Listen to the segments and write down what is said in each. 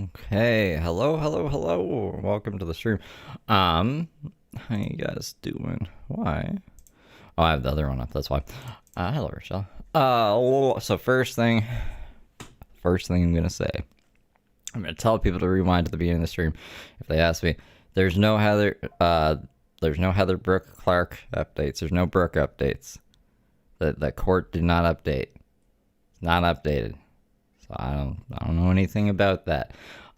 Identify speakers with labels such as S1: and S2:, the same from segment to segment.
S1: Okay, hello. Welcome to the stream. How you guys doing? Why? Oh, I have the other one up. That's why. Hello, Rochelle. So first thing I'm gonna say, I'm gonna tell people to rewind to the beginning of the stream if they ask me. There's no Heather Brooke Clark updates. There's no Brooke updates. The court did not update. It's not updated. So I don't know anything about that.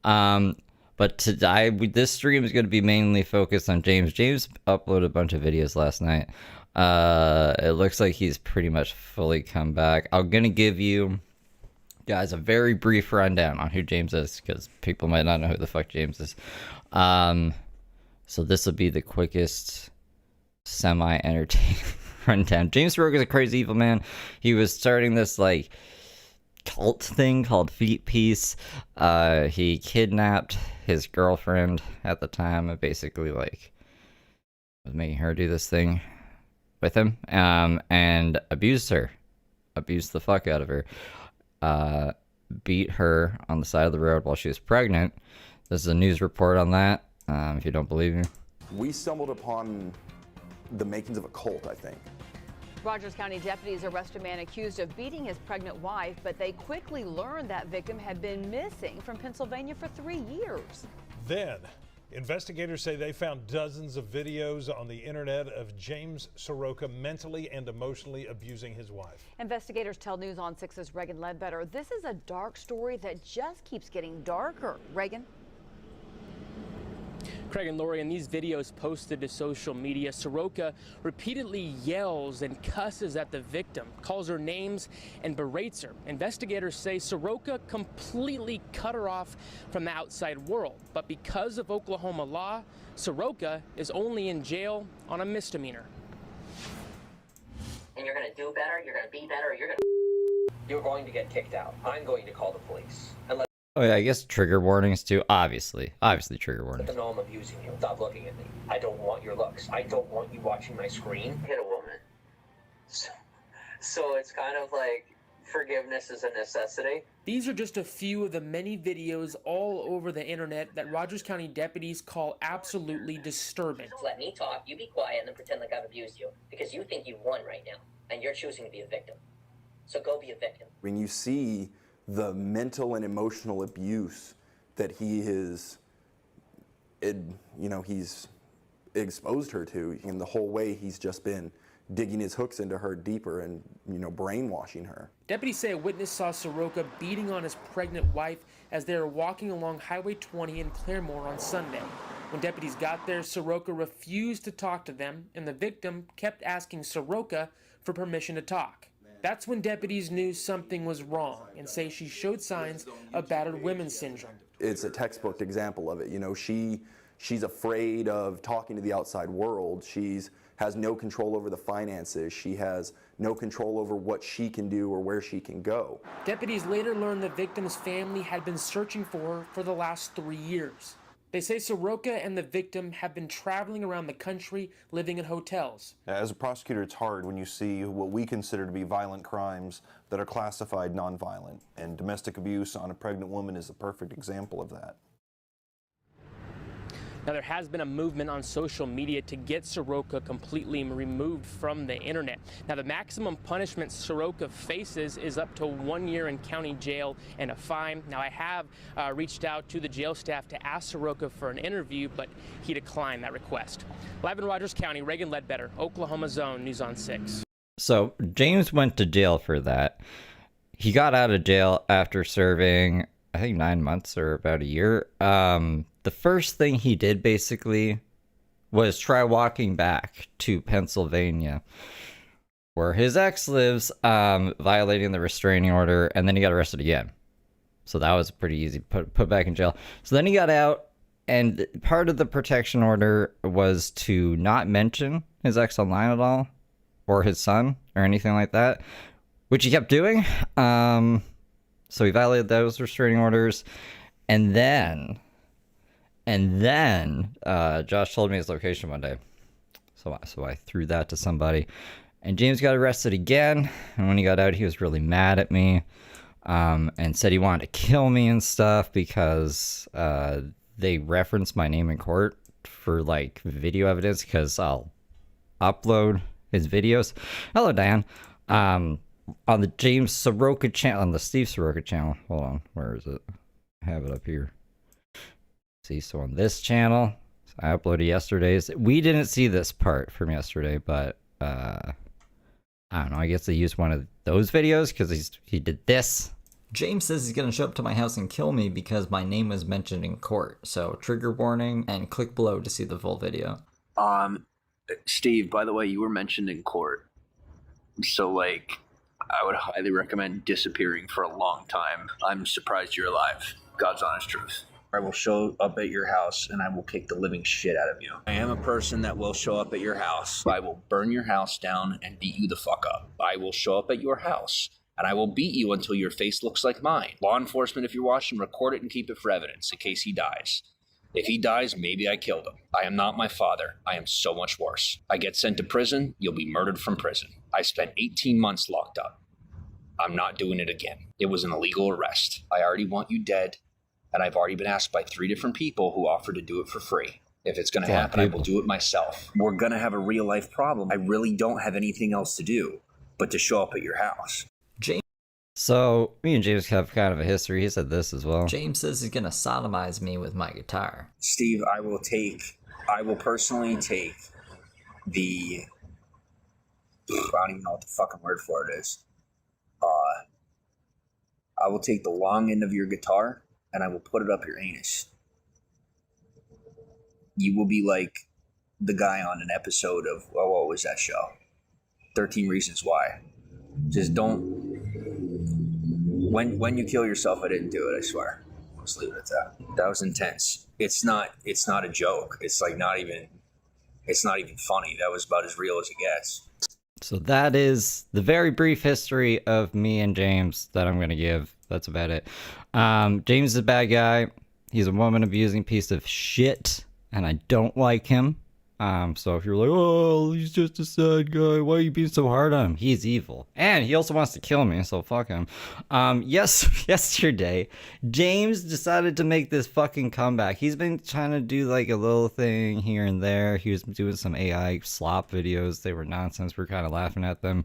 S1: But this stream is going to be mainly focused on James. James uploaded a bunch of videos last night. It looks like he's pretty much fully come back. I'm going to give you guys a very brief rundown on who James is, because people might not know who the fuck James is. So this will be the quickest semi-entertaining rundown. James Sroka is a crazy evil man. He was starting this cult thing called Feet Peace. He kidnapped his girlfriend at the time and basically was making her do this thing with him, and abused the fuck out of her, beat her on the side of the road while she was pregnant. This is a news report on that, if you don't believe me.
S2: We stumbled upon the makings of a cult, I think.
S3: Rogers County deputies arrest a man accused of beating his pregnant wife, but they quickly learned that victim had been missing from Pennsylvania for 3 years.
S4: Then, investigators say they found dozens of videos on the internet of James Sroka mentally and emotionally abusing his wife.
S3: Investigators tell News on 6's Reagan Ledbetter this is a dark story that just keeps getting darker. Reagan?
S5: Craig and Lori, in these videos posted to social media, Sroka repeatedly yells and cusses at the victim, calls her names, and berates her. Investigators say Sroka completely cut her off from the outside world. But because of Oklahoma law, Sroka is only in jail on a misdemeanor.
S6: And you're going to do better, you're going to be better, you're going to get kicked out. I'm going to call the police.
S1: Oh yeah, I guess trigger warnings too. Obviously trigger warnings.
S6: Let them know I'm abusing you. Stop looking at me. I don't want your looks. I don't want you watching my screen. Hit a woman. So it's kind of like forgiveness is a necessity.
S5: These are just a few of the many videos all over the internet that Rogers County deputies call absolutely disturbing.
S6: Let me talk, you be quiet, and then pretend like I've abused you. Because you think you've won right now, and you're choosing to be a victim. So go be a victim.
S2: When you see the mental and emotional abuse that he's exposed her to, and the whole way he's just been digging his hooks into her deeper and, brainwashing her.
S5: Deputies say a witness saw Sroka beating on his pregnant wife as they were walking along Highway 20 in Claremore on Sunday. When deputies got there, Sroka refused to talk to them, and the victim kept asking Sroka for permission to talk. That's when deputies knew something was wrong and say she showed signs of battered women's syndrome.
S2: It's a textbook example of it. She's afraid of talking to the outside world. Has no control over the finances. She has no control over what she can do or where she can go.
S5: Deputies later learned the victim's family had been searching for her for the last 3 years. They say Sroka and the victim have been traveling around the country, living in hotels.
S7: As a prosecutor, it's hard when you see what we consider to be violent crimes that are classified nonviolent, and domestic abuse on a pregnant woman is a perfect example of that.
S5: Now, there has been a movement on social media to get Sroka completely removed from the internet. Now, the maximum punishment Sroka faces is up to 1 year in county jail and a fine. Now, I have reached out to the jail staff to ask Sroka for an interview, but he declined that request. Live in Rogers County, Reagan Ledbetter, Oklahoma Zone, News on 6.
S1: So James went to jail for that. He got out of jail after serving, I think, 9 months or about a year. The first thing he did basically was try walking back to Pennsylvania, where his ex lives, violating the restraining order, and then he got arrested again. So that was pretty easy, put back in jail. So then he got out, and part of the protection order was to not mention his ex online at all, or his son, or anything like that, which he kept doing. So he violated those restraining orders, and then Josh told me his location one day, so I threw that to somebody, and James got arrested again. And when he got out, he was really mad at me. and said he wanted to kill me and stuff because they referenced my name in court for like video evidence because I'll upload his videos. Hello, Dan. On the James Sroka channel, on the Steve Sroka channel. Hold on, where is it? I have it up here. See, so on this channel, I uploaded yesterday's. We didn't see this part from yesterday, but I don't know. I guess they used one of those videos because he did this.
S8: James says he's going to show up to my house and kill me because my name was mentioned in court. So trigger warning and click below to see the full video.
S9: Steve, by the way, you were mentioned in court. So, like, I would highly recommend disappearing for a long time. I'm surprised you're alive. God's honest truth. I will show up at your house and I will kick the living shit out of you. I am a person that will show up at your house. I will burn your house down and beat you the fuck up. I will show up at your house and I will beat you until your face looks like mine. Law enforcement, if you're watching, record it and keep it for evidence in case he dies. If he dies, maybe I killed him. I am not my father. I am so much worse. I get sent to prison, you'll be murdered from prison. I spent 18 months locked up. I'm not doing it again. It was an illegal arrest. I already want you dead, and I've already been asked by 3 different people who offered to do it for free. If it's going to happen, I will do it myself. We're going to have a real life problem. I really don't have anything else to do but to show up at your house.
S1: So me and James have kind of a history. He said this as well.
S8: James says he's going to sodomize me with my guitar.
S9: Steve, I will personally take the, I don't even know what the fucking word for it is. I will take the long end of your guitar and I will put it up your anus. You will be like the guy on an episode of, well, what was that show? 13 Reasons Why. Just don't, when you kill yourself, I didn't do it, I swear. Let's leave it at that. That was intense. It's not a joke. It's like it's not even funny. That was about as real as it gets.
S1: So that is the very brief history of me and James that I'm going to give. That's about it. James is a bad guy. He's a woman abusing piece of shit, and I don't like him. So if you're like, oh, he's just a sad guy, why are you being so hard on him? He's evil. And he also wants to kill me, so fuck him. Yesterday, James decided to make this fucking comeback. He's been trying to do like a little thing here and there. He was doing some AI slop videos. They were nonsense. We're kind of laughing at them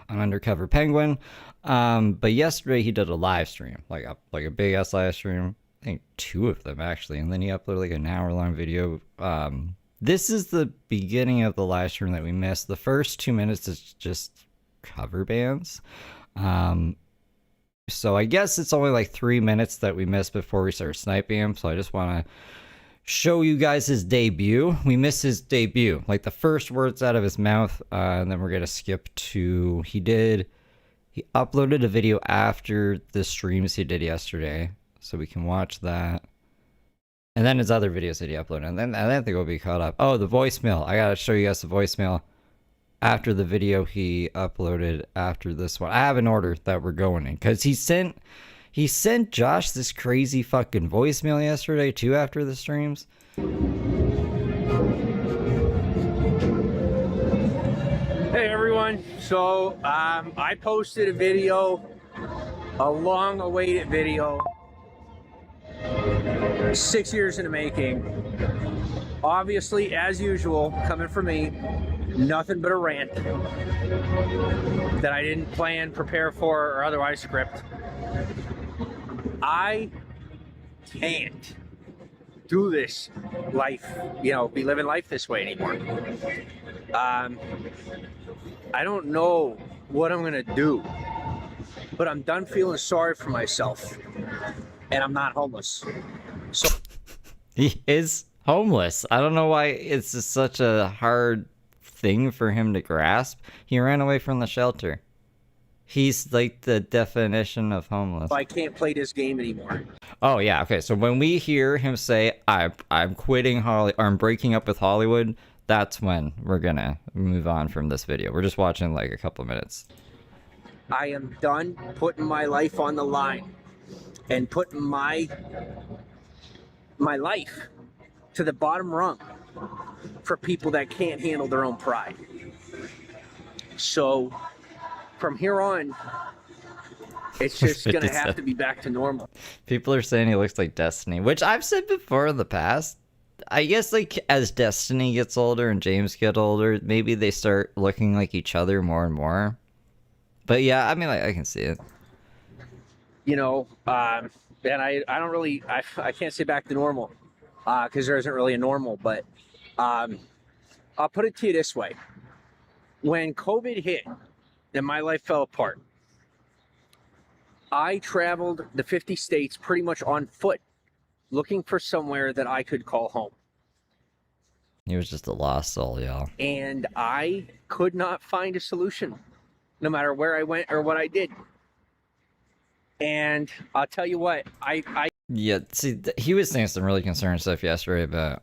S1: on Undercover Penguin. But yesterday he did a live stream, like a big ass live stream. I think 2 of them actually. And then he uploaded like an hour-long video. This is the beginning of the live stream that we missed. The first 2 minutes is just cover bands. So I guess it's only like 3 minutes that we missed before we start sniping him. So I just want to show you guys his debut. We missed his debut, like the first words out of his mouth. And then we're going to skip to, he uploaded a video after the streams he did yesterday. So we can watch that. And then his other videos that he uploaded. And then I think we'll be caught up. Oh, the voicemail. I gotta show you guys the voicemail after the video he uploaded after this one. I have an order that we're going in. Because he sent Josh this crazy fucking voicemail yesterday too after the streams.
S10: Hey everyone. So I posted a video, a long awaited video. 6 years in the making. Obviously, as usual, coming from me, nothing but a rant that I didn't plan, prepare for, or otherwise script. I can't do this life, be living life this way anymore. I don't know what I'm gonna do, but I'm done feeling sorry for myself. And I'm not homeless. So
S1: he is homeless. I don't know why it's just such a hard thing for him to grasp. He ran away from the shelter. He's like the definition of homeless.
S10: I can't play this game anymore.
S1: Oh yeah, okay. So when we hear him say, I'm quitting Hollywood, or I'm breaking up with Hollywood, that's when we're gonna move on from this video. We're just watching like a couple minutes.
S10: I am done putting my life on the line. And putting my life to the bottom rung for people that can't handle their own pride. So from here on, It's just gonna
S1: 57.
S10: have to be back to normal.
S1: People are saying he looks like Destiny, which I've said before in the past. I guess like as Destiny gets older and James get older, maybe they start looking like each other more and more. But yeah, I mean, I can see it.
S10: You know, and I don't really, I can't say back to normal because there isn't really a normal, but I'll put it to you this way. When COVID hit and my life fell apart, I traveled the 50 states pretty much on foot looking for somewhere that I could call home.
S1: He was just a lost soul, y'all.
S10: And I could not find a solution, no matter where I went or what I did. And I'll tell you what,
S1: Yeah, see, he was saying some really concerning stuff yesterday about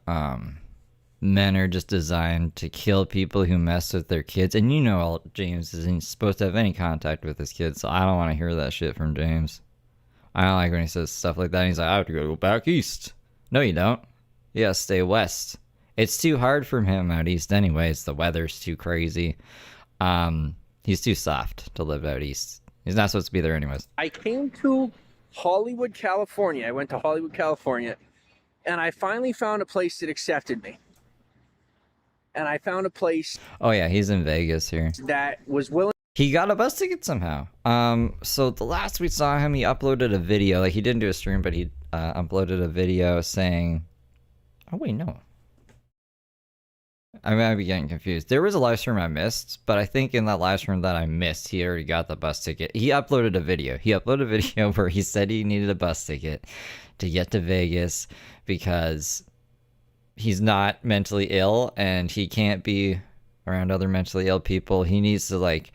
S1: men are just designed to kill people who mess with their kids. And you know, all James isn't supposed to have any contact with his kids, so I don't want to hear that shit from James. I don't like when he says stuff like that. He's like, I have to go back east. No, you don't. You gotta stay west. It's too hard for him out east anyways. The weather's too crazy. He's too soft to live out east. He's not supposed to be there anyways.
S10: I came to Hollywood, California. I went to Hollywood, California, and I finally found a place that accepted me. And I found a place.
S1: Oh yeah, he's in Vegas here.
S10: That was willing.
S1: He got a bus ticket somehow. So the last we saw him, he uploaded a video. Like, he didn't do a stream, but he uploaded a video saying, oh wait, no. I might be getting confused. There was a live stream I missed, but I think in that live stream that I missed, he already got the bus ticket. He uploaded a video. He uploaded a video where he said he needed a bus ticket to get to Vegas because he's not mentally ill and he can't be around other mentally ill people. He needs to like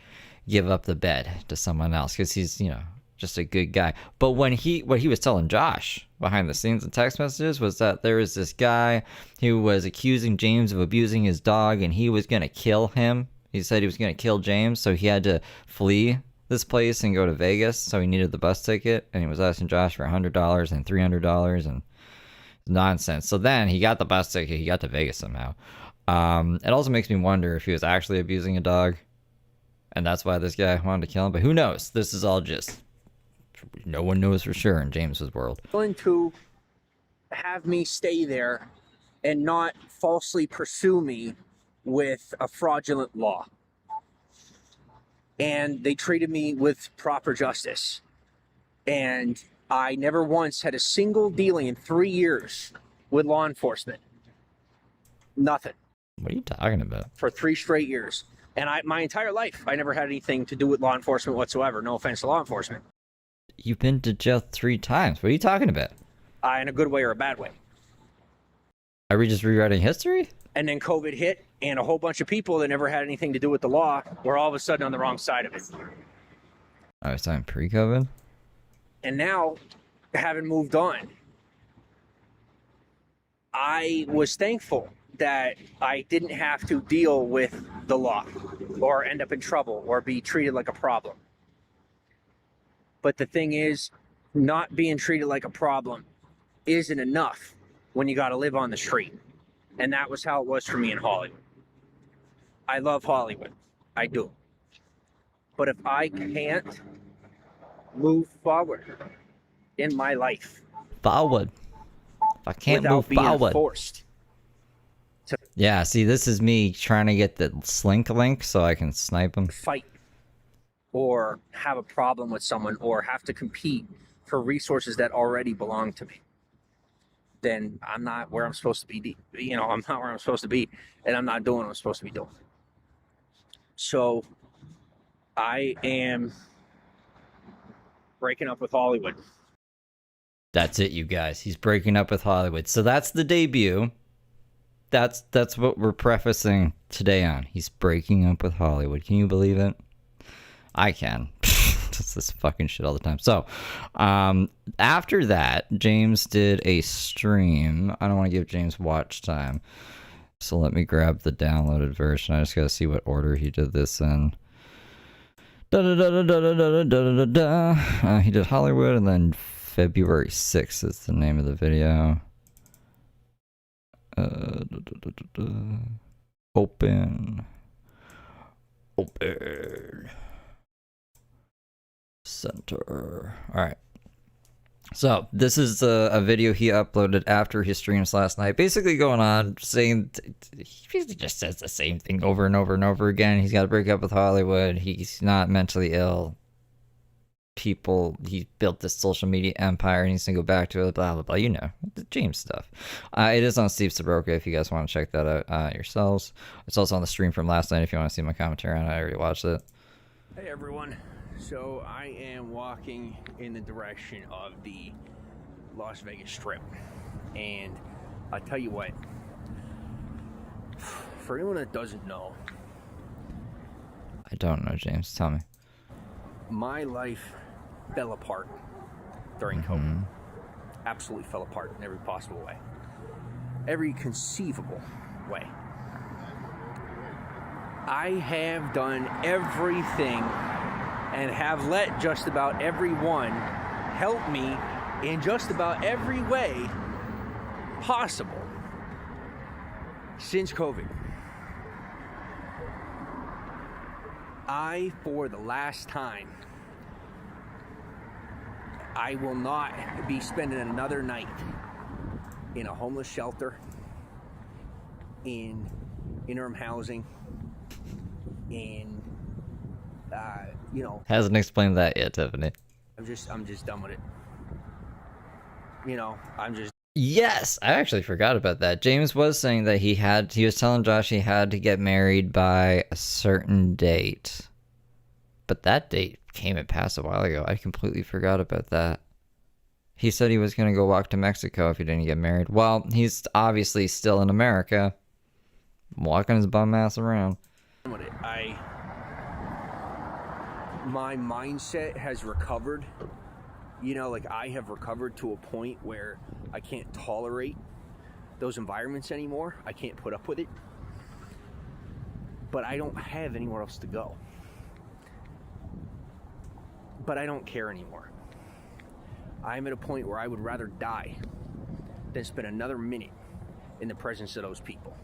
S1: give up the bed to someone else because he's, you know, just a good guy. But what he was telling Josh behind the scenes in text messages was that there was this guy who was accusing James of abusing his dog and he was going to kill him. He said he was going to kill James, so he had to flee this place and go to Vegas, so he needed the bus ticket, and he was asking Josh for $100 and $300 and nonsense. So then he got the bus ticket, he got to Vegas somehow. It also makes me wonder if he was actually abusing a dog and that's why this guy wanted to kill him, but who knows? This is all just, no one knows for sure in James's world.
S10: Willing to have me stay there and not falsely pursue me with a fraudulent law. And they treated me with proper justice. And I never once had a single dealing in 3 years with law enforcement. Nothing.
S1: What are you talking about?
S10: For 3 straight years. And my entire life, I never had anything to do with law enforcement whatsoever. No offense to law enforcement.
S1: You've been to jail 3 times. What are you talking about?
S10: In a good way or a bad way.
S1: Are we just rewriting history?
S10: And then COVID hit, and a whole bunch of people that never had anything to do with the law were all of a sudden on the wrong side of it.
S1: I was talking pre-COVID?
S10: And now, having moved on, I was thankful that I didn't have to deal with the law or end up in trouble or be treated like a problem. But the thing is, not being treated like a problem isn't enough when you got to live on the street. And that was how it was for me in Hollywood. I love Hollywood. I do. But if I can't move forward in my life.
S1: Forward. If I can't move
S10: being
S1: forward.
S10: Forced.
S1: Yeah, see, this is me trying to get the slink link so I can snipe him.
S10: Fight or have a problem with someone or have to compete for resources that already belong to me, then I'm not where I'm supposed to be. You know, I'm not where I'm supposed to be, and I'm not doing what I'm supposed to be doing. So I am breaking up with Hollywood.
S1: That's it, you guys. He's breaking up with Hollywood. So that's the debut. That's what we're prefacing today on. He's breaking up with Hollywood. Can you believe it? I can. It's this fucking shit all the time. So, after that, James did a stream. I don't want to give James watch time. So let me grab the downloaded version. I just gotta see what order he did this in. He did Hollywood, and then February 6th is the name of the video. Open. Center. All right. So this is a video he uploaded after his streams last night, basically going on saying he just says the same thing over and over and over again. He's got to break up with Hollywood. He's not mentally ill. He built this social media empire. He needs to go back to it. Blah blah blah. You know, the James stuff. It is on Steve Sroka if you guys want to check that out yourselves. It's also on the stream from last night if you want to see my commentary on it. I already watched it.
S10: Hey everyone. So I am walking in the direction of the Las Vegas Strip, and I tell you what, for anyone that doesn't know,
S1: I don't know, James. Tell me.
S10: My life fell apart during COVID. Absolutely fell apart in every possible way, every conceivable way. I have done everything and have let just about everyone help me in just about every way possible since COVID. For the last time, I will not be spending another night in a homeless shelter, in interim housing, in
S1: Hasn't explained that yet, Tiffany.
S10: I'm just done with it.
S1: Yes, I actually forgot about that. James was saying that he was telling Josh he had to get married by a certain date. But that date came and passed a while ago. I completely forgot about that. He said he was going to go walk to Mexico if he didn't get married. Well, he's obviously still in America, walking his bum ass around.
S10: My mindset has recovered. I have recovered to a point where I can't tolerate those environments anymore. I can't put up with it. But I don't have anywhere else to go. But I don't care anymore. I'm at a point where I would rather die than spend another minute in the presence of those people.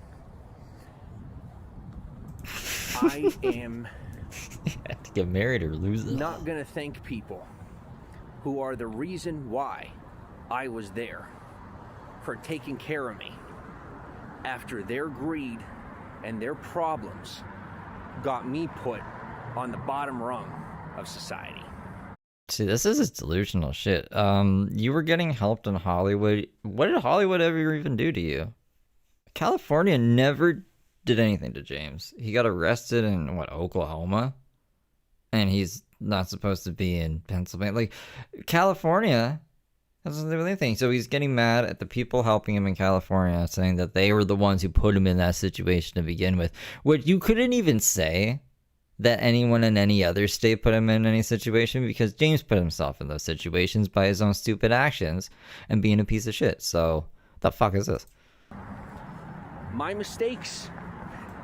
S10: I am
S1: have to get married or lose it.
S10: Not gonna thank people who are the reason why I was there, for taking care of me after their greed and their problems got me put on the bottom rung of society.
S1: See, this is delusional shit. You were getting helped in Hollywood. What did Hollywood ever even do to you? California never did anything to James. He got arrested in, Oklahoma? And he's not supposed to be in Pennsylvania. Like, California has nothing to do with anything. So he's getting mad at the people helping him in California, saying that they were the ones who put him in that situation to begin with. Which you couldn't even say that anyone in any other state put him in any situation, because James put himself in those situations by his own stupid actions and being a piece of shit. So, the fuck is this?
S10: My mistakes,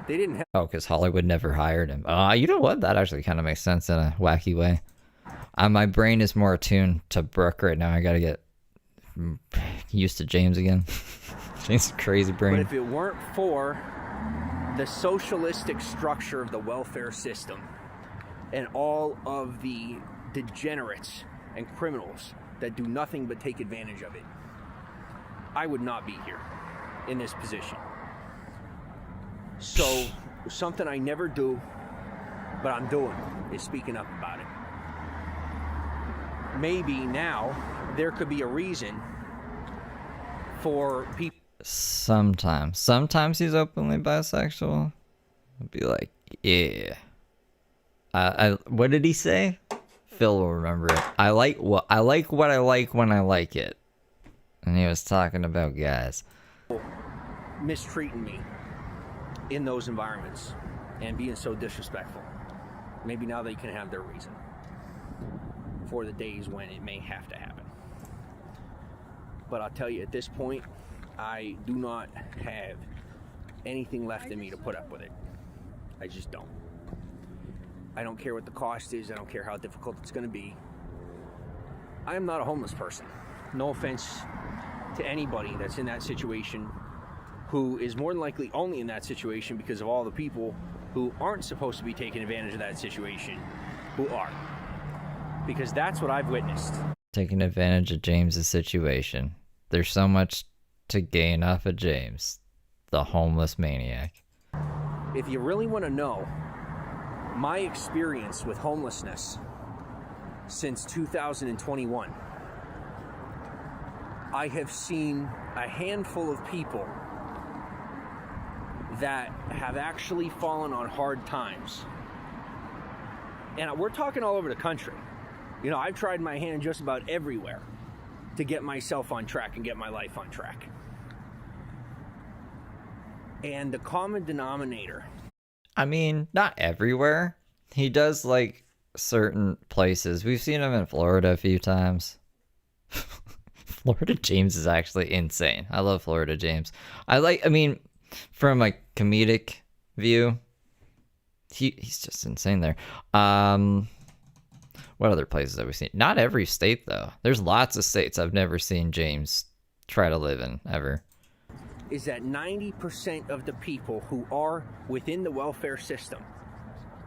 S10: they didn't have...
S1: Oh, because Hollywood never hired him. You know what? That actually kind of makes sense in a wacky way. My brain is more attuned to Brooke right now. I gotta get used to James again. James' crazy brain.
S10: But if it weren't for the socialistic structure of the welfare system and all of the degenerates and criminals that do nothing but take advantage of it, I would not be here in this position. So something I never do, but I'm doing, is speaking up about it. Maybe now there could be a reason for people.
S1: Sometimes he's openly bisexual. I'd be like, yeah. What did he say? Phil will remember it. I like what I like when I like it. And he was talking about guys
S10: mistreating me in those environments and being so disrespectful. Maybe now they can have their reason for the days when it may have to happen. But I'll tell you, at this point, I do not have anything left in me to put up with it. I just don't. I don't care what the cost is. I don't care how difficult it's going to be. I am not a homeless person. No offense to anybody that's in that situation, who is more than likely only in that situation because of all the people who aren't supposed to be taking advantage of that situation, who are. because that's what I've witnessed.
S1: Taking advantage of James's situation. There's so much to gain off of James, the homeless maniac.
S10: If you really want to know my experience with homelessness since 2021, I have seen a handful of people that have actually fallen on hard times. And we're talking all over the country. You know, I've tried my hand just about everywhere to get myself on track and get my life on track. And the common denominator.
S1: I mean, not everywhere. He does like certain places. We've seen him in Florida a few times. Florida James is actually insane. I love Florida James. I mean, from a comedic view, he's just insane there. What other places have we seen? Not every state, though. There's lots of states I've never seen James try to live in, ever.
S10: Is that 90% of the people who are within the welfare system,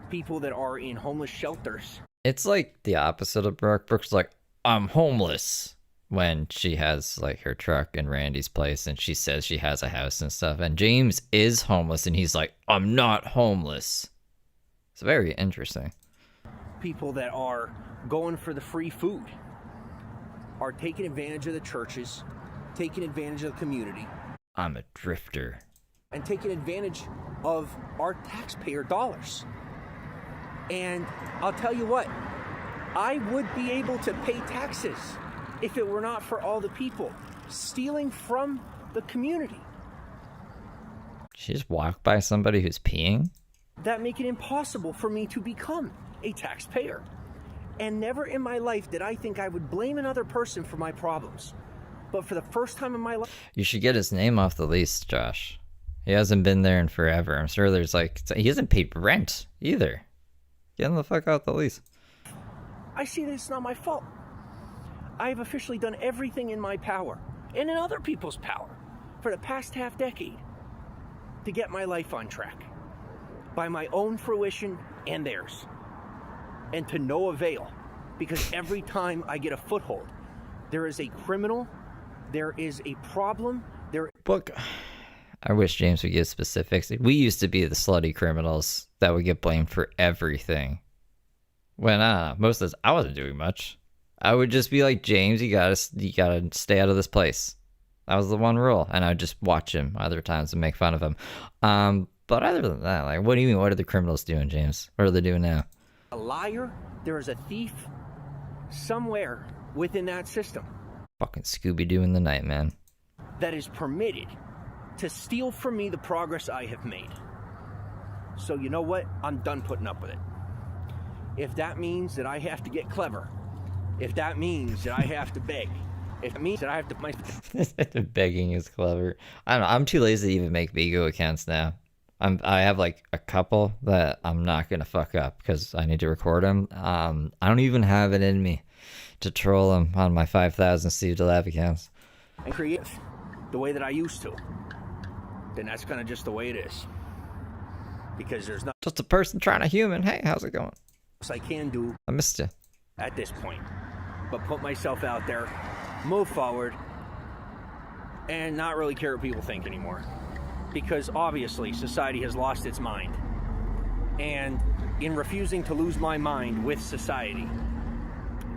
S10: people that are in homeless shelters.
S1: It's like the opposite of Brooke. Brooke's like, I'm homeless, when she has like her truck in Randy's place and she says she has a house and stuff. And James is homeless and he's like, I'm not homeless. It's very interesting.
S10: People that are going for the free food are taking advantage of the churches, taking advantage of the community.
S1: I'm a drifter.
S10: And taking advantage of our taxpayer dollars. And I'll tell you what, I would be able to pay taxes if it were not for all the people stealing from the community.
S1: She just walked by somebody who's peeing?
S10: That make it impossible for me to become a taxpayer. And never in my life did I think I would blame another person for my problems. But for the first time in my life...
S1: You should get his name off the lease, Josh. He hasn't been there in forever. I'm sure there's like... He hasn't paid rent either. Get him the fuck out the lease.
S10: I see that it's not my fault. I have officially done everything in my power, and in other people's power, for the past half decade, to get my life on track. By my own fruition and theirs. And to no avail. Because every time I get a foothold, there is a criminal, there is a problem,
S1: Look, I wish James would give specifics. We used to be the slutty criminals that would get blamed for everything. When most of this, I wasn't doing much. I would just be like, James, you gotta stay out of this place. That was the one rule, and I'd just watch him other times and make fun of him. But other than that, like, what do you mean? What are the criminals doing, James? What are they doing now?
S10: A liar. There is a thief somewhere within that system.
S1: Fucking Scooby-Doo in the night, man.
S10: That is permitted to steal from me the progress I have made. So you know what? I'm done putting up with it. If that means that I have to get clever, if that means that I have to beg, if it means that I have to...
S1: Begging is clever. I don't know. I'm too lazy to even make Vigo accounts now. I have like a couple that I'm not going to fuck up because I need to record them. I don't even have it in me to troll them on my 5,000 Steve Delive accounts.
S10: And create the way that I used to. Then that's kind of just the way it is. Because there's not...
S1: Just a person trying to human. Hey, how's it going?
S10: I can do...
S1: I missed you.
S10: At this point. But put myself out there, move forward, and not really care what people think anymore. Because obviously society has lost its mind. And in refusing to lose my mind with society,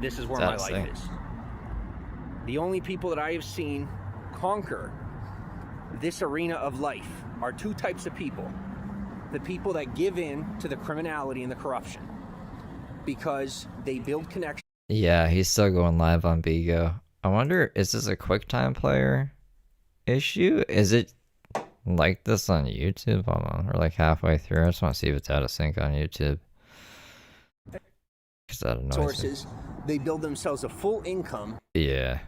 S10: this is where my life is. The only people that I have seen conquer this arena of life are two types of people. The people that give in to the criminality and the corruption because they build connections.
S1: Yeah, he's still going live on Bigo. I wonder, is this a QuickTime Player issue? Is it like this on YouTube? Hold on, we're like halfway through. I just want to see if it's out of sync on YouTube. That annoys
S10: sources,
S1: me.
S10: They build themselves a full income.
S1: Yeah,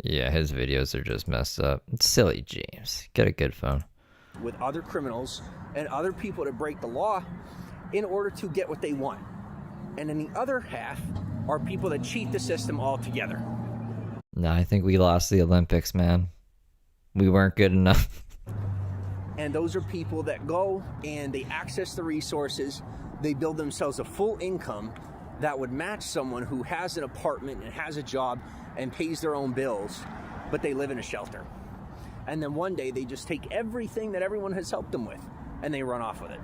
S1: his videos are just messed up. It's silly, James. Get a good phone.
S10: With other criminals and other people that break the law in order to get what they want. And then the other half are people that cheat the system altogether.
S1: No, I think we lost the Olympics, man. We weren't good enough.
S10: And those are people that go and they access the resources. They build themselves a full income that would match someone who has an apartment and has a job and pays their own bills, but they live in a shelter. And then one day they just take everything that everyone has helped them with and they run off with it.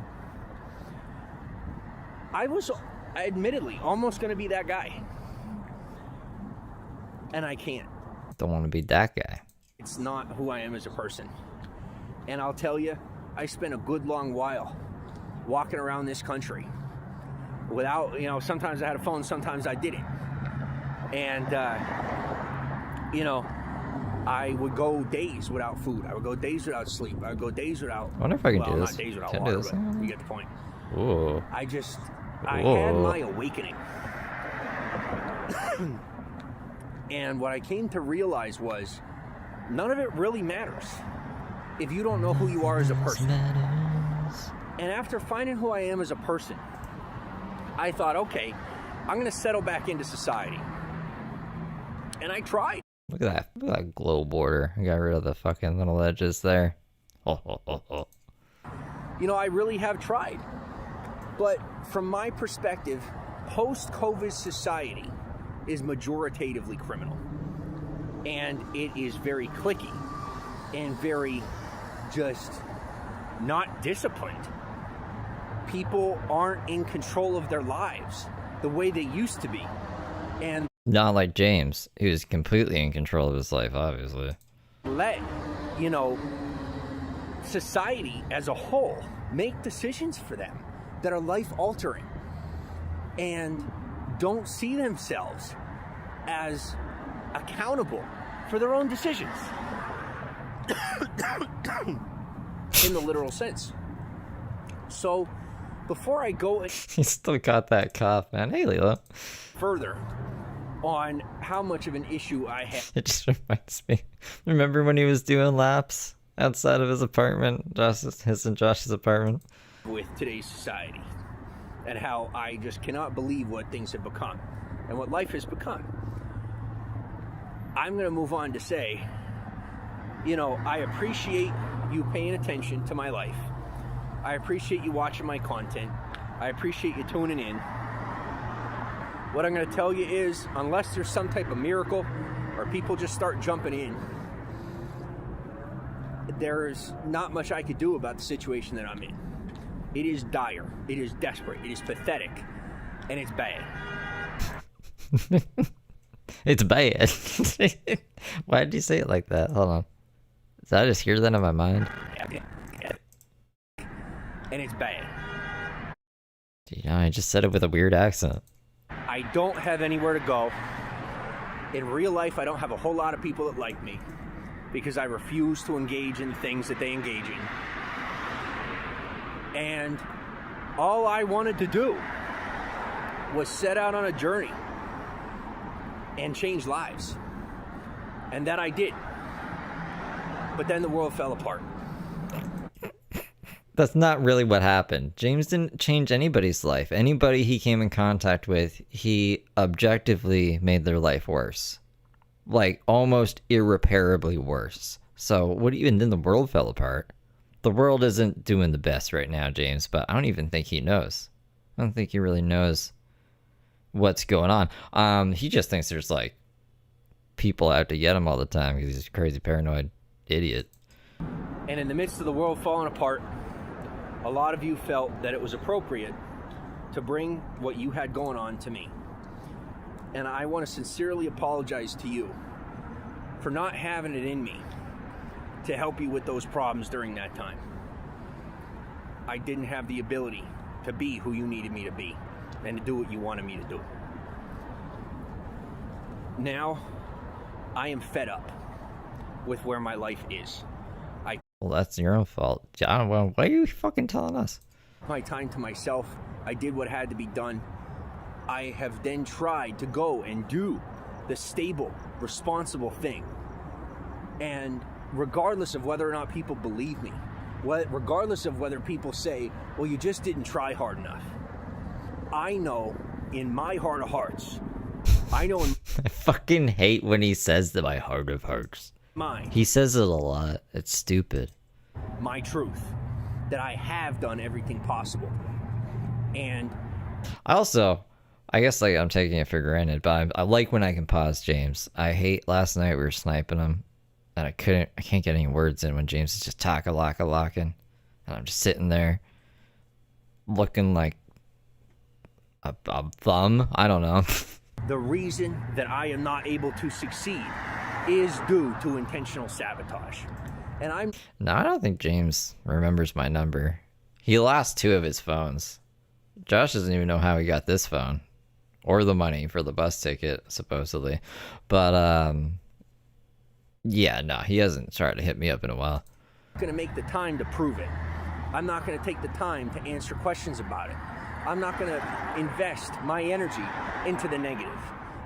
S10: I was admittedly almost going to be that guy. And I can't.
S1: Don't want to be that guy.
S10: It's not who I am as a person. And I'll tell you, I spent a good long while walking around this country without, you know, sometimes I had a phone, sometimes I didn't. And, you know, I would go days without food. I would go days without sleep. I would go days without...
S1: I wonder if I can do this.
S10: Not days without
S1: Can I
S10: water,
S1: do this?
S10: but you get the point.
S1: Ooh.
S10: I had my awakening. And what I came to realize was none of it really matters if you don't know who you are as a person. And after finding who I am as a person, I thought, okay, I'm going to settle back into society. And I tried.
S1: Look at that. Look at that glow border. I got rid of the fucking little edges there. Oh.
S10: You know, I really have tried. But from my perspective, post-COVID society is majoritatively criminal. And it is very cliquey and very just not disciplined. People aren't in control of their lives the way they used to be. And
S1: not like James, he was completely in control of his life, obviously.
S10: let, you know, society as a whole make decisions for them that are life-altering and don't see themselves as accountable for their own decisions in the literal sense. So before I go
S1: he still got that cough, man. Hey, Lilo.
S10: Further on how much of an issue I have.
S1: It just reminds me. Remember when he was doing laps outside of his apartment, his and Josh's apartment?
S10: With today's society and how I just cannot believe what things have become and what life has become. I'm going to move on to say, you know, I appreciate you paying attention to my life. I appreciate you watching my content. I appreciate you tuning in. What I'm going to tell you is, unless there's some type of miracle or people just start jumping in, there's not much I could do about the situation that I'm in. It is dire, it is desperate, it is pathetic, and it's bad.
S1: It's bad. Why did you say it like that? Hold on. Did I just hear that in my mind?
S10: And it's bad.
S1: You know, I just said it with a weird accent.
S10: I don't have anywhere to go. In real life, I don't have a whole lot of people that like me because I refuse to engage in things that they engage in. And all I wanted to do was set out on a journey and change lives. And that I did. But then the world fell apart.
S1: That's not really what happened. James didn't change anybody's life. Anybody he came in contact with, he objectively made their life worse. Like, almost irreparably worse. So, what do you... And then the world fell apart. The world isn't doing the best right now, James, but I don't even think he knows. I don't think he really knows what's going on. He just thinks there's, like, people out to get him all the time because he's a crazy, paranoid idiot.
S10: And in the midst of the world falling apart, a lot of you felt that it was appropriate to bring what you had going on to me. And I want to sincerely apologize to you for not having it in me to help you with those problems during that time. I didn't have the ability to be who you needed me to be and to do what you wanted me to do. Now, I am fed up with where my life is.
S1: Well, that's your own fault. John, well, why are you fucking telling us?
S10: My time to myself. I did what had to be done. I have then tried to go and do the stable, responsible thing. And regardless of whether or not people believe me, regardless of whether people say, well, you just didn't try hard enough, I know in my heart of hearts, I know in
S1: I fucking hate when he says that my heart of hearts.
S10: mine,
S1: He says it a lot. It's stupid.
S10: my truth, that I have done everything possible. And
S1: I also I guess like I'm taking it for granted, but I like when I can pause James. I hate last night we were sniping him, and I can't get any words in when James is just locking, and I'm just sitting there looking like a thumb. I don't know.
S11: The reason that I am not able to succeed is due to intentional sabotage. And
S1: No, I don't think James remembers my number. He lost 2 of his phones. Josh doesn't even know how he got this phone. Or the money for the bus ticket, supposedly. But, yeah, no, he hasn't tried to hit me up in a while.
S11: I'm going to make the time to prove it. I'm not going to take the time to answer questions about it. I'm not going to invest my energy into the negative.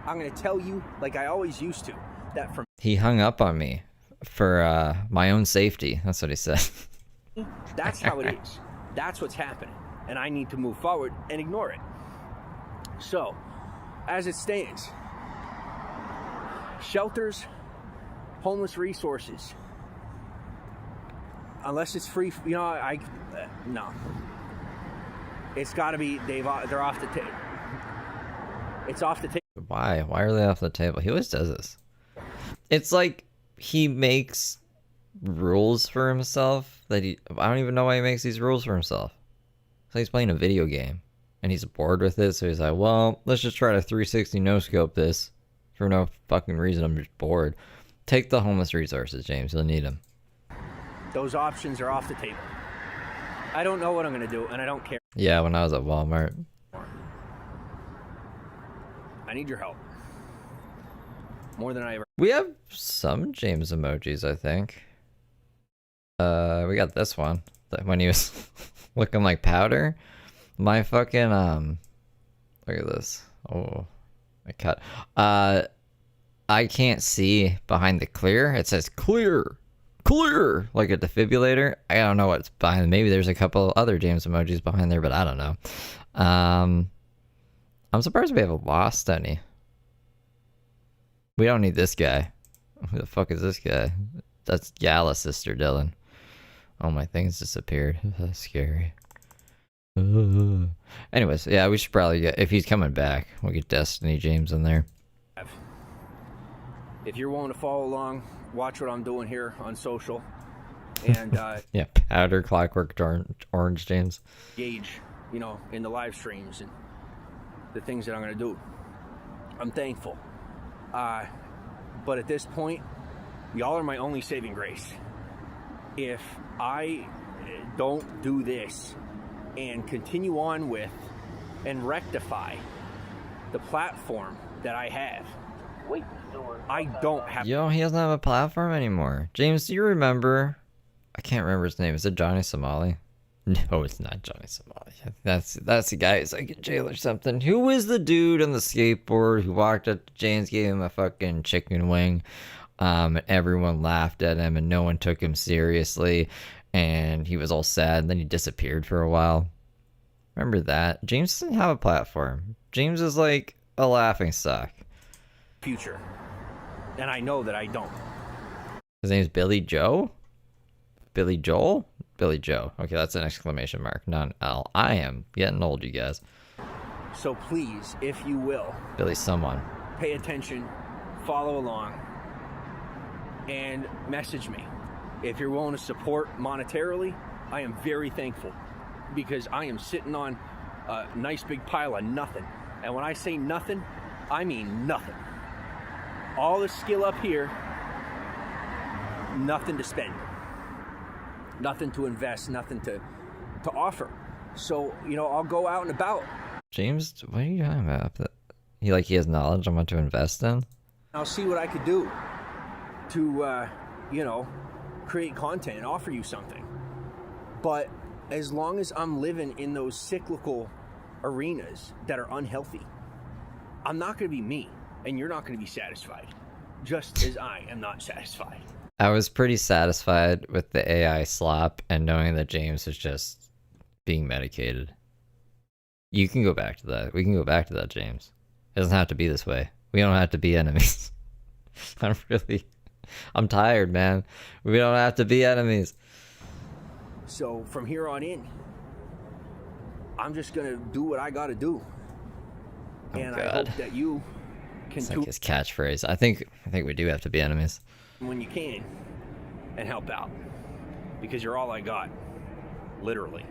S11: I'm going to tell you, like I always used to, that from...
S1: He hung up on me for my own safety. That's what he said.
S11: That's how it is. That's what's happening. And I need to move forward and ignore it. So, as it stands, shelters, homeless resources, unless it's free, you know, no. It's got to be, they're off the table. It's off the table.
S1: Why? Why are they off the table? He always does this. It's like he makes rules for himself that I don't even know why he makes these rules for himself. So he's playing a video game and he's bored with it. So he's like, well, let's just try to 360 no scope this for no fucking reason. I'm just bored. Take the homeless resources, James. You'll need them.
S11: Those options are off the table. I don't know what I'm going to do and I don't care.
S1: Yeah, when I was at Walmart.
S11: I need your help. More than I ever...
S1: We have some James emojis, I think. We got this one. When he was looking like powder. My fucking, look at this. Oh, my cut. I can't see behind the clear. It says clear. Clear. Like a defibrillator. I don't know what's behind. Maybe there's a couple other James emojis behind there, but I don't know. I'm surprised we haven't lost any. We don't need this guy. Who the fuck is this guy? That's Gala's sister, Dylan. Oh, my things disappeared. That's scary. Anyways, yeah, we should probably get, if he's coming back, we'll get Destiny James in there.
S11: If you're willing to follow along, watch what I'm doing here on social. And,
S1: yeah, powder, clockwork, orange James.
S11: Gauge, you know, in the live streams and the things that I'm going to do. I'm thankful. But at this point, y'all are my only saving grace. If I don't do this and continue on with and rectify the platform that I have, I don't have...
S1: Yo, he doesn't have a platform anymore. James, do you remember? I can't remember his name. Is it Johnny Somali? No, it's not Johnny Somali. That's the guy who's like in jail or something. Who was the dude on the skateboard who walked up to James, gave him a fucking chicken wing, and everyone laughed at him and no one took him seriously, and he was all sad and then he disappeared for a while. Remember that? James doesn't have a platform. James is like a laughingstock.
S11: Future. And I know that I don't.
S1: His name's Billy Joe? Billy Joel? Billy Joe. Okay, that's an exclamation mark, not an L. I am getting old, you guys.
S11: So please, if you will,
S1: Billy someone.
S11: Pay attention, follow along, and message me. If you're willing to support monetarily, I am very thankful because I am sitting on a nice big pile of nothing. And when I say nothing, I mean nothing. All the skill up here, nothing to spend. Nothing to invest, nothing to offer. So, you know, I'll go out and about.
S1: James, what are you talking about? He has knowledge on what to invest in?
S11: I'll see what I could do to, you know, create content and offer you something. But as long as I'm living in those cyclical arenas that are unhealthy, I'm not going to be me, and you're not going to be satisfied, just as I am not satisfied.
S1: I was pretty satisfied with the AI slop and knowing that James was just being medicated. You can go back to that. We can go back to that, James. It doesn't have to be this way. We don't have to be enemies. I'm tired, man. We don't have to be enemies.
S11: So from here on in, I'm just going to do what I got to do. And
S1: God.
S11: I hope that you can
S1: It's like his catchphrase. I think we do have to be enemies.
S11: when you can and help out, because you're all I got, literally.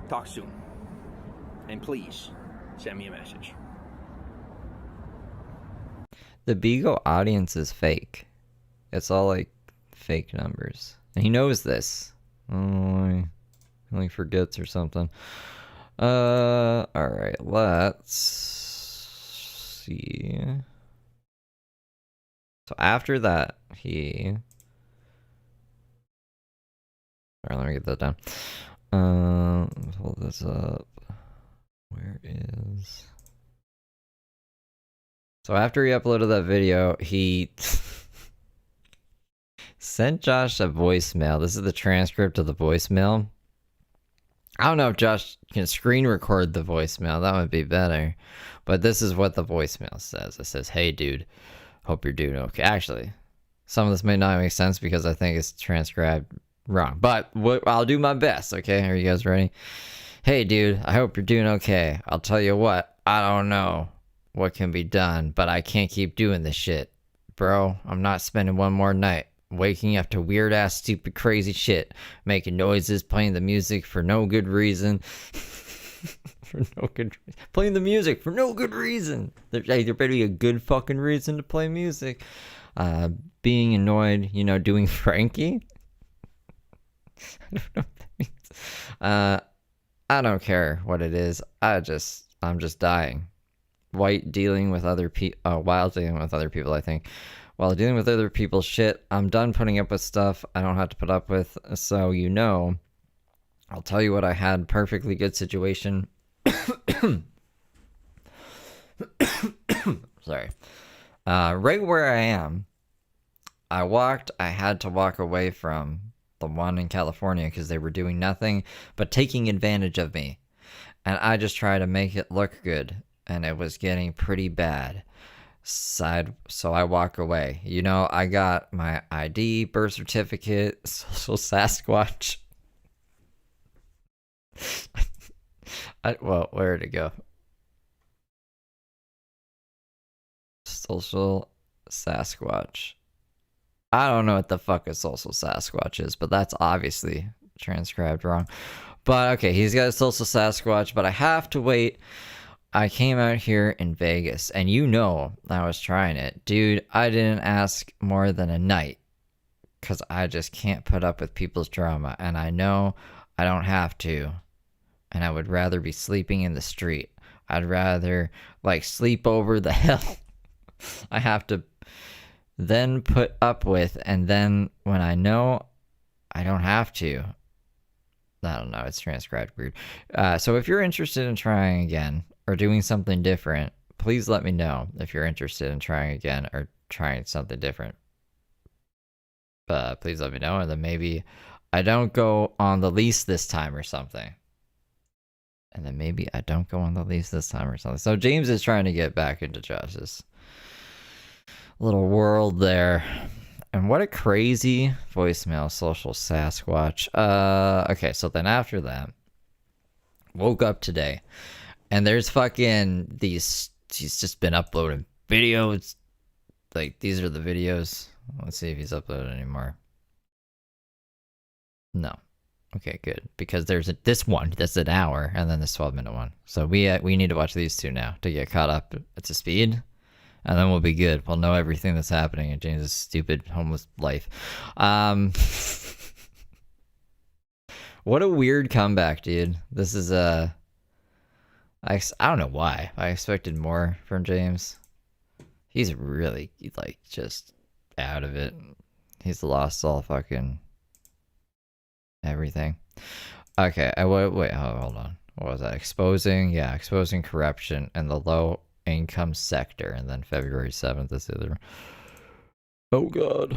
S11: Talk soon, and please send me a message.
S1: The Beagle audience is fake. It's all like fake numbers. And he knows this. Oh, he forgets or something. Alright, let's see. So after that, Alright, let me get that down. Pull this up. Where is... So after he uploaded that video, he sent Josh a voicemail. This is the transcript of the voicemail. I don't know if Josh can screen record the voicemail. That would be better. But this is what the voicemail says. It says, "Hey, dude, hope you're doing okay." Actually, some of this may not make sense because I think it's transcribed wrong. But I'll do my best, okay? Are you guys ready? "Hey, dude, I hope you're doing okay. I'll tell you what, I don't know what can be done, but I can't keep doing this shit. Bro, I'm not spending one more night waking up to weird ass, stupid, crazy shit, making noises, playing the music for no good reason." Playing the music for no good reason. There better be a good fucking reason to play music. Being annoyed, doing Frankie. I don't know what that means. I don't care what it is. I'm just dying. While dealing with other people, I think. While dealing with other people's shit, I'm done putting up with stuff I don't have to put up with. So, I'll tell you what I had. Perfectly good situation. Sorry. Right where I am, I had to walk away from the one in California because they were doing nothing but taking advantage of me. And I just tried to make it look good. And it was getting pretty bad. So I walk away. I got my ID, birth certificate, social Sasquatch. Well, where'd it go? Social Sasquatch. I don't know what the fuck a social Sasquatch is, but that's obviously transcribed wrong. But okay, he's got a social Sasquatch, but I have to wait. I came out here in Vegas, and I was trying it. Dude, I didn't ask more than a night, because I just can't put up with people's drama, and I know I don't have to, and I would rather be sleeping in the street. I'd rather, sleep over the hell I have to then put up with, and then when I know I don't have to, I don't know, it's transcribed weird. So if you're interested in trying again, or doing something different, please let me know if you're interested in trying again or trying something different. Please let me know, and then maybe I don't go on the lease this time or something. So James is trying to get back into Josh's little world there. And what a crazy voicemail, social Sasquatch. Okay, so then after that, woke up today. And there's fucking he's just been uploading videos. These are the videos. Let's see if he's uploaded anymore. No. Okay, good. Because there's this one that's an hour, and then this 12-minute one. So we need to watch these two now to get caught up to speed. And then we'll be good. We'll know everything that's happening in James's stupid homeless life. What a weird comeback, dude. This is I don't know why. I expected more from James. He's really, just out of it. He's lost all fucking everything. Okay, wait, hold on. What was that? Exposing corruption in the low-income sector. And then February 7th is the other one. Oh, God.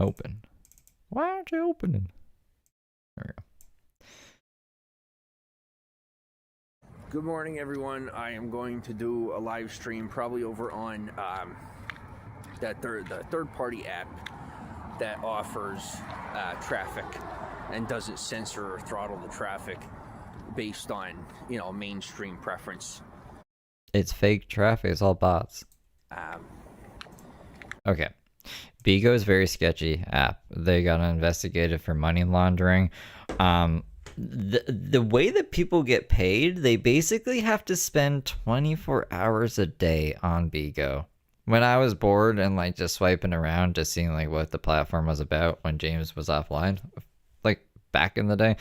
S1: Open. Why aren't you opening? There we go.
S11: Good morning, everyone. I am going to do a live stream probably over on the third-party app that offers traffic and doesn't censor or throttle the traffic. based on, mainstream preference.
S1: It's fake traffic. It's all bots. Okay. Bigo is a very sketchy app. They got investigated for money laundering. The way that people get paid, they basically have to spend 24 hours a day on Bigo. When I was bored and like just swiping around, just seeing like what the platform was about when James was offline, like back in the day,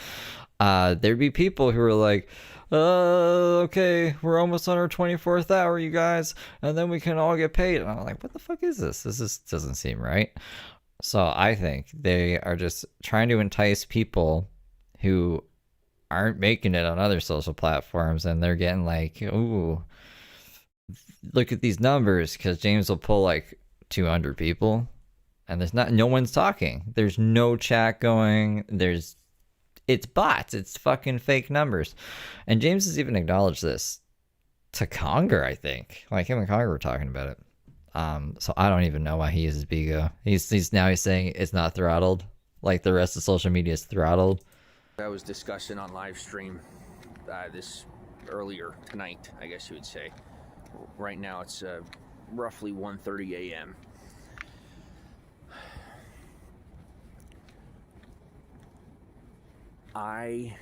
S1: there'd be people who were like, okay, we're almost on our 24th hour, you guys, and then we can all get paid. And I'm like, what the fuck is this? Doesn't seem right. So I think they are just trying to entice people who aren't making it on other social platforms, and they're getting like, ooh, look at these numbers, because James will pull like 200 people, and no one's talking. There's no chat going. It's bots. It's fucking fake numbers. And James has even acknowledged this to Conger, I think. Like him and Conger were talking about it. So I don't even know why he uses Bigo. He's saying it's not throttled, like the rest of social media is throttled.
S11: I was discussing on live stream this earlier tonight, I guess you would say. Right now it's roughly 1:30 a.m. I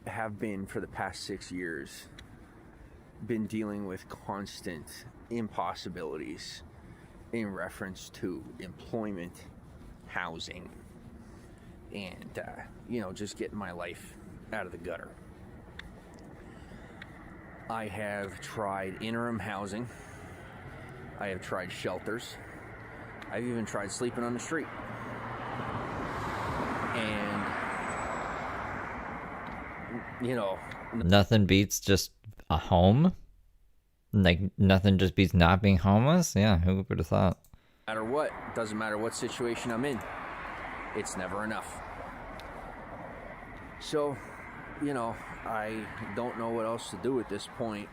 S11: have been, for the past 6 years, been dealing with constant impossibilities in reference to employment, housing, and just getting my life out of the gutter. I have tried interim housing. I have tried shelters. I've even tried sleeping on the street. And
S1: nothing beats just a home. Like nothing just beats not being homeless. Yeah, who would have thought?
S11: No matter what, doesn't matter what situation I'm in, it's never enough. So, I don't know what else to do at this point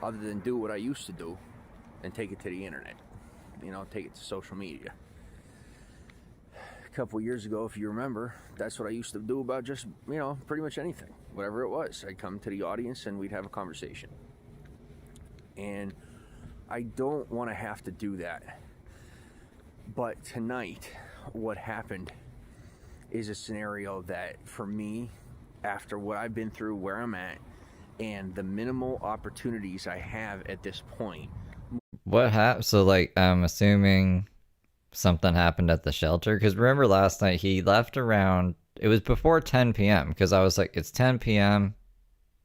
S11: other than do what I used to do and take it to the internet. Take it to social media. A couple years ago, if you remember, that's what I used to do about just, pretty much anything, whatever it was. I'd come to the audience and we'd have a conversation. And I don't want to have to do that. But tonight, what happened is a scenario that, for me, after what I've been through, where I'm at, and the minimal opportunities I have at this point.
S1: What happened? So, like, I'm assuming something happened at the shelter, because remember last night he left around, it was before 10 p.m. because I was like, it's 10 p.m.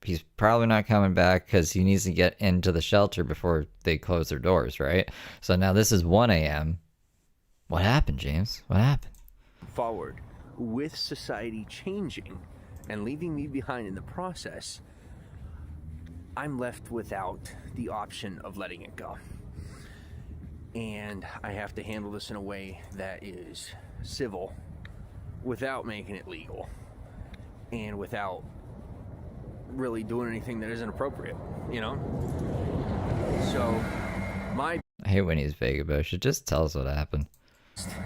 S1: He's probably not coming back because he needs to get into the shelter before they close their doors, right? So now this is 1 a.m. What happened, James? What happened?
S11: Forward with society changing and leaving me behind in the process, I'm left without the option of letting it go. And I have to handle this in a way that is civil without making it legal and without really doing anything that isn't appropriate, So my
S1: I hate when he's vague about shit. Just tell us what happened.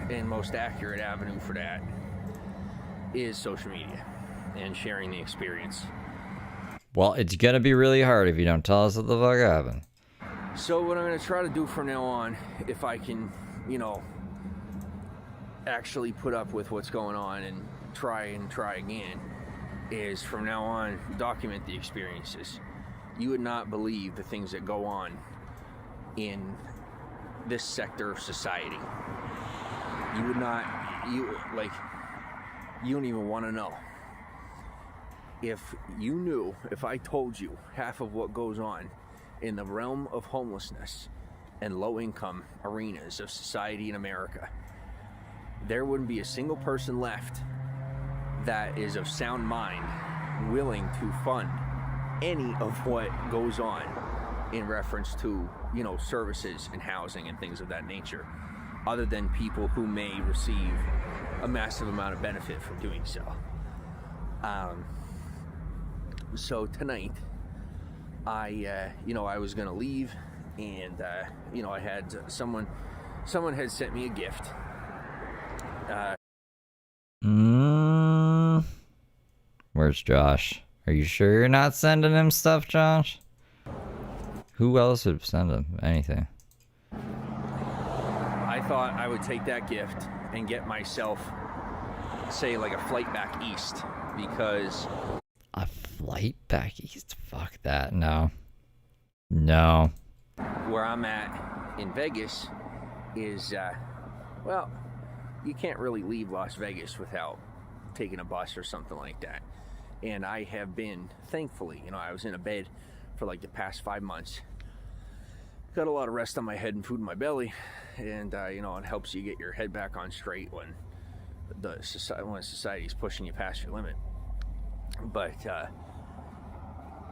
S11: And most accurate avenue for that is social media and sharing the experience.
S1: Well, it's gonna be really hard if you don't tell us what the fuck happened.
S11: So what I'm going to try to do from now on, if I can, actually put up with what's going on and try again, is from now on, document the experiences. You would not believe the things that go on in this sector of society. You would not, you don't even want to know. If you knew, if I told you half of what goes on in the realm of homelessness and low-income arenas of society in America, there wouldn't be a single person left that is of sound mind willing to fund any of what goes on in reference to, services and housing and things of that nature, other than people who may receive a massive amount of benefit from doing so. So tonight, I was gonna leave, and I had someone had sent me a gift.
S1: Where's Josh? Are you sure you're not sending him stuff, Josh? Who else would send him anything?
S11: I thought I would take that gift and get myself, say, like a flight back east, because...
S1: A flight back east? Fuck that. No. No.
S11: Where I'm at in Vegas is, well, you can't really leave Las Vegas without taking a bus or something like that. And I have been, thankfully, I was in a bed for like the past 5 months. Got a lot of rest on my head and food in my belly, and it helps you get your head back on straight when society's pushing you past your limit. But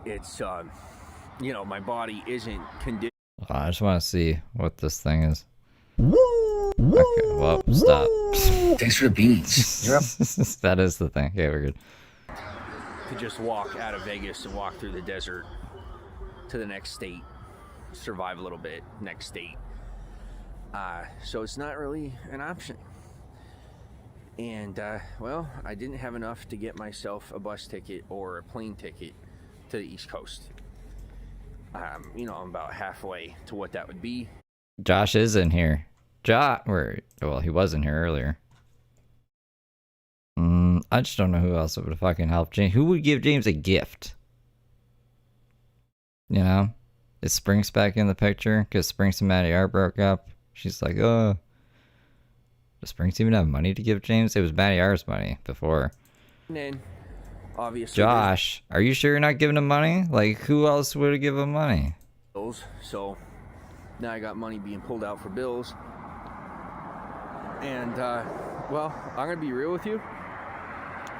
S11: it's my body isn't conditioned.
S1: I just want to see what this thing is. Okay, well, stop.
S9: Thanks for the beans. You're up.
S1: That is the thing. Okay, we're good.
S11: To just walk out of Vegas and walk through the desert to the next state, survive a little bit, next state. So it's not really an option. And, I didn't have enough to get myself a bus ticket or a plane ticket to the East Coast. I'm about halfway to what that would be.
S1: Josh is in here. He was in here earlier. I just don't know who else would fucking help James. Who would give James a gift? Is Sprinks back in the picture? Because Sprinks and Matty R broke up. She's like, oh. Does Sprinks even have money to give James? It was Matty R's money before.
S11: And then, obviously...
S1: Josh, are you sure you're not giving him money? Like, who else would give him money?
S11: Bills. So, now I got money being pulled out for bills. And, I'm going to be real with you.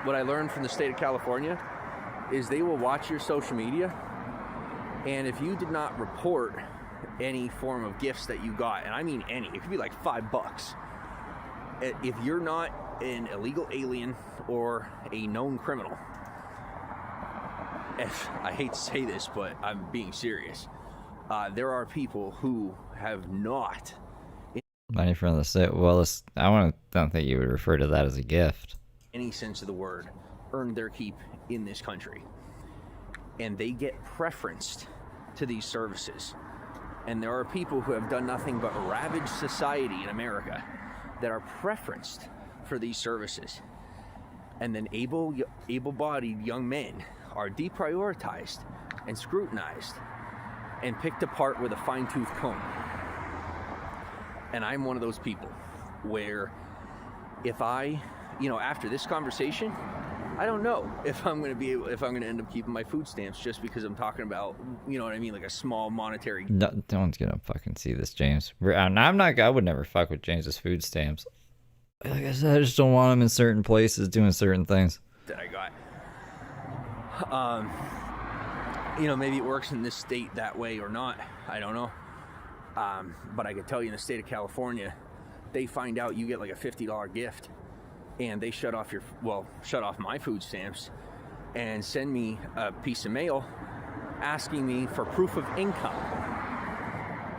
S11: What I learned from the state of California is they will watch your social media, and if you did not report any form of gifts that you got, and I mean any, it could be like $5. If you're not an illegal alien or a known criminal, I hate to say this, but I'm being serious. There are people who have not...
S1: Money from the state. Well, don't think you would refer to that as a gift.
S11: Any sense of the word, earned their keep in this country. And they get preferenced to these services. And there are people who have done nothing but ravage society in America that are preferenced for these services. And then able-bodied young men are deprioritized and scrutinized and picked apart with a fine-tooth comb. And I'm one of those people where if I, after this conversation, I don't know if I'm going to end up keeping my food stamps just because I'm talking about, like a small monetary.
S1: No one's going to fucking see this, James. I would never fuck with James's food stamps. Like I said, I just don't want him in certain places doing certain things.
S11: That I got. Maybe it works in this state that way or not. I don't know. But I can tell you in the state of California, they find out you get like a $50 gift and they shut off my food stamps and send me a piece of mail asking me for proof of income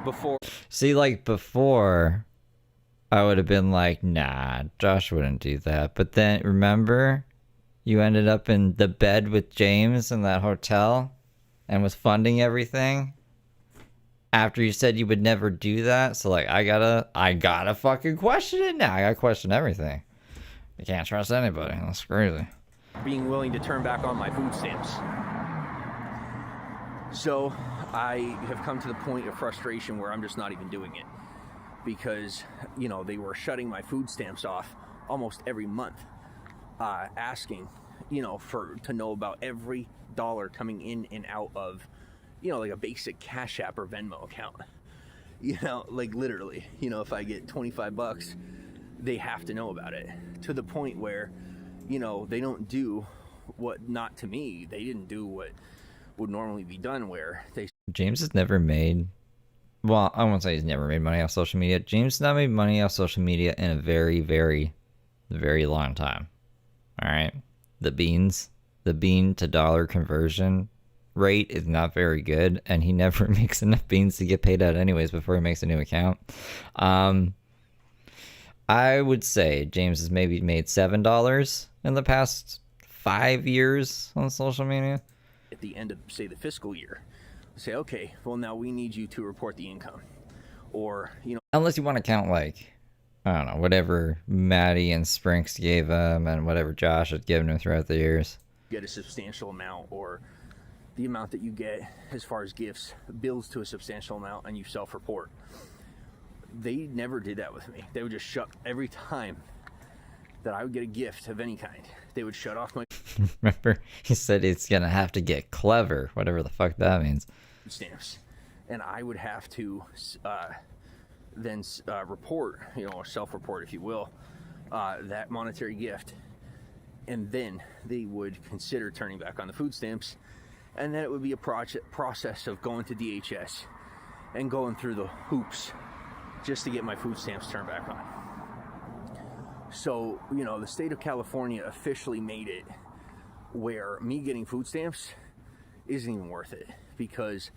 S11: before.
S1: See, like before, I would have been like, nah, Josh wouldn't do that. But then remember, you ended up in the bed with James in that hotel and was funding everything. After you said you would never do that, so like I gotta fucking question it now. I gotta question everything. You can't trust anybody. That's crazy.
S11: Being willing to turn back on my food stamps. So I have come to the point of frustration where I'm just not even doing it because they were shutting my food stamps off almost every month, asking to know about every dollar coming in and out of. Like a basic Cash App or Venmo account. Like literally, if I get $25, they have to know about it. To the point where, they don't do not to me, they didn't do what would normally be done where they...
S1: James has never made, well, I won't say he's never made money off social media. James has not made money off social media in a very, very, very long time. All right? The bean to dollar conversion rate is not very good, and he never makes enough beans to get paid out anyways before he makes a new account. I would say James has maybe made $7 in the past 5 years on social media.
S11: At the end of, say, the fiscal year, say, okay, well, now we need you to report the income. Or, you know,
S1: Unless you want to count, like, I don't know, whatever Maddie and Sprinks gave him and whatever Josh had given him throughout the years.
S11: get a substantial amount, or the amount that you get as far as gifts builds to a substantial amount and you self-report. They never did that with me. They would just shut every time that I would get a gift of any kind. They would shut off my
S1: Remember, he said it's gonna have to get clever, whatever the fuck that means.
S11: stamps, and I would have to then report, you know, or self-report, if you will, that monetary gift, and then they would consider turning back on the food stamps, and then it would be a process of going to DHS and going through the hoops just to get my food stamps turned back on. So, you know, the state of California officially made it where me getting food stamps isn't even worth it, because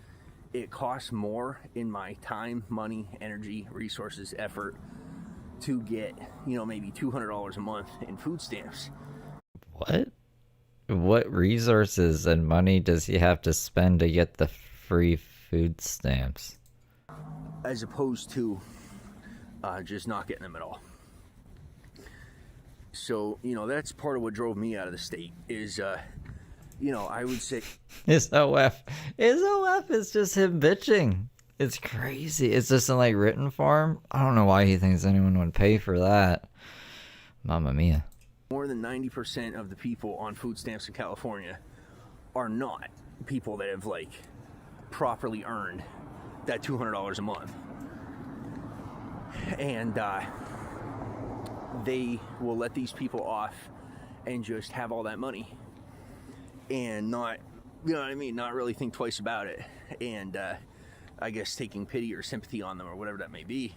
S11: it costs more in my time, money, energy, resources, effort to get, you know, maybe $200 a month in food stamps.
S1: What? What resources and money does he have to spend to get the free food stamps?
S11: As opposed to just not getting them at all. So, you know, that's part of what drove me out of the state is, you know, I would say...
S1: His OF is just him bitching. It's crazy. It's just in, like, written form. I don't know why he thinks anyone would pay for that. Mamma mia.
S11: More than 90% of the people on food stamps in California are not people that have, like, properly earned that $200 a month. And they will let these people off and just have all that money and not, you know what I mean, not really think twice about it, and I guess taking pity or sympathy on them or whatever that may be,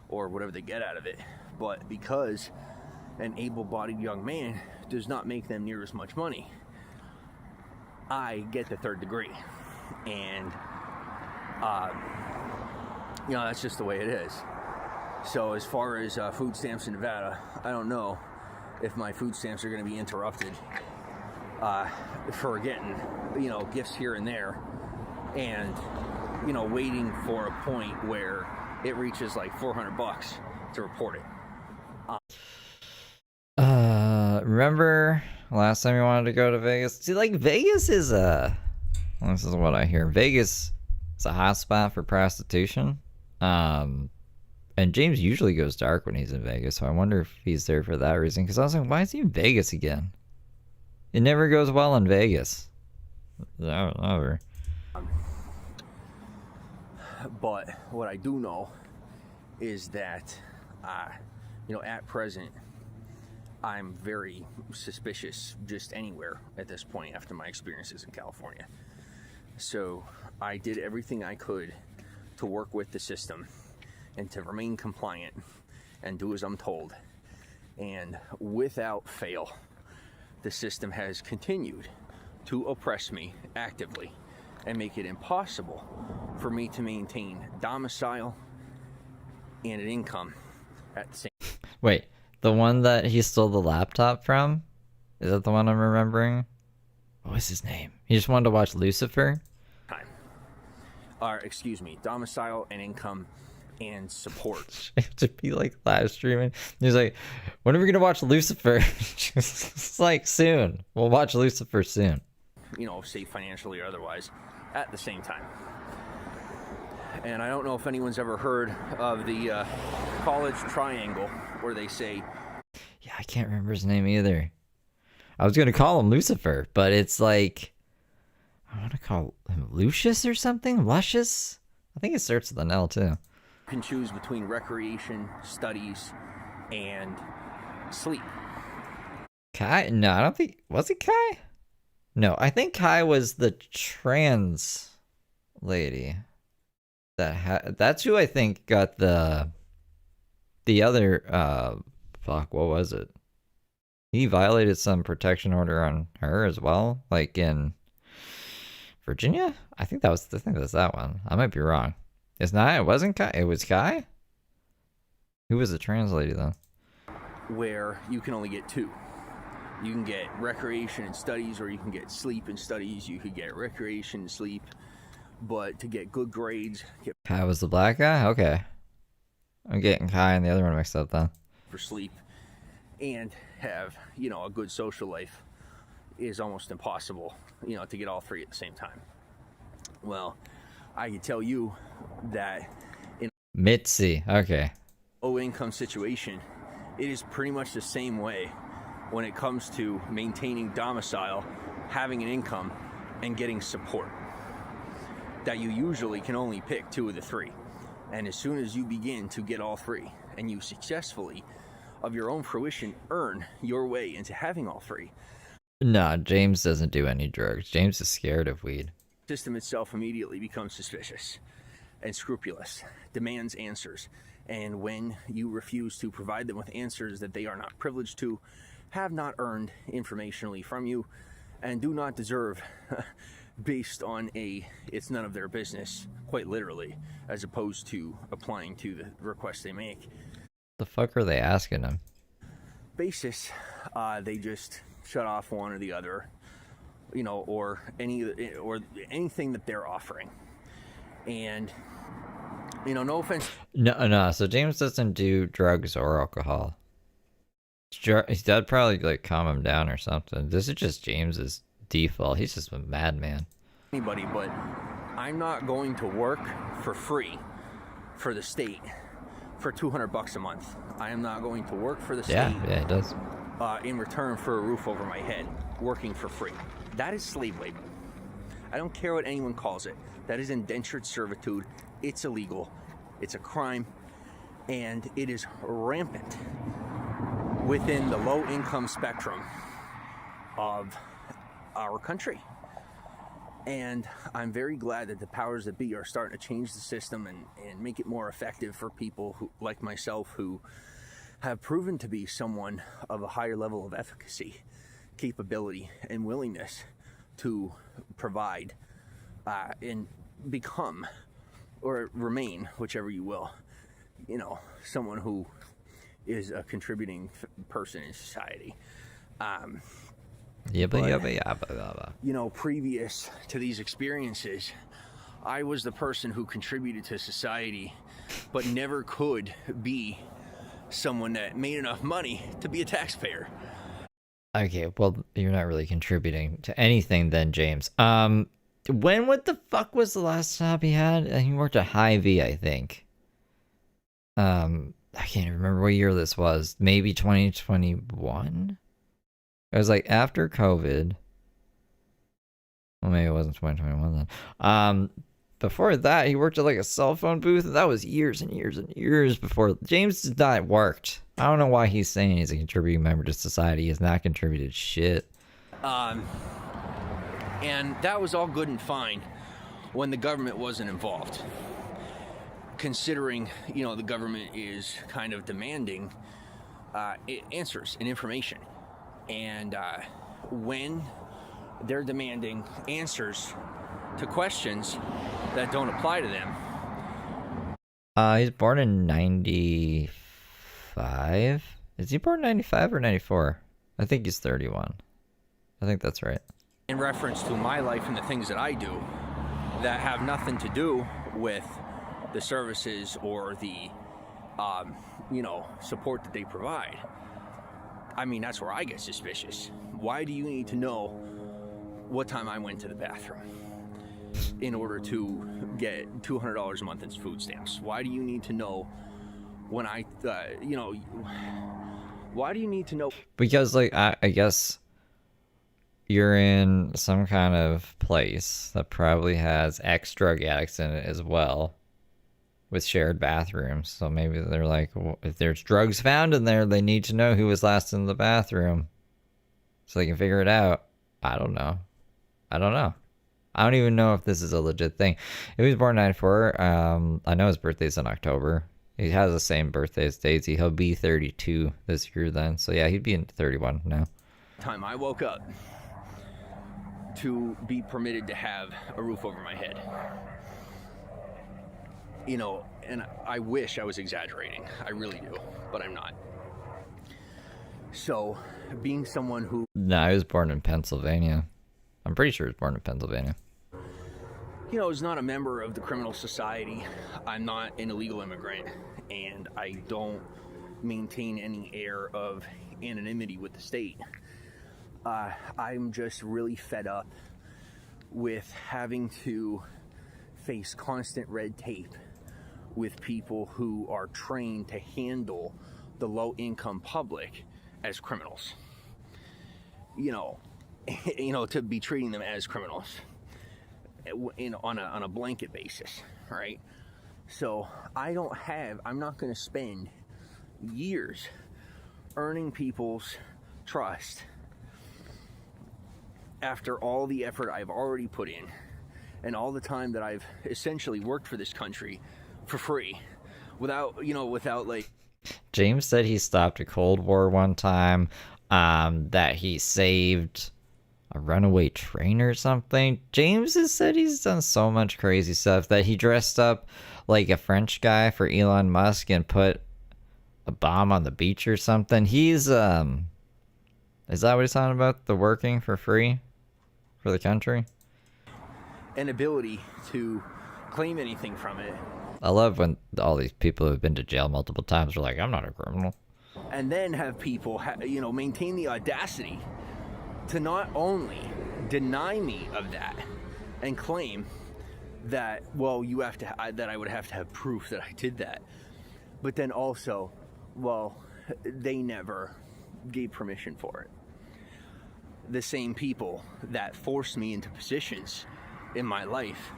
S11: or whatever they get out of it. But because an able-bodied young man does not make them near as much money, I get the third degree, and you know, that's just the way it is. So as far as food stamps in Nevada, I don't know if my food stamps are going to be interrupted for getting, you know, gifts here and there, and, you know, waiting for a point where it reaches like $400 to report it.
S1: Remember last time you wanted to go to Vegas? See, like, Vegas is well, this is what I hear. Vegas is a hotspot for prostitution. And James usually goes dark when he's in Vegas, so I wonder if he's there for that reason. Because I was like, why is he in Vegas again? It never goes well in Vegas. Never.
S11: But what I do know is that, you know, at present, I'm very suspicious just anywhere at this point after my experiences in California. So I did everything I could to work with the system and to remain compliant and do as I'm told. And without fail, the system has continued to oppress me actively and make it impossible for me to maintain domicile and an income at the same time.
S1: Wait, the one that he stole the laptop from? Is that the one I'm remembering? What was his name? He just wanted to watch Lucifer?
S11: Or, excuse me, domicile and income and support.
S1: To be like live streaming. He's like, when are we gonna watch Lucifer? It's like soon. We'll watch Lucifer soon.
S11: You know, say financially or otherwise, at the same time. And I don't know if anyone's ever heard of the college triangle, where they say...
S1: Yeah, I can't remember his name either. I was gonna call him Lucifer, but it's like, I want to call him Lucius or something? Luscious? I think it starts with an L too.
S11: Can choose between recreation, studies, and sleep.
S1: Kai? No, I don't think... Was it Kai? No, I think Kai was the trans lady. That's who I think got the other... Fuck, what was it? He violated some protection order on her as well, like in Virginia? I think that's that one. I might be wrong. It's not. It wasn't Kai. It was Kai. Who was the trans lady though?
S11: Where you can only get two. You can get recreation and studies, or you can get sleep and studies. You could get recreation and sleep, but to get good grades,
S1: Kai was the black guy? Okay. I'm getting Kai and the other one mixed up then.
S11: for sleep, and have, you know, a good social life is almost impossible, you know, to get all three at the same time. Well, I can tell you that in
S1: Mitzi. Okay.
S11: a low income situation, it is pretty much the same way when it comes to maintaining domicile, having an income, and getting support. That you usually can only pick two of the three. And as soon as you begin to get all three, and you successfully, of your own fruition, earn your way into having all three,
S1: No, James doesn't do any drugs. James is scared of weed.
S11: the system itself immediately becomes suspicious and scrupulous, demands answers. And when you refuse to provide them with answers that they are not privileged to, have not earned informationally from you, and do not deserve based on it's none of their business, quite literally, as opposed to applying to the request they make.
S1: The fuck are they asking him?
S11: Basis, they just shut off one or the other, you know, or anything that they're offering. And, you know, no offense.
S1: No. So James doesn't do drugs or alcohol. That'd probably like calm him down or something. This is just James's default. He's just a madman.
S11: Anybody, but I'm not going to work for free for the state for $200 a month. I am not going to work for the state.
S1: Yeah, it does.
S11: In return for a roof over my head, working for free. That is slave labor. I don't care what anyone calls it. That is indentured servitude. It's illegal. It's a crime, and it is rampant within the low-income spectrum of our country. And I'm very glad that the powers that be are starting to change the system and make it more effective for people who, like myself, who have proven to be someone of a higher level of efficacy, capability, and willingness to provide and become, or remain, whichever you will, you know, someone who is a contributing person in society.
S1: Yabba.
S11: You know, previous to these experiences, I was the person who contributed to society, but never could be someone that made enough money to be a taxpayer.
S1: Okay, well, you're not really contributing to anything then, James. What the fuck was the last job he had? He worked at Hy-Vee, I think. I can't even remember what year this was. Maybe 2021? It was like after COVID. Well, maybe it wasn't 2021 then. Before that, he worked at like a cell phone booth. And that was years and years and years before. James did not worked. I don't know why he's saying he's a contributing member to society. He has not contributed shit.
S11: And that was all good and fine when the government wasn't involved. Considering, you know, the government is kind of demanding answers and information. And when they're demanding answers to questions that don't apply to them.
S1: He's born in 95? Is he born in 95 or 94? I think he's 31. I think that's right.
S11: In reference to my life and the things that I do that have nothing to do with the services or the, you know, support that they provide. I mean, that's where I get suspicious. Why do you need to know what time I went to the bathroom in order to get $200 a month in food stamps? Why do you need to know when I, you know, why do you need to know?
S1: Because, like, I guess you're in some kind of place that probably has ex-drug addicts in it as well, with shared bathrooms. So maybe they're like, well, if there's drugs found in there, they need to know who was last in the bathroom so they can figure it out. I don't know. I don't even know if this is a legit thing. If he was born in 94, I know his birthday's in October. He has the same birthday as Daisy. He'll be 32 this year then. So yeah, he'd be in 31 now.
S11: Time I woke up to be permitted to have a roof over my head. You know, and I wish I was exaggerating. I really do, but I'm not. So, being someone who...
S1: No, he was born in Pennsylvania. I'm pretty sure he was born in Pennsylvania.
S11: You know, is not a member of the criminal society. I'm not an illegal immigrant, and I don't maintain any air of anonymity with the state. I'm just really fed up with having to face constant red tape with people who are trained to handle the low-income public as criminals. You know, to be treating them as criminals on a blanket basis, right? So I'm not going to spend years earning people's trust after all the effort I've already put in and all the time that I've essentially worked for this country for free without like...
S1: James said he stopped a Cold War one time, that he saved a runaway train or something. James has said he's done so much crazy stuff, that he dressed up like a French guy for Elon Musk and put a bomb on the beach or something. He's, is that what he's talking about? The working for free for the country?
S11: An ability to claim anything from it.
S1: I love when all these people who've been to jail multiple times are like, I'm not a criminal.
S11: And then have people, maintain the audacity to not only deny me of that and claim that, well, that I would have to have proof that I did that, but then also, well, they never gave permission for it. The same people that forced me into positions in my life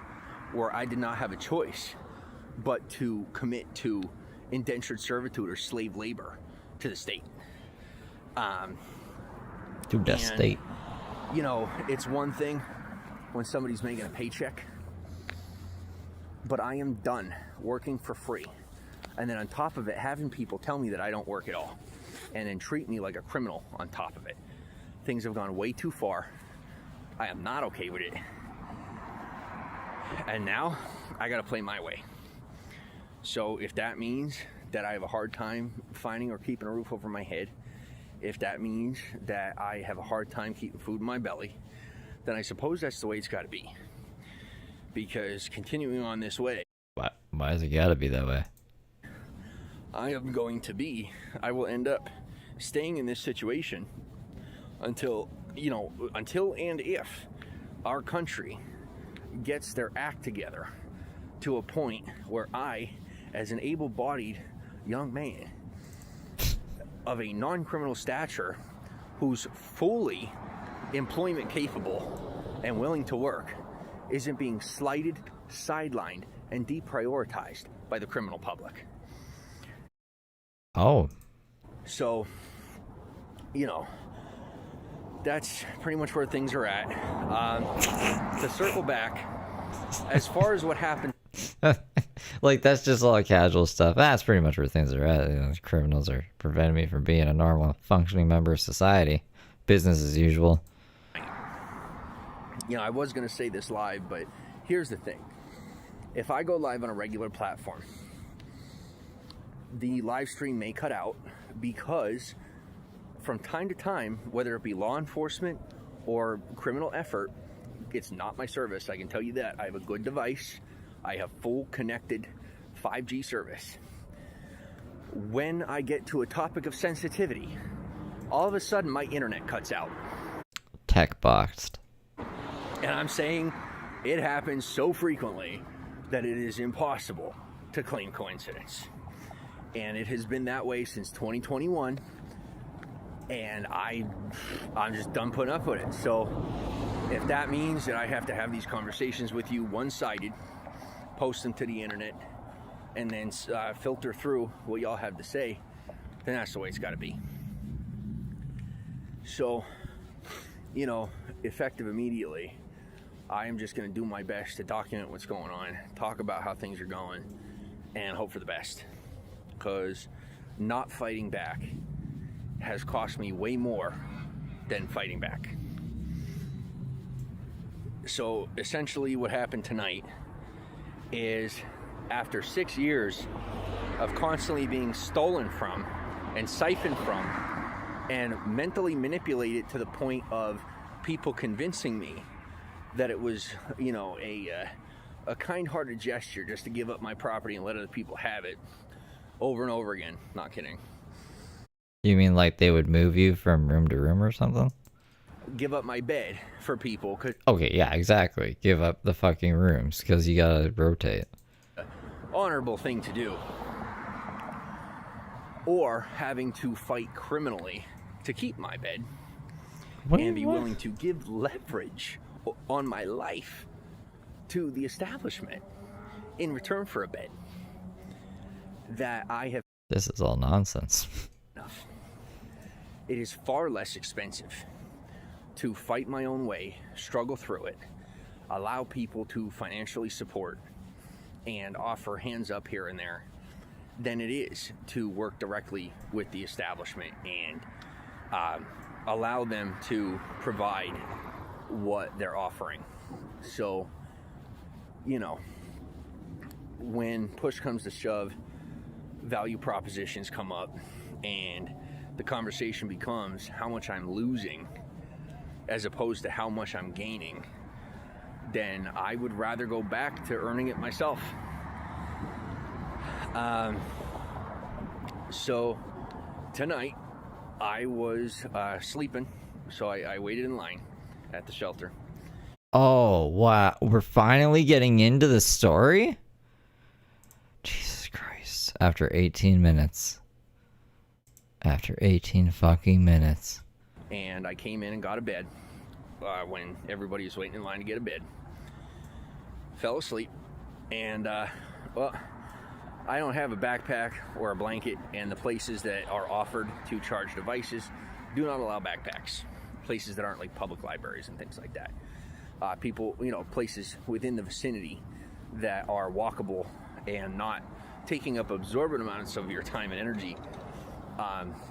S11: where I did not have a choice but to commit to indentured servitude or slave labor to the state.
S1: To the state.
S11: You know, it's one thing when somebody's making a paycheck, but I am done working for free. And then on top of it, having people tell me that I don't work at all and then treat me like a criminal on top of it. Things have gone way too far. I am not okay with it. And now I gotta play my way. So if that means that I have a hard time finding or keeping a roof over my head, if that means that I have a hard time keeping food in my belly, then I suppose that's the way it's gotta be. Because continuing on this way...
S1: Why has it gotta be that way?
S11: I will end up staying in this situation until and if our country gets their act together to a point where I, as an able-bodied young man of a non-criminal stature who's fully employment capable and willing to work, isn't being slighted, sidelined, and deprioritized by the criminal public.
S1: Oh.
S11: So, that's pretty much where things are at. To circle back, as far as what happened...
S1: Like, that's just all casual stuff. That's pretty much where things are at. Criminals are preventing me from being a normal, functioning member of society. Business as usual.
S11: I was going to say this live, but here's the thing. If I go live on a regular platform, the live stream may cut out because from time to time, whether it be law enforcement or criminal effort, it's not my service. I can tell you that. I have a good device. I have full connected 5G service. When I get to a topic of sensitivity, all of a sudden my internet cuts out.
S1: Tech boxed.
S11: And I'm saying it happens so frequently that it is impossible to claim coincidence. And it has been that way since 2021. And I'm just done putting up with it. So if that means that I have to have these conversations with you one-sided, post them to the internet, and then filter through what y'all have to say, then that's the way it's got to be. So, effective immediately, I am just going to do my best to document what's going on, talk about how things are going, and hope for the best. Because not fighting back has cost me way more than fighting back. So essentially what happened tonight is, after 6 years of constantly being stolen from and siphoned from and mentally manipulate it to the point of people convincing me that it was, you know, a kind-hearted gesture just to give up my property and let other people have it over and over again. Not kidding.
S1: You mean like they would move you from room to room or something?
S11: Give up my bed for people.
S1: Okay, yeah, exactly. Give up the fucking rooms because you gotta rotate.
S11: Honorable thing to do. Or having to fight criminally to keep my bed and be willing to give leverage on my life to the establishment in return for a bed that I have.
S1: This is all nonsense.
S11: It is far less expensive to fight my own way, struggle through it, allow people to financially support and offer hands up here and there than it is to work directly with the establishment and allow them to provide what they're offering. So, you know, when push comes to shove, value propositions come up and the conversation becomes how much I'm losing as opposed to how much I'm gaining, then I would rather go back to earning it myself. So tonight I was sleeping, so I waited in line at the shelter.
S1: Oh, wow. We're finally getting into the story? Jesus Christ. After 18 minutes. After 18 fucking minutes.
S11: And I came in and got a bed when everybody was waiting in line to get a bed. Fell asleep. And, well, I don't have a backpack or a blanket, and the places that are offered to charge devices do not allow backpacks. Places that aren't like public libraries and things like that. People, you know, places within the vicinity that are walkable and not taking up absorbent amounts of your time and energy.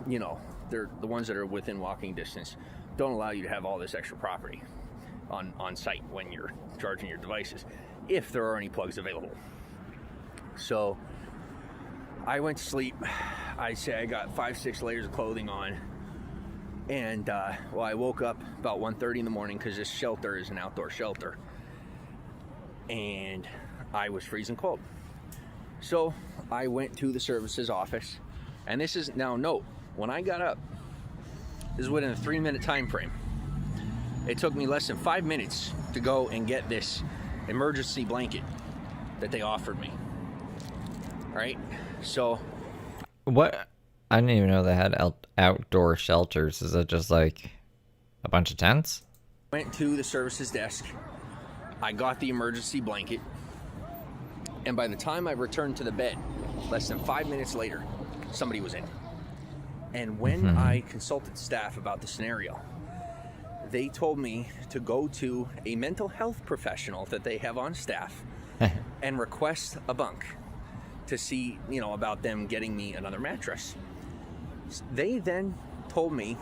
S11: You know, they're the ones that are within walking distance don't allow you to have all this extra property on site when you're charging your devices, if there are any plugs available. So I went to sleep. I'd say I got 5-6 layers of clothing on. And, well, I woke up about 1:30 in the morning because this shelter is an outdoor shelter. And I was freezing cold. So I went to the services office. And this is, now note, when I got up, this is within a 3-minute time frame. It took me less than 5 minutes to go and get this emergency blanket that they offered me. Right? So.
S1: What? I didn't even know they had outdoor shelters. Is it just like a bunch of tents?
S11: Went to the services desk. I got the emergency blanket. And by the time I returned to the bed, less than 5 minutes later, somebody was in. And when I consulted staff about the scenario, they told me to go to a mental health professional that they have on staff and request a bunk to see, you know, about them getting me another mattress. They then told me,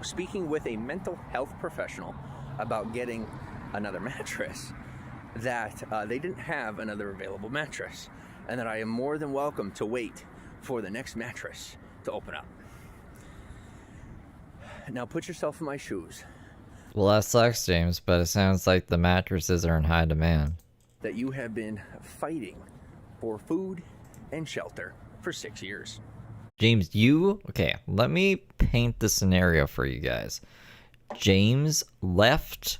S11: speaking with a mental health professional about getting another mattress, that they didn't have another available mattress and that I am more than welcome to wait for the next mattress to open up. Now put yourself in my shoes.
S1: Well, that sucks, James, but it sounds like the mattresses are in high demand.
S11: That you have been fighting for food and shelter for 6 years.
S1: James, okay, let me paint the scenario for you guys. James left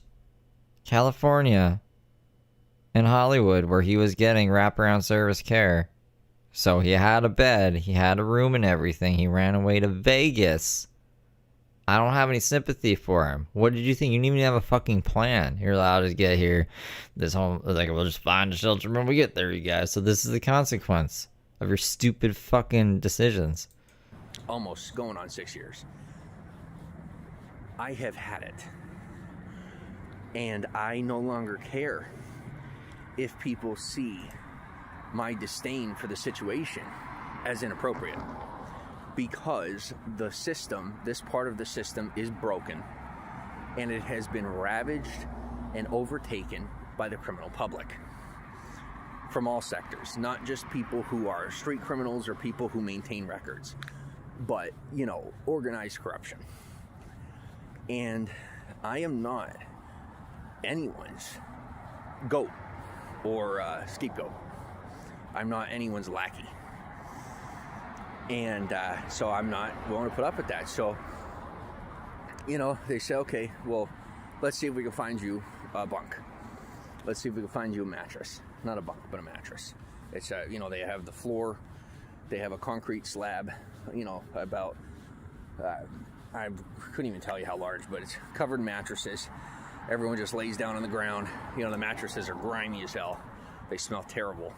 S1: California and Hollywood where he was getting wraparound service care. So he had a bed, he had a room and everything. He ran away to Vegas. I don't have any sympathy for him. What did you think? You didn't even have a fucking plan. You're allowed to get here. This home, like, we'll just find a shelter when we get there, you guys. So this is the consequence of your stupid fucking decisions.
S11: Almost going on 6 years. I have had it. And I no longer care if people see my disdain for the situation as inappropriate. Because the system, this part of the system is broken, and it has been ravaged and overtaken by the criminal public. From all sectors, not just people who are street criminals or people who maintain records. but, you know, organized corruption. And I am not anyone's goat or scapegoat. I'm not anyone's lackey. And so I'm not willing to put up with that. So, you know, they say, okay, well, let's see if we can find you a bunk. Let's see if we can find you a mattress. Not a bunk, but a mattress. It's, you know, they have the floor, they have a concrete slab, you know, about, I couldn't even tell you how large, but it's covered in mattresses. Everyone just lays down on the ground. You know, the mattresses are grimy as hell. They smell terrible.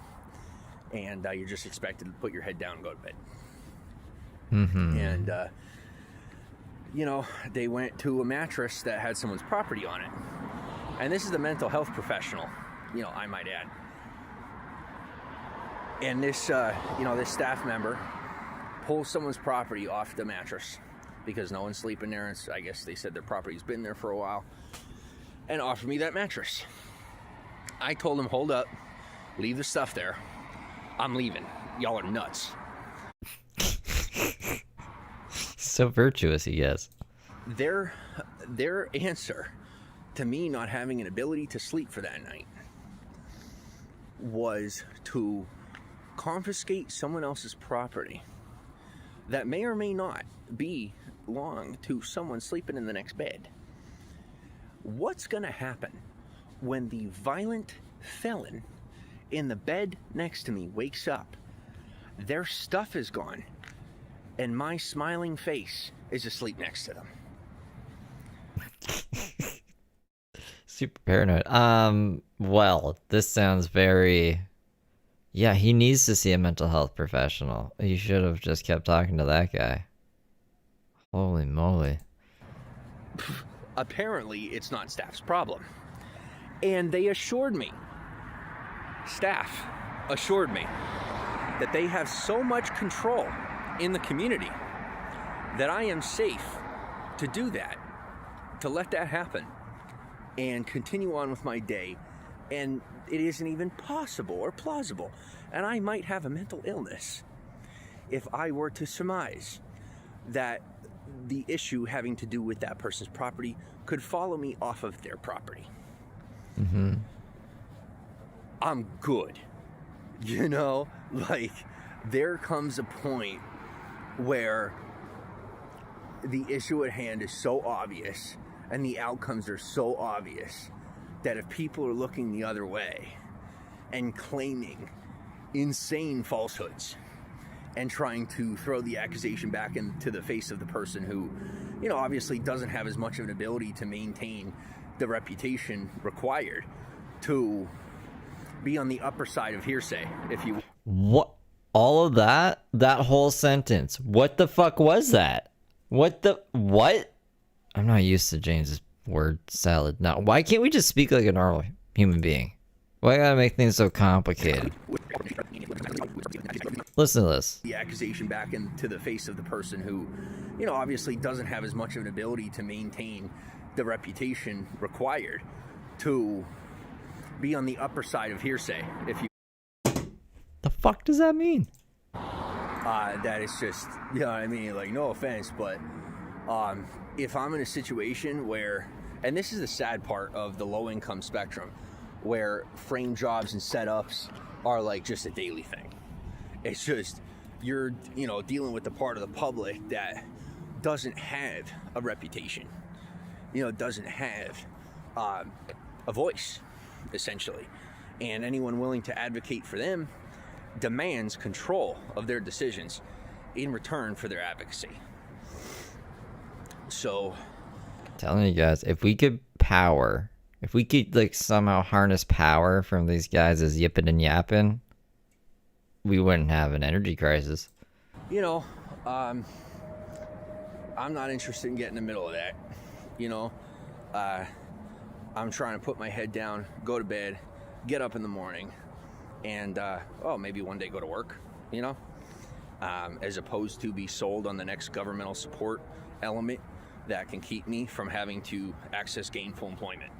S11: And you're just expected to put your head down and go to bed.
S1: Mm-hmm.
S11: And, you know, they went to a mattress that had someone's property on it. And this is a mental health professional, you know, I might add. And this, you know, this staff member pulls someone's property off the mattress because no one's sleeping there. And I guess they said their property's been there for a while, and offered me that mattress. I told him, hold up, leave the stuff there. I'm leaving. Y'all are nuts.
S1: So virtuous, he is.
S11: Their answer to me not having an ability to sleep for that night was to confiscate someone else's property that may or may not belong to someone sleeping in the next bed. What's going to happen when the violent felon in the bed next to me wakes up? Their stuff is gone, and my smiling face is asleep next to them.
S1: Super paranoid. Well, this sounds very... Yeah, he needs to see a mental health professional. He should have just kept talking to that guy. Holy moly.
S11: Apparently, it's not staff's problem. And they assured me, staff assured me, that they have so much control in the community that I am safe to do that, to let that happen and continue on with my day. And it isn't even possible or plausible. And I might have a mental illness if I were to surmise that the issue having to do with that person's property could follow me off of their property.
S1: Mm-hmm.
S11: I'm good. You know, like, there comes a point where the issue at hand is so obvious and the outcomes are so obvious that if people are looking the other way and claiming insane falsehoods and trying to throw the accusation back into the face of the person who, you know, obviously doesn't have as much of an ability to maintain the reputation required to be on the upper side of hearsay, if you...
S1: What? All of that? That whole sentence. What the fuck was that? What? I'm not used to James's word salad now. Why can't we just speak like a normal human being? Why gotta make things so complicated? Listen to this.
S11: The accusation back into the face of the person who, you know, obviously doesn't have as much of an ability to maintain the reputation required to be on the upper side of hearsay, if you...
S1: The fuck does that mean?
S11: That is just, you know what I mean? Like, no offense, but if I'm in a situation where, and this is the sad part of the low income spectrum, where frame jobs and setups are like just a daily thing. It's just, you're, you know, dealing with the part of the public that doesn't have a reputation, you know, doesn't have a voice, essentially. And anyone willing to advocate for them demands control of their decisions in return for their advocacy. So,
S1: telling you guys, if we could like somehow harness power from these guys as yipping and yapping, we wouldn't have an energy crisis.
S11: You know, I'm not interested in getting in the middle of that. You know, I'm trying to put my head down, go to bed, get up in the morning, and maybe one day go to work, you know, as opposed to be sold on the next governmental support element that can keep me from having to access gainful employment.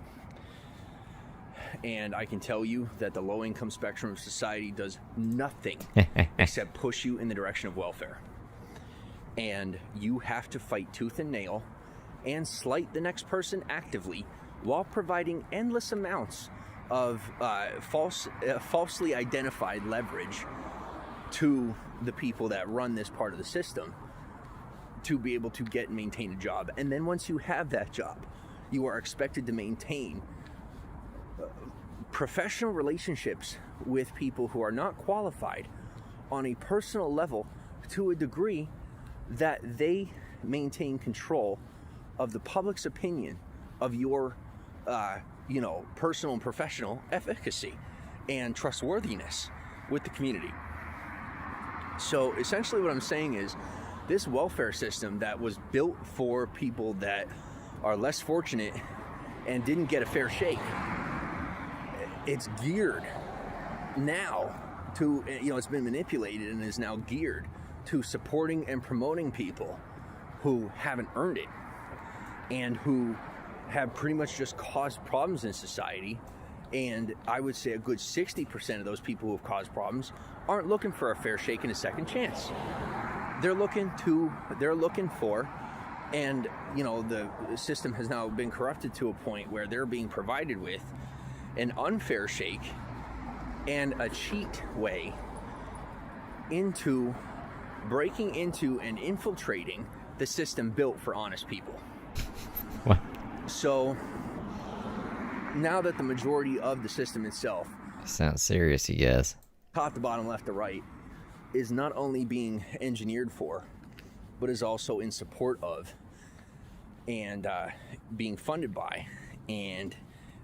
S11: And I can tell you that the low-income spectrum of society does nothing except push you in the direction of welfare. And you have to fight tooth and nail and slight the next person actively while providing endless amounts of falsely identified leverage to the people that run this part of the system to be able to get and maintain a job. And then once you have that job, you are expected to maintain professional relationships with people who are not qualified on a personal level to a degree that they maintain control of the public's opinion of your personal and professional efficacy and trustworthiness with the community. So essentially what I'm saying is this welfare system that was built for people that are less fortunate and didn't get a fair shake, it's geared now to, it's been manipulated and is now geared to supporting and promoting people who haven't earned it and who have pretty much just caused problems in society. And I would say a good 60% of those people who have caused problems aren't looking for a fair shake and a second chance. They're looking for, and the system has now been corrupted to a point where they're being provided with an unfair shake and a cheat way into breaking into and infiltrating the system built for honest people.
S1: What?
S11: So now that the majority of the system itself,
S1: sounds serious, you guys,
S11: top to bottom, left to right, is not only being engineered for, but is also in support of and being funded by and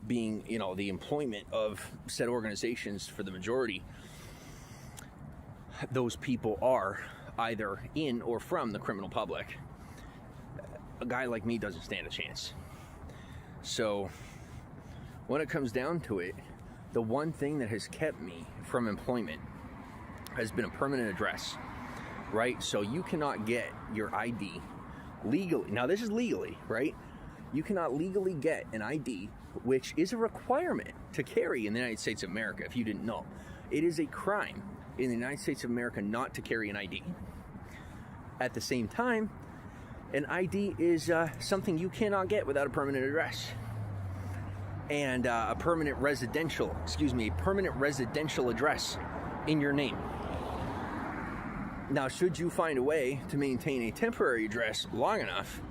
S11: being, the employment of said organizations for the majority, those people are either in or from the criminal public. A guy like me doesn't stand a chance. So when it comes down to it, the one thing that has kept me from employment has been a permanent address, right? So you cannot get your ID legally. Now this is legally, right? You cannot legally get an ID, which is a requirement to carry in the United States of America, if you didn't know. It is a crime in the United States of America not to carry an ID. At the same time, an ID is something you cannot get without a permanent address. And a permanent residential address in your name. Now, should you find a way to maintain a temporary address long enough,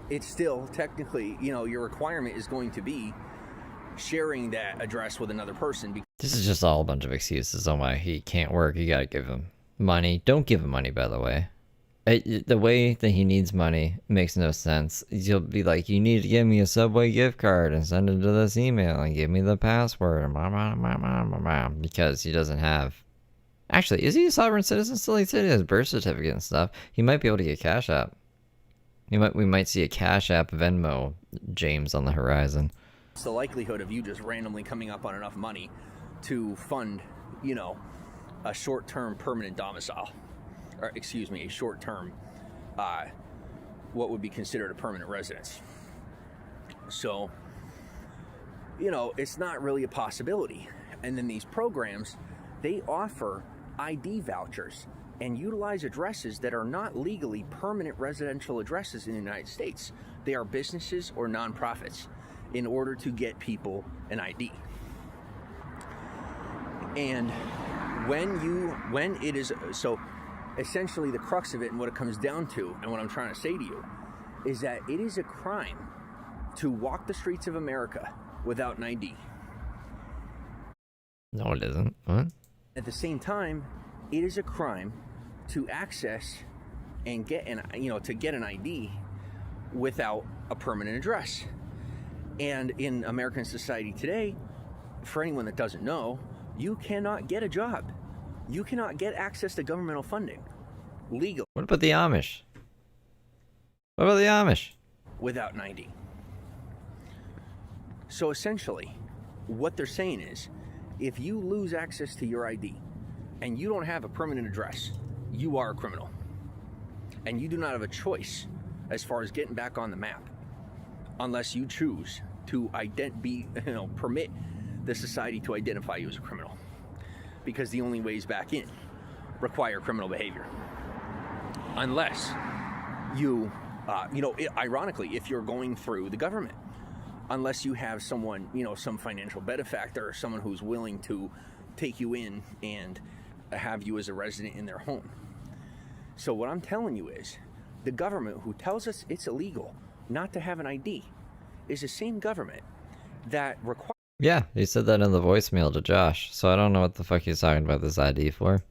S11: it's still technically, your requirement is going to be sharing that address with another person.
S1: This is just all a bunch of excuses on why he can't work. You gotta give him money. Don't give him money, by the way. The way that he needs money makes no sense. You'll be like, you need to give me a Subway gift card and send it to this email and give me the password, because he doesn't have... Actually, is he a sovereign citizen still? He said he has a birth certificate and stuff. He might be able to get Cash App. We might see a Cash App Venmo James on the horizon.
S11: It's the likelihood of you just randomly coming up on enough money to fund, a short-term permanent domicile. Or, a short-term, what would be considered a permanent residence. So, it's not really a possibility. And then these programs, they offer ID vouchers and utilize addresses that are not legally permanent residential addresses in the United States. They are businesses or nonprofits in order to get people an ID. And when it is, so essentially the crux of it and what it comes down to and what I'm trying to say to you is that it is a crime to walk the streets of America without an ID.
S1: No, it isn't. What?
S11: At the same time, it is a crime to access and get an ID without a permanent address. And in American society today, for anyone that doesn't know, you cannot get a job. You cannot get access to governmental funding legal.
S1: What about the Amish? What about the Amish?
S11: Without an ID. So essentially, what they're saying is, if you lose access to your ID and you don't have a permanent address, you are a criminal. And you do not have a choice as far as getting back on the map unless you choose to permit the society to identify you as a criminal. Because the only ways back in require criminal behavior.
S10: unless you, ironically, if you're going through the government, unless you have someone, some financial benefactor or someone who's willing to take you in and have you as a resident in their home. So what I'm telling you is, the government who tells us it's illegal not to have an ID is the same government that requires
S1: Yeah, he said that in the voicemail to Josh, so I don't know what the fuck he's talking about this ID for.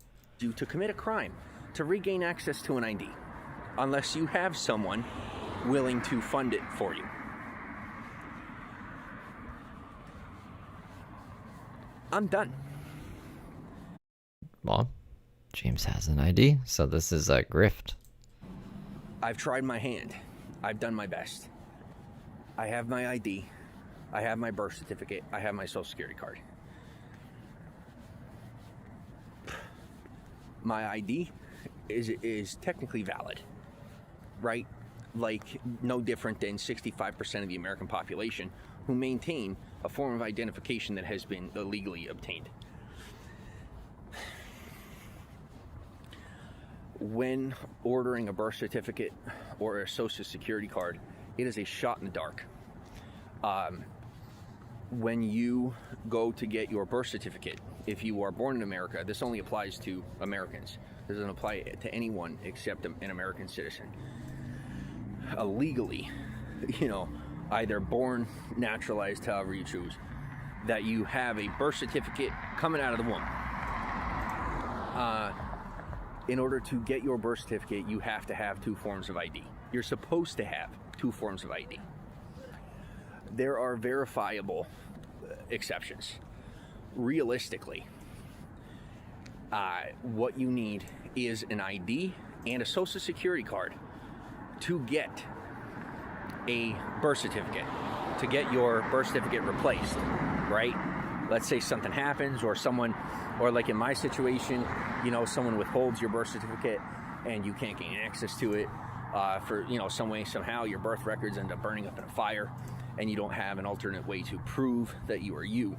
S10: you to commit a crime to regain access to an ID, unless you have someone willing to fund it for you. I'm done.
S1: Well, James has an ID, so this is a grift.
S10: I've tried my hand. I've done my best. I have my ID. I have my birth certificate. I have my social security card. My ID is technically valid, right? Like no different than 65% of the American population who maintain a form of identification that has been illegally obtained. When ordering a birth certificate or a social security card, it is a shot in the dark. When you go to get your birth certificate, if you are born in America, this only applies to Americans. This doesn't apply to anyone except an American citizen. Legally, either born, naturalized, however you choose, that you have a birth certificate coming out of the womb. In order to get your birth certificate, you have to have two forms of ID. You're supposed to have two forms of ID. There are verifiable exceptions. Realistically, what you need is an ID and a social security card to get a birth certificate, to get your birth certificate replaced, right? Let's say something happens, or someone, or like in my situation, someone withholds your birth certificate and you can't gain access to it for, some way, somehow your birth records end up burning up in a fire and you don't have an alternate way to prove that you are you.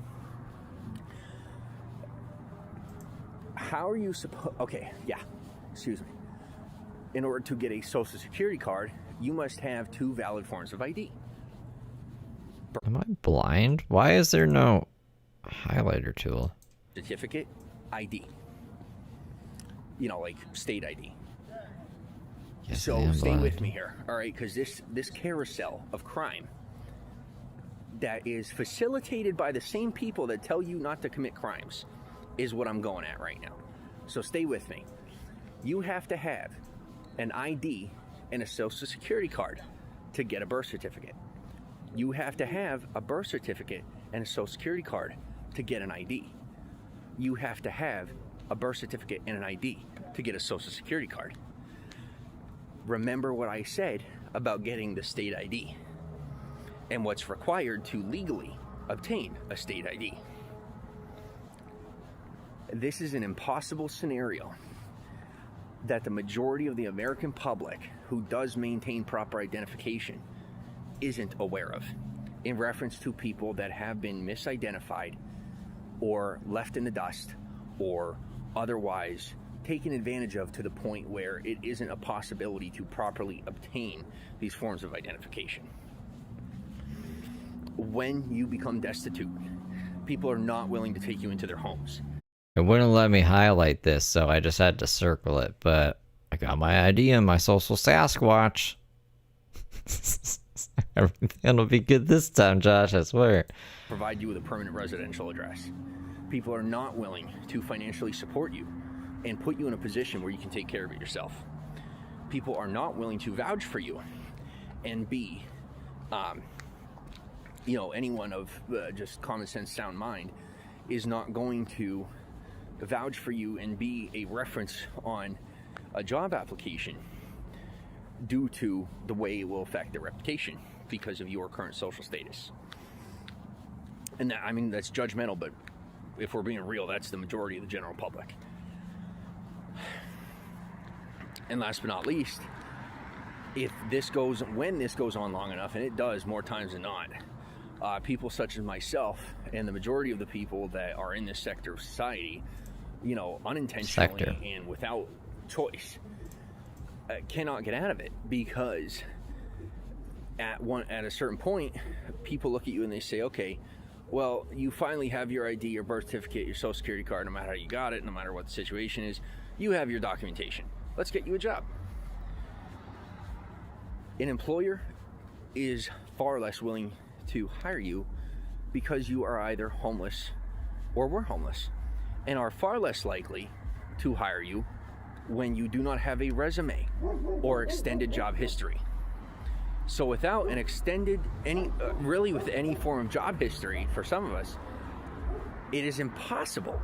S10: How are you supposed, excuse me. In order to get a social security card, you must have two valid forms of ID.
S1: Am I blind? Why is there no highlighter tool?
S10: Certificate, ID. Like state ID.
S1: Yes,
S10: So stay with me here, all right? Because this carousel of crime that is facilitated by the same people that tell you not to commit crimes is what I'm going at right now. So stay with me. You have to have an ID and a social security card to get a birth certificate. You have to have a birth certificate and a social security card to get an ID. You have to have a birth certificate and an ID to get a social security card. Remember what I said about getting the state ID and what's required to legally obtain a state ID. This is an impossible scenario that the majority of the American public who does maintain proper identification isn't aware of, in reference to people that have been misidentified or left in the dust or otherwise taken advantage of to the point where it isn't a possibility to properly obtain these forms of identification. When you become destitute, people are not willing to take you into their homes.
S1: It wouldn't let me highlight this, so I just had to circle it, but I got my ID and my social Sasquatch. Everything will be good this time, Josh, I swear.
S10: Provide you with a permanent residential address. People are not willing to financially support you and put you in a position where you can take care of it yourself. People are not willing to vouch for you and be, anyone of just common sense, sound mind is not going to vouch for you and be a reference on a job application due to the way it will affect their reputation because of your current social status. And that, that's judgmental, but if we're being real, that's the majority of the general public. And last but not least, when this goes on long enough, and it does more times than not, people such as myself and the majority of the people that are in this sector of society, unintentionally and without choice,
S11: cannot get out of it, because at a certain point, people look at you and they say, okay, well, you finally have your ID, your birth certificate, your social security card, no matter how you got it, no matter what the situation is, you have your documentation. Let's get you a job. An employer is far less willing to hire you because you are either homeless or were homeless, and are far less likely to hire you when you do not have a resume or extended job history. So without an extended, really with any form of job history for some of us, it is impossible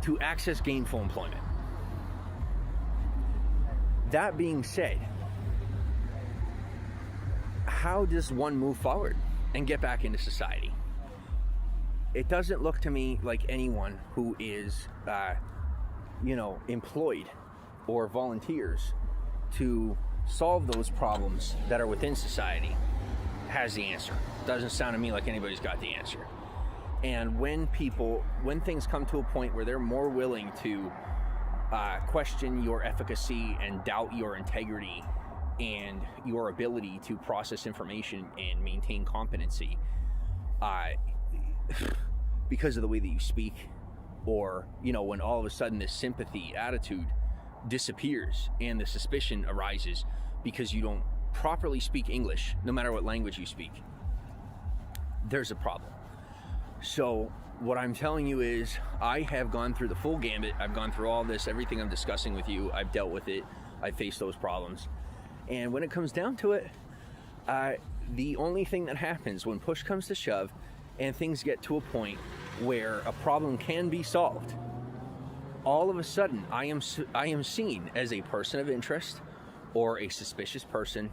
S11: to access gainful employment. That being said, how does one move forward and get back into society? It doesn't look to me like anyone who is, employed or volunteers to solve those problems that are within society has the answer. Doesn't sound to me like anybody's got the answer. And when things come to a point where they're more willing to question your efficacy and doubt your integrity and your ability to process information and maintain competency, because of the way that you speak, or when all of a sudden this sympathy attitude disappears and the suspicion arises because you don't properly speak English, no matter what language you speak, there's a problem. So what I'm telling you is, I have gone through the full gambit. I've gone through all this, everything I'm discussing with you. I've dealt with it. I've faced those problems. And when it comes down to it, the only thing that happens when push comes to shove and things get to a point where a problem can be solved, all of a sudden I am seen as a person of interest or a suspicious person.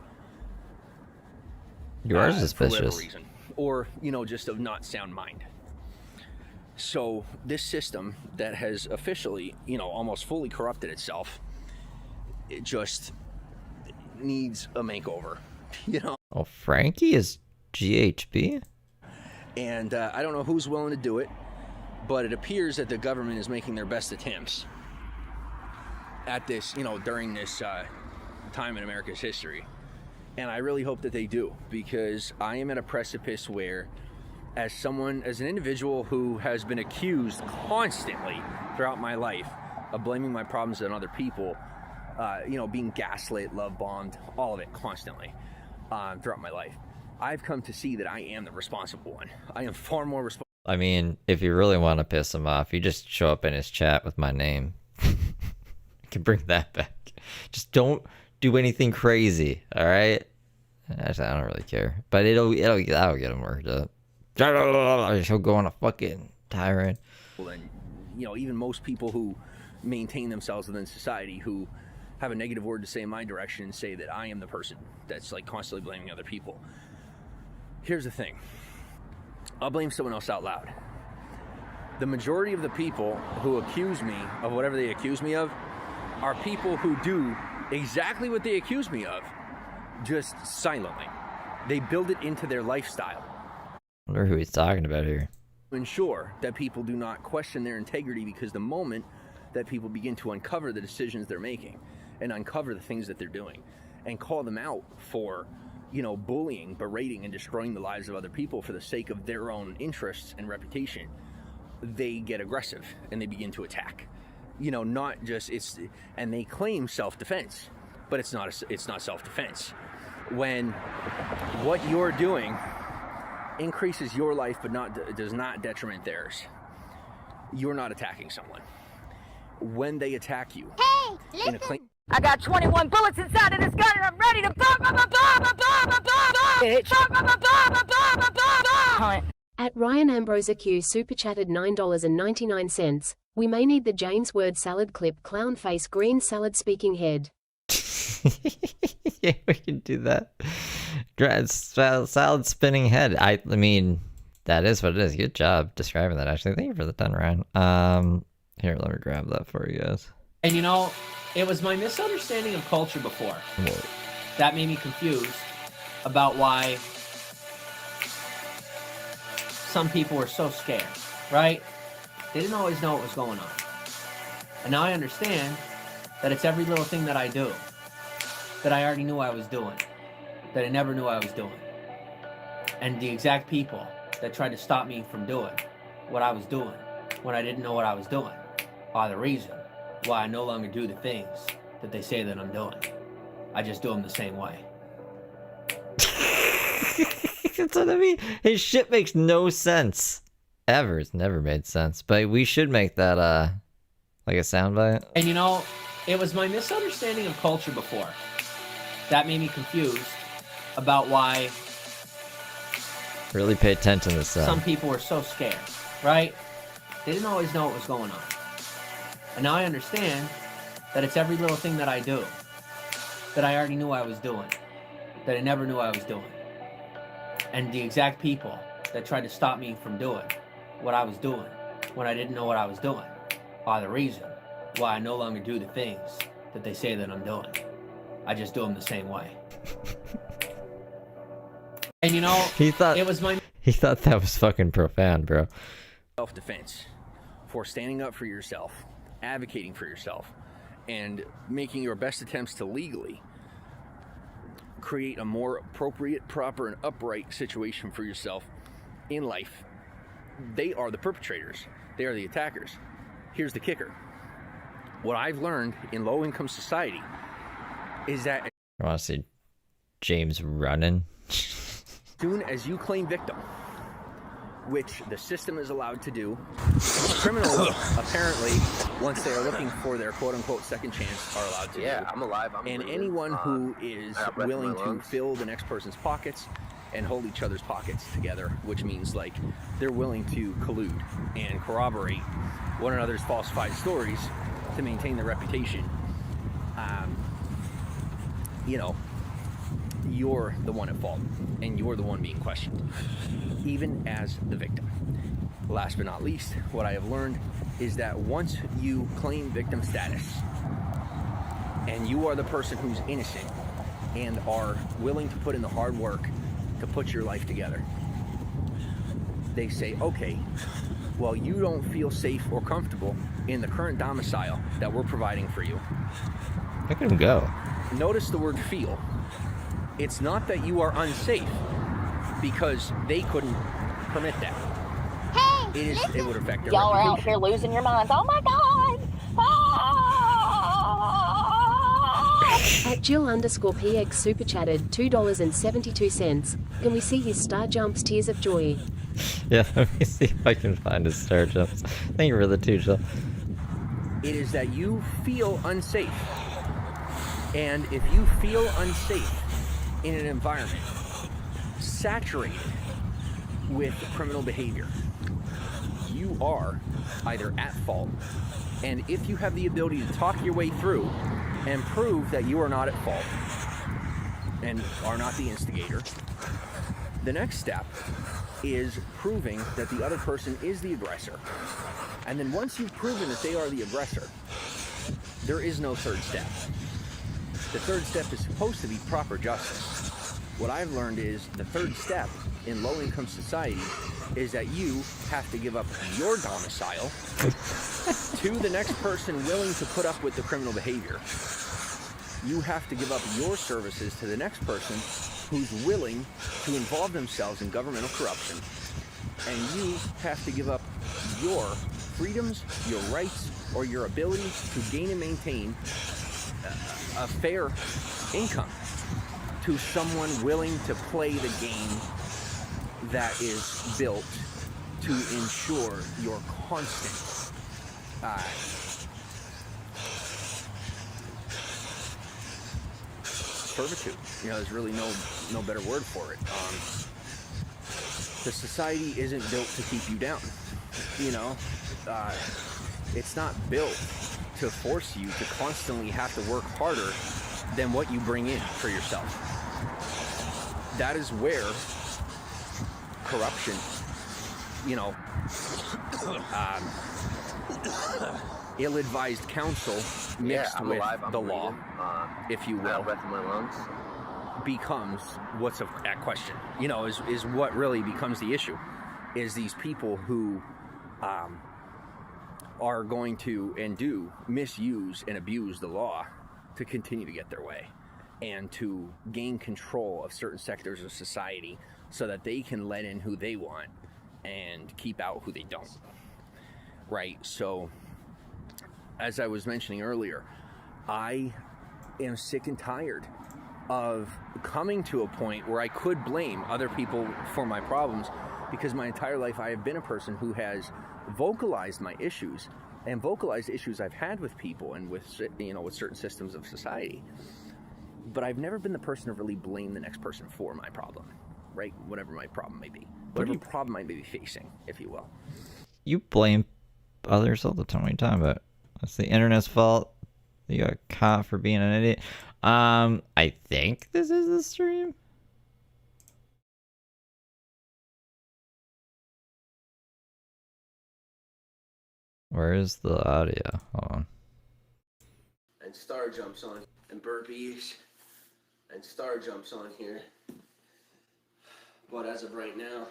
S1: You are
S11: For
S1: suspicious.
S11: whatever reason, or just of not sound mind. So this system that has officially almost fully corrupted itself, it just needs a makeover.
S1: Oh, Frankie is GHB?
S11: And I don't know who's willing to do it, but it appears that the government is making their best attempts at this, during this time in America's history. And I really hope that they do, because I am at a precipice where, as an individual who has been accused constantly throughout my life of blaming my problems on other people, being gaslit, love bombed, all of it constantly throughout my life, I've come to see that I am the responsible one. I am far more responsible.
S1: I mean, if you really want to piss him off, you just show up in his chat with my name. You can bring that back. Just don't do anything crazy, all right? Actually, I don't really care, but that'll get him worked up. He'll go on a fucking tirade.
S11: And even most people who maintain themselves within society, who have a negative word to say in my direction and say that I am the person that's constantly blaming other people. Here's the thing. I'll blame someone else out loud. The majority of the people who accuse me of whatever they accuse me of are people who do exactly what they accuse me of, just silently. They build it into their lifestyle.
S1: I wonder who he's talking about here.
S11: To ensure that people do not question their integrity, because the moment that people begin to uncover the decisions they're making and uncover the things that they're doing and call them out for bullying, berating, and destroying the lives of other people for the sake of their own interests and reputation, they get aggressive and they begin to attack. Not just and they claim self-defense, but it's not self-defense. When what you're doing increases your life but does not detriment theirs, you're not attacking someone. When they attack you,
S12: hey, listen. I got 21 bullets inside of this gun and I'm ready to bitch.
S13: At Ryan Ambrose Q super chatted $9.99. We may need the James word salad clip clown face green salad speaking head.
S1: Yeah, we can do that. Salad spinning head. I mean, that is what it is. Good job describing that, actually. Thank you for the 10 round. Here, let me grab that for you guys.
S14: And it was my misunderstanding of culture before that made me confused about why some people were so scared, right? They didn't always know what was going on. And now I understand that it's every little thing that I do. that I already knew I was doing, that I never knew I was doing. And the exact people that tried to stop me from doing what I was doing when I didn't know what I was doing are the reason why I no longer do the things that they say that I'm doing. I just do them the same way.
S1: That's what I mean. His shit makes no sense. Ever. It's never made sense. But we should make that, like a soundbite.
S14: And you know, it was my misunderstanding of culture before that made me confused about why
S1: Really pay attention to this sound.
S14: some people were so scared, right? They didn't always know what was going on. And now I understand that it's every little thing that I do that I already knew I was doing, that I never knew I was doing. And the exact people that tried to stop me from doing what I was doing when I didn't know what I was doing are the reason why I no longer do the things that they say that I'm doing. I just do them the same way. And you know,
S1: he thought that was fucking profound, bro.
S11: Self-defense, for standing up for yourself, advocating for yourself, and making your best attempts to legally create a more appropriate, proper, and upright situation for yourself in life. They are the perpetrators. They are the attackers. Here's the kicker. What I've learned in low-income society is that
S1: I want to see James running.
S11: as soon as you claim victim, which the system is allowed to do, criminals apparently, once they are looking for their quote-unquote second chance, are allowed to do.
S15: Yeah, I'm alive.
S11: And anyone who is willing to fill the next person's pockets and hold each other's pockets together, which means like they're willing to collude and corroborate one another's falsified stories to maintain their reputation, you know, you're the one at fault and you're the one being questioned, even as the victim. Last but not least, what I have learned is that once you claim victim status and you are the person who's innocent and are willing to put in the hard work to put your life together, they say, okay, well, you don't feel safe or comfortable in the current domicile that we're providing for you.
S1: Look at him go.
S11: Notice the word feel. It's not that you are unsafe, because they couldn't permit that.
S12: Hey,
S11: it would affect their
S12: y'all are out
S11: reputation.
S12: here losing your minds. Oh my God!
S13: At Jill_PX super chatted $2.72. Can we see his star jumps tears of joy?
S1: Yeah, let me see if I can find his star jumps. Thank you for the 2, Jill.
S11: It is that you feel unsafe. And if you feel unsafe in an environment saturated with criminal behavior, you are either at fault, and if you have the ability to talk your way through and prove that you are not at fault and are not the instigator, the next step is proving that the other person is the aggressor. And then once you've proven that they are the aggressor, there is no third step. The third step is supposed to be proper justice. What I've learned is the third step in low-income society is that you have to give up your domicile to the next person willing to put up with the criminal behavior. You have to give up your services to the next person who's willing to involve themselves in governmental corruption. And you have to give up your freedoms, your rights, or your ability to gain and maintain a fair income to someone willing to play the game that is built to ensure your constant servitude. You know, there's really no better word for it. The society isn't built to keep you down. You know, it's not built to force you to constantly have to work harder than what you bring in for yourself. That is where corruption, you know, ill-advised counsel mixed with the law, if you will, becomes what's at question. You know, is what really becomes the issue, is these people who are going to and do misuse and abuse the law to continue to get their way. and to gain control of certain sectors of society so that they can let in who they want and keep out who they don't. Right? So, as I was mentioning earlier, I am sick and tired of coming to a point where I could blame other people for my problems, because my entire life I have been a person who has vocalized my issues and vocalized issues I've had with people and with, you know, with certain systems of society. But I've never been the person to really blame the next person for my problem, right? Whatever my problem may be. Whatever problem I may be facing, if you will.
S1: You blame others all the time. What are you talking about? It's the internet's fault. You got caught for being an idiot. I think this is the stream. Where is the audio? Hold on.
S10: And star jumps on, and burpees, and star jumps on here. But as of right now,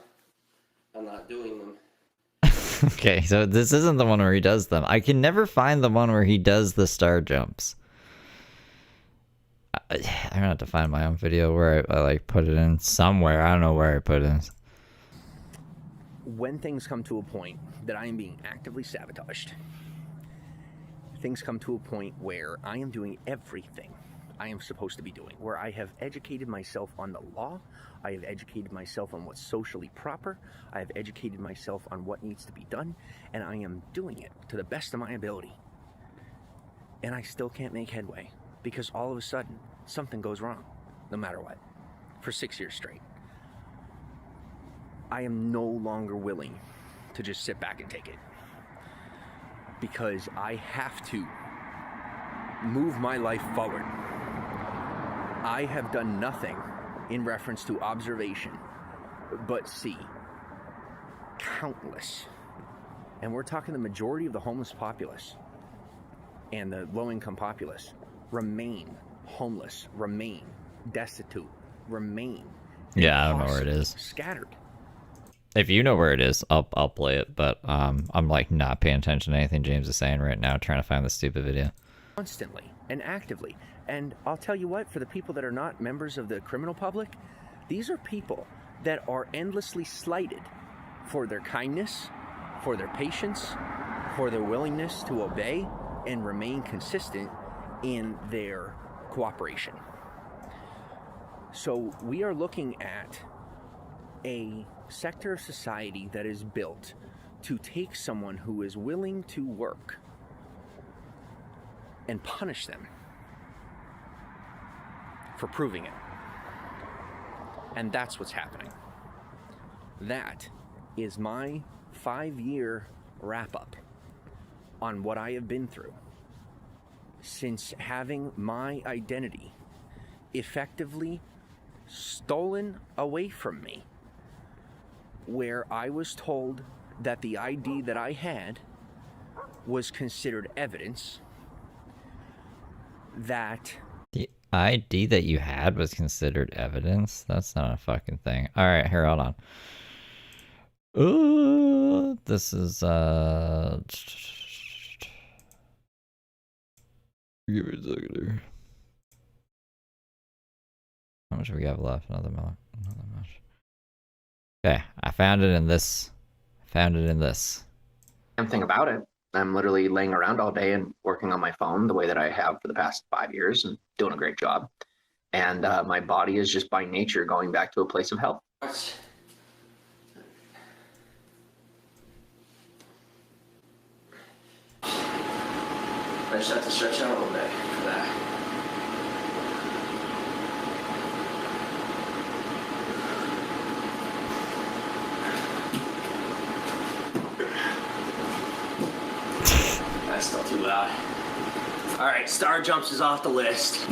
S10: I'm not doing them.
S1: Okay, so this isn't the one where he does them. I can never find the one where he does the star jumps. I'm gonna have to find my own video where I like put it in somewhere. I don't know where I put it in.
S11: When things come to a point that I am being actively sabotaged, things come to a point where I am doing everything I am supposed to be doing, where I have educated myself on the law, I have educated myself on what's socially proper, I have educated myself on what needs to be done, and I am doing it to the best of my ability. And I still can't make headway, because all of a sudden, something goes wrong, no matter what, for 6 years straight. I am no longer willing to just sit back and take it, because I have to move my life forward. I have done nothing in reference to observation but see countless, and we're talking the majority of the homeless populace and the low-income populace remain homeless, remain destitute, remain
S1: Yeah, I don't know where it is.
S11: Scattered.
S1: If you know where it is, I'll play it. But I'm like not paying attention to anything James is saying right now, trying to find the stupid video.
S11: Constantly and actively. And I'll tell you what, for the people that are not members of the criminal public, these are people that are endlessly slighted for their kindness, for their patience, for their willingness to obey and remain consistent in their cooperation. So we are looking at a sector of society that is built to take someone who is willing to work and punish them for proving it. And that's what's happening. That is my 5-year wrap-up on what I have been through since having my identity effectively stolen away from me, where I was told that the ID that I had was considered evidence, that
S1: The ID that you had was considered evidence? That's not a fucking thing. Alright, here, hold on. Ooh, this is, give me a second here. How much do we have left? Another much. Okay, I found it in this.
S6: Same thing about it. I'm literally laying around all day and working on my phone the way that I have for the past 5 years and doing a great job. And my body is just by nature going back to a place of health.
S10: I just have to stretch out a little bit for that. That's still too loud. All right, star jumps is off the list.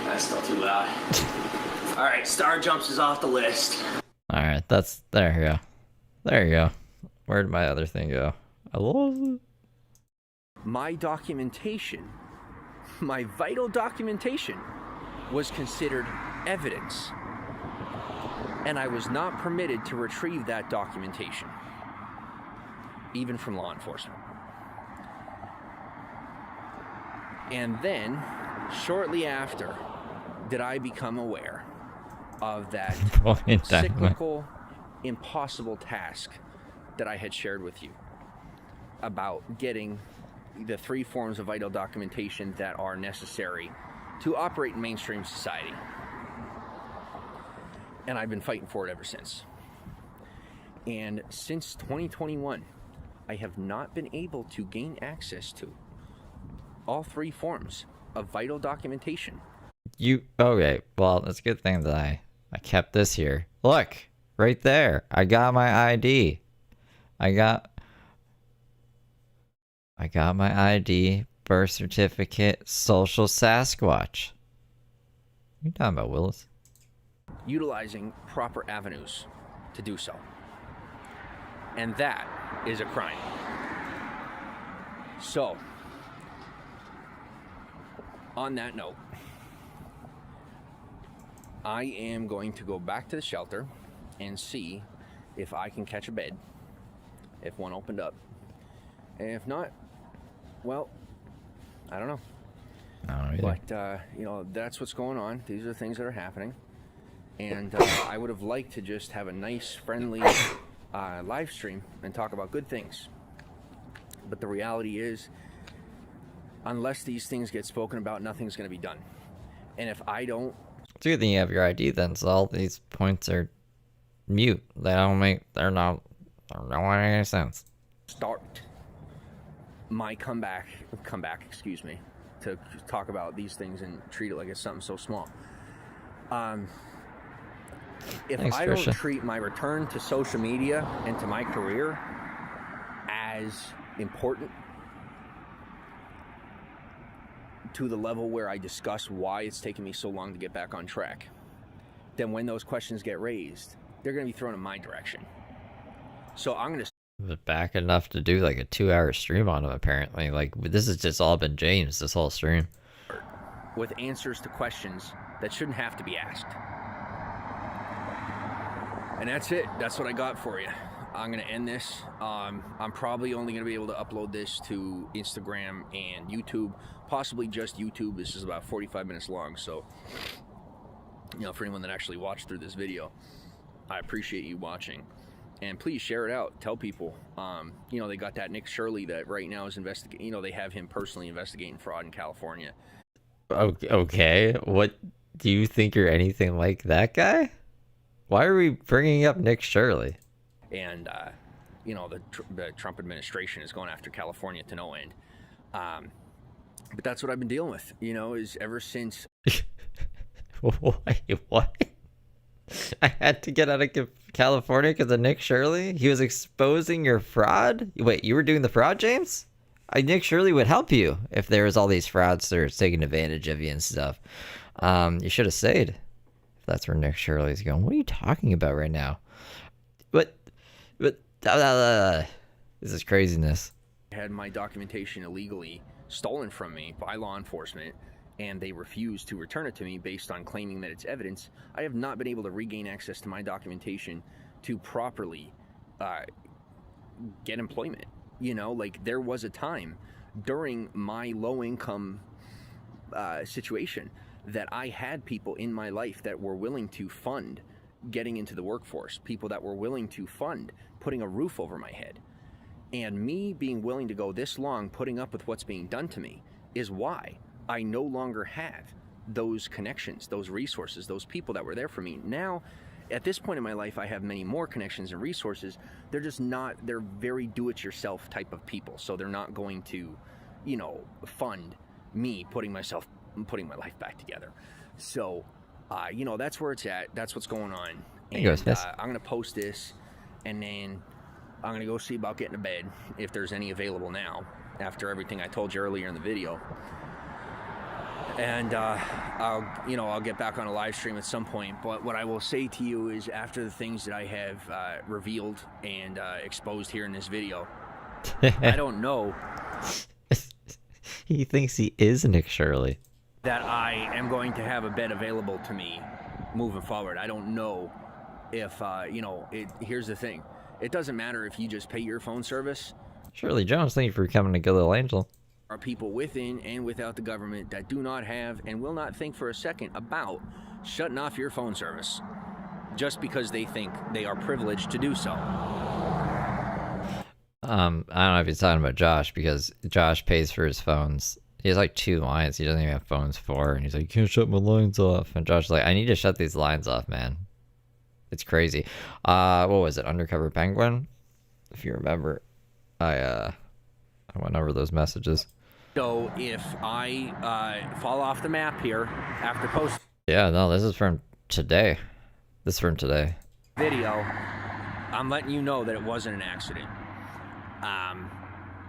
S10: That's still too loud. All right, star jumps is off the list.
S1: Alright, there you go. There you go. Where'd my other thing go? I lost it.
S11: my documentation, my vital documentation, was considered evidence. And I was not permitted to retrieve that documentation, even from law enforcement. And then, shortly after, did I become aware of that cyclical, impossible task that I had shared with you about getting the 3 forms of vital documentation that are necessary to operate in mainstream society. And I've been fighting for it ever since. And since 2021, I have not been able to gain access to all 3 forms of vital documentation.
S1: Okay, well, it's a good thing that I kept this here. Look, right there. I got my ID. I got my ID, birth certificate, social Sasquatch. What are you talking about, Willis?
S11: Utilizing proper avenues to do so. And that is a crime. So, on that note, I am going to go back to the shelter and see if I can catch a bed, if one opened up. And if not, well, I don't know. But, you know, that's what's going on. These are things that are happening. And I would have liked to just have a nice, friendly live stream and talk about good things. But the reality is, unless these things get spoken about, nothing's going to be done. And if I don't...
S1: It's a good thing you have your ID then, so all these points are mute. They don't make any sense.
S11: Start my comeback, excuse me, to talk about these things and treat it like it's something so small. If
S1: Thanks,
S11: I don't
S1: Trisha.
S11: treat my return to social media and to my career as important to the level where I discuss why it's taken me so long to get back on track, then when those questions get raised, they're going to be thrown in my direction. So I'm going to...
S1: But back enough to do like a 2-hour stream on him, apparently. Like, this has just all been James, this whole stream.
S11: with answers to questions that shouldn't have to be asked. And that's it. That's what I got for you. I'm going to end this. I'm probably only going to be able to upload this to Instagram and YouTube, possibly just YouTube. This is about 45 minutes long, so, you know, for anyone that actually watched through this video, I appreciate you watching. And please share it out. Tell people. You know, they got that Nick Shirley that right now is investigating. You know, they have him personally investigating fraud in California.
S1: Okay, what, do you think you're anything like that guy? Why are we bringing up Nick Shirley?
S11: And, you know, the Trump administration is going after California to no end. But that's what I've been dealing with, you know, is ever since...
S1: Wait, what? I had to get out of California because of Nick Shirley? He was exposing your fraud? Wait, you were doing the fraud, James? Nick Shirley would help you if there was all these fraudsters taking advantage of you and stuff. You should have stayed. If that's where Nick Shirley's going. What are you talking about right now? But this is craziness.
S11: I had my documentation illegally stolen from me by law enforcement, and they refused to return it to me based on claiming that it's evidence. I have not been able to regain access to my documentation to properly get employment. You know, like, there was a time during my low-income situation that I had people in my life that were willing to fund getting into the workforce, people that were willing to fund putting a roof over my head. And me being willing to go this long putting up with what's being done to me is why I no longer have those connections, those resources, those people that were there for me. Now, at this point in my life, I have many more connections and resources. They're just not, they're very do-it-yourself type of people. So they're not going to, you know, fund me putting my life back together. So, you know, that's where it's at. That's what's going on. And I'm going to post this, and then I'm going to go see about getting to bed, if there's any available now, after everything I told you earlier in the video. And I'll get back on a live stream at some point. But what I will say to you is, after the things that I have revealed and exposed here in this video, I don't know.
S1: He thinks he is Nick Shirley.
S11: That I am going to have a bed available to me moving forward. I don't know if here's the thing, it doesn't matter if you just pay your phone service.
S1: Shirley Jones, thank you for becoming a good little angel.
S11: Are people within and without the government that do not have and will not think for a second about shutting off your phone service just because they think they are privileged to do so.
S1: I don't know if he's talking about Josh, because Josh pays for his phones. He has like 2 lines. He doesn't even have phones for, and he's like, you can't shut my lines off. And Josh's like, I need to shut these lines off, man. It's crazy. What was it? Undercover Penguin? If you remember, I went over those messages.
S11: So if I fall off the map here after post.
S1: Yeah, no, this is from today. This is from today.
S11: Video, I'm letting you know that it wasn't an accident.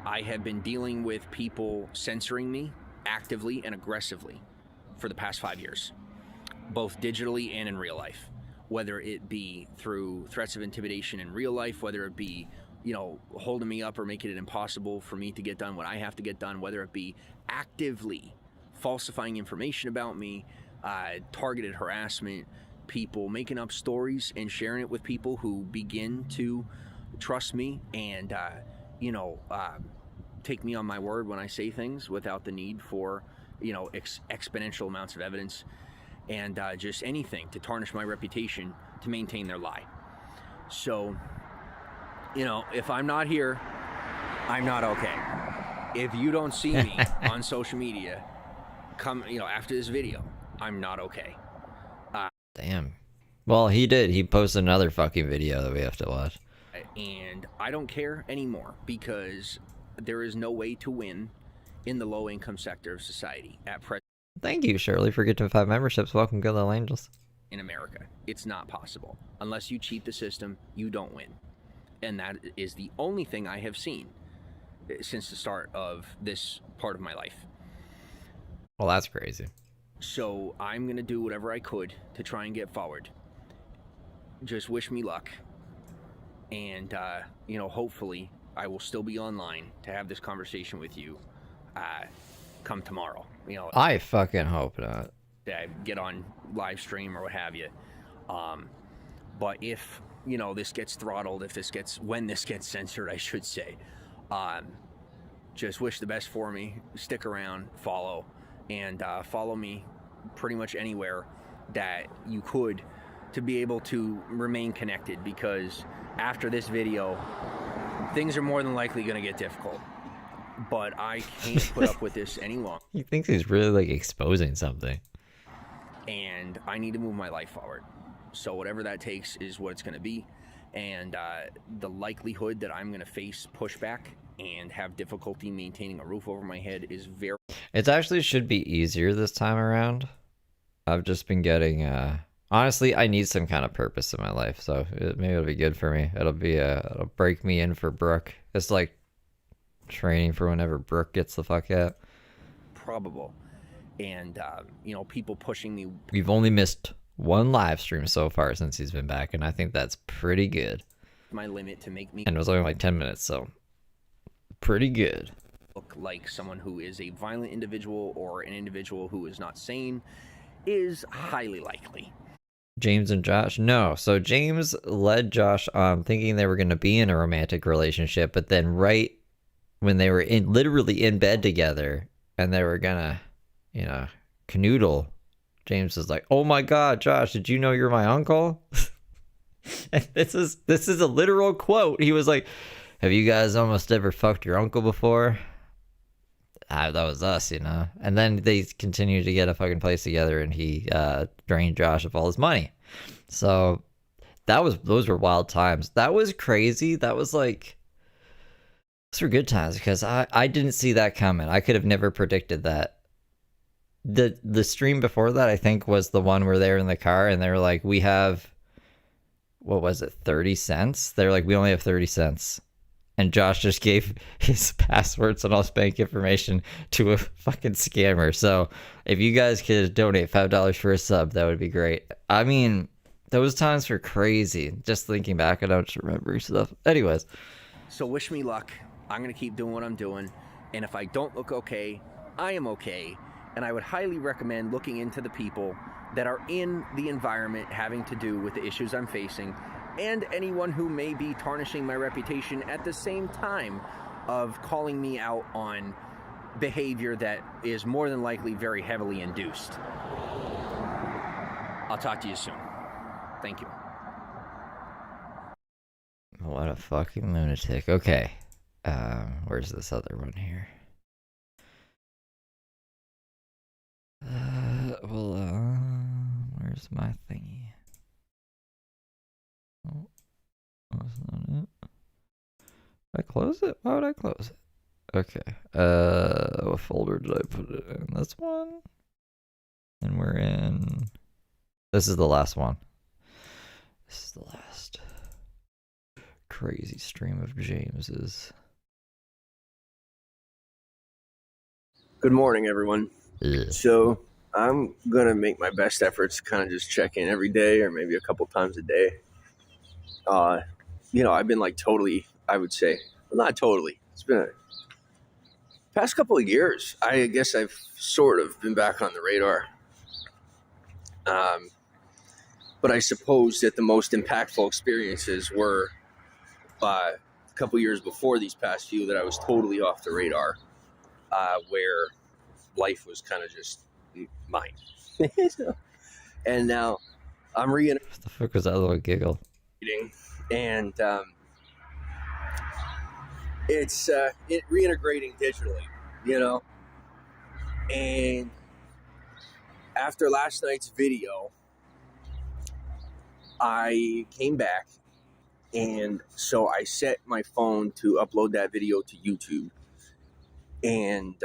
S11: I have been dealing with people censoring me actively and aggressively for the past 5 years, both digitally and in real life, whether it be through threats of intimidation in real life, whether it be holding me up or making it impossible for me to get done what I have to get done, whether it be actively falsifying information about me, targeted harassment, people making up stories and sharing it with people who begin to trust me and, take me on my word when I say things without the need for, exponential amounts of evidence and just anything to tarnish my reputation to maintain their lie. So, if I'm not here, I'm not okay. If you don't see me on social media, after this video, I'm not okay.
S1: Damn. Well, he did. He posted another fucking video that we have to watch.
S11: And I don't care anymore because there is no way to win in the low-income sector of society at present.
S1: Thank you, Shirley, for getting 5 memberships. Welcome, good little angels.
S11: In America, it's not possible. Unless you cheat the system, you don't win. And that is the only thing I have seen since the start of this part of my life.
S1: Well, that's crazy.
S11: So I'm going to do whatever I could to try and get forward. Just wish me luck. And, hopefully I will still be online to have this conversation with you come tomorrow.
S1: I fucking hope not.
S11: Get on live stream or what have you. But if, this gets throttled, when this gets censored, I should say, just wish the best for me. Stick around, follow, and follow me pretty much anywhere that you could to be able to remain connected, because after this video, things are more than likely going to get difficult. But I can't put up with this any longer.
S1: He thinks he's really exposing something.
S11: And I need to move my life forward. So whatever that takes is what it's going to be. And the likelihood that I'm going to face pushback and have difficulty maintaining a roof over my head is very...
S1: It actually should be easier this time around. I've just been getting... Honestly, I need some kind of purpose in my life, so maybe it'll be good for me. It'll break me in for Brooke. It's like training for whenever Brooke gets the fuck out.
S11: Probable. And, people pushing me...
S1: We've only missed 1 live stream so far since he's been back, and I think that's pretty good.
S11: My limit to make me...
S1: And it was only like 10 minutes, so pretty good.
S11: Look like someone who is a violent individual or an individual who is not sane is highly likely.
S1: James and Josh? No. So James led Josh on thinking they were going to be in a romantic relationship, but then right when they were literally in bed together and they were going to, canoodle, James was like, oh my God, Josh, did you know you're my uncle? And this is a literal quote. He was like, have you guys almost ever fucked your uncle before? That was us, And then they continued to get a fucking place together, and he drained Josh of all his money. So those were wild times. That was crazy. Those were good times, because I didn't see that coming. I could have never predicted that. The stream before that, I think, was the one where they were in the car and they were like, we have, what was it, 30 cents? They were like, we only have 30 cents. And Josh just gave his passwords and all his bank information to a fucking scammer. So if you guys could donate $5 for a sub, that would be great. I mean, those times were crazy. Just thinking back, I don't remember stuff. Anyways.
S11: So wish me luck. I'm going to keep doing what I'm doing. And if I don't look okay, I am okay. And I would highly recommend looking into the people that are in the environment having to do with the issues I'm facing, and anyone who may be tarnishing my reputation at the same time of calling me out on behavior that is more than likely very heavily induced. I'll talk to you soon. Thank you.
S1: What a fucking lunatic. Okay. Where's this other one here? Where's my thingy? Oh, that's not it. Did I close it? Why would I close it? Okay. What folder did I put it in? This one? And we're in... This is the last one. This is the last crazy stream of James's.
S10: Good morning, everyone. So I'm gonna make my best efforts to kind of just check in every day, or maybe a couple times a day. I've been like totally, I would say, well, not totally. It's been a past couple of years. I guess I've sort of been back on the radar. But I suppose that the most impactful experiences were a couple years before these past few that I was totally off the radar, where life was kind of just mine. And now I'm
S1: What the fuck was that little giggle?
S10: And it's reintegrating digitally, And after last night's video, I came back, and so I set my phone to upload that video to YouTube, and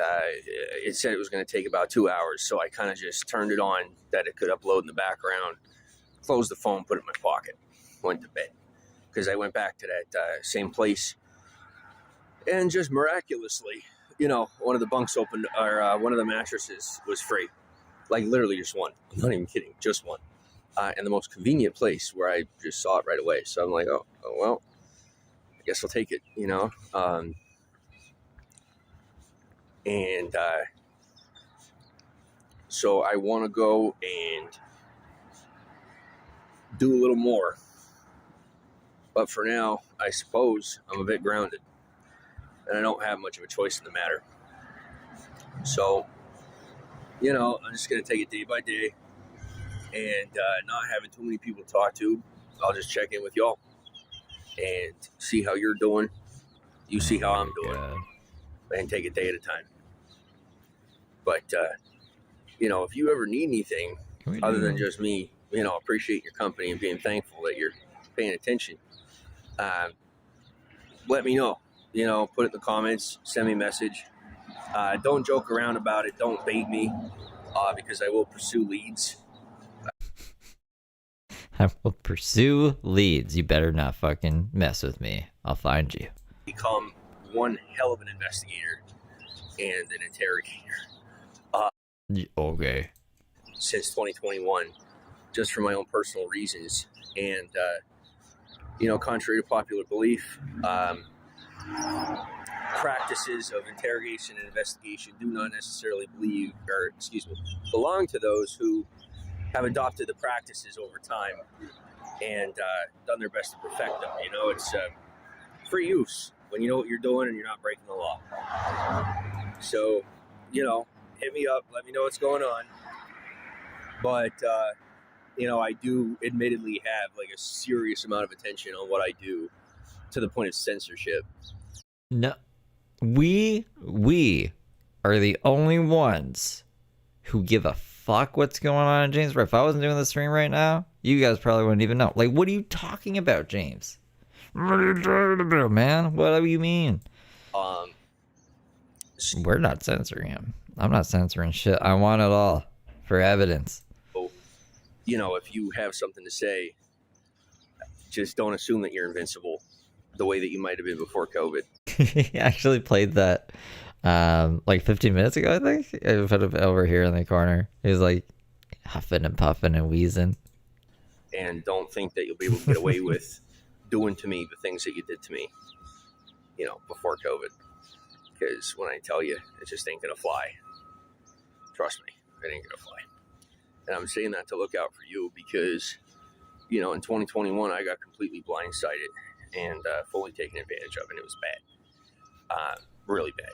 S10: it said it was going to take about 2 hours, so I kind of just turned it on that it could upload in the background, closed the phone, put it in my pocket, went to bed, because I went back to that same place, and just miraculously, one of the bunks opened, or one of the mattresses was free, like literally just one. I'm not even kidding, just one. And the most convenient place where I just saw it right away. So I'm like, oh well, I guess I'll take it, And so I want to go and do a little more. But for now, I suppose I'm a bit grounded. And I don't have much of a choice in the matter. So, I'm just going to take it day by day. And not having too many people to talk to, I'll just check in with y'all and see how you're doing. You see how I'm doing, and take it day at a time. But if you ever need anything other than just me, appreciate your company and being thankful that you're paying attention, let me know. Put it in the comments, send me a message. Don't joke around about it. Don't bait me, because I will pursue leads.
S1: I will pursue leads. You better not fucking mess with me. I'll find you.
S10: Become one hell of an investigator and an interrogator.
S1: Okay.
S10: Since 2021, just for my own personal reasons. And, contrary to popular belief, practices of interrogation and investigation do not necessarily belong to those who have adopted the practices over time and done their best to perfect them. It's free use when you know what you're doing and you're not breaking the law. So, hit me up, let me know what's going on. But, I do admittedly have like a serious amount of attention on what I do, to the point of censorship.
S1: No, we are the only ones who give a fuck what's going on in James. If I wasn't doing the stream right now, you guys probably wouldn't even know. Like, what are you talking about, James? What are you talking about, man? What do you mean? We're not censoring him. I'm not censoring shit. I want it all for evidence.
S10: If you have something to say, just don't assume that you're invincible the way that you might have been before COVID.
S1: He actually played that like 15 minutes ago, I think. I put him over here in the corner. He was like huffing and puffing and wheezing.
S10: And don't think that you'll be able to get away with doing to me the things that you did to me, before COVID. Because when I tell you, it just ain't going to fly.
S11: Trust me, it ain't gonna fly. And I'm saying that to look out for you because, you know, in 2021, I got completely blindsided and fully taken advantage of, and it was bad. Really bad.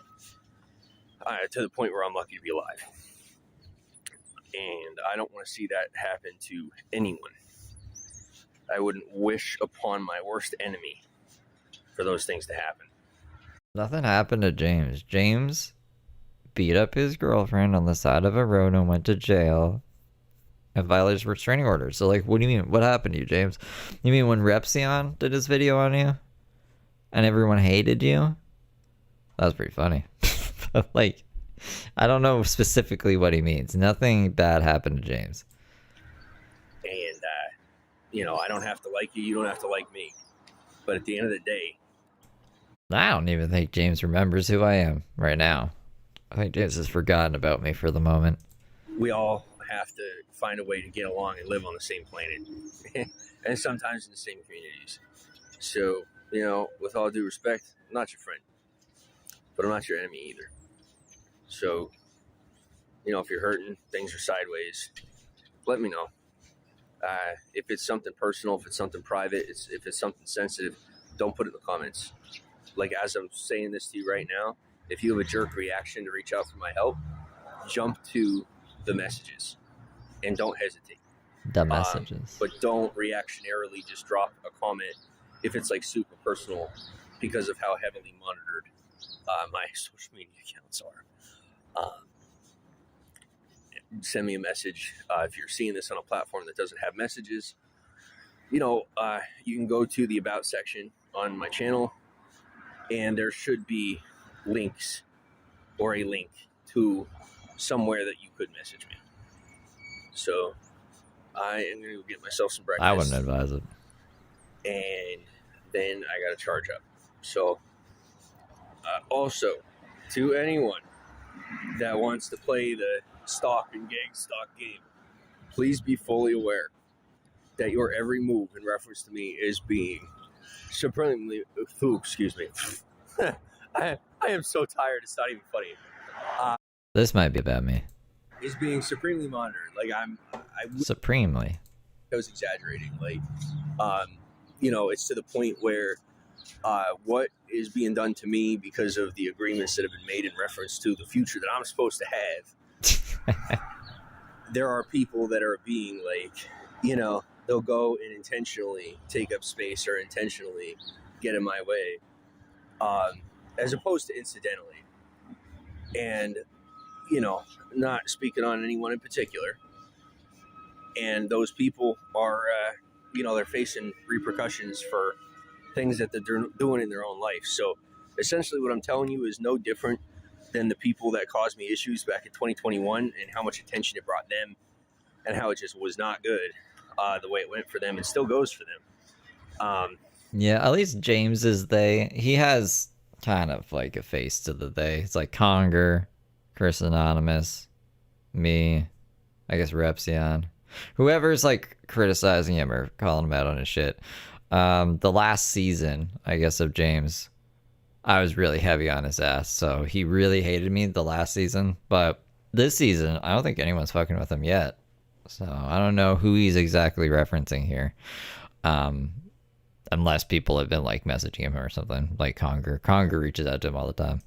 S11: To the point where I'm lucky to be alive. And I don't want to see that happen to anyone. I wouldn't wish upon my worst enemy for those things to happen.
S1: Nothing happened to James. James beat up his girlfriend on the side of a road and went to jail and violated restraining orders. So, like, what do you mean? What happened to you, James? You mean when Repsion did his video on you and everyone hated you? That was pretty funny. Like, I don't know specifically what he means. Nothing bad happened to James.
S11: And, you know, I don't have to like you. You don't have to like me. But at the end of the day,
S1: I don't even think James remembers who I am right now. I think James has forgotten about me for the moment.
S11: we all have to find a way to get along and live on the same planet. And sometimes in the same communities. So, you know, with all due respect, I'm not your friend. But I'm not your enemy either. So, you know, if you're hurting, things are sideways, let me know. If it's something personal, if it's something private, if it's something sensitive, don't put it in the comments. Like, as I'm saying this to you right now, if you have a jerk reaction to reach out for my help, jump to the messages and don't hesitate.
S1: The messages.
S11: But don't reactionarily just drop a comment if it's like super personal because of how heavily monitored my social media accounts are. Send me a message. If you're seeing this on a platform that doesn't have messages, you know, you can go to the About section on my channel, and there should be links or a link to somewhere that you could message me. So I am going to get myself some breakfast.
S1: I wouldn't advise it.
S11: And then I got to charge up. So also, to anyone that wants to play the stalk and gang stalk game, please be fully aware that your every move in reference to me is being supremely, excuse me. I am so tired, it's not even funny.
S1: This might be about me.
S11: Is being supremely monitored. Like
S1: Supremely.
S11: I was exaggerating. Like, you know, it's to the point where what is being done to me because of the agreements that have been made in reference to the future that I'm supposed to have. There are people that are being like, you know, they'll go and intentionally take up space or intentionally get in my way, as opposed to incidentally. And, you know, not speaking on anyone in particular. And those people are, you know, they're facing repercussions for things that they're doing in their own life. So essentially what I'm telling you is no different than the people that caused me issues back in 2021 and how much attention it brought them and how it just was not good the way it went for them and still goes for them.
S1: Yeah, at least James is they. He has kind of like a face to the they. It's like Conger, Chris Anonymous, me, I guess Repsion. Whoever's like criticizing him or calling him out on his shit. The last season, I guess, of James, I was really heavy on his ass. So he really hated me the last season. But this season, I don't think anyone's fucking with him yet. So I don't know who he's exactly referencing here. Unless people have been like messaging him or something, like Conger. Conger reaches out to him all the time.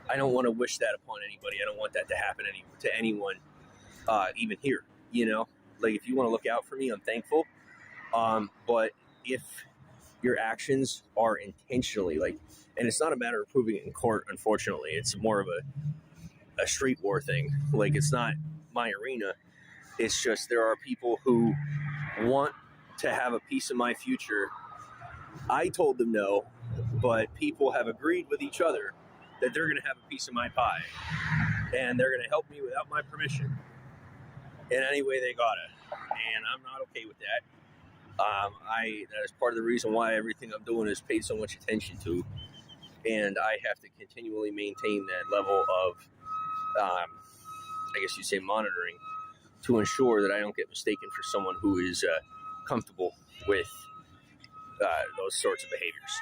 S11: I don't want to wish that upon anybody. I don't want that to happen to anyone, even here, you know? Like, if you want to look out for me, I'm thankful. But if your actions are intentionally, like, and it's not a matter of proving it in court, unfortunately. It's more of a street war thing. Like, it's not my arena. It's just there are people who want to have a piece of my future. I told them no, but people have agreed with each other that they're going to have a piece of my pie, and they're going to help me without my permission in any way they gotta, and I'm not okay with that. That is part of the reason why everything I'm doing is paid so much attention to, and I have to continually maintain that level of, I guess you say, monitoring to ensure that I don't get mistaken for someone who is comfortable with those sorts of behaviors.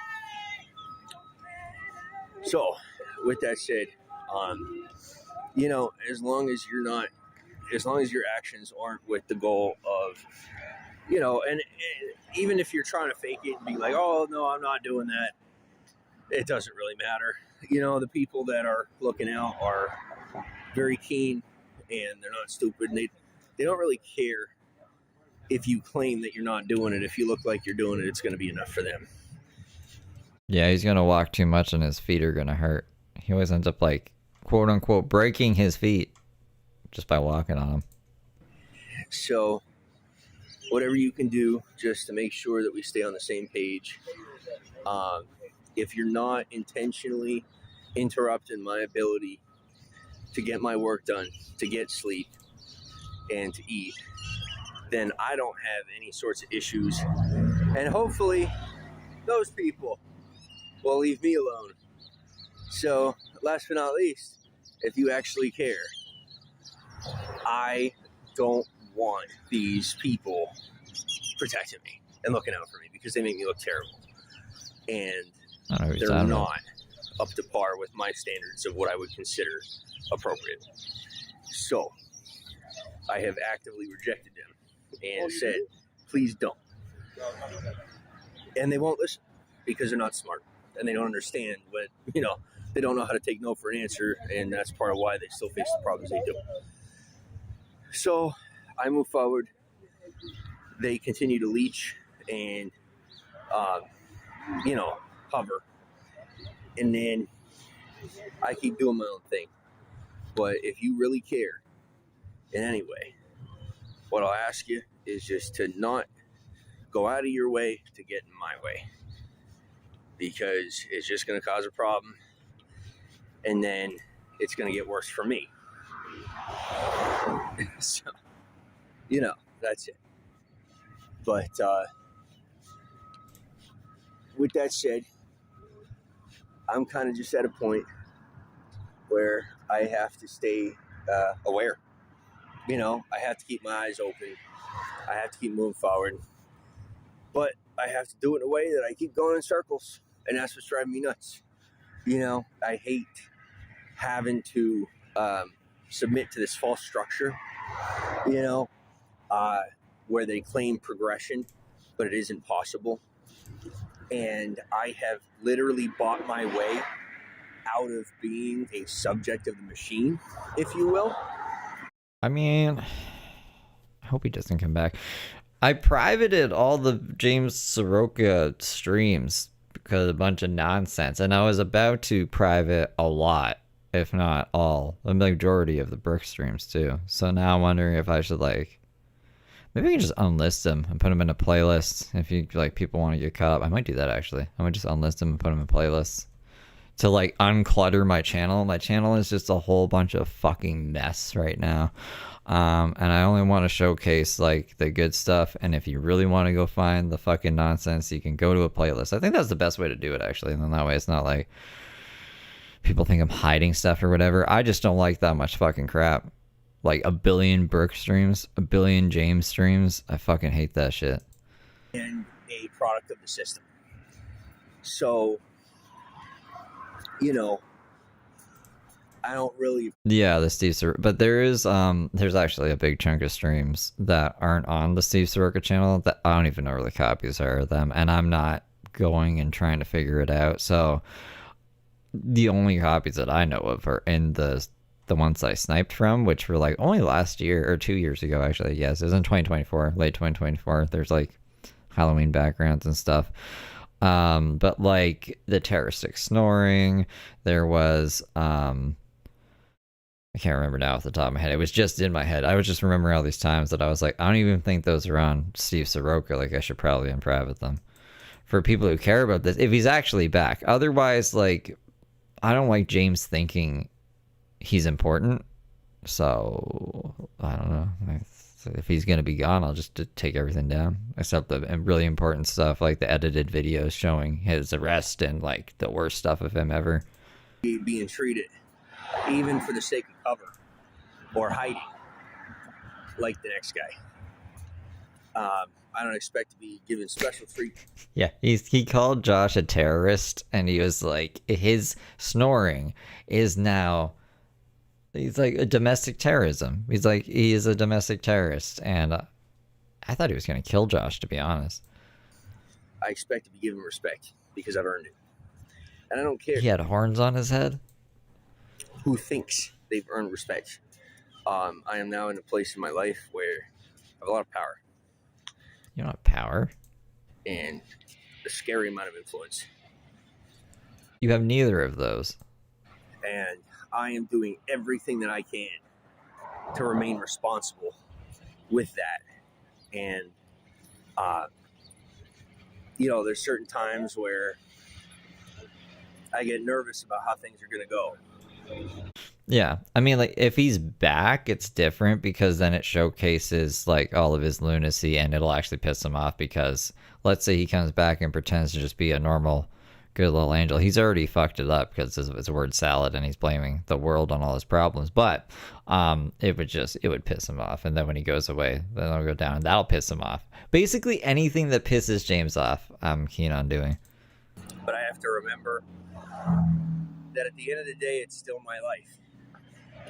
S11: So, with that said, you know, as long as your actions aren't with the goal of, you know, and even if you're trying to fake it and be like, oh, no, I'm not doing that, it doesn't really matter. You know, the people that are looking out are very keen, and they're not stupid, and they don't really care if you claim that you're not doing it. If you look like you're doing it, it's going to be enough for them.
S1: Yeah, he's gonna walk too much and his feet are gonna hurt. He always ends up like, quote unquote, breaking his feet just by walking on them.
S11: So whatever you can do just to make sure that we stay on the same page. If you're not intentionally interrupting my ability to get my work done, to get sleep, and to eat, then I don't have any sorts of issues. And hopefully those people will leave me alone. So last but not least, if you actually care, I don't want these people protecting me and looking out for me because they make me look terrible. And they're not up to par with my standards of what I would consider appropriate. So I have actively rejected them and said, please don't. And they won't listen because they're not smart and they don't understand what, you know, they don't know how to take no for an answer, and that's part of why they still face the problems they do. So I move forward. They continue to leech and, you know, hover. And then I keep doing my own thing. But if you really care in any way, what I'll ask you is just to not go out of your way to get in my way. Because it's just going to cause a problem. And then it's going to get worse for me. So, you know, that's it. But with that said, I'm kind of just at a point where I have to stay aware. You know, I have to keep my eyes open. I have to keep moving forward. But I have to do it in a way that I keep going in circles. And that's what's driving me nuts. You know, I hate having to submit to this false structure, you know, where they claim progression, but it isn't possible. And I have literally bought my way out of being a subject of the machine, if you will.
S1: I mean, I hope he doesn't come back. I privated all the James Sroka streams because of a bunch of nonsense, and I was about to private a lot, if not all, the majority of the brick streams too. So now I'm wondering if I should, like, maybe I can just unlist them and put them in a playlist. If you, like, people want to get caught up, I might do that actually. I might just unlist them and put them in playlists to, like, unclutter my channel. My channel is just a whole bunch of fucking mess right now. And I only want to showcase, like, the good stuff. And if you really want to go find the fucking nonsense, you can go to a playlist. I think that's the best way to do it, actually. And then that way it's not like people think I'm hiding stuff or whatever. I just don't like that much fucking crap. Like a billion Burke streams, a billion James streams. I fucking hate that shit.
S11: And a product of the system. So, you know, I don't really.
S1: Yeah, the Steve Soroka, but there's actually a big chunk of streams that aren't on the Steve Soroka channel that I don't even know where the copies are of them, and I'm not going and trying to figure it out. So the only copies that I know of are in the ones I sniped from, which were like only last year or 2 years ago, actually. Yes, it was in 2024, late 2024. There's like Halloween backgrounds and stuff. But like the terroristic snoring, there was I can't remember now off the top of my head. It was just in my head. I was just remembering all these times that I was like, I don't even think those are on Steve Soroka. Like, I should probably unprivate them. For people who care about this, if he's actually back. Otherwise, like, I don't like James thinking he's important. So, I don't know. If he's going to be gone, I'll just take everything down. Except the really important stuff, like the edited videos showing his arrest and, like, the worst stuff of him ever.
S11: Being treated, even for the sake of cover or hiding, like the next guy. I don't expect to be given special treatment.
S1: Yeah, he called Josh a terrorist, and he was like, his snoring is now He's like a domestic terrorism. He's like, he is a domestic terrorist. And I thought he was going to kill Josh, to be honest.
S11: I expect to be given respect because I've earned it. And I don't care.
S1: He had horns on his head?
S11: Who thinks they've earned respect. I am now in a place in my life where I have a lot of power.
S1: You don't have power.
S11: And a scary amount of influence.
S1: You have neither of those.
S11: And I am doing everything that I can to remain responsible with that. And, there's certain times where I get nervous about how things are going to go.
S1: Yeah. I mean, like, if he's back, it's different because then it showcases, like, all of his lunacy and it'll actually piss him off because let's say he comes back and pretends to just be a normal, good little angel. He's already fucked it up because it's a word salad and he's blaming the world on all his problems. But it would piss him off. And then when he goes away, then it'll go down and that'll piss him off. Basically, anything that pisses James off, I'm keen on doing.
S11: But I have to remember that at the end of the day, it's still my life.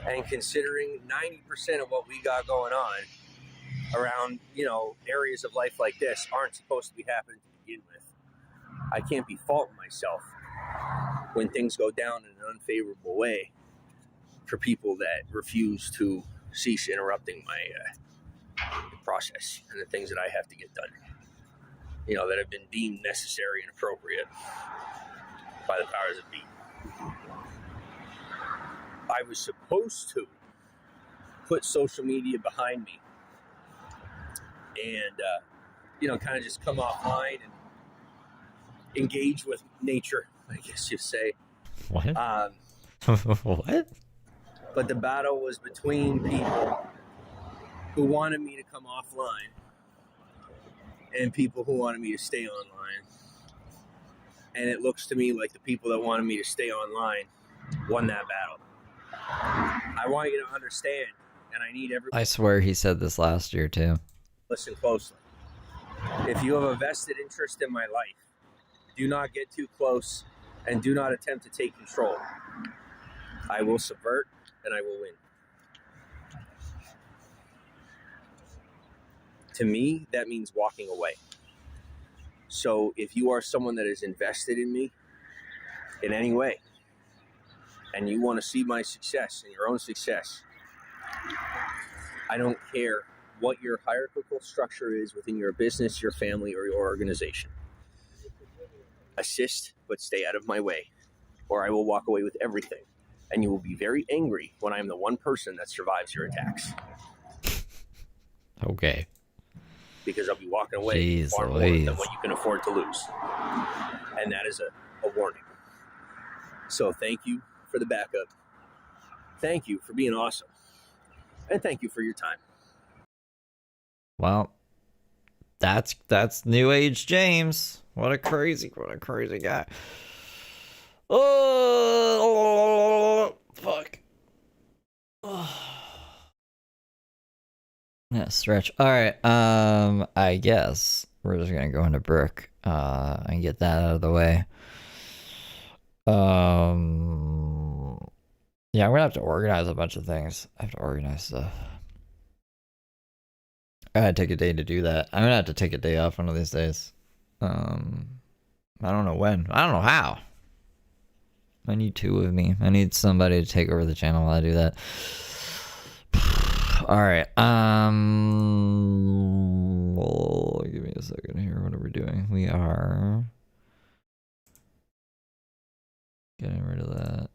S11: And considering 90% of what we got going on around, areas of life like this aren't supposed to be happening to begin with, I can't be faulting myself when things go down in an unfavorable way for people that refuse to cease interrupting my process and the things that I have to get done, that have been deemed necessary and appropriate by the powers that be. I was supposed to put social media behind me and, kind of just come offline and engage with nature, I guess you'd say.
S1: What? What?
S11: But the battle was between people who wanted me to come offline and people who wanted me to stay online. And it looks to me like the people that wanted me to stay online won that battle. I want you to understand, and I need everybody.
S1: I swear he said this last year too.
S11: Listen closely. If you have a vested interest in my life, do not get too close and do not attempt to take control. I will subvert and I will win. To me, that means walking away. So if you are someone that is invested in me in any way, and you want to see my success and your own success, I don't care what your hierarchical structure is within your business, your family, or your organization. Assist, but stay out of my way, or I will walk away with everything. And you will be very angry when I am the one person that survives your attacks.
S1: Okay.
S11: Because I'll be walking away far more than what you can afford to lose. And that is a warning. So thank you for the backup. Thank you for being awesome. And thank you for your time.
S1: Well, that's New Age James. What a crazy guy. Oh, fuck. Oh. Yeah, stretch. All right. I guess we're just gonna go into Brooke and get that out of the way. Yeah, I'm gonna have to organize a bunch of things. I have to organize stuff. I gotta take a day to do that. I'm gonna have to take a day off one of these days. I don't know when. I don't know how. I need two of me. I need somebody to take over the channel while I do that. All right. Well, give me a second here. What are we doing? We are getting rid of that.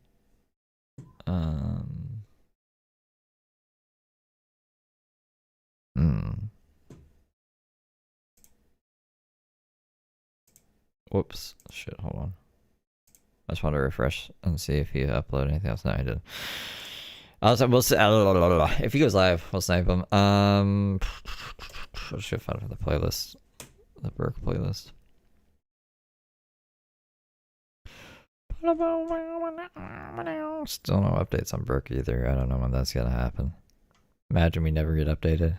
S1: Whoops. Shit, hold on. I just want to refresh and see if he uploaded anything else. No, I didn't. We'll see. If he goes live, we'll snipe him. What should I find for the playlist? The Burke playlist. Still no updates on Burke either. I don't know when that's gonna happen. Imagine we never get updated.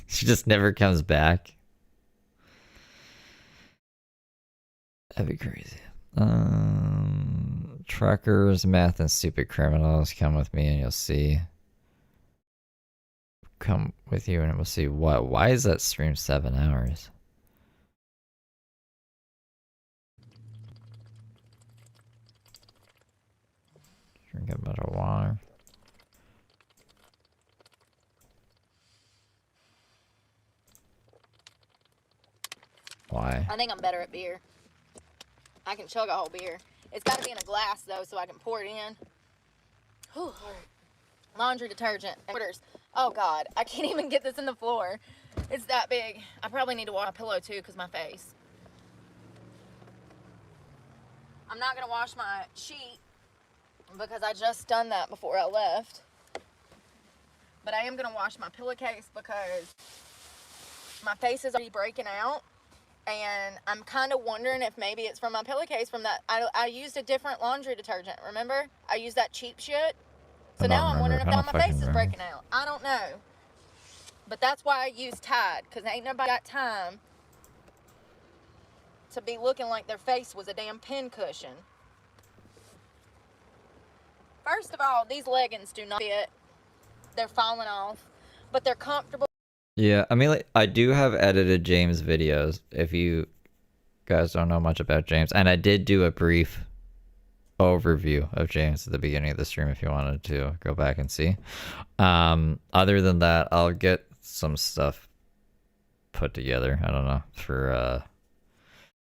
S1: She just never comes back. That'd be crazy. Truckers, meth, and stupid criminals. Come with me and you'll see. Come with you and we'll see what. Why is that stream 7 hours? Drink a bunch of water. Why?
S15: I think I'm better at beer. I can chug a whole beer. It's got to be in a glass, though, so I can pour it in. Whew. Laundry detergent. Orders. Oh, God. I can't even get this in the floor. It's that big. I probably need to wash my pillow, too, because my face. I'm not going to wash my sheet because I just done that before I left. But I am going to wash my pillowcase because my face is already breaking out. And I'm kind of wondering if maybe it's from my pillowcase from that. I used a different laundry detergent, remember? I used that cheap shit. So now I'm wondering if now my face is breaking out. I don't know. But that's why I use Tide, because ain't nobody got time to be looking like their face was a damn pin cushion. First of all, these leggings do not fit. They're falling off, but they're comfortable.
S1: Yeah, I mean, like, I do have edited James videos, if you guys don't know much about James. And I did do a brief overview of James at the beginning of the stream if you wanted to go back and see. Other than that, I'll get some stuff put together. I don't know, for,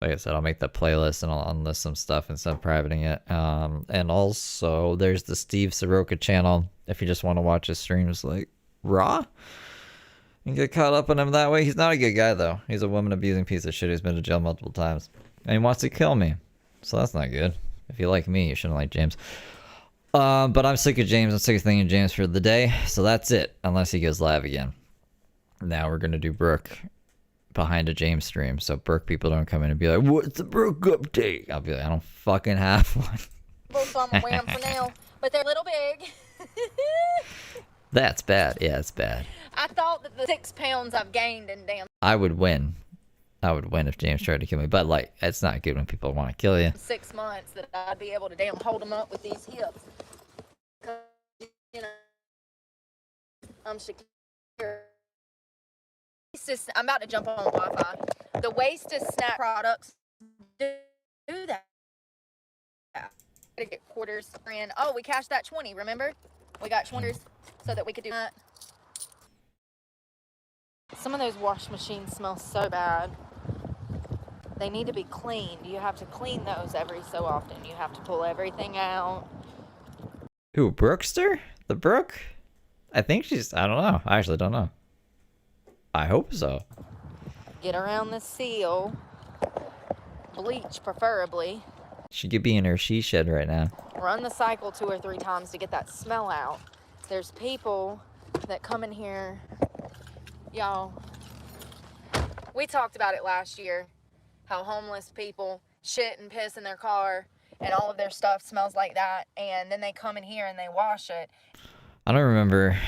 S1: like I said, I'll make the playlist and I'll unlist some stuff instead of privating it. And also, there's the Steve Sroka channel, if you just want to watch his streams, like, raw. You get caught up on him that way. He's not a good guy, though. He's a woman-abusing piece of shit who's been to jail multiple times. And he wants to kill me. So that's not good. If you like me, you shouldn't like James. But I'm sick of James. I'm sick of thinking James for the day. So that's it. Unless he goes live again. Now we're going to do Brooke behind a James stream. So Brooke people don't come in and be like, what's the Brooke update? I'll be like, I don't fucking have one.
S15: So I'm wearing them for now, but they're a little big.
S1: That's bad. Yeah, it's bad.
S15: I thought that the 6 pounds I've gained in damn
S1: I would win. I would win if James tried to kill me. But, like, it's not good when people want to kill you.
S15: 6 months that I'd be able to damn hold them up with these hips. You know, I'm secure. I'm about to jump on Wi-Fi. The waste is snack products do that. To get quarters in. Oh, we cashed that 20, remember? We got 20s so that we could do that. Some of those wash machines smell so bad. They need to be cleaned. You have to clean those every so often. You have to pull everything out.
S1: Who, Brookster? The Brooke? I think she's, I don't know. I actually don't know. I hope so.
S15: Get around the seal. Bleach, preferably.
S1: She could be in her she shed right now.
S15: Run the cycle 2 or 3 times to get that smell out. There's people that come in here. Y'all, we talked about it last year. How homeless people shit and piss in their car and all of their stuff smells like that. And then they come in here and they wash it.
S1: I don't remember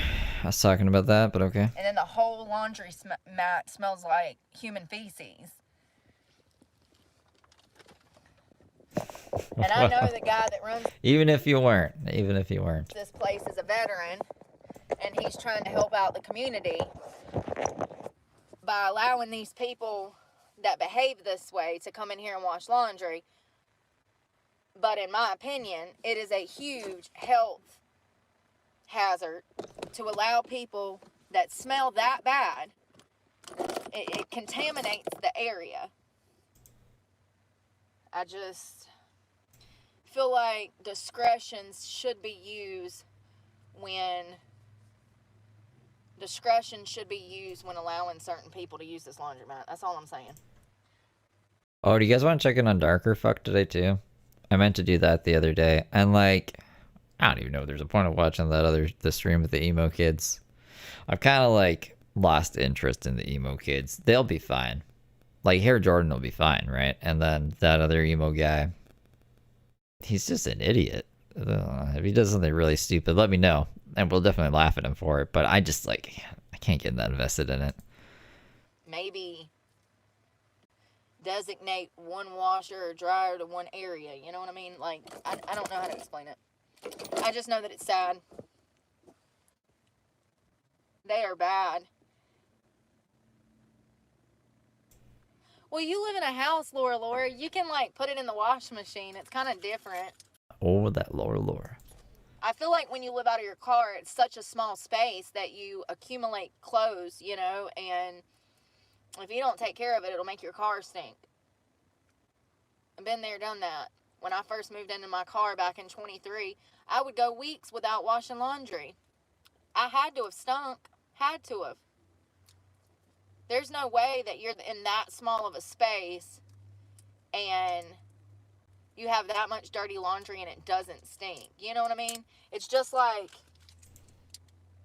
S1: us talking about that, but okay.
S15: And then the whole laundry mat smells like human feces. And I know the guy that runs
S1: even if you weren't
S15: this place is a veteran, and he's trying to help out the community by allowing these people that behave this way to come in here and wash laundry. But in my opinion, it is a huge health hazard to allow people that smell that bad. It contaminates the area. I just feel like discretion should be used when allowing certain people to use this laundromat. That's all I'm saying.
S1: Oh, do you guys want to check in on Darker Fuck today too? I meant to do that the other day, and like, I don't even know if there's a point of watching the stream with the emo kids. I've kind of like lost interest in the emo kids. They'll be fine. Like, Hair Jordan will be fine, right? And then that other emo guy, he's just an idiot. If he does something really stupid, let me know. And we'll definitely laugh at him for it. But I just, like, I can't get that invested in it.
S15: Maybe designate one washer or dryer to one area. You know what I mean? Like, I don't know how to explain it. I just know that it's sad. They are bad. Well, you live in a house, Laura. You can, like, put it in the washing machine. It's kind of different.
S1: Oh, that Laura.
S15: I feel like when you live out of your car, it's such a small space that you accumulate clothes, you know, and if you don't take care of it, it'll make your car stink. I've been there, done that. When I first moved into my car back in 23, I would go weeks without washing laundry. I had to have stunk. Had to have. There's no way that you're in that small of a space and you have that much dirty laundry and it doesn't stink. You know what I mean? It's just like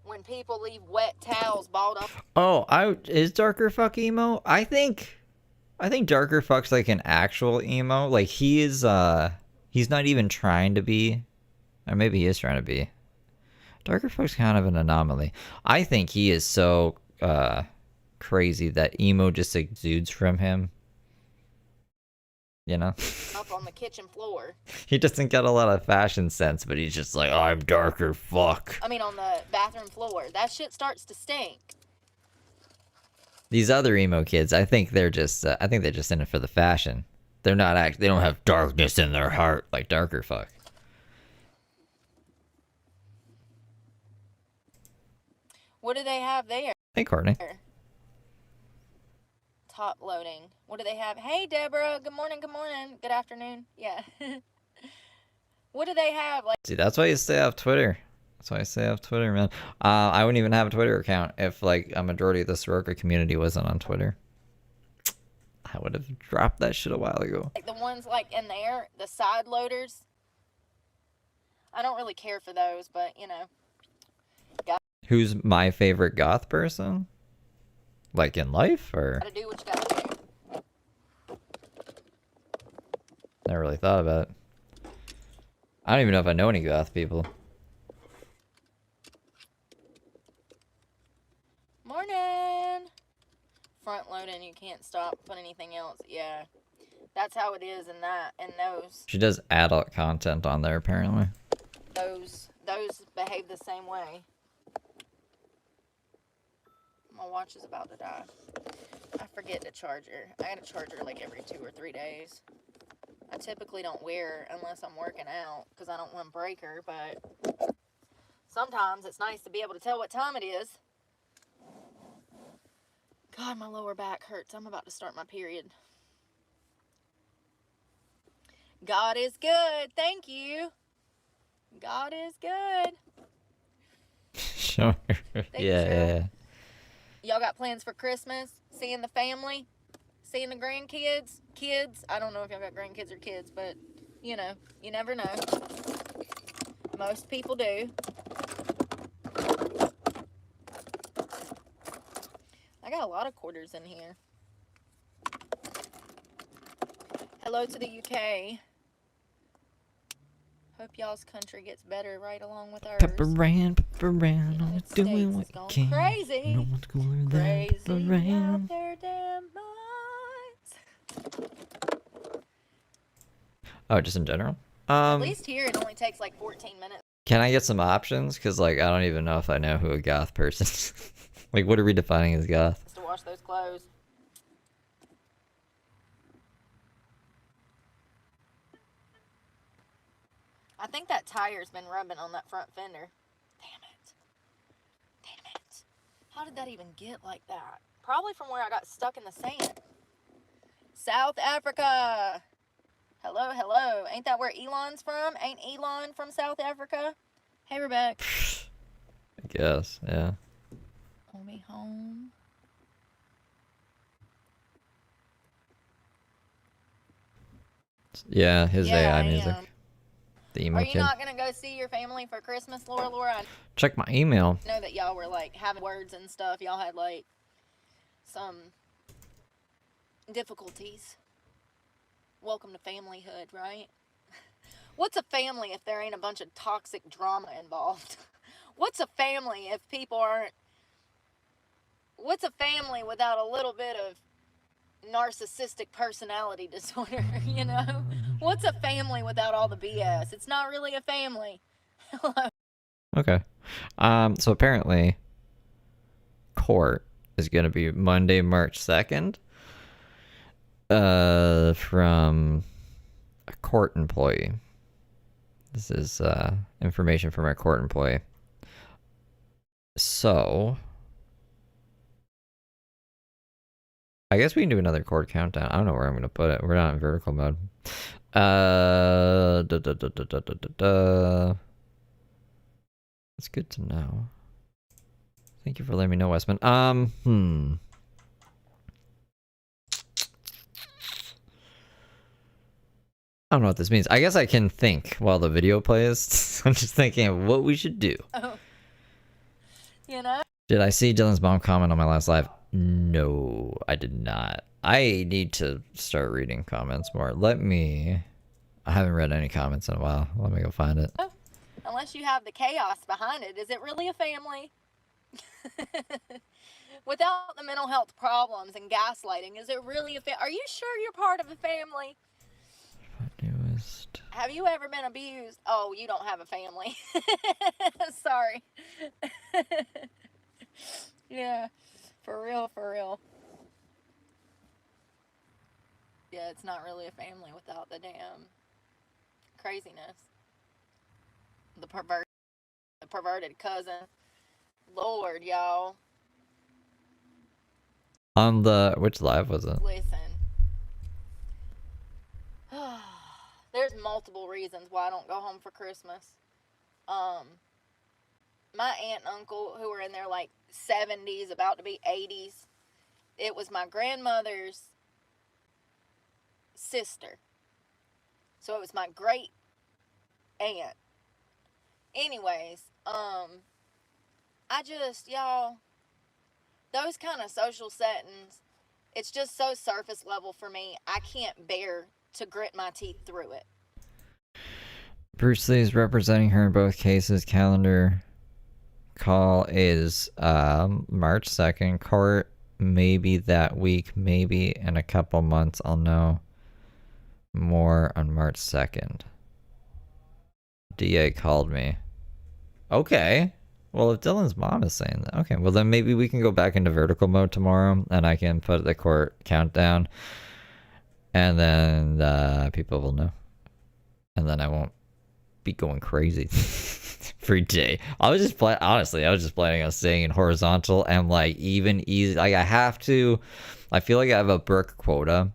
S15: when people leave wet towels balled up.
S1: Oh, is Darker Fuck emo? I think Darker Fuck's like an actual emo. Like he's not even trying to be, or maybe he is trying to be. Darker Fuck's kind of an anomaly. I think he is so crazy that emo just exudes from him. You know?
S15: Up on the kitchen floor.
S1: He doesn't got a lot of fashion sense, but he's just like, I'm Darker Fuck.
S15: I mean, on the bathroom floor. That shit starts to stink.
S1: These other emo kids, I think they're just in it for the fashion. They're not they don't have darkness in their heart like Darker Fuck.
S15: What do they have there?
S1: Hey, Courtney.
S15: Top loading. What do they have? Hey, Deborah. Good morning. Good afternoon. Yeah. What do they have? Like,
S1: See, that's why you stay off Twitter. That's why I stay off Twitter, man. I wouldn't even have a Twitter account if like a majority of the Sroka community wasn't on Twitter. I would have dropped that shit a while ago.
S15: the ones like in there, the side loaders. I don't really care for those, but you know.
S1: Who's my favorite goth person? Like in life, or?
S15: Gotta do what you gotta do.
S1: Never really thought about it. I don't even know if I know any goth people.
S15: Morning. Front loading, you can't stop, put anything else. Yeah. That's how it is in those.
S1: She does adult content on there, apparently.
S15: Those behave the same way. My watch is about to die. I forget to charge her. I gotta charge her like every 2 or 3 days. I typically don't wear her unless I'm working out because I don't want to break her, but sometimes it's nice to be able to tell what time it is. God, my lower back hurts. I'm about to start my period. God is good. Thank you. God is good.
S1: Sure. Yeah.
S15: Y'all got plans for Christmas? Seeing the family? Seeing the grandkids? Kids? I don't know if y'all got grandkids or kids, but, you know, you never know. Most people do. I got a lot of quarters in here. Hello to the UK. Hope y'all's country gets better right along with ours.
S1: Pepperan, I'm doing what you can.
S15: Crazy.
S1: No one's cooler than
S15: Crazy
S1: Pepperan.
S15: out their damn minds.
S1: Oh, just in general?
S15: At least here it only takes like 14 minutes.
S1: Can I get some options? Because, like, I don't even know if I know who a goth person is. Like, what are we defining as goth?
S15: To wash those clothes. I think that tire's been rubbing on that front fender. Damn it. How did that even get like that? Probably from where I got stuck in the sand. South Africa. Hello. Ain't that where Elon's from? Ain't Elon from South Africa? Hey, Rebecca.
S1: I guess, yeah.
S15: Pull me home.
S1: Yeah, his AI music. The emo
S15: Are you
S1: kid.
S15: not going to go see your family for Christmas, Laura? I
S1: Check my email.
S15: know that y'all were, like, having words and stuff. Y'all had, like, some difficulties. Welcome to familyhood, right? What's a family if there ain't a bunch of toxic drama involved? What's a family if people aren't... What's a family without a little bit of narcissistic personality disorder, you know? What's a family without all the BS? It's not really a family.
S1: Okay. So apparently, court is going to be Monday, March 2nd. From a court employee. This is information from our court employee. So, I guess we can do another court countdown. I don't know where I'm going to put it. We're not in vertical mode. It's good to know. Thank you for letting me know, Westman. I don't know what this means. I guess I can think while the video plays. I'm just thinking of what we should do.
S15: Oh. You know?
S1: Did I see Dylan's mom comment on my last live? No, I did not. I need to start reading comments more. I haven't read any comments in a while. Let me go find it.
S15: Unless you have the chaos behind it, is it really a family? Without the mental health problems and gaslighting, is it really a family? Are you sure you're part of a family?
S1: Newest.
S15: Have you ever been abused? Oh, you don't have a family. Sorry. Yeah, for real, for real. Yeah, it's not really a family without the damn craziness. The perverted cousin. Lord, y'all.
S1: On the which live was it?
S15: Listen. There's multiple reasons why I don't go home for Christmas. My aunt and uncle, who were in their like 70s, about to be 80s, it was my grandmother's sister. So it was my great aunt. Anyways, y'all, those kind of social settings, it's just so surface level for me. I can't bear to grit my teeth through it.
S1: Bruce Lee is representing her in both cases. Calendar call is March 2nd. Court maybe that week, maybe in a couple months. I'll know more on March 2nd. DA called me. Okay. Well, if Dylan's mom is saying that, okay, well then maybe we can go back into vertical mode tomorrow and I can put the court countdown and then people will know. And then I won't be going crazy every day. I was just planning on staying in horizontal and like even easy. Like I feel like I have a Brooke quota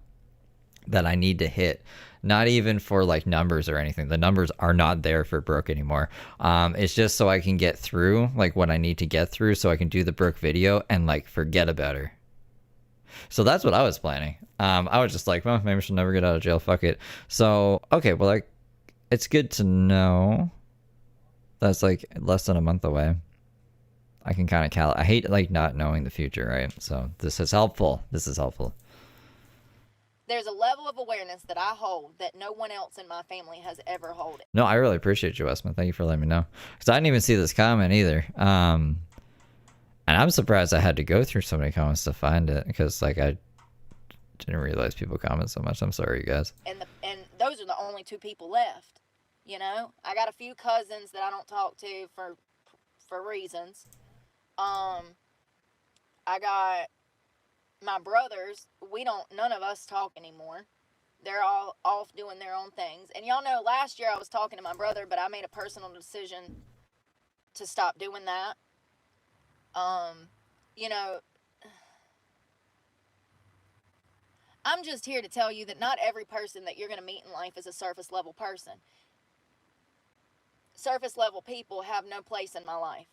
S1: that I need to hit. Not even for like numbers or anything. The numbers are not there for Brooke anymore. It's just so I can get through like what I need to get through so I can do the Brooke video and like forget about her. So that's what I was planning. I was just like, well, maybe she'll never get out of jail. Fuck it. So, okay, well, like, it's good to know that's like less than a month away. I can kind of I hate like not knowing the future, right? So this is helpful.
S15: There's a level of awareness that I hold that no one else in my family has ever held.
S1: No, I really appreciate you, Westman. Thank you for letting me know. Because I didn't even see this comment either. And I'm surprised I had to go through so many comments to find it. Because, like, I didn't realize people comment so much. I'm sorry, you guys.
S15: And those are the only two people left. You know? I got a few cousins that I don't talk to for reasons. I got my brothers, none of us talk anymore. They're all off doing their own things. And y'all know last year I was talking to my brother, but I made a personal decision to stop doing that. You know, I'm just here to tell you that not every person that you're going to meet in life is a surface level person. Surface level people have no place in my life.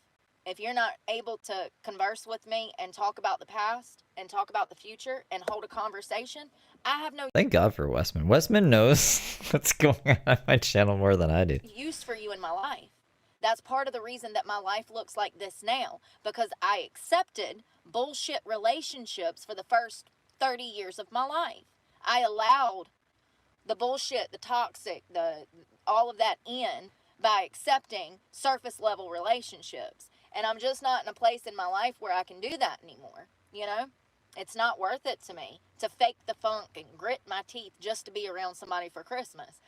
S15: If you're not able to converse with me and talk about the past and talk about the future and hold a conversation, I have no
S1: Thank God for Westman. Westman knows what's going on my channel more than I do.
S15: use for you in my life. That's part of the reason that my life looks like this now, because I accepted bullshit relationships for the first 30 years of my life. I allowed the bullshit, the toxic, all of that in by accepting surface level relationships. And I'm just not in a place in my life where I can do that anymore, you know? It's not worth it to me to fake the funk and grit my teeth just to be around somebody for Christmas.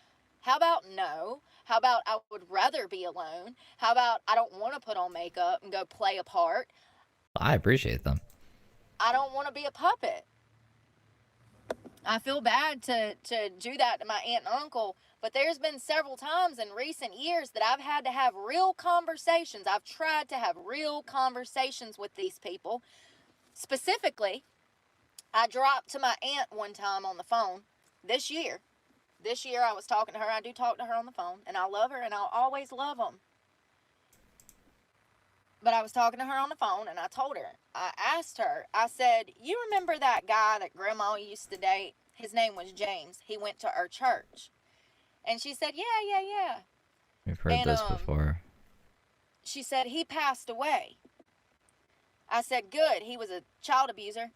S15: How about no? How about I would rather be alone? How about I don't want to put on makeup and go play a part?
S1: I appreciate them.
S15: I don't want to be a puppet. I feel bad to do that to my aunt and uncle, but there's been several times in recent years that I've had to have real conversations. I've tried to have real conversations with these people. Specifically, I dropped to my aunt one time on the phone this year. This year I was talking to her. I do talk to her on the phone, and I love her, and I'll always love them. But I was talking to her on the phone, and I told her, I asked her, I said, you remember that guy that Grandma used to date? His name was James. He went to our church. And she said, yeah.
S1: We've heard this before.
S15: She said, he passed away. I said, good. He was a child abuser.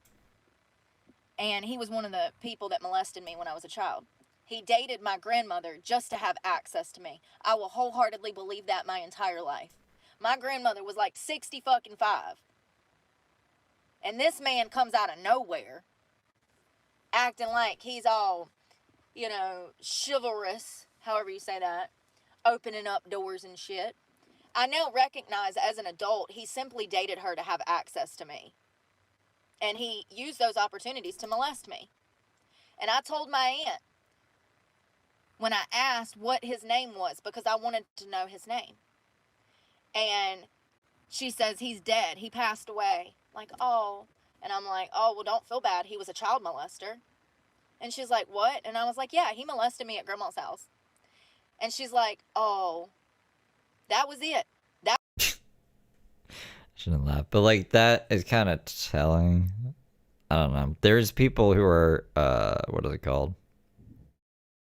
S15: And he was one of the people that molested me when I was a child. He dated my grandmother just to have access to me. I will wholeheartedly believe that my entire life. My grandmother was like 65. And this man comes out of nowhere, acting like he's all, you know, chivalrous, however you say that, opening up doors and shit. I now recognize as an adult, he simply dated her to have access to me. And he used those opportunities to molest me. And I told my aunt, when I asked what his name was, because I wanted to know his name. And she says, he's dead. He passed away. Like, oh. And I'm like, oh, well, don't feel bad. He was a child molester. And she's like, what? And I was like, yeah, he molested me at Grandma's house. And she's like, oh, that was it. That
S1: Shouldn't laugh. But like that is kind of telling. I don't know. There's people who are, what is it called?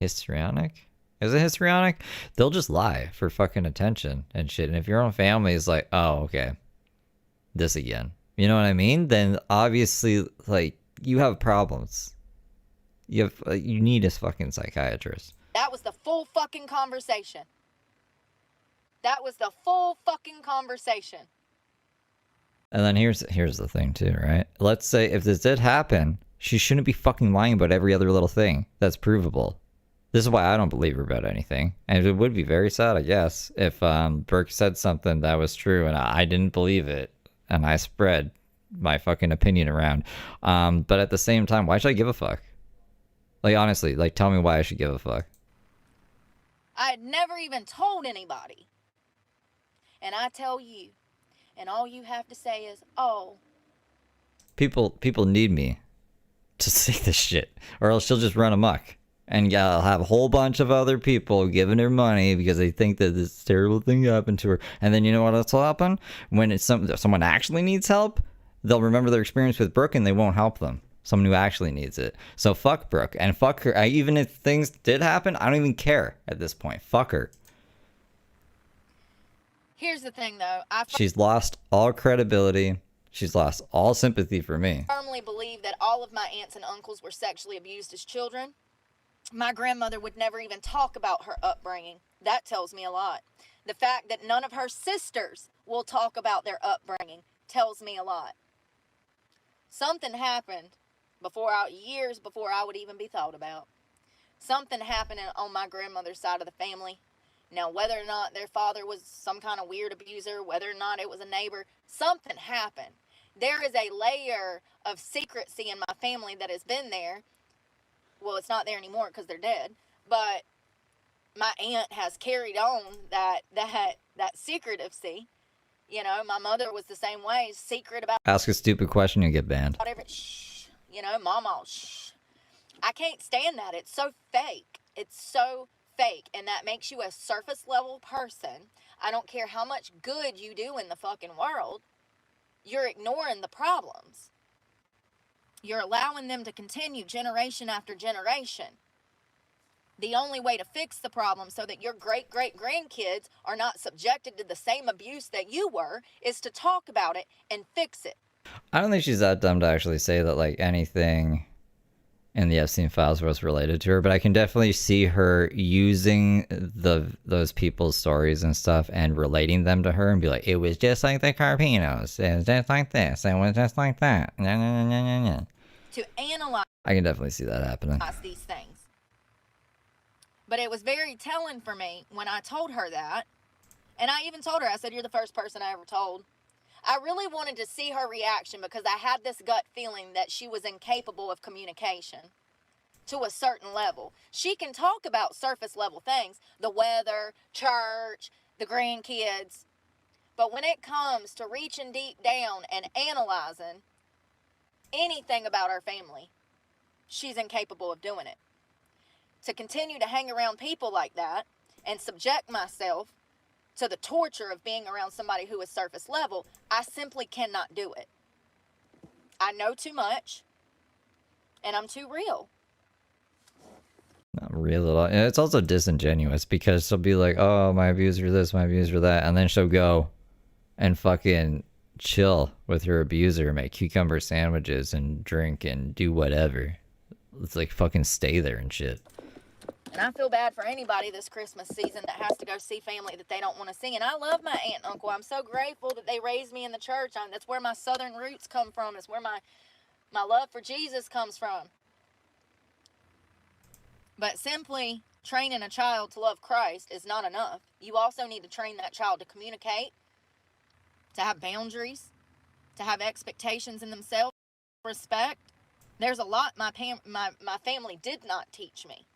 S1: Histrionic? Is it histrionic? They'll just lie for fucking attention and shit. And if your own family is like, oh, okay, this again. You know what I mean? Then obviously, like, you have problems. You need a fucking psychiatrist.
S15: That was the full fucking conversation. That was the full fucking conversation.
S1: And then here's the thing too, right? Let's say if this did happen, she shouldn't be fucking lying about every other little thing that's provable. This is why I don't believe her about anything. And it would be very sad, I guess, if Burke said something that was true and I didn't believe it and I spread my fucking opinion around. But at the same time, why should I give a fuck? Like, honestly, like, tell me why I should give a fuck.
S15: I had never even told anybody. And I tell you, and all you have to say is, oh.
S1: People need me to say this shit, or else she'll just run amok. And yeah, I'll have a whole bunch of other people giving her money because they think that this terrible thing happened to her. And then you know what else will happen? When it's someone actually needs help, they'll remember their experience with Brooke and they won't help them. Someone who actually needs it. So fuck Brooke and fuck her. Even if things did happen, I don't even care at this point. Fuck her.
S15: Here's the thing, though.
S1: She's lost all credibility. She's lost all sympathy for me.
S15: I firmly believe that all of my aunts and uncles were sexually abused as children. My grandmother would never even talk about her upbringing. That tells me a lot. The fact that none of her sisters will talk about their upbringing tells me a lot. Something happened years before I would even be thought about. Something happened on my grandmother's side of the family. Now, whether or not their father was some kind of weird abuser, whether or not it was a neighbor, something happened. There is a layer of secrecy in my family that has been there. Well, it's not there anymore because they're dead. But my aunt has carried on that secretivity. You know, my mother was the same way, secret about.
S1: Ask a stupid question, you get banned.
S15: Whatever, shh. You know, mama, shh. I can't stand that. It's so fake. It's so fake, and that makes you a surface level person. I don't care how much good you do in the fucking world. You're ignoring the problems. You're allowing them to continue generation after generation. The only way to fix the problem so that your great-great-grandkids are not subjected to the same abuse that you were is to talk about it and fix it.
S1: I don't think she's that dumb to actually say that, like, anything in the Epstein files was related to her, but I can definitely see her using those people's stories and stuff and relating them to her and be like, it was just like the Carpinos, it was just like this, it was just like that. Nah, nah, nah, nah, nah.
S15: to analyze
S1: I can definitely see that happening.
S15: these things. But it was very telling for me when I told her that. And I even told her, I said, you're the first person I ever told. I really wanted to see her reaction because I had this gut feeling that she was incapable of communication to a certain level. She can talk about surface level things, the weather, church, the grandkids. But when it comes to reaching deep down and analyzing anything about our family, she's incapable of doing it. To continue to hang around people like that and subject myself to the torture of being around somebody who is surface level, I simply cannot do it. I know too much, and I'm too real.
S1: Not real at all. And it's also disingenuous because she'll be like, oh, my abuser this, my abuser that. And then she'll go and fucking chill with her abuser, make cucumber sandwiches and drink and do whatever. It's like fucking stay there and shit.
S15: And I feel bad for anybody this Christmas season that has to go see family that they don't want to see. And I love my aunt and uncle. I'm so grateful that they raised me in the church. That's where my southern roots come from. It's where my love for Jesus comes from. But simply training a child to love Christ is not enough. You also need to train that child to communicate, to have boundaries, to have expectations in themselves, respect. There's a lot my family did not teach me.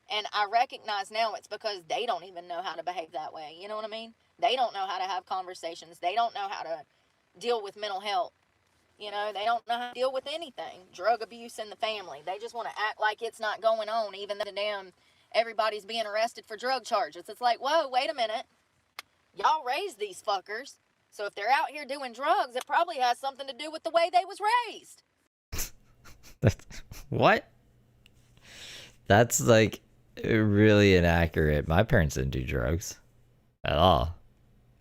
S15: And I recognize now it's because they don't even know how to behave that way. You know what I mean? They don't know how to have conversations. They don't know how to deal with mental health. You know, they don't know how to deal with anything. Drug abuse in the family. They just want to act like it's not going on, even though damn everybody's being arrested for drug charges. It's like, whoa, wait a minute. Y'all raised these fuckers. So if they're out here doing drugs, it probably has something to do with the way they was raised.
S1: What? That's like really inaccurate. My parents didn't do drugs at all.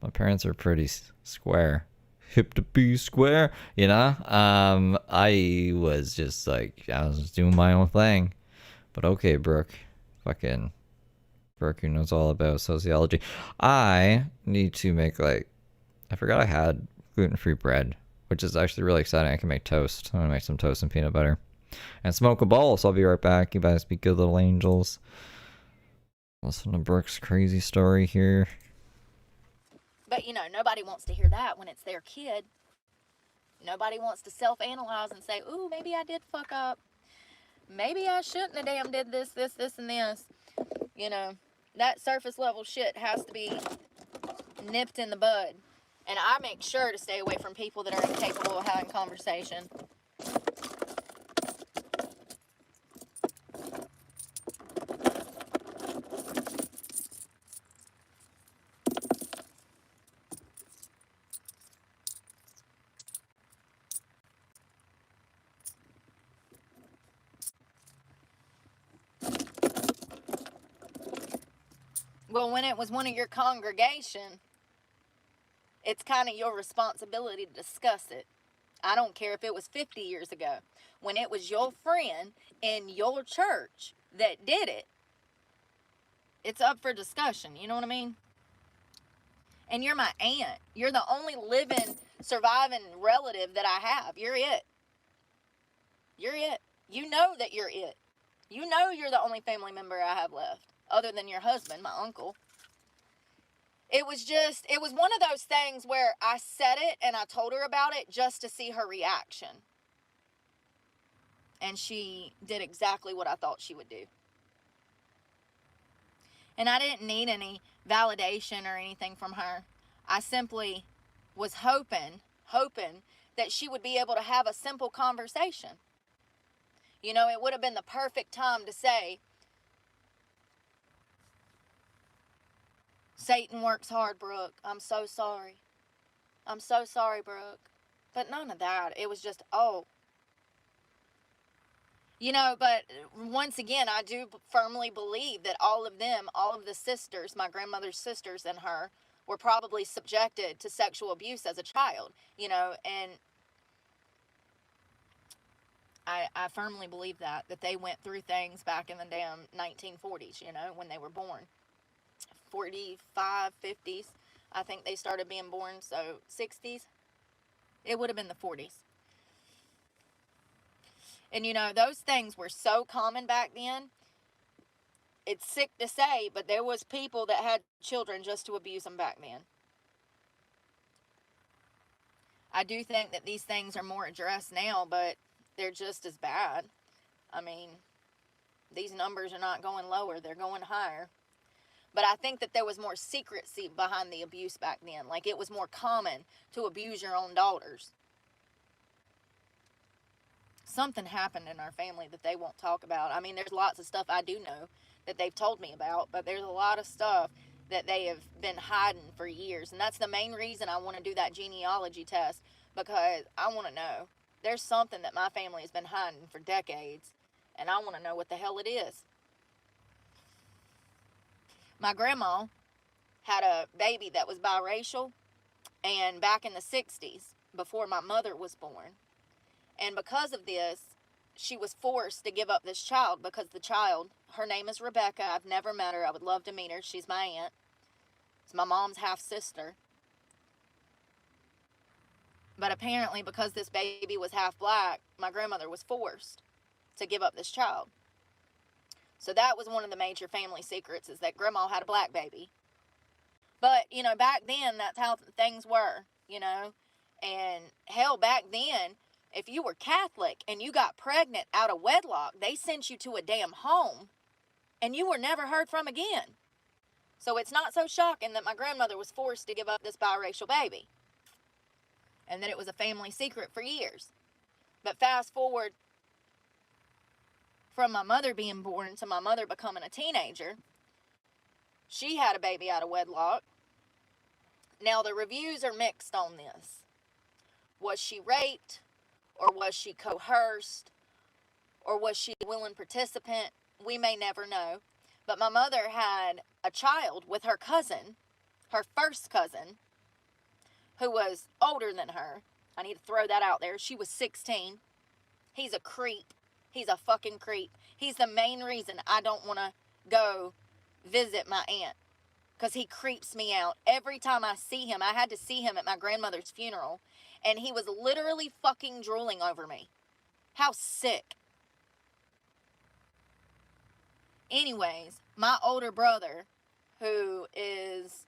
S1: My parents are pretty square. Hip to be square, you know? I was just like, I was just doing my own thing. But okay, Brooke. Fucking Brooke, who knows all about sociology. I need to make like, I forgot I had gluten-free bread, which is actually really exciting. I can make toast. I'm gonna make some toast and peanut butter. And smoke a bowl, so I'll be right back. You guys be good little angels. Listen to Brooke's crazy story here.
S15: But, you know, nobody wants to hear that when it's their kid. Nobody wants to self-analyze and say, ooh, maybe I did fuck up. Maybe I shouldn't have damn did this, and this. You know, that surface level shit has to be nipped in the bud. And I make sure to stay away from people that are incapable of having conversation. Well, when it was one of your congregation, it's kind of your responsibility to discuss it. I don't care if it was 50 years ago. When it was your friend in your church that did it, it's up for discussion. You know what I mean? And you're my aunt. You're the only living, surviving relative that I have. You're it. You're it. You know that you're it. You know you're the only family member I have left, other than your husband, my uncle. It was one of those things where I said it and I told her about it just to see her reaction. And she did exactly what I thought she would do. And I didn't need any validation or anything from her. I simply was hoping that she would be able to have a simple conversation. You know, it would have been the perfect time to say, Satan works hard, Brooke. I'm so sorry. I'm so sorry, Brooke. But none of that. It was just, oh. You know, but once again, I do firmly believe that all of the sisters, my grandmother's sisters and her, were probably subjected to sexual abuse as a child. You know, and I firmly believe that they went through things back in the damn 1940s, you know, when they were born. 45, 50s. I think they started being born, so 60s. It would have been the 40s. And, you know, those things were so common back then. It's sick to say, but there was people that had children just to abuse them back then. I do think that these things are more addressed now, but they're just as bad. I mean, these numbers are not going lower, they're going higher. But I think that there was more secrecy behind the abuse back then. Like, it was more common to abuse your own daughters. Something happened in our family that they won't talk about. I mean, there's lots of stuff I do know that they've told me about, but there's a lot of stuff that they have been hiding for years. And that's the main reason I want to do that genealogy test, because I want to know. There's something that my family has been hiding for decades, and I want to know what the hell it is. My grandma had a baby that was biracial, and back in the 60s, before my mother was born. And because of this, she was forced to give up this child, because the child, her name is Rebecca. I've never met her. I would love to meet her. She's my aunt. It's my mom's half-sister. But apparently, because this baby was half black, my grandmother was forced to give up this child. So that was one of the major family secrets, is that grandma had a black baby. But, you know, back then, that's how things were, you know. And hell, back then, if you were Catholic and you got pregnant out of wedlock, they sent you to a damn home and you were never heard from again. So it's not so shocking that my grandmother was forced to give up this biracial baby, and that it was a family secret for years. But fast forward from my mother being born to my mother becoming a teenager, she had a baby out of wedlock. Now the reviews are mixed on this. Was she raped? Or was she coerced? Or was she a willing participant? We may never know. But my mother had a child with her cousin, her first cousin, who was older than her. I need to throw that out there. She was 16. He's a creep. He's a fucking creep. He's the main reason I don't want to go visit my aunt, because he creeps me out. Every time I see him, I had to see him at my grandmother's funeral, and he was literally fucking drooling over me. How sick. Anyways, my older brother, who is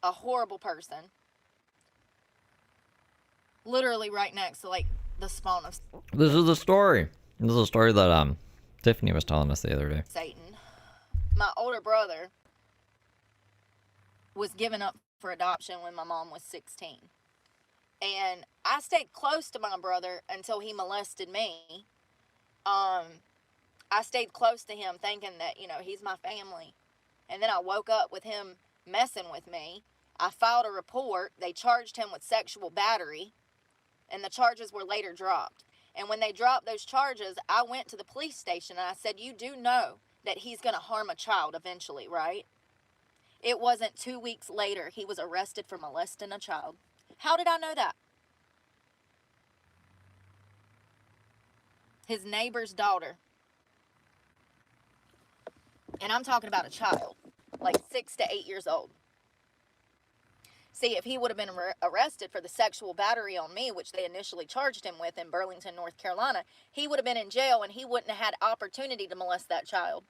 S15: a horrible person, literally right next to, like, the spawn of
S1: This is a story. This is a story that Tiffany was telling us the other day.
S15: Satan. My older brother was given up for adoption when my mom was 16. And I stayed close to my brother until he molested me. I stayed close to him thinking that, you know, he's my family. And then I woke up with him messing with me. I filed a report. They charged him with sexual battery, and the charges were later dropped. And when they dropped those charges, I went to the police station and I said, you do know that he's going to harm a child eventually, right? It wasn't 2 weeks later he was arrested for molesting a child. How did I know that? His neighbor's daughter. And I'm talking about a child, like 6 to 8 years old. See, if he would have been arrested for the sexual battery on me, which they initially charged him with in Burlington, North Carolina, he would have been in jail and he wouldn't have had opportunity to molest that child.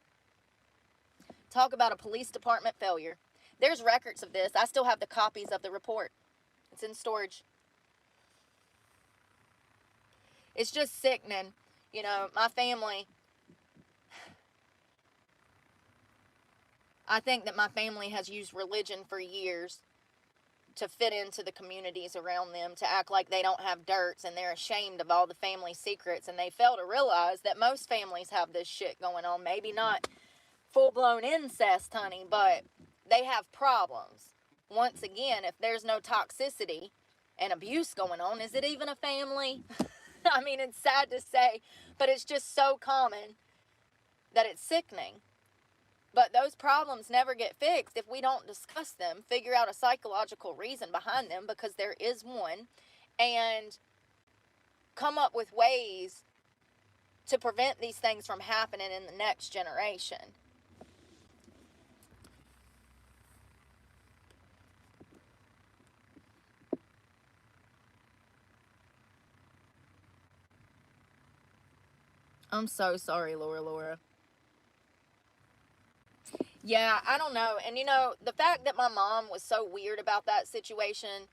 S15: Talk about a police department failure. There's records of this. I still have the copies of the report. It's in storage. It's just sickening. You know, my family, I think that my family has used religion for years to fit into the communities around them, to act like they don't have dirts and they're ashamed of all the family secrets, and they fail to realize that most families have this shit going on. Maybe not full-blown incest, honey, but they have problems. Once again, if there's no toxicity and abuse going on, is it even a family? I mean, it's sad to say, but it's just so common that it's sickening. But those problems never get fixed if we don't discuss them, figure out a psychological reason behind them, because there is one, and come up with ways to prevent these things from happening in the next generation. I'm so sorry, Laura. Yeah, I don't know. And you know, the fact that my mom was so weird about that situation,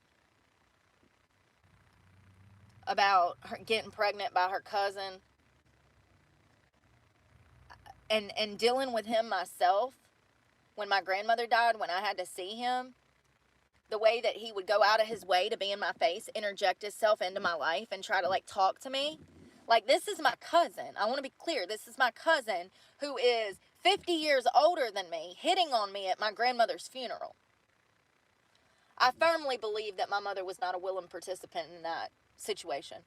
S15: about her getting pregnant by her cousin, and dealing with him myself, when my grandmother died, when I had to see him, the way that he would go out of his way to be in my face, interject himself into my life and try to like talk to me. Like, this is my cousin. I want to be clear. This is my cousin who is 50 years older than me, hitting on me at my grandmother's funeral. I firmly believe that my mother was not a willing participant in that situation.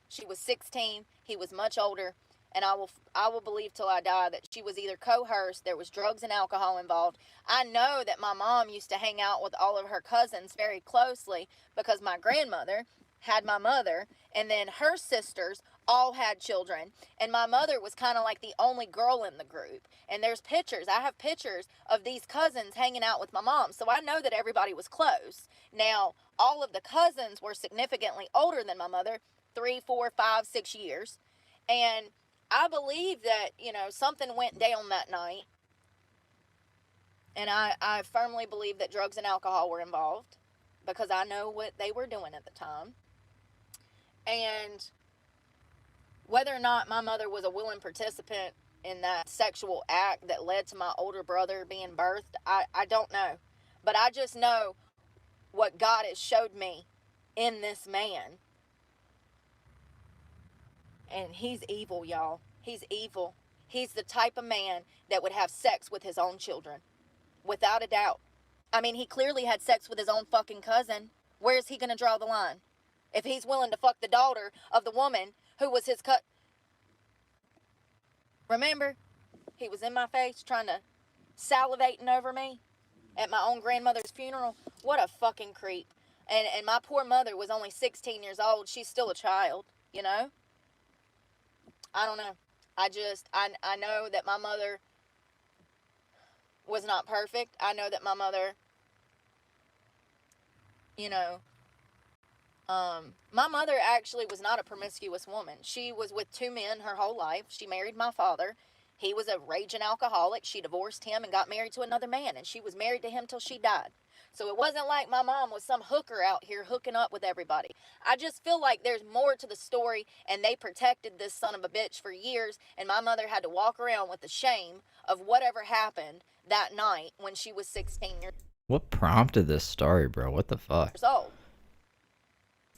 S15: She was 16, he was much older, and I will believe till I die that she was either coerced, there was drugs and alcohol involved. I know that my mom used to hang out with all of her cousins very closely because my grandmother had my mother, and then her sisters all had children, and my mother was kind of like the only girl in the group. And there's pictures, I have pictures of these cousins hanging out with my mom, so I know that everybody was close. Now, all of the cousins were significantly older than my mother, 3, 4, 5, 6 years, and I believe that, you know, something went down that night, and I firmly believe that drugs and alcohol were involved because I know what they were doing at the time. And whether or not my mother was a willing participant in that sexual act that led to my older brother being birthed, I don't know. But I just know what God has showed me in this man. And he's evil, y'all. He's evil. He's the type of man that would have sex with his own children. Without a doubt. I mean, he clearly had sex with his own fucking cousin. Where is he going to draw the line? If he's willing to fuck the daughter of the woman who was his Remember? He was in my face trying to salivating over me at my own grandmother's funeral. What a fucking creep. And my poor mother was only 16 years old. She's still a child, you know? I don't know. I know that my mother was not perfect. I know that my mother, you know, my mother actually was not a promiscuous woman. She was with 2 men her whole life. She married my father. He was a raging alcoholic. She divorced him and got married to another man, and she was married to him till she died. So it wasn't like my mom was some hooker out here hooking up with everybody. I just feel like there's more to the story, and they protected this son of a bitch for years, and my mother had to walk around with the shame of whatever happened that night when she was 16 years
S1: What prompted this story, bro? What the fuck?
S15: old.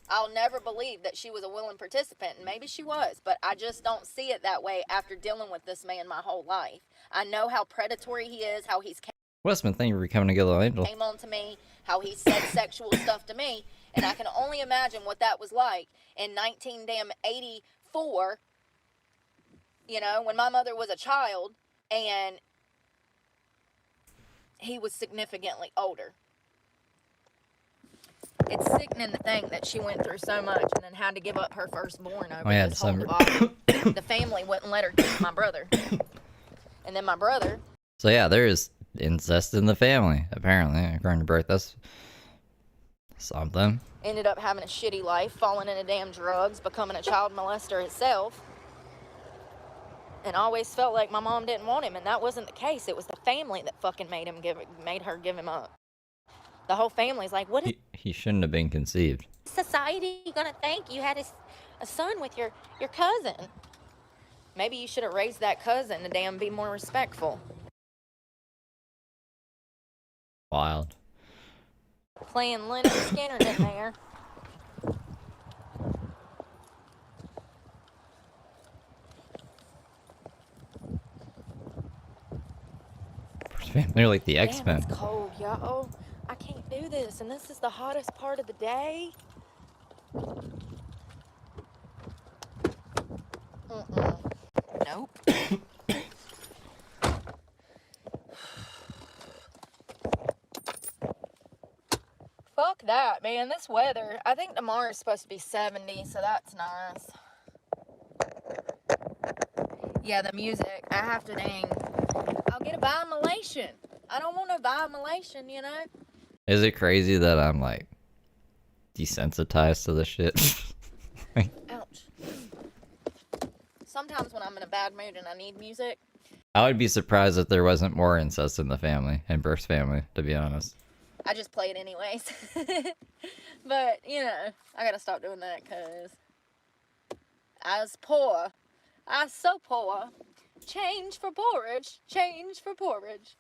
S15: I'll never believe that she was a willing participant, and maybe she was, but I just don't see it that way after dealing with this man my whole life. I know how predatory he is, how he's
S1: Westman, thank you for coming to Gillow Angel.
S15: came on to me, how he said sexual stuff to me, and I can only imagine what that was like in 1984, you know, when my mother was a child, and he was significantly older. It's sickening to think that she went through so much and then had to give up her firstborn over this whole divorce. The family wouldn't let her keep my brother. And then my brother...
S1: So yeah, there is incest in the family, apparently, according to Bert. That's something.
S15: ended up having a shitty life, falling into damn drugs, becoming a child molester itself. And always felt like my mom didn't want him, and that wasn't the case. It was the family that fucking made her give him up. The whole family's like, what is
S1: He shouldn't have been conceived.
S15: society gonna think you had a son with your cousin? Maybe you should have raised that cousin to damn be more respectful.
S1: Wild.
S15: Playing Leonard Skinner in there.
S1: They're like the
S15: Damn,
S1: X-Men.
S15: it's cold, y'all. I can't do this, and this is the hottest part of the day. Nope. Fuck that, man. This weather. I think tomorrow's supposed to be 70, so that's nice. Yeah, the music. I have to dang. I'll get a violation. I don't want a violation, you know?
S1: Is it crazy that I'm like desensitized to this shit?
S15: Ouch. Sometimes when I'm I'm in a bad mood and I need music.
S1: I would be surprised if there wasn't more incest in the family, in Brooke's family, to be honest.
S15: I just play it anyways. But, you know, I gotta stop doing that because I was poor. I was so poor. Change for porridge. Change for porridge.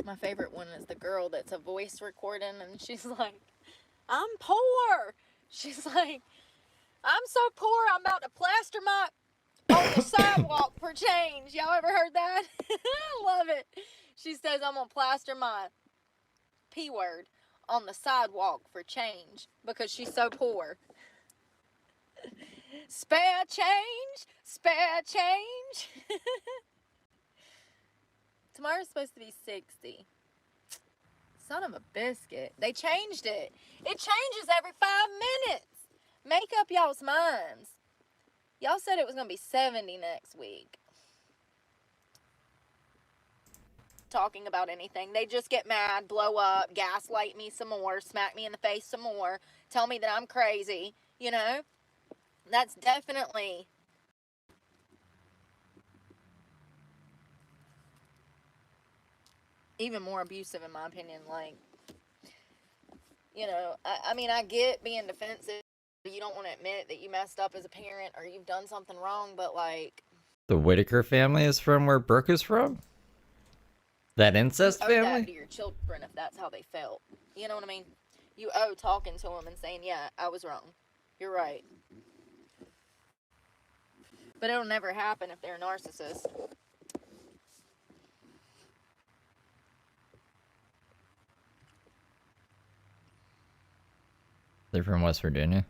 S15: My favorite one is the girl that's a voice recording and she's like, I'm poor. She's like, I'm so poor I'm about to plaster my on the sidewalk for change. Y'all ever heard that? I love it. She says I'm gonna plaster my P word on the sidewalk for change because she's so poor. Spare change, spare change. Tomorrow's supposed to be 60. Son of a biscuit. They changed it. It changes every 5 minutes. Make up y'all's minds. Y'all said it was going to be 70 next week. Talking about anything. They just get mad, blow up, gaslight me some more, smack me in the face some more, tell me that I'm crazy, you know? That's definitely even more abusive in my opinion. Like, you know, I mean, I get being defensive. You don't want to admit that you messed up as a parent or you've done something wrong, but like...
S1: The Whitaker family is from where Brooke is from? That incest
S15: you owe
S1: family?
S15: that to your children if that's how they felt. You know what I mean? You owe talking to them and saying, yeah, I was wrong. You're right. But it'll never happen if they're a narcissist.
S1: They're from West Virginia.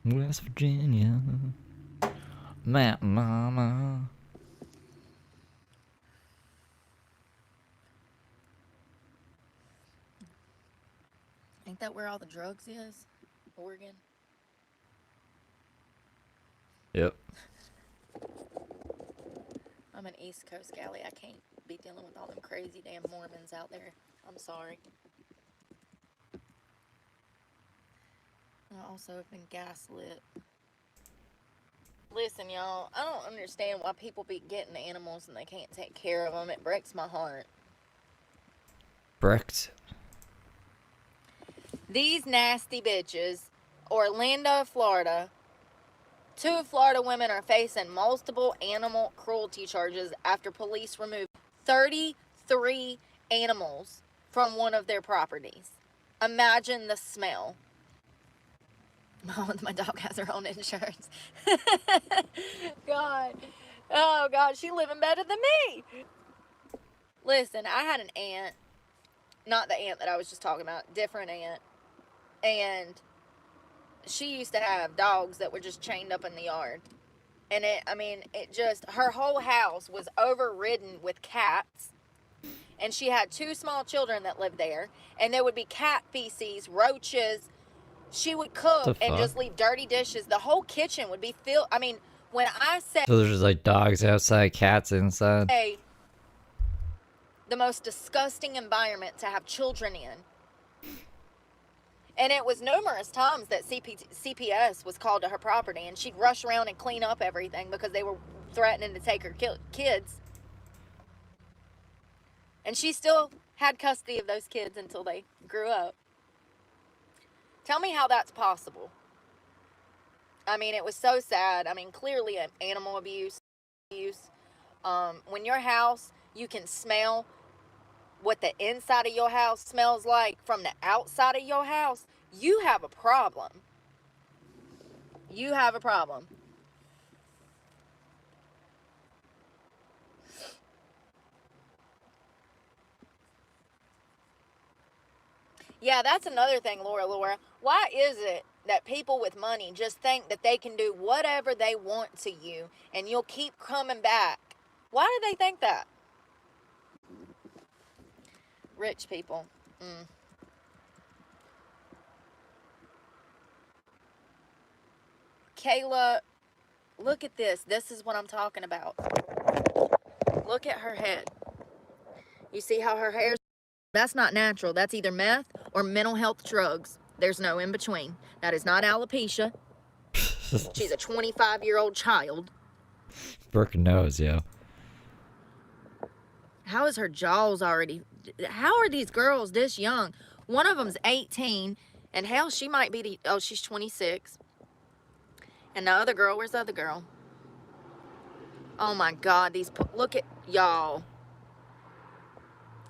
S1: West Virginia. Mountain Mama.
S15: Ain't that where all the drugs is? Oregon?
S1: Yep.
S15: I'm an East Coast galley. I can't be dealing with all them crazy damn Mormons out there. I'm sorry. I also have been gaslit. Listen, y'all, I don't understand why people be getting animals and they can't take care of them. It breaks my heart.
S1: Bricked.
S15: These nasty bitches, Orlando, Florida. 2 Florida women are facing multiple animal cruelty charges after police removed 33 animals from one of their properties. Imagine the smell. My dog has her own insurance. God. Oh, God, she's living better than me. Listen, I had an aunt. Not the aunt that I was just talking about. Different aunt. And she used to have dogs that were just chained up in the yard. And her whole house was overridden with cats. And she had 2 small children that lived there. And there would be cat feces, roaches. She would cook and just leave dirty dishes. The whole kitchen would be filled. I mean, when I say...
S1: So there's just like dogs outside, cats inside.
S15: The most disgusting environment to have children in. And it was numerous times that CPS was called to her property and she'd rush around and clean up everything because they were threatening to take her kids. And she still had custody of those kids until they grew up. Tell me how that's possible. I mean, it was so sad. I mean, clearly animal abuse. When your house, you can smell what the inside of your house smells like from the outside of your house, you have a problem. You have a problem. Yeah, that's another thing, Laura. Why is it that people with money just think that they can do whatever they want to you and you'll keep coming back? Why do they think that? Rich people. Kayla, look at this. This is what I'm talking about. Look at her head. You see how her hair's... That's not natural. That's either meth or mental health drugs. There's no in between. That is not alopecia. She's a 25-year-old child.
S1: Brooke knows, yo.
S15: How is her jaws already? How are these girls this young? One of them's 18, and hell, she might be oh, she's 26. And the other girl, where's the other girl? Oh my God, look at y'all.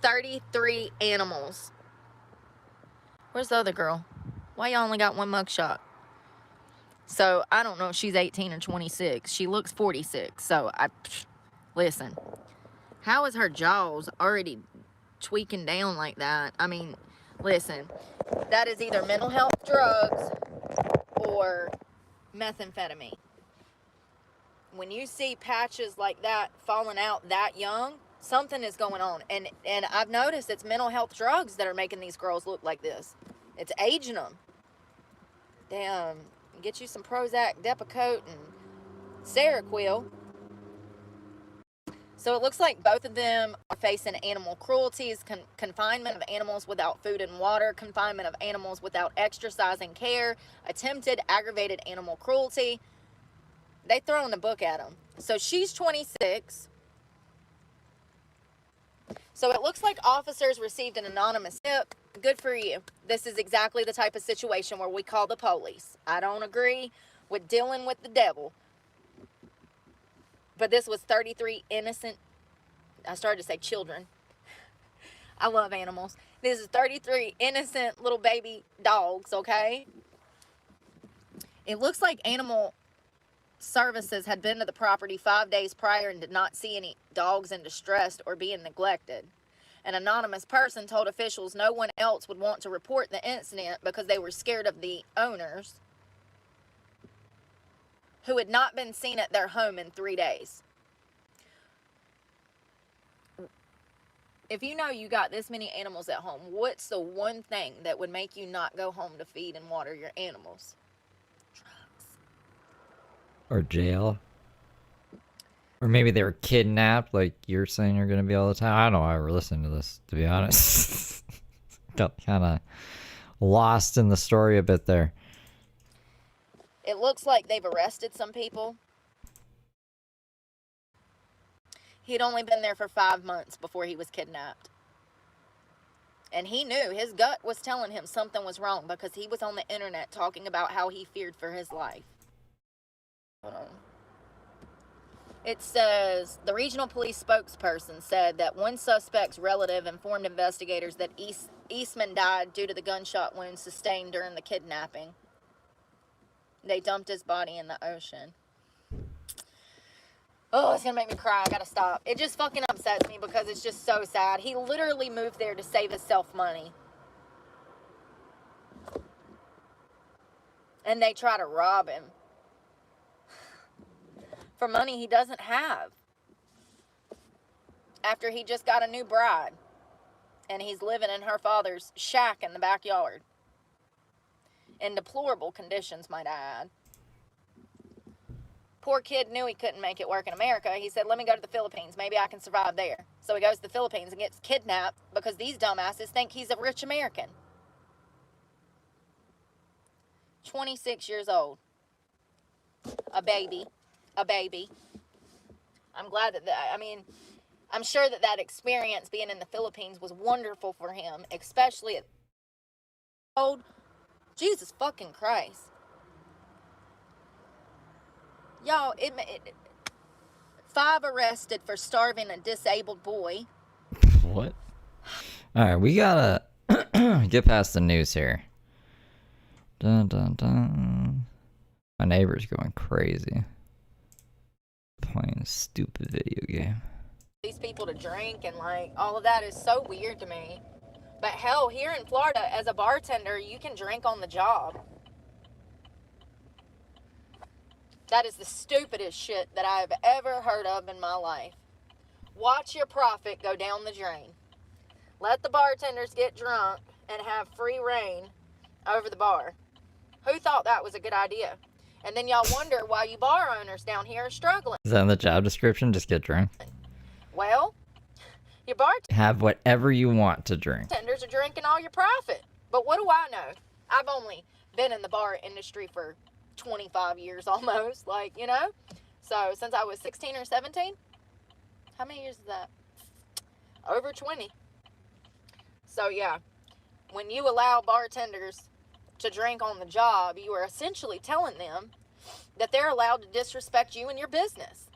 S15: 33 animals. Where's the other girl? Why y'all only got one mugshot? So, I don't know if she's 18 or 26. She looks 46. So, listen. How is her jaws already tweaking down like that? I mean, listen. That is either mental health drugs or methamphetamine. When you see patches like that falling out that young, something is going on. And I've noticed it's mental health drugs that are making these girls look like this. It's aging them. Damn. Get you some Prozac, Depakote, and Seroquel. So it looks like both of them are facing animal cruelties, confinement of animals without food and water, confinement of animals without exercise and care, attempted aggravated animal cruelty. They throwing the book at them. So she's 26. So it looks like officers received an anonymous tip. Good for you. This is exactly the type of situation where we call the police. I don't agree with dealing with the devil. But this was 33 innocent, I started to say children. I love animals. This is 33 innocent little baby dogs, okay? It looks like animal services had been to the property 5 days prior and did not see any dogs in distress or being neglected. An anonymous person told officials no one else would want to report the incident because they were scared of the owners, who had not been seen at their home in 3 days. If you know you got this many animals at home, what's the one thing that would make you not go home to feed and water your animals?
S1: Or jail. Or maybe they were kidnapped, like you're saying you're going to be all the time. I don't ever listen to this, to be honest. Got kind of lost in the story a bit there.
S15: It looks like they've arrested some people. He'd only been there for 5 months before he was kidnapped. And he knew, his gut was telling him something was wrong because he was on the internet talking about how he feared for his life. Hold on. It says, the regional police spokesperson said that one suspect's relative informed investigators that Eastman died due to the gunshot wounds sustained during the kidnapping. They dumped his body in the ocean. Oh, it's gonna make me cry. I gotta stop. It just fucking upsets me because it's just so sad. He literally moved there to save himself money. And they try to rob him for money he doesn't have. After he just got a new bride. And he's living in her father's shack in the backyard. In deplorable conditions, might I add. Poor kid knew he couldn't make it work in America. He said, let me go to the Philippines. Maybe I can survive there. So he goes to the Philippines and gets kidnapped because these dumbasses think he's a rich American. 26 years old. A baby. A baby. I'm glad that, I'm sure that experience being in the Philippines was wonderful for him, especially at old. Jesus fucking Christ. Y'all, 5 arrested for starving a disabled boy.
S1: What? Alright, we gotta get past the news here. Dun dun dun. My neighbor's going crazy. Playing a stupid video game.
S15: These people to drink and all of that is so weird to me. But hell, here in Florida, as a bartender, you can drink on the job. That is the stupidest shit that I've ever heard of in my life. Watch your profit go down the drain. Let the bartenders get drunk and have free reign over the bar. Who thought that was a good idea? And then y'all wonder why you bar owners down here are struggling.
S1: Is that in the job description? Just get drunk?
S15: Well, your bartenders
S1: Have whatever you want to drink.
S15: are drinking all your profit. But what do I know? I've only been in the bar industry for 25 years almost, like, you know? So since I was 16 or 17, how many years is that? Over 20. So yeah, when you allow bartenders to drink on the job, you are essentially telling them that they're allowed to disrespect you and your business.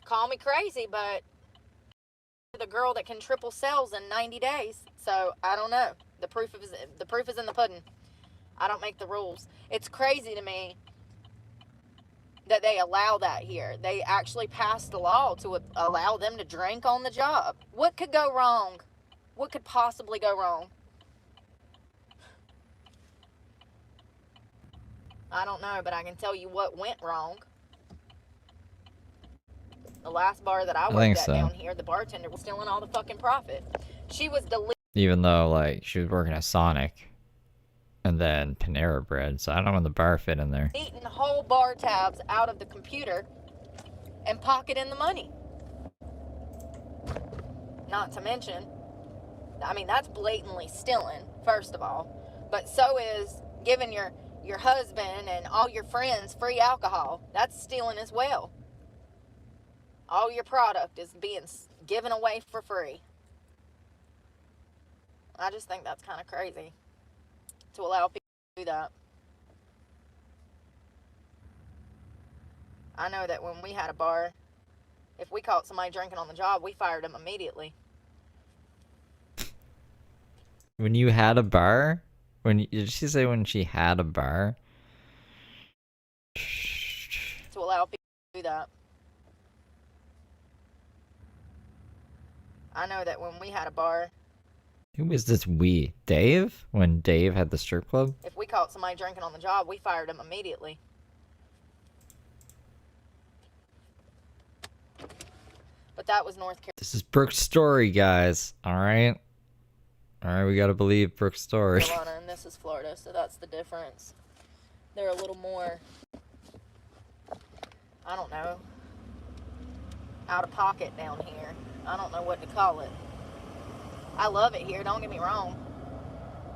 S15: Call me crazy, but the girl that can triple sales in 90 days. So I don't know. The proof is in the pudding. I don't make the rules. It's crazy to me that they allow that here. They actually passed a law to allow them to drink on the job. What could go wrong? What could possibly go wrong? I don't know, but I can tell you what went wrong. The last bar that I worked
S1: think
S15: at
S1: so.
S15: down here, the bartender was stealing all the fucking profit. She was
S1: Even though, like, she was working at Sonic and then Panera Bread, so I don't know when the bar fit in there.
S15: eating whole bar tabs out of the computer and pocketing the money. Not to mention, I mean, that's blatantly stealing, first of all. But so is giving your husband and all your friends free alcohol. That's stealing as well. All your product is being given away for free. I just think that's kind of crazy to allow people to do that. I know that when we had a bar, if we caught somebody drinking on the job, we fired them immediately.
S1: When you had a bar? Did she say when she had a bar?
S15: To allow people to do that. I know that when we had a bar,
S1: Who was this we? Dave? When Dave had the strip club?
S15: if we caught somebody drinking on the job, we fired them immediately. But that was North
S1: This is Brooke's story, guys. Alright? Alright, we gotta believe Brooke's story.
S15: Carolina, and this is Florida, so that's the difference. They're a little more, I don't know, out of pocket down here. I don't know what to call it. I love it here, don't get me wrong.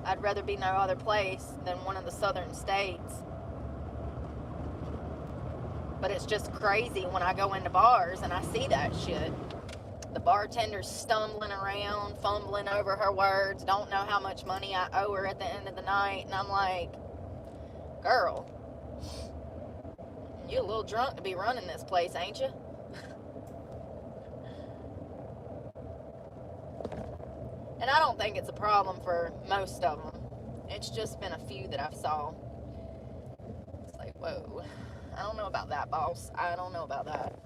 S15: I'd rather be no other place than one of the southern states. But it's just crazy when I go into bars and I see that shit. The bartender's stumbling around, fumbling over her words, don't know how much money I owe her at the end of the night. And I'm like, girl, you a little drunk to be running this place, ain't you? And I don't think it's a problem for most of them. It's just been a few that I've saw. It's like, whoa, I don't know about that, boss. I don't know about that.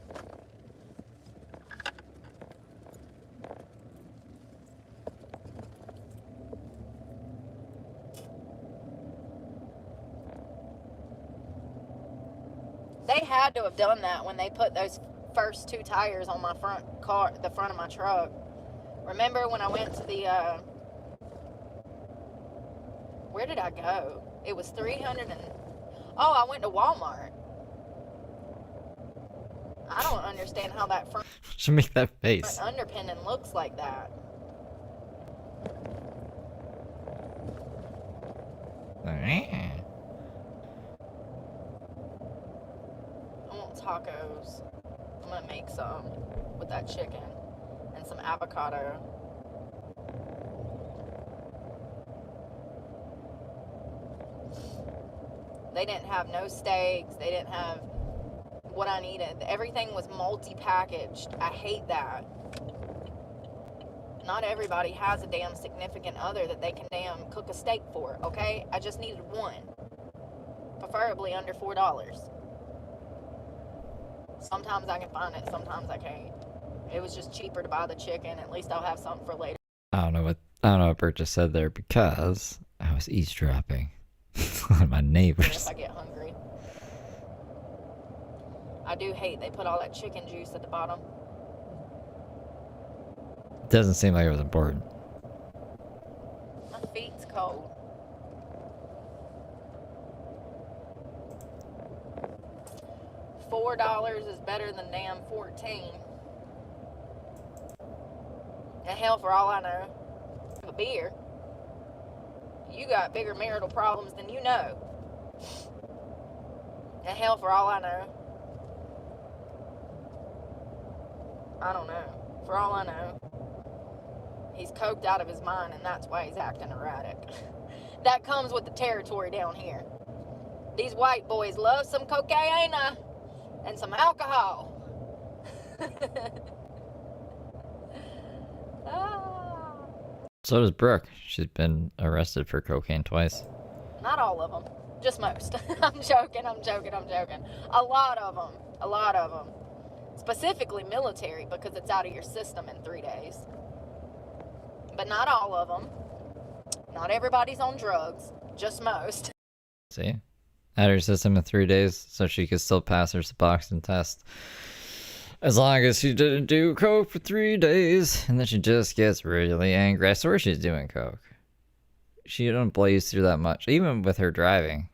S15: They had to have done that when they put those first 2 tires on my front car, the front of my truck. Remember when I went to the, where did I go? It was 300 and, oh, I went to Walmart. I don't understand how that front
S1: Should make that face.
S15: underpinning looks like that. I want tacos. I'm gonna make some with that chicken and some avocado. They didn't have no steaks. They didn't have what I needed. Everything was multi-packaged. I hate that. Not everybody has a damn significant other that they can damn cook a steak for, okay? I just needed one. Preferably under $4. Sometimes I can find it, sometimes I can't. It was just cheaper to buy the chicken. At least I'll have something for later.
S1: I don't know what Bert just said there because I was eavesdropping on my neighbors.
S15: If I get hungry. I do hate they put all that chicken juice at the bottom.
S1: Doesn't seem like it was important.
S15: My feet's cold. $4 is better than damn 14. And hell, for all I know, a beer. You got bigger marital problems than you know. And hell, for all I know, I don't know. For all I know, he's coked out of his mind, and that's why he's acting erratic. That comes with the territory down here. These white boys love some cocaine and some alcohol.
S1: So does Brooke. She's been arrested for cocaine twice.
S15: Not all of them, just most. I'm joking. A lot of them. Specifically military, because it's out of your system in 3 days. But not all of them. Not everybody's on drugs, just most.
S1: See? Out of her system in 3 days, so she could still pass her Suboxone test. As long as she didn't do coke for 3 days, and then she just gets really angry. I swear she's doing coke. She don't blaze through that much. Even with her driving,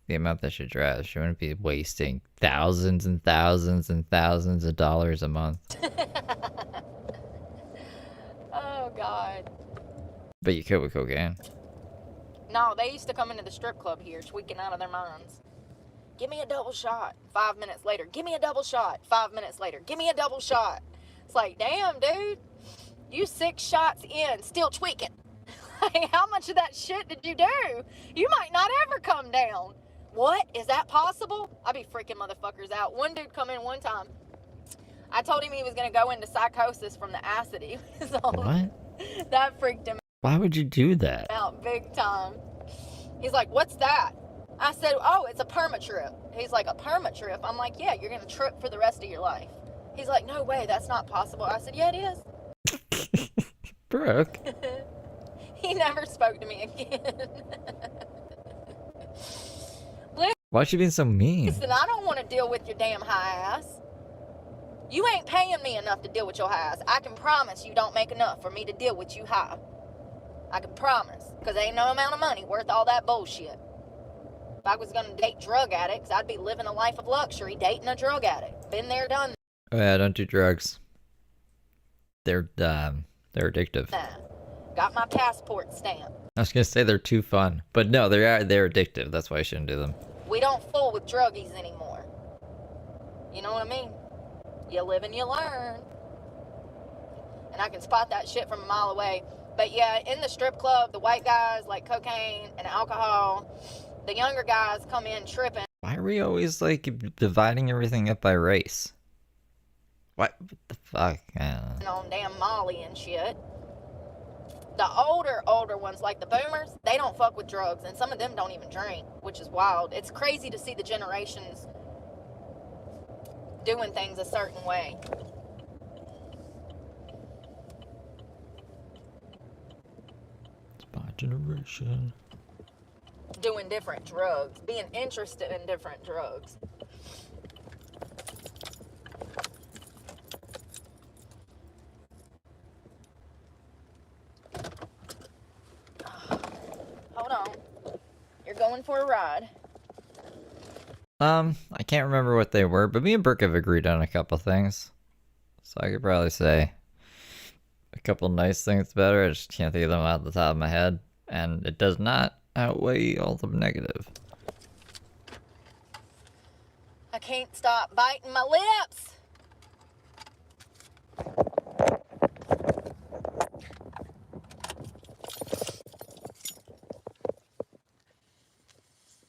S1: the amount that she drives, she wouldn't be wasting thousands and thousands and thousands of dollars a month.
S15: Oh, God.
S1: But you could with cocaine.
S15: No, they used to come into the strip club here, tweaking out of their minds. Give me a double shot. 5 minutes later, give me a double shot. 5 minutes later, give me a double shot. It's like, damn, dude, you 6 shots in, still tweaking. Like, how much of that shit did you do? You might not ever come down. What? Is that possible? I be freaking motherfuckers out. One dude come in one time. I told him he was going to go into psychosis from the acid he was on.
S1: What?
S15: That freaked him
S1: Why would you do that?
S15: out big time. He's like, what's that? I said, oh, it's a perma trip. He's like, a perma trip? I'm like, yeah, you're going to trip for the rest of your life. He's like, no way, that's not possible. I said, yeah, it is.
S1: Brooke.
S15: He never spoke to me again.
S1: Why's she being so mean?
S15: Listen, I don't want to deal with your damn high ass. You ain't paying me enough to deal with your high ass. I can promise you don't make enough for me to deal with you high. I can promise. Because ain't no amount of money worth all that bullshit. If I was going to date drug addicts, I'd be living a life of luxury dating a drug addict. Been there, done that.
S1: Oh yeah, don't do drugs. They're addictive.
S15: Nah. Got my passport stamp.
S1: I was gonna say they're too fun, but no, they're addictive. That's why I shouldn't do them.
S15: We don't fool with druggies anymore. You know what I mean? You live and you learn. And I can spot that shit from a mile away. But yeah, in the strip club, the white guys like cocaine and alcohol. The younger guys come in tripping.
S1: Why are we always like dividing everything up by race? What the fuck?
S15: On damn Molly and shit. The older ones, like the boomers, they don't fuck with drugs, and some of them don't even drink, which is wild. It's crazy to see the generations doing things a certain way.
S1: It's my generation.
S15: Doing different drugs, being interested in different drugs. Hold on. You're going for a ride.
S1: I can't remember what they were, but me and Brooke have agreed on a couple things. So I could probably say a couple nice things better. I just can't think of them out the top of my head. And it does not outweigh all the negative.
S15: I can't stop biting my lips.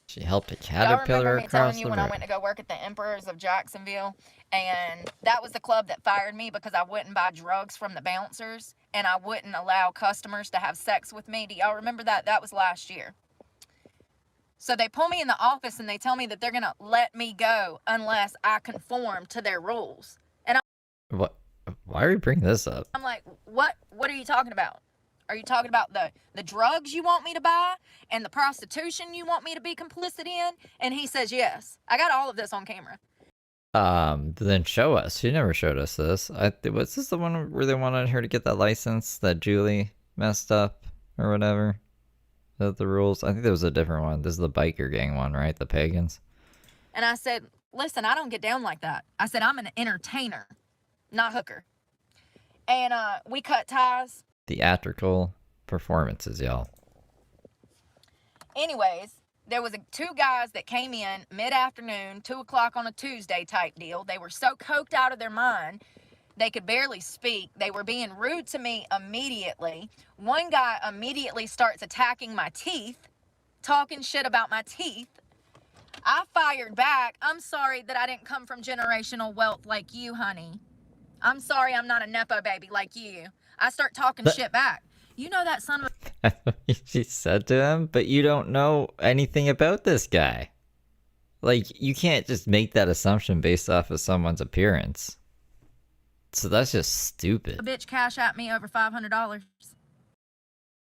S1: She helped a
S15: Y'all remember
S1: caterpillar
S15: me
S1: across
S15: telling
S1: the
S15: you when I
S1: road.
S15: went to go work at the Emperors of Jacksonville, and that was the club that fired me because I wouldn't buy drugs from the bouncers and I wouldn't allow customers to have sex with me. Do y'all remember that? That was last year. So they pull me in the office and they tell me that they're gonna let me go unless I conform to their rules. And
S1: What? Why are we bringing this up?
S15: I'm like, what are you talking about? Are you talking about the drugs you want me to buy and the prostitution you want me to be complicit in? And he says yes. I got all of this on camera.
S1: Then show us. She never showed us this. Was this the one where they wanted her to get that license that Julie messed up or whatever? Is that the rules? I think there was a different one. This is the biker gang one, right? The pagans.
S15: And I said, listen, I don't get down like that. I said, I'm an entertainer, not hooker. And we cut ties.
S1: Theatrical performances, y'all.
S15: Anyways, there was two guys that came in mid-afternoon, 2 o'clock on a Tuesday type deal. They were so coked out of their mind, they could barely speak. They were being rude to me immediately. One guy immediately starts attacking my teeth, talking shit about my teeth. I fired back. I'm sorry that I didn't come from generational wealth like you, honey. I'm sorry I'm not a Nepo baby like you. I start talking shit back. You know that son of a...
S1: She said to him, but you don't know anything about this guy. Like, you can't just make that assumption based off of someone's appearance. So that's just stupid.
S15: A bitch cash at me over $500.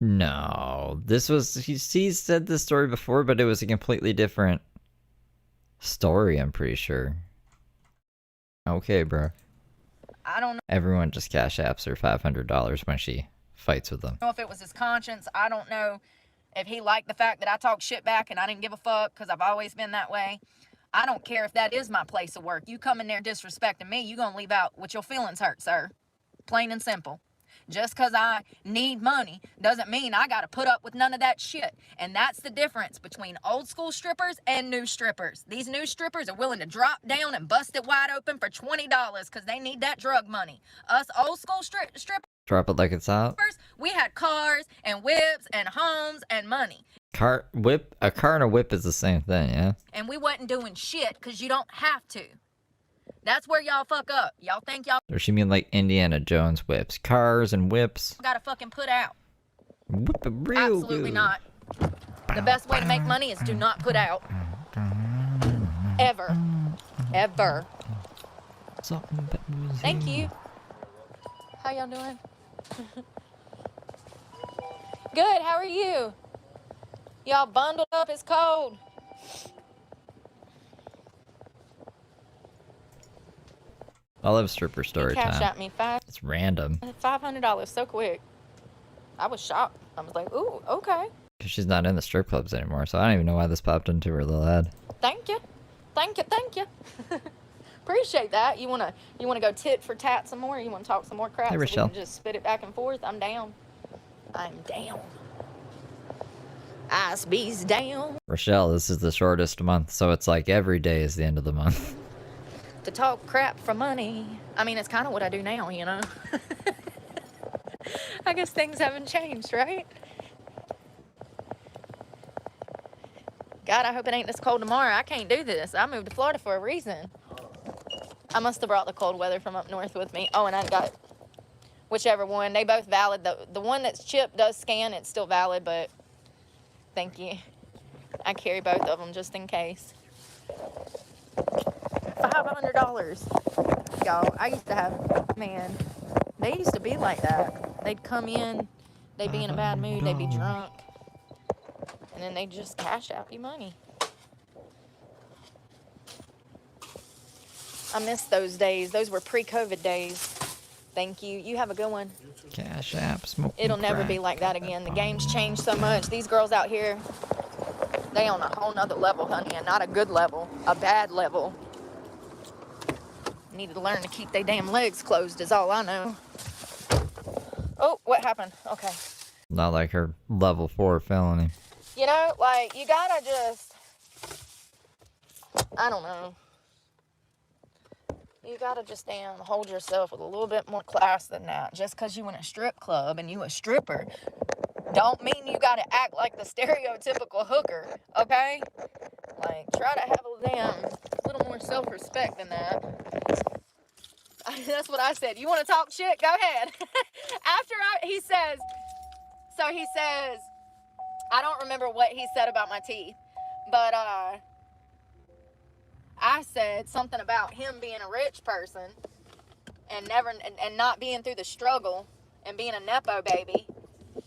S1: No, this was, he said this story before, but it was a completely different story, I'm pretty sure. Okay, bro.
S15: I don't
S1: Everyone just cash apps her $500 when she fights with them.
S15: know if it was his conscience. I don't know if he liked the fact that I talked shit back and I didn't give a fuck, because I've always been that way. I don't care if that is my place of work. You come in there disrespecting me, you gonna leave out with your feelings hurt, sir. Plain and simple. Just because I need money doesn't mean I got to put up with none of that shit. And that's the difference between old school strippers and new strippers. These new strippers are willing to drop down and bust it wide open for $20 because they need that drug money. Us old school strippers,
S1: Drop it like it's hot.
S15: we had cars and whips and homes and money.
S1: A car and a whip is the same thing, yeah?
S15: And we wasn't doing shit because you don't have to. That's where y'all fuck up. Y'all think y'all
S1: Or she mean like Indiana Jones whips. Cars and whips.
S15: gotta fucking put out.
S1: Whip it real
S15: Absolutely
S1: good.
S15: not. The best way to make money is do not put out. Ever. Ever. Thank you. How y'all doing? Good, how are you? Y'all bundled up, it's cold.
S1: I love stripper story
S15: Cash
S1: time.
S15: at me
S1: It's random.
S15: $500 so quick. I was shocked. I was like, ooh, okay.
S1: Because she's not in the strip clubs anymore, so I don't even know why this popped into her little head.
S15: Thank you. Thank you, thank you. Appreciate that. You wanna go tit for tat some more? You wanna talk some more crap?
S1: Hey,
S15: so
S1: Rochelle.
S15: we can just spit it back and forth? I'm down. I'm down. Ice bees down.
S1: Rochelle, this is the shortest month, so it's like every day is the end of the month.
S15: To talk crap for money. I mean, it's kind of what I do now, you know? I guess things haven't changed, right? God, I hope it ain't this cold tomorrow. I can't do this. I moved to Florida for a reason. I must have brought the cold weather from up north with me. Oh, and I got whichever one. They both valid. The one that's chipped does scan. It's still valid, but thank you. I carry both of them just in case. $500. Y'all, I used to have, man, they used to be like that. They'd come in, they'd be in a bad mood, they'd be drunk, and then they'd just cash out you money. I miss those days. Those were pre-COVID days. Thank you. You have a good one.
S1: Cash app, smoke.
S15: It'll never be like that again. The game's changed so much. These girls out here, they on a whole nother level, honey, and not a good level, a bad level. Need to learn to keep their damn legs closed is all I know. Oh, what happened? Okay.
S1: Not like her level 4 felony.
S15: You know, like, you gotta just, I don't know. You gotta just damn hold yourself with a little bit more class than that. Just because you in a strip club and you a stripper, don't mean you gotta act like the stereotypical hooker, okay? Like, try to have a damn little more self-respect than that. That's what I said. You want to talk shit? Go ahead. He says, I don't remember what he said about my teeth, but I said something about him being a rich person and not being through the struggle and being a Nepo baby.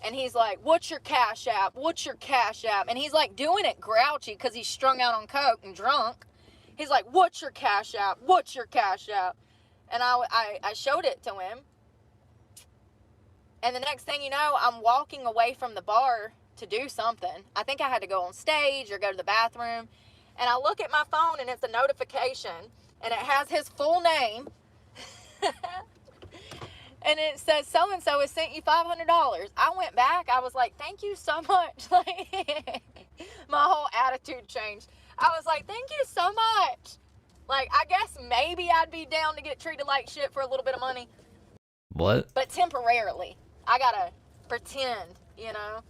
S15: And he's like, what's your cash app? What's your cash app? And he's like doing it grouchy because he's strung out on coke and drunk. He's like, what's your cash app? What's your cash app? And I showed it to him. And the next thing you know, I'm walking away from the bar to do something. I think I had to go on stage or go to the bathroom. And I look at my phone and it's a notification. And it has his full name. And it says, so-and-so has sent you $500. I went back. I was like, thank you so much. Like, My whole attitude changed. I was like, thank you so much. Like, I guess maybe I'd be down to get treated like shit for a little bit of money.
S1: What?
S15: But temporarily. I gotta pretend, you know?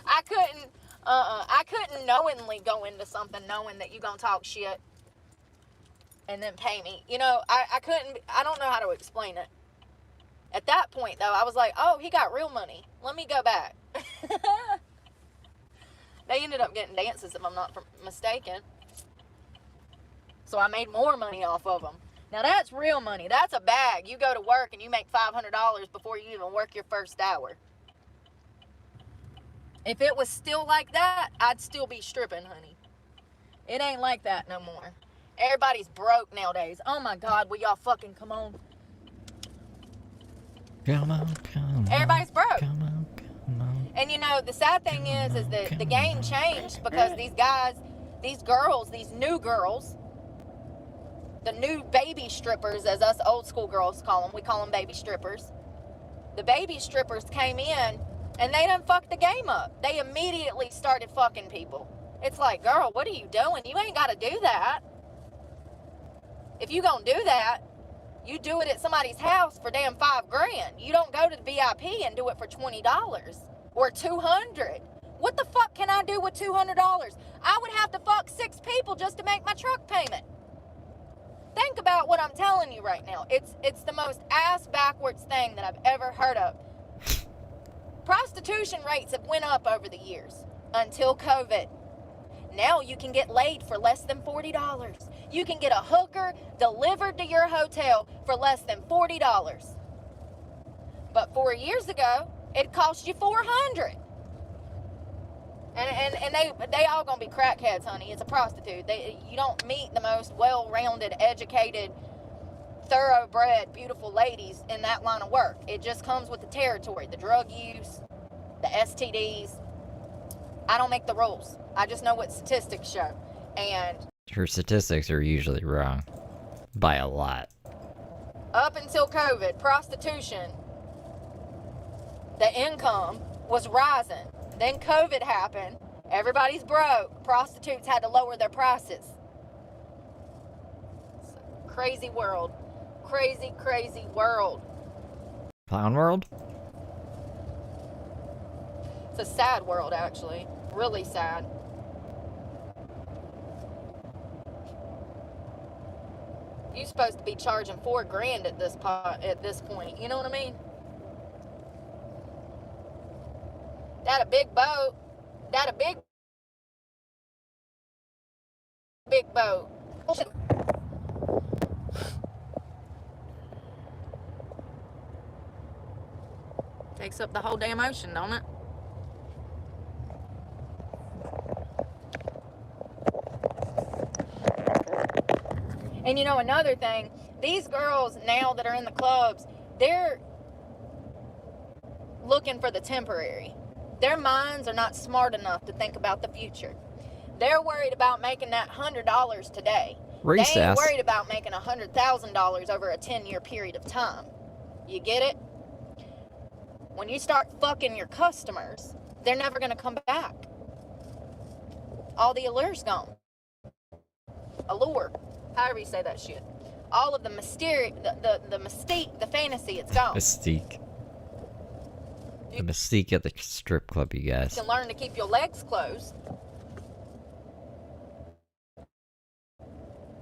S15: I couldn't knowingly go into something knowing that you gonna talk shit and then pay me. You know, I don't know how to explain it. At that point, though, I was like, oh, he got real money. Let me go back. They ended up getting dances, if I'm not mistaken. So I made more money off of them. Now, that's real money. That's a bag. You go to work and you make $500 before you even work your first hour. If it was still like that, I'd still be stripping, honey. It ain't like that no more. Everybody's broke nowadays. Oh, my God. Will y'all fucking come on?
S1: Come on, come on.
S15: Everybody's broke.
S1: Come on, come on.
S15: And, you know, the sad thing is that the game changed because these guys, these girls, these new girls, the new baby strippers, as us old school girls call them. We call them baby strippers. The baby strippers came in and they done fucked the game up. They immediately started fucking people. It's like, girl, what are you doing? You ain't got to do that. If you gonna do that, you do it at somebody's house for damn $5,000. You don't go to the VIP and do it for $20 or $200. What the fuck can I do with $200? I would have to fuck 6 people just to make my truck payment. Think about what I'm telling you right now. It's the most ass backwards thing that I've ever heard of. Prostitution rates have went up over the years until COVID. Now you can get laid for less than $40. You can get a hooker delivered to your hotel for less than $40. But 4 years ago, it cost you $400. And they all gonna be crackheads, honey. It's a prostitute. You don't meet the most well-rounded, educated, thoroughbred, beautiful ladies in that line of work. It just comes with the territory, the drug use, the STDs. I don't make the rules. I just know what statistics show. And
S1: Her statistics are usually wrong. By a lot.
S15: up until COVID, prostitution, the income was rising. Then COVID happened. Everybody's broke. Prostitutes had to lower their prices. It's a crazy world. Crazy, crazy world.
S1: Clown World?
S15: It's a sad world, actually. Really sad. You're supposed to be charging $4,000 at this point. You know what I mean? That a big boat. That a big boat. Takes up the whole damn ocean, don't it? And you know, another thing, these girls now that are in the clubs, they're looking for the temporary. Their minds are not smart enough to think about the future. They're worried about making that $100 today. They ain't worried about making $100,000 over a 10-year period of time. You get it? When you start fucking your customers, they're never going to come back. All the allure's gone. Allure. However you say that shit. All of the mysterious, the mystique, the fantasy, it's gone.
S1: Mystique. The mystique at the strip club, you guys.
S15: You can learn to keep your legs closed.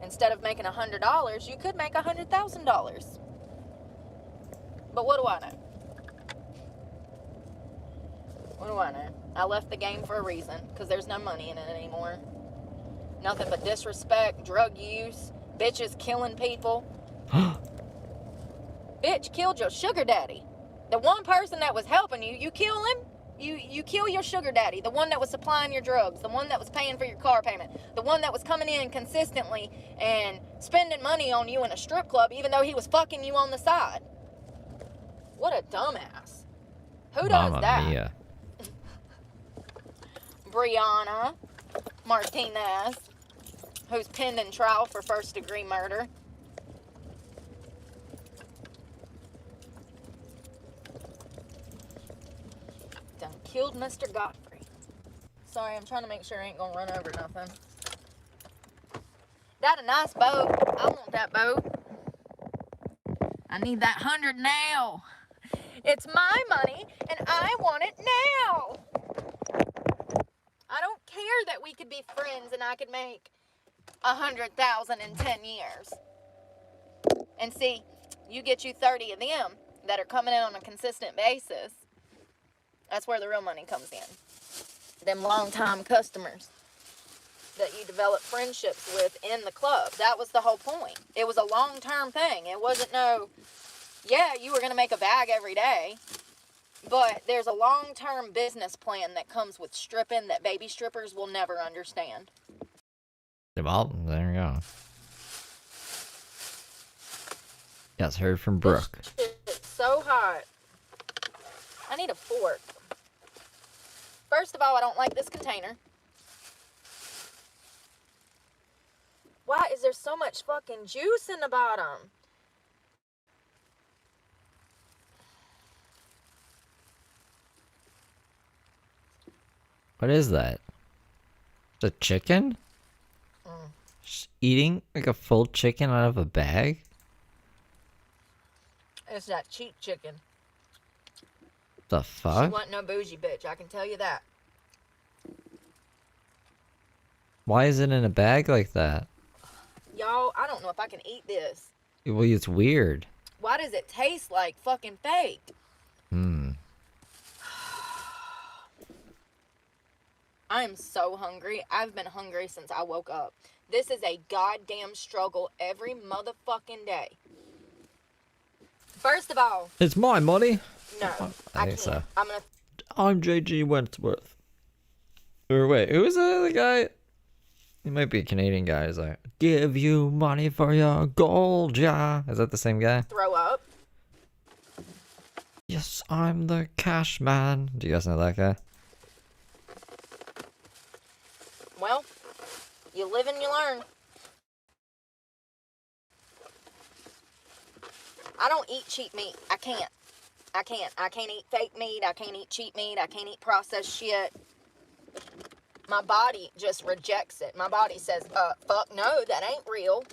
S15: Instead of making $100, you could make $100,000. But what do I know? What do I know? I left the game for a reason, because there's no money in it anymore. Nothing but disrespect, drug use, bitches killing people. Bitch killed your sugar daddy. The one person that was helping you, you kill him, you kill your sugar daddy, the one that was supplying your drugs, the one that was paying for your car payment, the one that was coming in consistently and spending money on you in a strip club even though he was fucking you on the side. What a dumbass. Who does
S1: Mamma
S15: that?
S1: Mia.
S15: Brianna Martinez, who's pending trial for first-degree murder. Done killed Mr. Godfrey. Sorry, I'm trying to make sure I ain't gonna run over nothing. That a nice boat. I want that boat. I need that 100 now. It's my money, and I want it now. I don't care that we could be friends and I could make 100,000 in 10 years. And see, you get you 30 of them that are coming in on a consistent basis. That's where the real money comes in. Them long-time customers that you develop friendships with in the club. That was the whole point. It was a long-term thing. It wasn't no, yeah, you were going to make a bag every day. But there's a long-term business plan that comes with stripping that baby strippers will never understand.
S1: Well, there you go. Yes, heard from Brooke.
S15: It's so hot. I need a fork. First of all, I don't like this container. Why is there so much fucking juice in the bottom?
S1: What is that? The chicken? Just eating like a full chicken out of a bag?
S15: It's that cheap chicken.
S1: The
S15: She
S1: fuck?
S15: wasn't no bougie bitch, I can tell you that.
S1: Why is it in a bag like that?
S15: Y'all, I don't know if I can eat this.
S1: Well, it's weird.
S15: Why does it taste like fucking fake? I'm so hungry. I've been hungry since I woke up. This is a goddamn struggle every motherfucking day. First of all,
S1: It's my money.
S15: no,
S1: I think so.
S15: I'm
S1: JG Wentworth. Or wait, who is the other guy? He might be a Canadian guy. He's like, give you money for your gold, yeah. Is that the same guy?
S15: Throw up.
S1: Yes, I'm the cash man. Do you guys know that guy?
S15: Well, you live and you learn. I don't eat cheap meat. I can't. I can't eat fake meat. I can't eat cheap meat. I can't eat processed shit. My body just rejects it. My body says, fuck no, that ain't real.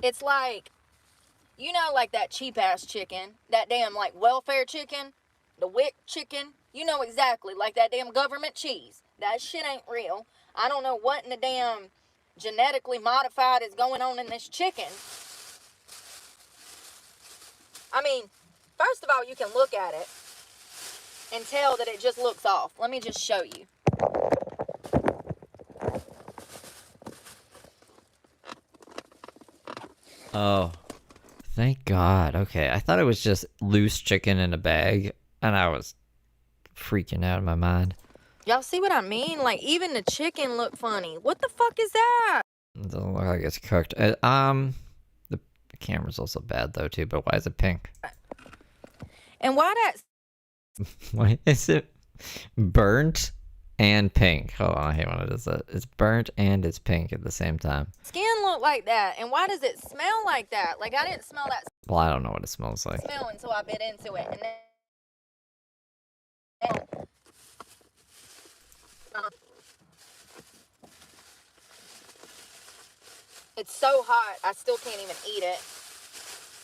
S15: It's like, you know, like that cheap ass chicken, that damn like welfare chicken, the wick chicken, you know exactly, like that damn government cheese. That shit ain't real. I don't know what in the damn genetically modified is going on in this chicken. I mean, first of all, you can look at it and tell that it just looks off. Let me just show you.
S1: Oh, thank God. Okay, I thought it was just loose chicken in a bag, and I was freaking out of my mind.
S15: Y'all see what I mean? Like, even the chicken look funny. What the fuck is that?
S1: It doesn't look like it's cooked. The camera's also bad though too. But why is it pink?
S15: And why that?
S1: Why is it burnt and pink? Hold on, I hate when it does that. It's burnt and it's pink at the same time.
S15: Skin look like that? And why does it smell like that? Like, I didn't smell that
S1: Well, I don't know what it smells like.
S15: smell until I bit into it. And then it's so hot, I still can't even eat it.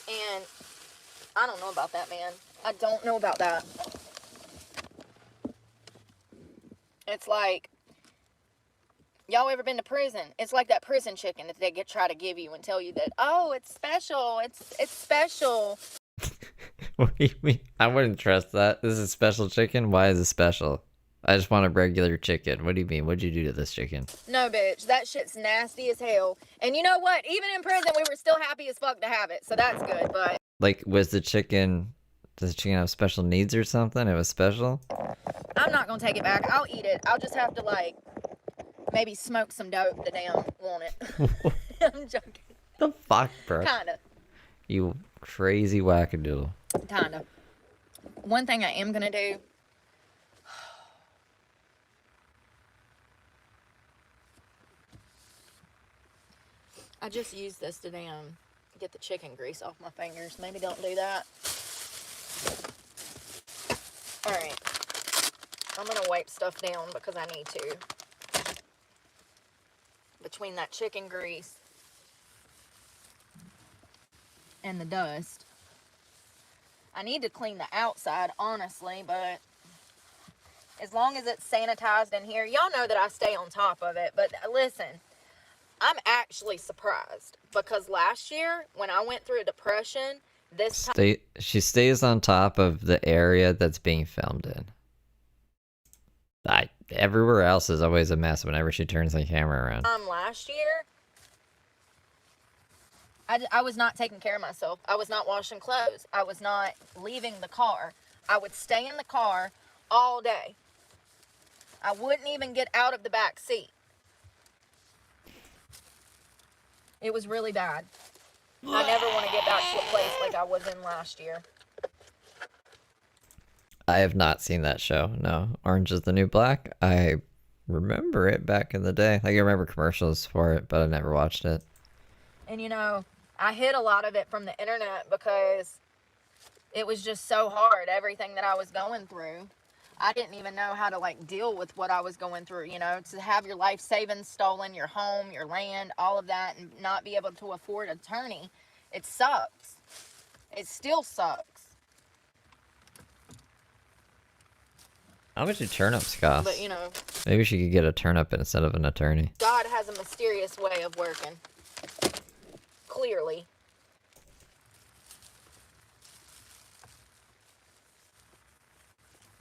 S15: And I don't know about that, man. I don't know about that. It's like, y'all ever been to prison? It's like that prison chicken that they try to give you and tell you that, oh, it's special. It's special.
S1: What do you mean? I wouldn't trust that. This is special chicken? Why is it special? I just want a regular chicken. What do you mean? What'd you do to this chicken?
S15: No, bitch. That shit's nasty as hell. And you know what? Even in prison, we were still happy as fuck to have it. So that's good, but...
S1: Like, was the chicken... Does the chicken have special needs or something? It was special?
S15: I'm not gonna take it back. I'll eat it. I'll just have to, like, maybe smoke some dope to damn want it. I'm joking.
S1: The fuck, bro?
S15: Kinda.
S1: You crazy wackadoodle.
S15: Kinda. One thing I am gonna do... I just used this to damn get the chicken grease off my fingers. Maybe don't do that. Alright. I'm going to wipe stuff down because I need to. Between that chicken grease and the dust. I need to clean the outside, honestly, but as long as it's sanitized in here, y'all know that I stay on top of it. But listen, I'm actually surprised because last year when I went through a depression,
S1: She stays on top of the area that's being filmed in. Everywhere else is always a mess whenever she turns the camera around.
S15: Last year, I was not taking care of myself. I was not washing clothes. I was not leaving the car. I would stay in the car all day. I wouldn't even get out of the back seat. It was really bad. I never want to get back to a place like I was in last year.
S1: I have not seen that show. No, Orange is the New Black. I remember it back in the day. Like, I remember commercials for it, but I never watched it.
S15: And you know, I hid a lot of it from the internet because it was just so hard, everything that I was going through. I didn't even know how to like deal with what I was going through, you know, to have your life savings stolen, your home, your land, all of that, and not be able to afford an attorney. It sucks. It still sucks.
S1: How much do turnips cost?
S15: But you know,
S1: Maybe she could get a turnip instead of an attorney.
S15: God has a mysterious way of working. Clearly.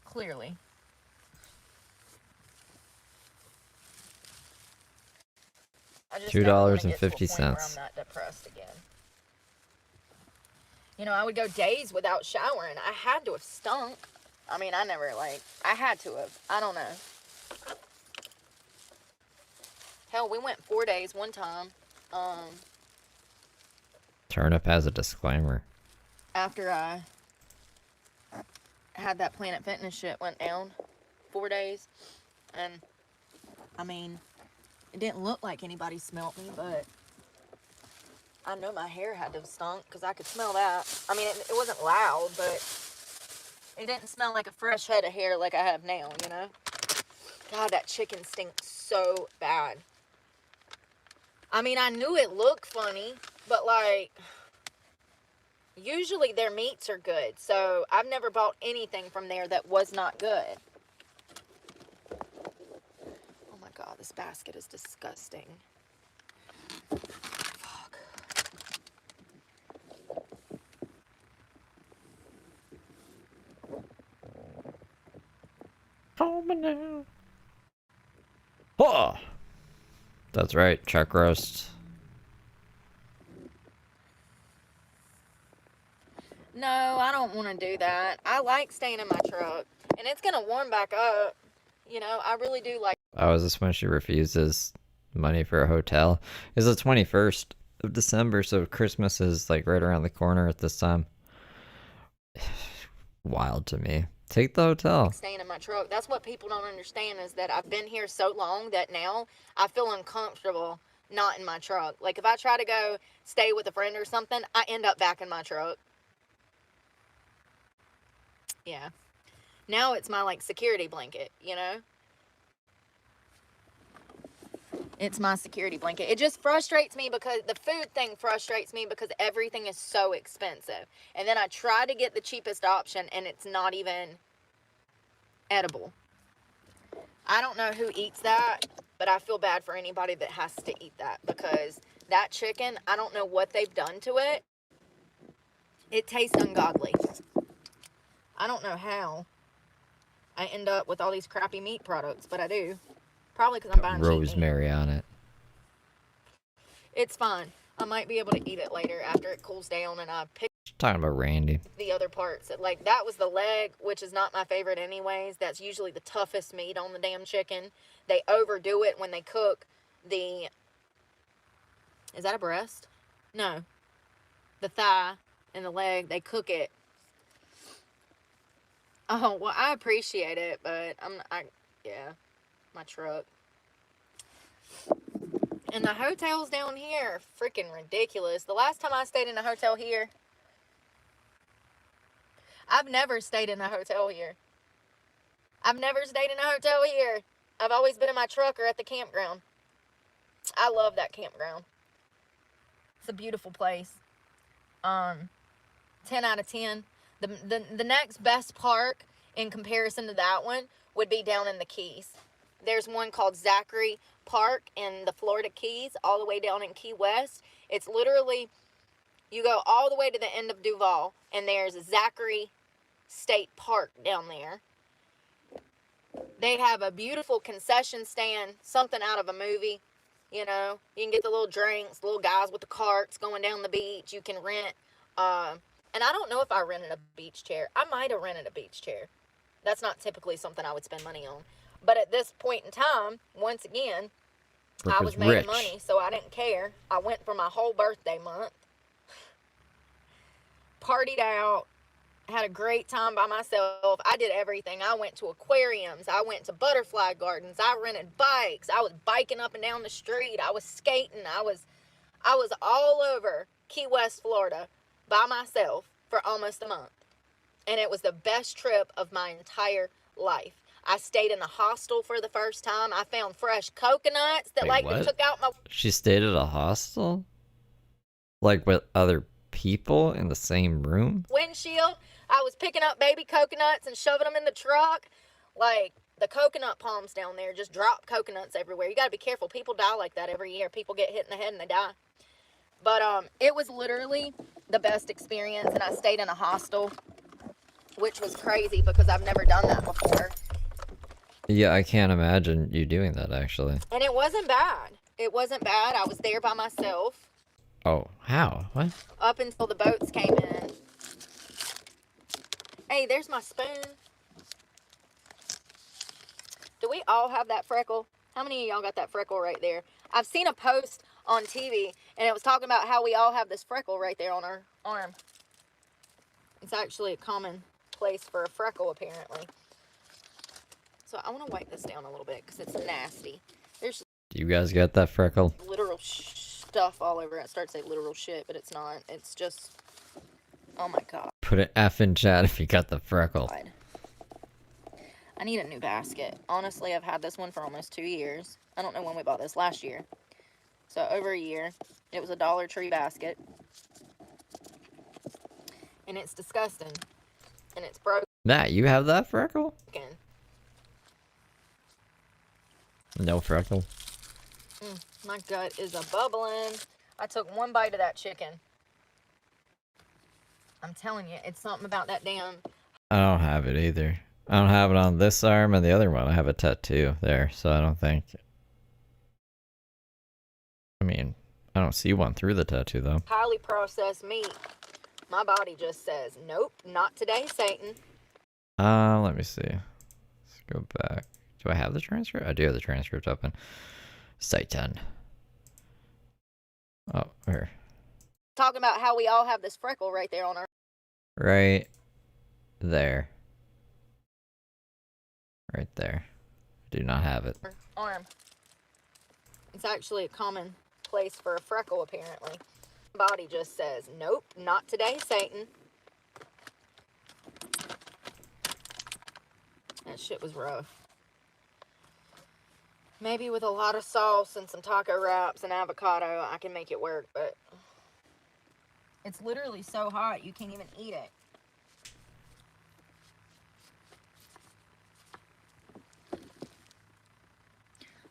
S15: Clearly. I just
S1: $2.50.
S15: I'm not depressed again. You know, I would go days without showering. I had to have stunk. I mean, I had to have. I don't know. Hell, we went 4 days one time.
S1: Turnip has a disclaimer.
S15: After I had that Planet Fitness shit went down. 4 days. And, I mean, it didn't look like anybody smelt me, but I know my hair had to have stunk because I could smell that. I mean, it wasn't loud, but it didn't smell like a fresh head of hair like I have now, you know? God, that chicken stinks so bad. I mean, I knew it looked funny, but like, usually their meats are good, so I've never bought anything from there that was not good. Oh my God, this basket is disgusting. Fuck.
S1: Home now. Oh, that's right, chuck roast.
S15: No, I don't want to do that. I like staying in my truck, and it's gonna warm back up. You know, I really do like.
S1: Oh, is this when she refuses money for a hotel? It's the 21st of December, so Christmas is like right around the corner at this time. Wild to me. Take the hotel.
S15: Staying in my truck. That's what people don't understand is that I've been here so long that now I feel uncomfortable not in my truck. Like if I try to go stay with a friend or something, I end up back in my truck. Yeah. Now it's my like security blanket, you know? It's my security blanket. It just frustrates me because the food thing frustrates me because everything is so expensive. And then I try to get the cheapest option and it's not even edible. I don't know who eats that, but I feel bad for anybody that has to eat that because that chicken, I don't know what they've done to it. It tastes ungodly. I don't know how I end up with all these crappy meat products, but I do. Probably because I'm buying cheap meat.
S1: Rosemary on it.
S15: It's fine. I might be able to eat it later after it cools down and I pick
S1: Talking about Randy.
S15: the other parts. Like, that was the leg, which is not my favorite anyways. That's usually the toughest meat on the damn chicken. They overdo it when they cook the... Is that a breast? No. The thigh and the leg, they cook it. Oh, well, I appreciate it, but yeah, my truck. And the hotels down here are freaking ridiculous. The last time I stayed in a hotel here, I've never stayed in a hotel here. I've never stayed in a hotel here. I've always been in my truck or at the campground. I love that campground. It's a beautiful place. 10 out of 10. The next best park in comparison to that one would be down in the Keys. There's one called Zachary Park in the Florida Keys, all the way down in Key West. It's literally, you go all the way to the end of Duval, and there's Zachary State Park down there. They have a beautiful concession stand, something out of a movie. You know, you can get the little drinks, little guys with the carts going down the beach. You can rent, and I don't know if I rented a beach chair. I might have rented a beach chair. That's not typically something I would spend money on. But at this point in time, once again, I was making
S1: rich.
S15: money, so I didn't care. I went for my whole birthday month. Partied out. Had a great time by myself. I did everything. I went to aquariums. I went to butterfly gardens. I rented bikes. I was biking up and down the street. I was skating. I was all over Key West, Florida by myself for almost a month. And it was the best trip of my entire life. I stayed in a hostel for the first time. I found fresh coconuts that
S1: Wait, what?
S15: took out my
S1: She stayed at a hostel? Like with other people in the same room?
S15: windshield. I was picking up baby coconuts and shoving them in the truck. Like, the coconut palms down there just drop coconuts everywhere. You gotta be careful. People die like that every year. People get hit in the head and they die. But it was literally the best experience, and I stayed in a hostel, which was crazy because I've never done that before.
S1: Yeah, I can't imagine you doing that, actually.
S15: And it wasn't bad. It wasn't bad. I was there by myself
S1: Oh, how? What?
S15: up until the boats came in. Hey, there's my spoon. Do we all have that freckle? How many of y'all got that freckle right there? I've seen a post on TV, and it was talking about how we all have this freckle right there on our arm. It's actually a common place for a freckle, apparently. So I want to wipe this down a little bit because it's nasty. There's
S1: You guys got that freckle?
S15: literal stuff all over it. I started to say literal shit, but it's not. It's just, oh my god.
S1: Put an F in chat if you got the freckle.
S15: I need a new basket. Honestly, I've had this one for almost 2 years. I don't know when we bought this, last year. So over a year. It was a Dollar Tree basket. And it's disgusting. And it's broken.
S1: Matt, you have that freckle? No freckle.
S15: My gut is a bubbling. I took one bite of that chicken. I'm telling you, it's something about that damn...
S1: I don't have it either. I don't have it on this arm and the other one. I have a tattoo there, so I don't think... I mean, I don't see one through the tattoo, though.
S15: highly processed meat. My body just says, nope, not today, Satan.
S1: Let me see. Let's go back. Do I have the transcript? I do have the transcript open. Satan. Oh, here.
S15: Talking about how we all have this freckle right there on our...
S1: Right there. Right there. I do not have it.
S15: arm. It's actually a common place for a freckle, apparently. My body just says, nope, not today, Satan. That shit was rough. Maybe with a lot of sauce and some taco wraps and avocado, I can make it work, but it's literally so hot you can't even eat it.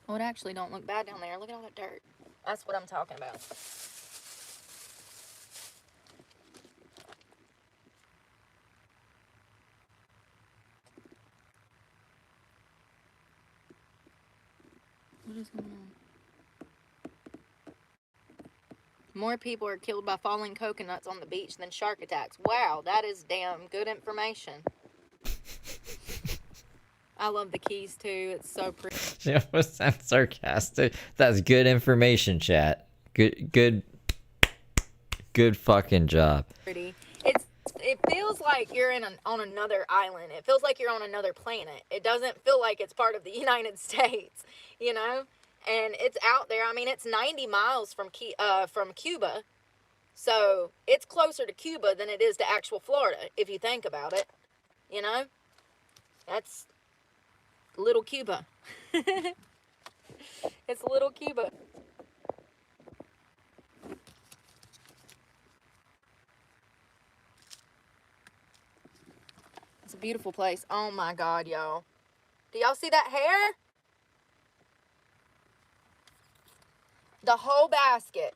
S15: Well, it actually don't look bad down there. Look at all that dirt. That's what I'm talking about. What is going on? More people are killed by falling coconuts on the beach than shark attacks. Wow, that is damn good information. I love the Keys too. It's so pretty.
S1: You almost sound sarcastic. That's good information, chat. Good fucking job.
S15: Pretty. It feels like you're on another island. It feels like you're on another planet. It doesn't feel like it's part of the United States, you know? and it's out there. I mean, it's 90 miles from Cuba, so it's closer to Cuba than it is to actual Florida, if you think about it. You know, that's little Cuba. It's little Cuba. It's a beautiful place. Oh my God, y'all. Do y'all see that hair? The whole basket.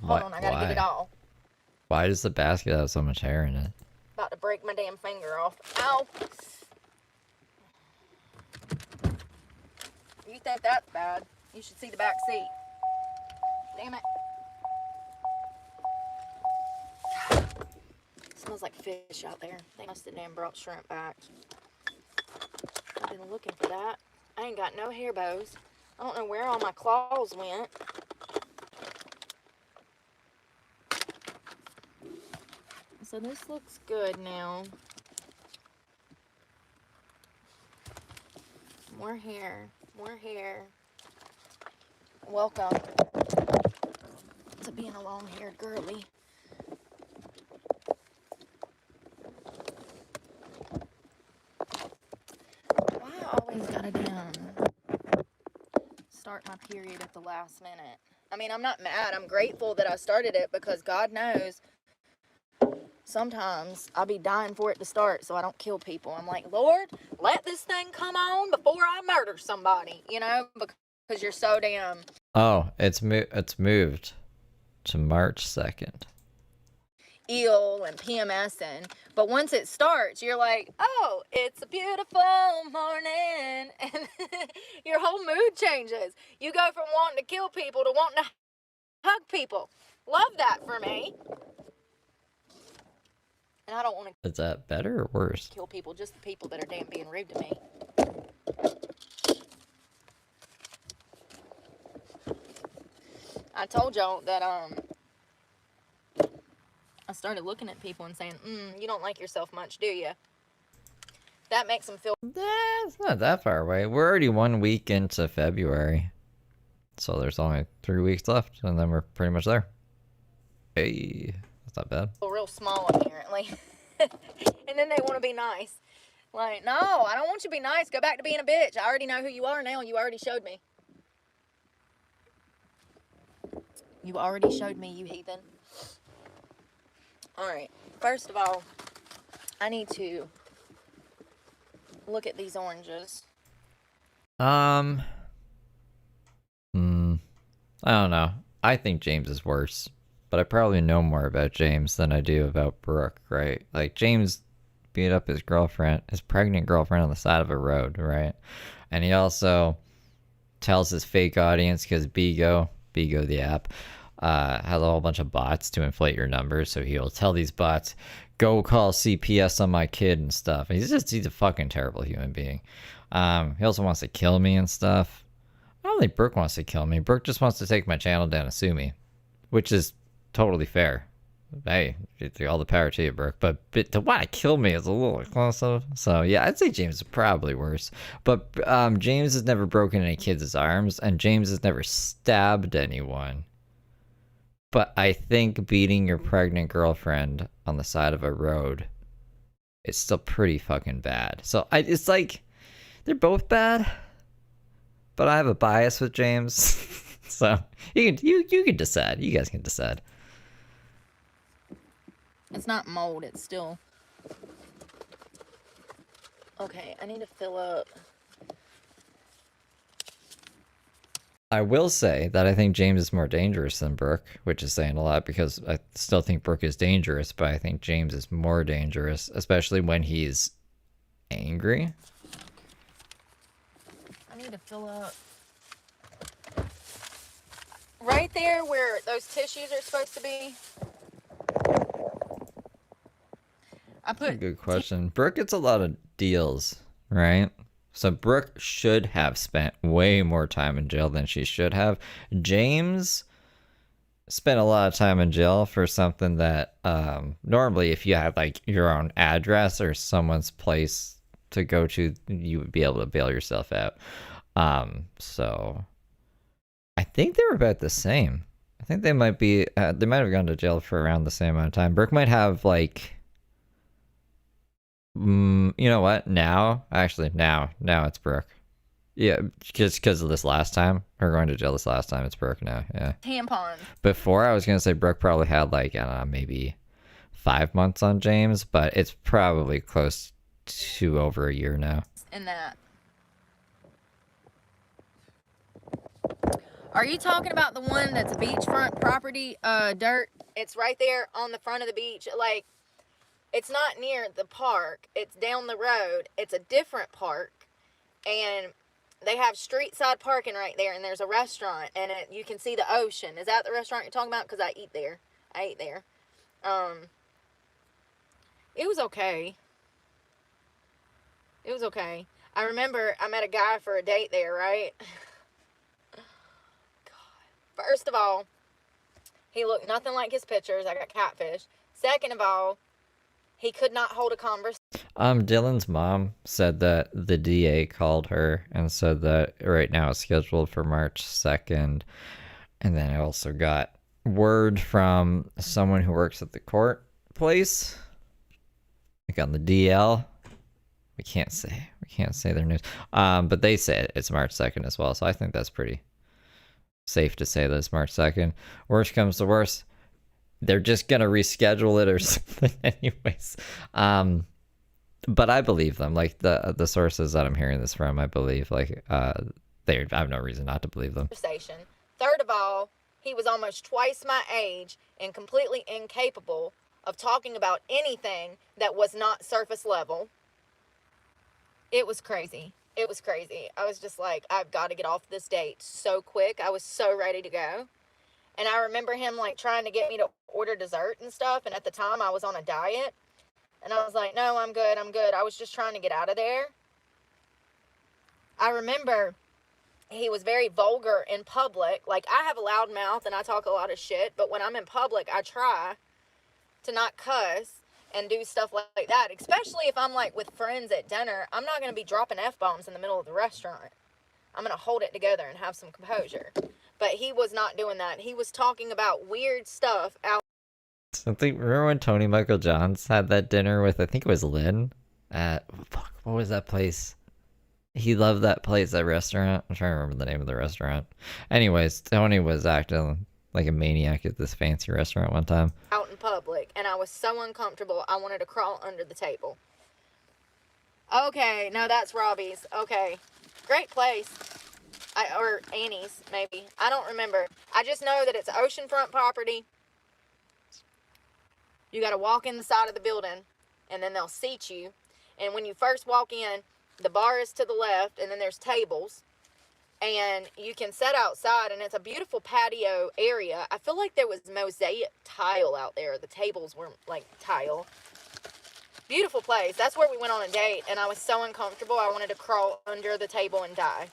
S15: Hold on, I gotta get it all.
S1: Why does the basket have so much hair in it?
S15: About to break my damn finger off. Ow. You think that's bad? You should see the back seat. Damn it. It smells like fish out there. They must have damn brought shrimp back. I've been looking for that. I ain't got no hair bows. I don't know where all my claws went. So this looks good now. More hair. More hair. Welcome to being a long-haired girly. Why I always gotta start my period at the last minute? I mean, I'm not mad. I'm grateful that I started it because God knows sometimes I'll be dying for it to start so I don't kill people. I'm like, Lord, let this thing come on before I murder somebody, you know, because you're so damn...
S1: Oh, it's moved to March 2nd.
S15: ill and PMSing, but once it starts, you're like, oh, it's a beautiful morning, and your whole mood changes. You go from wanting to kill people to wanting to hug people. Love that for me. And I don't want to...
S1: Is that better or worse?
S15: ...kill people, just the people that are damn being rude to me. I told y'all that, I started looking at people and saying, you don't like yourself much, do you? That makes them feel...
S1: It's not that far away. We're already 1 week into February. So there's only 3 weeks left, and then we're pretty much there. Hey, that's not bad.
S15: real small, apparently. And then they want to be nice. Like, no, I don't want you to be nice. Go back to being a bitch. I already know who you are now. You already showed me. You already showed me, you heathen. Alright, first of all, I need to look at these oranges.
S1: I don't know. I think James is worse, but I probably know more about James than I do about Brooke, right? Like, James beat up his girlfriend, his pregnant girlfriend, on the side of a road, right? And he also tells his fake audience, because Bigo the app, has a whole bunch of bots to inflate your numbers, so he'll tell these bots, go call CPS on my kid and stuff. And he's a fucking terrible human being. He also wants to kill me and stuff. I don't think Brooke wants to kill me. Brooke just wants to take my channel down and sue me, which is totally fair. Hey, all the power to you, Brooke. But to want to kill me is a little excessive. So yeah, I'd say James is probably worse. But James has never broken any kids' arms, and James has never stabbed anyone. But I think beating your pregnant girlfriend on the side of a road is still pretty fucking bad. So it's like, they're both bad, but I have a bias with James. So you can decide. You guys can decide.
S15: It's not mold, it's still... Okay, I need to fill up.
S1: I will say that I think James is more dangerous than Brooke, which is saying a lot, because I still think Brooke is dangerous, but I think James is more dangerous, especially when he's angry.
S15: I need to fill up. Right there where those tissues are supposed to be.
S1: That's a good question. Brooke gets a lot of deals, right? So Brooke should have spent way more time in jail than she should have. James spent a lot of time in jail for something that normally, if you have like your own address or someone's place to go to, you would be able to bail yourself out. So I think they were about the same. I think they might be, they might have gone to jail for around the same amount of time. Brooke might have like, you know what? Now it's Brooke. Yeah, just because of this last time, her going to jail this last time, it's Brooke now. Yeah.
S15: Tampons.
S1: Before I was gonna say Brooke probably had like, I don't know, maybe 5 months on James, but it's probably close to over a year now.
S15: In that. Are you talking about the one that's a beachfront property, dirt? It's right there on the front of the beach. Like, it's not near the park. It's down the road. It's a different park. And they have street side parking right there. And there's a restaurant. And you can see the ocean. Is that the restaurant you're talking about? Because I ate there. It was okay. It was okay. I remember I met a guy for a date there, right? First of all, he looked nothing like his pictures. I got catfish. Second of all, he could not hold a conversation.
S1: Dylan's mom said that the DA called her and said that right now it's scheduled for March 2nd. And then I also got word from someone who works at the court place, like on the DL. We can't say their news. But they said it's March 2nd as well. So I think that's pretty safe to say that it's March 2nd. Worst comes to worst, they're just gonna reschedule it or something anyways. But I believe them. Like the sources that I'm hearing this from, I believe like I have no reason not to believe them.
S15: Third of all, he was almost twice my age and completely incapable of talking about anything that was not surface level. It was crazy. It was crazy. I was just like, I've got to get off this date so quick. I was so ready to go. And I remember him like trying to get me to order dessert and stuff. And at the time I was on a diet. And I was like, no, I'm good. I was just trying to get out of there. I remember he was very vulgar in public. Like, I have a loud mouth and I talk a lot of shit. But when I'm in public, I try to not cuss and do stuff like that, especially if I'm like with friends at dinner. I'm not going to be dropping F-bombs in the middle of the restaurant. I'm going to hold it together and have some composure. But he was not doing that. He was talking about weird stuff out.
S1: I think, remember when Tony Michael Johns had that dinner with, I think it was Lynn at, what was that place? He loved that place, that restaurant. I'm trying to remember the name of the restaurant. Anyways, Tony was acting like a maniac at this fancy restaurant one time.
S15: Out in public, and I was so uncomfortable, I wanted to crawl under the table. Okay, no, that's Robbie's. Okay, great place. Or Annie's, maybe. I don't remember. I just know that it's oceanfront property. You got to walk in the side of the building, and then they'll seat you. And when you first walk in, the bar is to the left, and then there's tables. And you can sit outside, and it's a beautiful patio area. I feel like there was mosaic tile out there. The tables were like tile. Beautiful place. That's where we went on a date, and I was so uncomfortable. I wanted to crawl under the table and die.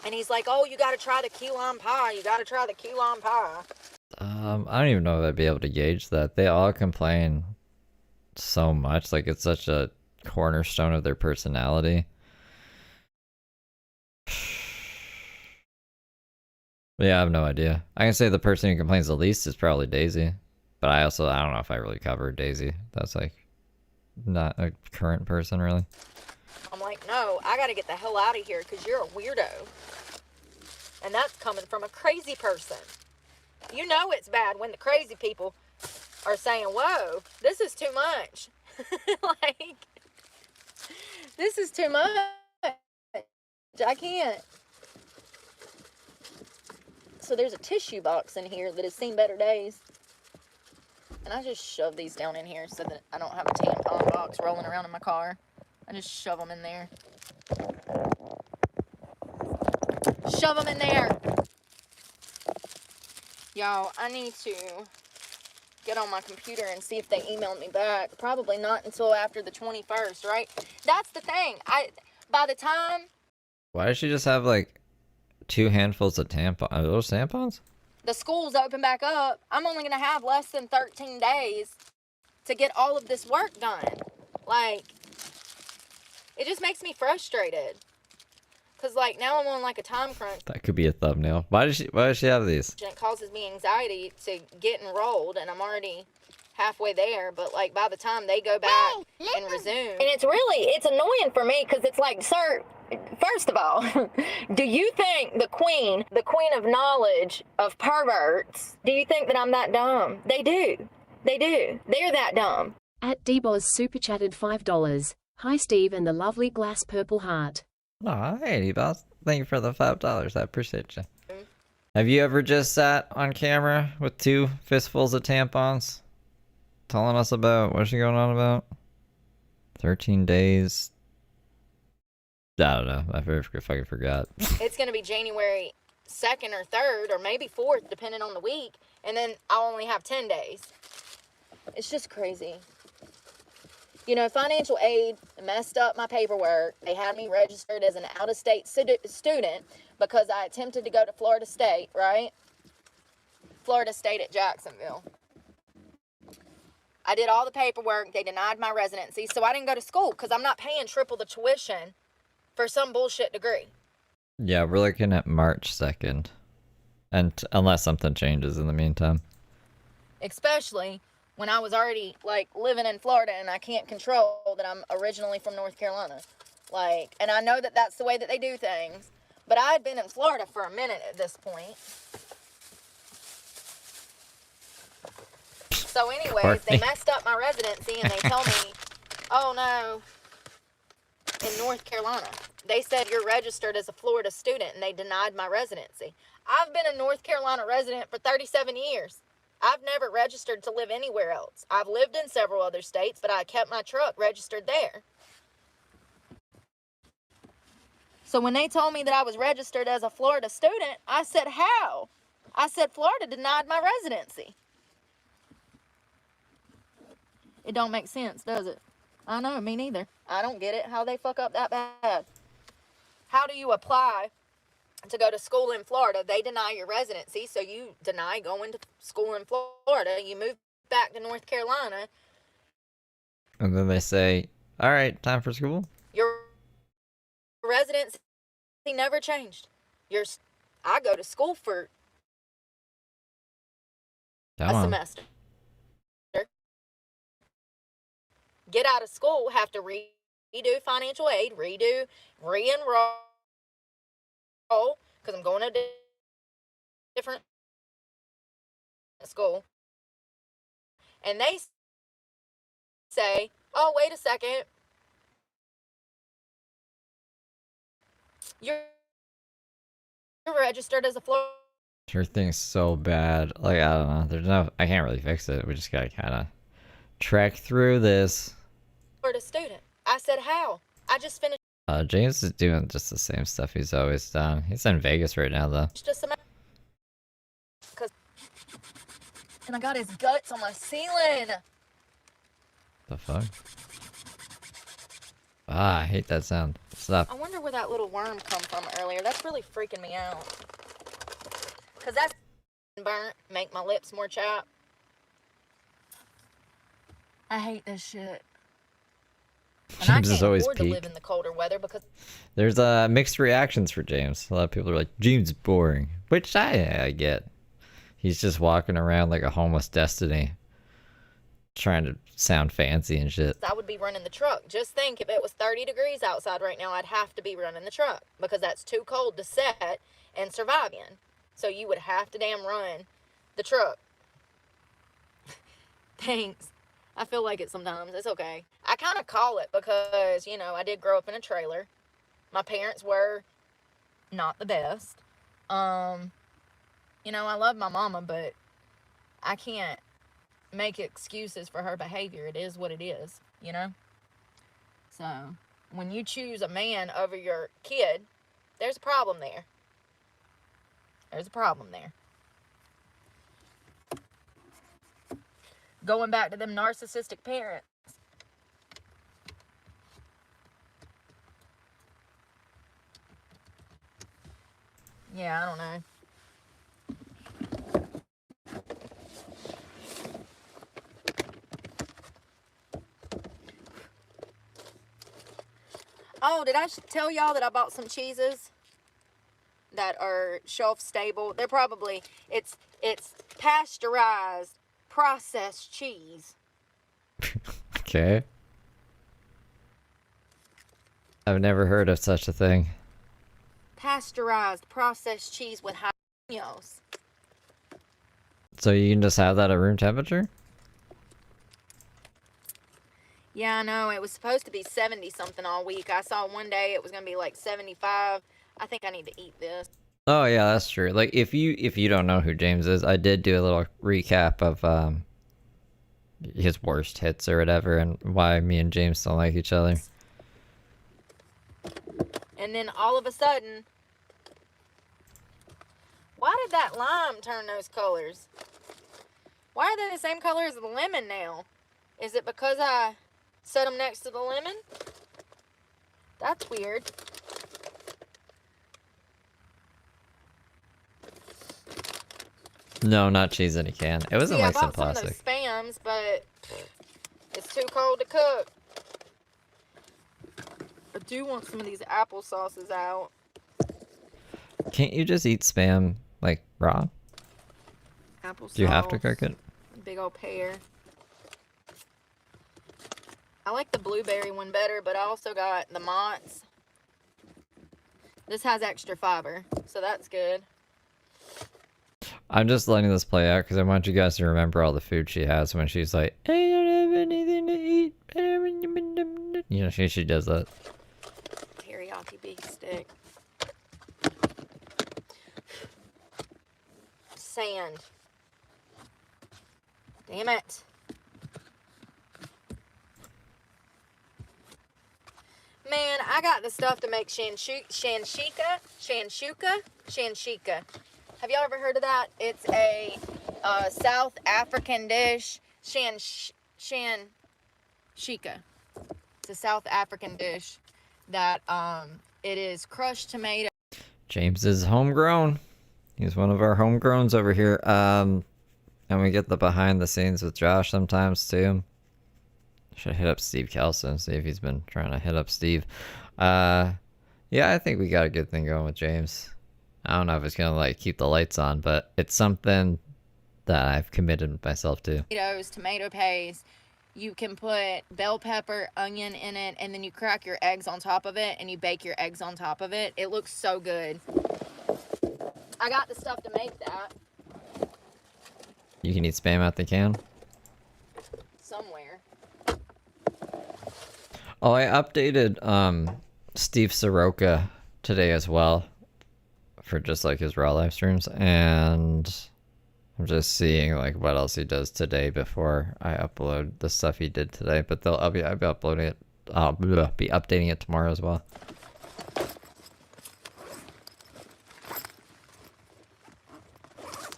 S15: And he's like, oh, you got to try the key lime pie. You got to try the key lime pie.
S1: I don't even know if I'd be able to gauge that. They all complain so much. Like, it's such a cornerstone of their personality. Yeah, I have no idea. I can say the person who complains the least is probably Daisy. But I don't know if I really covered Daisy. That's like not a current person, really.
S15: I'm like, no, I got to get the hell out of here because you're a weirdo. And that's coming from a crazy person. You know it's bad when the crazy people are saying, whoa, this is too much. Like, this is too much. I can't. So there's a tissue box in here that has seen better days. And I just shove these down in here so that I don't have a tampon box rolling around in my car. I just shove them in there. Shove them in there. Y'all, I need to get on my computer and see if they emailed me back. Probably not until after the 21st, right? That's the thing. By the time...
S1: Why does she just have like 2 handfuls of tampons? Are those tampons?
S15: The schools open back up, I'm only going to have less than 13 days to get all of this work done. Like, It just makes me frustrated. Cause like now I'm on like a time crunch.
S1: That could be a thumbnail. Why does she have these?
S15: And it causes me anxiety to get enrolled, and I'm already halfway there. But like by the time they go back and resume, and it's annoying for me because it's like, sir, first of all, do you think the queen of knowledge of perverts, do you think that I'm that dumb? They do. They're that dumb.
S13: At Dboz super chatted $5. Hi Steve and the lovely glass purple heart.
S1: Oh, hey, boss. Thank you for the $5. I appreciate you. Have you ever just sat on camera with 2 fistfuls of tampons? Telling us about what's she going on about? 13 days. I don't know. I fucking forgot.
S15: It's going to be January 2nd or 3rd or maybe 4th, depending on the week. And then I'll only have 10 days. It's just crazy. You know, financial aid messed up my paperwork. They had me registered as an out-of-state student because I attempted to go to Florida State, right? Florida State at Jacksonville. I did all the paperwork. They denied my residency, so I didn't go to school because I'm not paying triple the tuition for some bullshit degree.
S1: Yeah, we're looking at March 2nd. And unless something changes in the meantime.
S15: Especially when I was already, like, living in Florida and I can't control that I'm originally from North Carolina. Like, and I know that that's the way that they do things, but I had been in Florida for a minute at this point. So anyways, they messed up my residency and they tell me, oh no, in North Carolina. They said you're registered as a Florida student and they denied my residency. I've been a North Carolina resident for 37 years. I've never registered to live anywhere else. I've lived in several other states, but I kept my truck registered there. So when they told me that I was registered as a Florida student, I said, how? I said, Florida denied my residency. It don't make sense, does it? I know, me neither. I don't get it, how they fuck up that bad. How do you apply to go to school in Florida? They deny your residency, so you deny going to school in Florida. You move back to North Carolina.
S1: And then they say, all right, time for school.
S15: Your residency never changed. I go to school for a semester. Get out of school, have to redo financial aid, re-enroll, because I'm going to a different school. And they say, oh, wait a second. You're registered as a Florida.
S1: Her thing's so bad. Like, I don't know. I can't really fix it. We just gotta kind of track through this.
S15: Florida student. I said, how? I just finished.
S1: James is doing just the same stuff he's always done. He's in Vegas right now, though.
S15: Just and I got his guts on my ceiling.
S1: The fuck? Ah, I hate that sound. Stop.
S15: I wonder where that little worm come from earlier. That's really freaking me out. Cause that's burnt, make my lips more chapped. I hate this shit. And
S1: James
S15: I
S1: is
S15: can't
S1: always
S15: afford to
S1: peak.
S15: live in the colder weather because
S1: There's mixed reactions for James. A lot of people are like, James is boring, which I get. He's just walking around like a homeless Destiny, trying to sound fancy and shit.
S15: I would be running the truck. Just think, if it was 30 degrees outside right now, I'd have to be running the truck because that's too cold to set and survive in. So you would have to damn run the truck. Thanks. I feel like it sometimes. It's okay. I kind of call it because, you know, I did grow up in a trailer. My parents were not the best. You know, I love my mama, but I can't make excuses for her behavior. It is what it is, you know? So, when you choose a man over your kid, there's a problem there. There's a problem there. Going back to them narcissistic parents. Yeah, I don't know. Oh, did I tell y'all that I bought some cheeses that are shelf stable? They're probably, it's pasteurized, processed cheese.
S1: Okay. I've never heard of such a thing.
S15: Pasteurized, processed cheese with jalapenos.
S1: So you can just have that at room temperature?
S15: Yeah, I know. It was supposed to be 70 something all week. I saw one day it was going to be like 75. I think I need to eat this.
S1: Oh yeah, that's true. Like if you don't know who James is, I did do a little recap of his worst hits or whatever and why me and James don't like each other.
S15: And then all of a sudden, why did that lime turn those colors? Why are they the same color as the lemon now? Is it because I set them next to the lemon? That's weird.
S1: No, not cheese in a can. It wasn't
S15: See,
S1: like
S15: I
S1: some
S15: bought some of those
S1: plastic.
S15: Spams, but it's too cold to cook. I do want some of these apple sauces out.
S1: Can't you just eat Spam like raw?
S15: Applesauce.
S1: Do you have to cook it?
S15: Big old pear. I like the blueberry one better, but I also got the Mott's. This has extra fiber, so that's good.
S1: I'm just letting this play out because I want you guys to remember all the food she has when she's like, I don't have anything to eat. You know, she does that.
S15: Teriyaki beef stick. Sand. Damn it. Man, I got the stuff to make shanshika. Have y'all ever heard of that? It's a South African dish. Shanshika. It's a South African dish that it is crushed tomato.
S1: James is homegrown. He's one of our homegrowns over here. And we get the behind the scenes with Josh sometimes too. Should hit up Steve Kelson, see if he's been trying to hit up Steve. Yeah, I think we got a good thing going with James. I don't know if it's gonna like keep the lights on, but it's something that I've committed myself to.
S15: Tomatoes, tomato paste. You can put bell pepper, onion in it, and then you crack your eggs on top of it, and you bake your eggs on top of it. It looks so good. I got the stuff to make that.
S1: You can eat Spam out the can.
S15: Somewhere.
S1: Oh, I updated Steve Sroka today as well for just like his raw live streams, and I'm just seeing like what else he does today before I upload the stuff he did today. But I'll be uploading it. I'll be updating it tomorrow as well.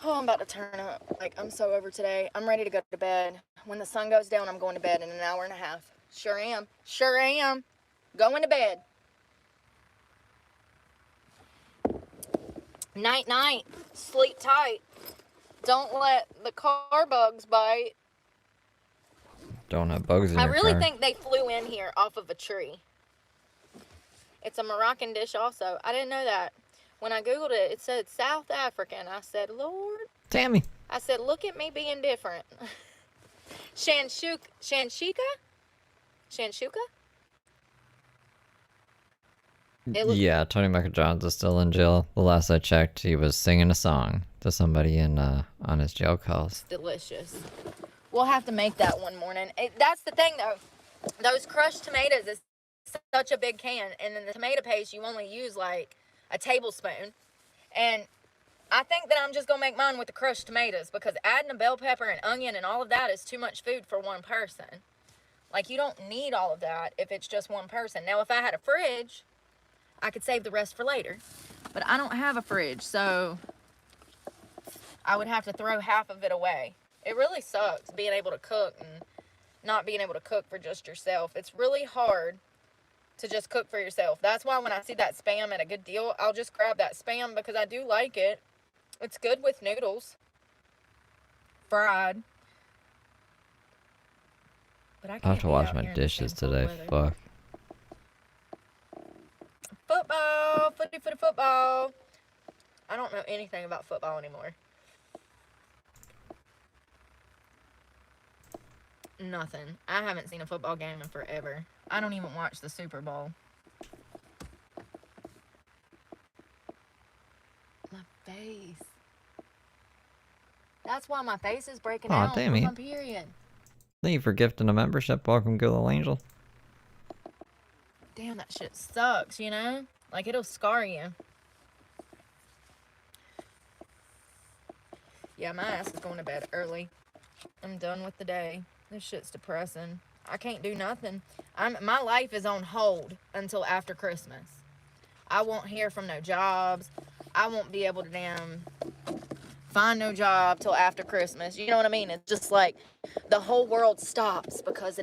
S15: Oh, I'm about to turn up. Like, I'm so over today. I'm ready to go to bed. When the sun goes down, I'm going to bed in an hour and a half. Sure am. Sure am. Going to bed. Night, night. Sleep tight. Don't let the car bugs bite.
S1: Don't have bugs in
S15: I
S1: your
S15: really
S1: car.
S15: think they flew in here off of a tree. It's a Moroccan dish also. I didn't know that. When I Googled it, it said South African. I said, Lord.
S1: Tammy.
S15: I said, look at me being different. Shanshika?
S1: Yeah, Tony Michael Johns is still in jail. The last I checked, he was singing a song to somebody in on his jail calls.
S15: Delicious. We'll have to make that one morning. That's the thing, though. Those crushed tomatoes is such a big can, and then the tomato paste, you only use like a tablespoon. And I think that I'm just gonna make mine with the crushed tomatoes, because adding a bell pepper and onion and all of that is too much food for one person. Like, you don't need all of that if it's just one person. Now, if I had a fridge, I could save the rest for later. But I don't have a fridge, so I would have to throw half of it away. It really sucks being able to cook and not being able to cook for just yourself. It's really hard to just cook for yourself. That's why when I see that Spam at a good deal, I'll just grab that Spam because I do like it. It's good with noodles. Fried. But
S1: I have to wash my dishes today. Fuck.
S15: footy for the football. I don't know anything about football anymore. Nothing. I haven't seen a football game in forever. I don't even watch the Super Bowl. My face. That's why my face is breaking
S1: Aw,
S15: out
S1: damn
S15: from
S1: it.
S15: my period.
S1: Thank you for gifting a membership. Welcome, good little angel.
S15: Damn, that shit sucks, you know? Like, it'll scar you. Yeah, my ass is going to bed early. I'm done with the day. This shit's depressing. I can't do nothing. My life is on hold until after Christmas. I won't hear from no jobs. I won't be able to damn find no job till after Christmas. You know what I mean? It's just like the whole world stops because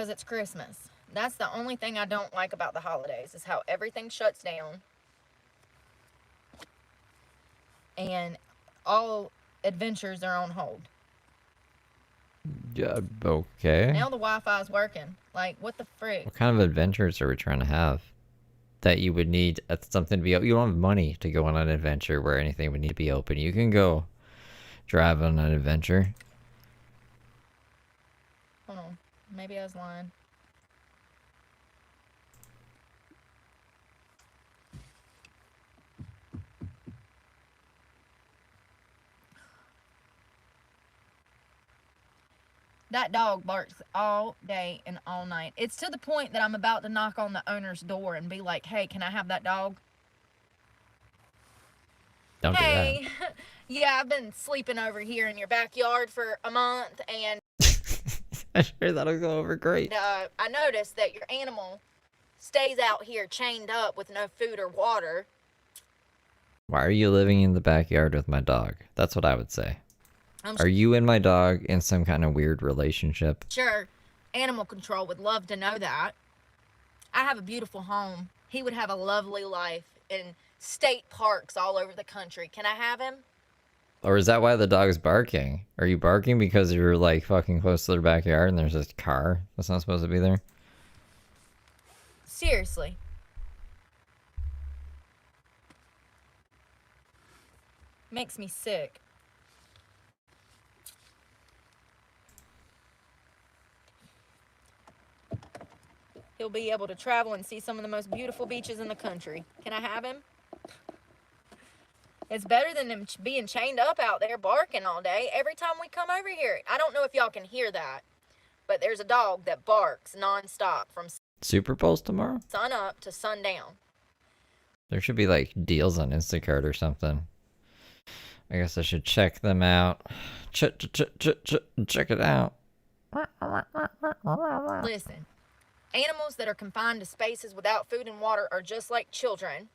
S15: it's Christmas. That's the only thing I don't like about the holidays, is how everything shuts down. And all adventures are on hold.
S1: Yeah, okay.
S15: Now the Wi-Fi's working. Like, what the frick?
S1: What kind of adventures are we trying to have? That you would need something to be... You don't have money to go on an adventure where anything would need to be open. You can go drive on an adventure.
S15: Hold on. Maybe I was lying. That dog barks all day and all night. It's to the point that I'm about to knock on the owner's door and be like, hey, can I have that dog?
S1: Don't do
S15: hey, yeah, I've been sleeping over here in your backyard for a month, and
S1: I'm sure that'll go over great.
S15: I noticed that your animal stays out here chained up with no food or water.
S1: Why are you living in the backyard with my dog? That's what I would say. Are you and my dog in some kind of weird relationship?
S15: Sure, animal control would love to know that. I have a beautiful home. He would have a lovely life in state parks all over the country. Can I have him?
S1: Or is that why the dog's barking? Are you barking because you're like fucking close to their backyard and there's this car that's not supposed to be there?
S15: Seriously. Makes me sick. He'll be able to travel and see some of the most beautiful beaches in the country. Can I have him? It's better than him being chained up out there barking all day every time we come over here. I don't know if y'all can hear that, but there's a dog that barks nonstop from
S1: Super Bowl's tomorrow?
S15: sun up to sundown.
S1: There should be like deals on Instacart or something. I guess I should check them out. Check it out.
S15: Listen, animals that are confined to spaces without food and water are just like children.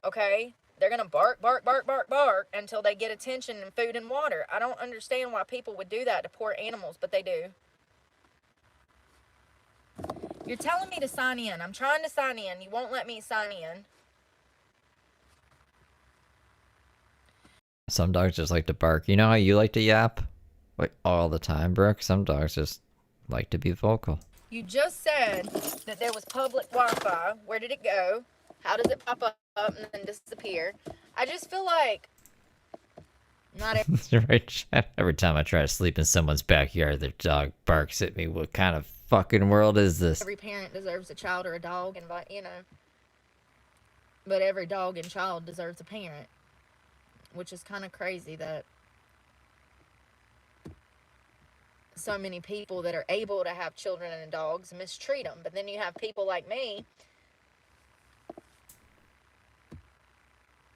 S15: Okay? They're gonna bark, bark, bark, bark, bark until they get attention and food and water. I don't understand why people would do that to poor animals, but they do. You're telling me to sign in. I'm trying to sign in. You won't let me sign in.
S1: Some dogs just like to bark. You know how you like to yap? Like all the time, Brooke? Some dogs just like to be vocal.
S15: You just said that there was public Wi-Fi. Where did it go? How does it pop up and then disappear? I just feel like not
S1: Right, Chad? Every time I try to sleep in someone's backyard, their dog barks at me. What kind of fucking world is this?
S15: every parent deserves a child or a dog, and you know. But every dog and child deserves a parent, which is kind of crazy that so many people that are able to have children and dogs mistreat them. But then you have people like me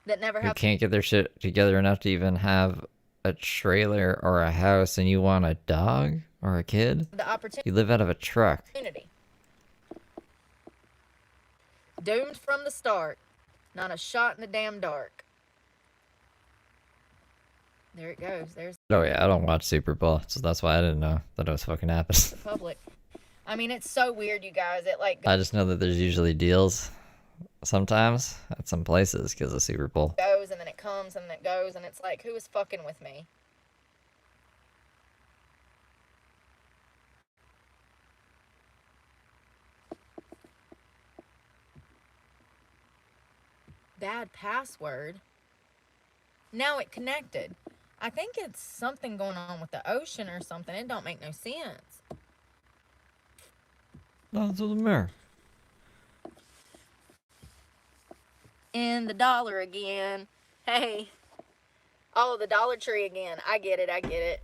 S15: that never
S1: Who
S15: have
S1: can't get their shit together enough to even have a trailer or a house, and you want a dog or a kid?
S15: the opportunity.
S1: You live out of a truck.
S15: Doomed from the start. Not a shot in the damn dark. There it goes. There's
S1: Oh yeah, I don't watch Super Bowl, so that's why I didn't know that it was fucking happening.
S15: the public. I mean, it's so weird, you guys. It like
S1: I just know that there's usually deals sometimes at some places because of Super Bowl.
S15: goes and then it comes and then it goes, and it's like, who is fucking with me? bad password. Now it connected. I think it's something going on with the ocean or something. It don't make no sense.
S1: That's the mirror.
S15: And the dollar again. Hey. Oh, the Dollar Tree again. I get it.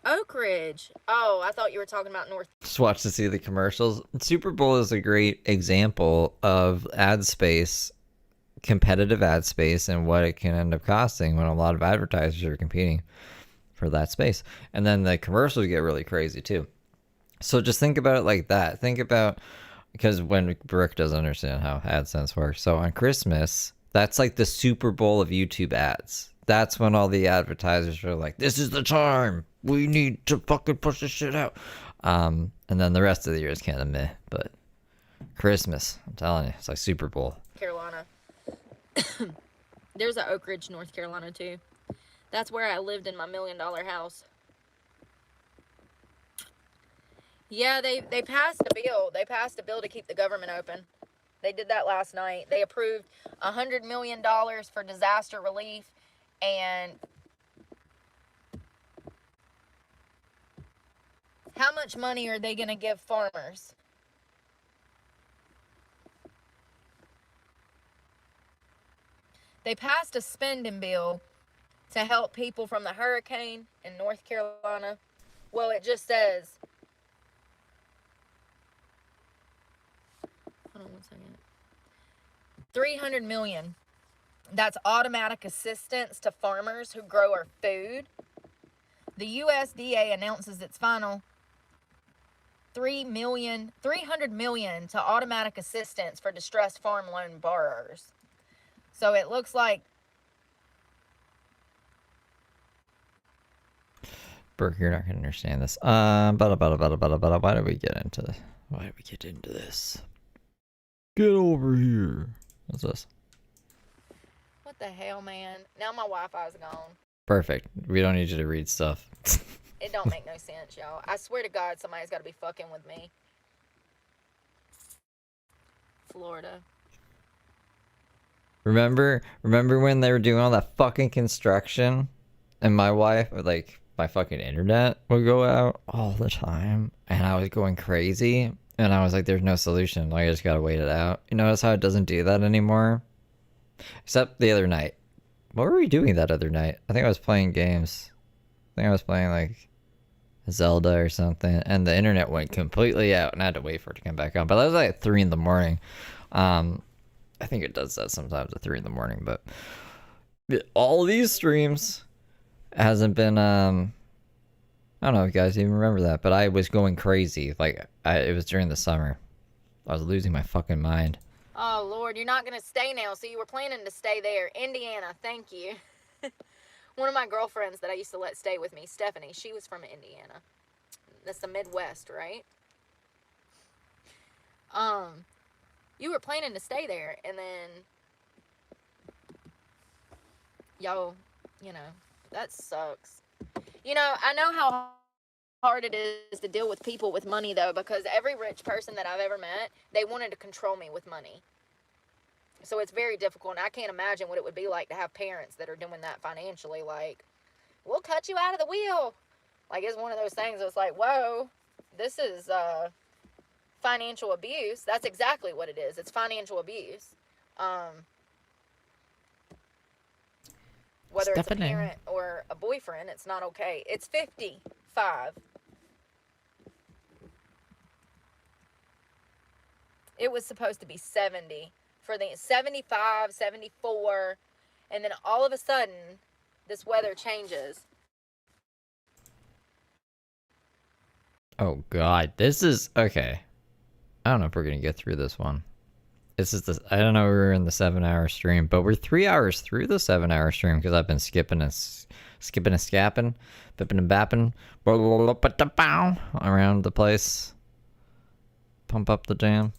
S15: Oak Ridge. Oh, I thought you were talking about North.
S1: Just watch to see the commercials. Super Bowl is a great example of ad space, competitive ad space, and what it can end up costing when a lot of advertisers are competing for that space. And then the commercials get really crazy too. So just think about it like that. Think about, because when Brooke doesn't understand how AdSense works. So on Christmas, that's like the Super Bowl of YouTube ads. That's when all the advertisers are like, this is the time. We need to fucking push this shit out. And then the rest of the year is kind of meh. But Christmas, I'm telling you, it's like Super Bowl.
S15: Carolina. There's a Oak Ridge, North Carolina too. That's where I lived in my $1 million house. Yeah, they passed a bill. They passed a bill to keep the government open. They did that last night. They approved $100 million for disaster relief, and how much money are they going to give farmers? They passed a spending bill to help people from the hurricane in North Carolina. Well, it just says, hold on one second, $300 million. That's automatic assistance to farmers who grow our food. The USDA announces its final $300 million to automatic assistance for distressed farm loan borrowers. So it looks like
S1: Brooke, you're not gonna understand this. Why did we get into this? Why did we get into this? Get over here. What's this?
S15: what the hell, man? Now my Wi-Fi's gone.
S1: Perfect. We don't need you to read stuff.
S15: It don't make no sense, y'all. I swear to God, somebody's got to be fucking with me. Florida.
S1: Remember when they were doing all that fucking construction, and my wife, like, my fucking internet would go out all the time, and I was going crazy, and I was like, there's no solution. Like, I just gotta wait it out. You notice how it doesn't do that anymore? Except the other night. What were we doing that other night? I think I was playing games. I think I was playing, like, Zelda or something, and the internet went completely out, and I had to wait for it to come back on. But that was like at 3 in the morning. I think it does that sometimes at 3 in the morning, but all these streams hasn't been, I don't know if you guys even remember that, but I was going crazy. Like, it was during the summer. I was losing my fucking mind.
S15: Oh, Lord, you're not going to stay now, so you were planning to stay there. Indiana, thank you. One of my girlfriends that I used to let stay with me, Stephanie, she was from Indiana. That's the Midwest, right? You were planning to stay there, and then, yo, you know, that sucks. You know, I know how hard it is to deal with people with money, though, because every rich person that I've ever met, they wanted to control me with money. So it's very difficult, and I can't imagine what it would be like to have parents that are doing that financially. Like, we'll cut you out of the wheel. Like, it's one of those things that's like, whoa, this is financial abuse. That's exactly what it is. It's financial abuse. Whether it's a parent or a boyfriend, it's not okay. It's 55. It was supposed to be 70. For the 75, 74, and then all of a sudden, this weather changes.
S1: Oh god, this is okay. I don't know if we're gonna get through this one. This is the, I don't know, we're in the 7-hour stream, but we're 3 hours through the 7-hour stream because I've been skipping and scapping, bipping and bapping around the place. Pump up the jam.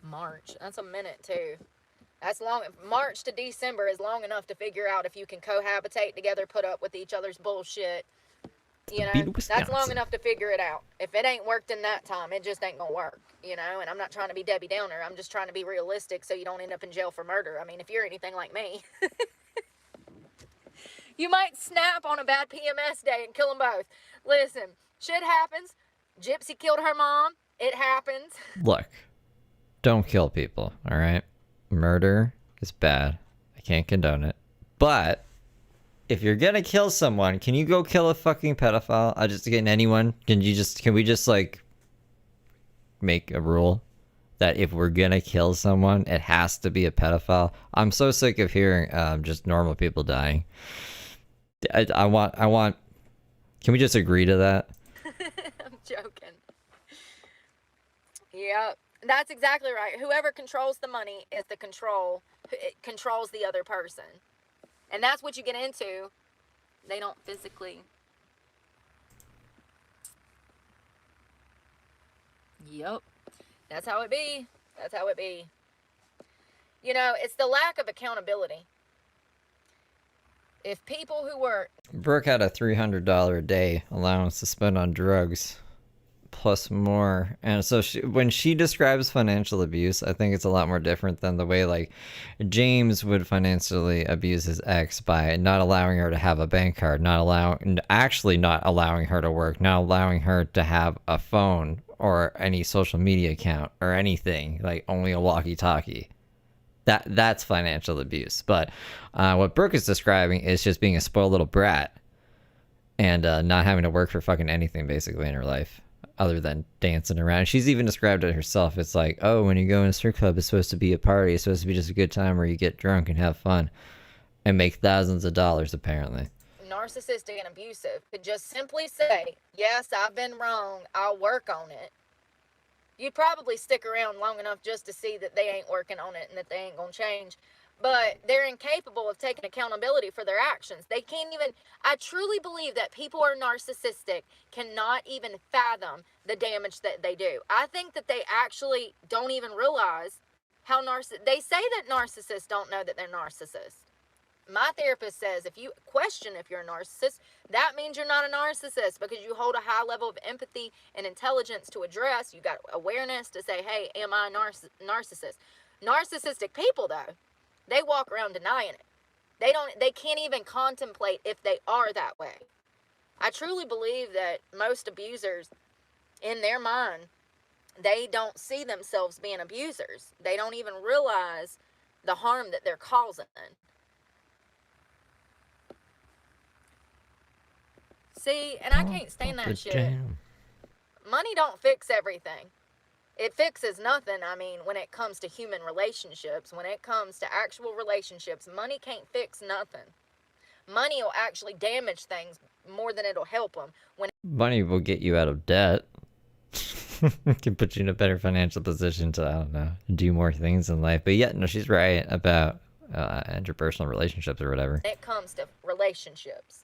S15: March. That's a minute too. That's long. March to December is long enough to figure out if you can cohabitate together, put up with each other's bullshit. You know, that's long enough to figure it out. If it ain't worked in that time, it just ain't gonna work, you know. And I'm not trying to be Debbie Downer. I'm just trying to be realistic so you don't end up in jail for murder. I mean, if you're anything like me, you might snap on a bad PMS day and kill them both. Listen, shit happens. Gypsy killed her mom. It happens.
S1: Look, don't kill people, all right? Murder is bad. I can't condone it. But if you're gonna kill someone, can you go kill a fucking pedophile? I just again anyone? Can we just like make a rule that if we're gonna kill someone, it has to be a pedophile? I'm so sick of hearing just normal people dying. I want. Can we just agree to that?
S15: I'm joking. Yep, that's exactly right. Whoever controls the money is the control. It controls the other person. And that's what you get into. They don't physically. Yep. That's how it be. That's how it be. You know, it's the lack of accountability. If people who were...
S1: Brooke had a $300 a day allowance to spend on drugs, plus more. And so when she describes financial abuse, I think it's a lot more different than the way like James would financially abuse his ex by not allowing her to have a bank card, not allowing her to work, not allowing her to have a phone or any social media account or anything, like only a walkie-talkie. That's financial abuse. But what Brooke is describing is just being a spoiled little brat and not having to work for fucking anything basically in her life other than dancing around. She's even described it herself. It's like, oh, when you go in a strip club, it's supposed to be a party. It's supposed to be just a good time where you get drunk and have fun and make thousands of dollars, apparently.
S15: Narcissistic and abusive could just simply say, yes, I've been wrong. I'll work on it. You'd probably stick around long enough just to see that they ain't working on it and that they ain't going to change. But they're incapable of taking accountability for their actions. They can't even... I truly believe that people who are narcissistic cannot even fathom the damage that they do. I think that they actually don't even realize how They say that narcissists don't know that they're narcissists. My therapist says if you question if you're a narcissist, that means you're not a narcissist because you hold a high level of empathy and intelligence to address. You got awareness to say, hey, am I a narcissist? Narcissistic people, though, they walk around denying it. They can't even contemplate if they are that way. I truly believe that most abusers, in their mind, they don't see themselves being abusers. They don't even realize the harm that they're causing. See, and I can't stand that shit.
S1: Jam.
S15: Money don't fix everything. It fixes nothing, I mean, when it comes to human relationships. When it comes to actual relationships, money can't fix nothing. Money will actually damage things more than it'll help them.
S1: Money will get you out of debt. It can put you in a better financial position to, I don't know, do more things in life. But yeah, no, she's right about interpersonal relationships or whatever.
S15: When it comes to relationships.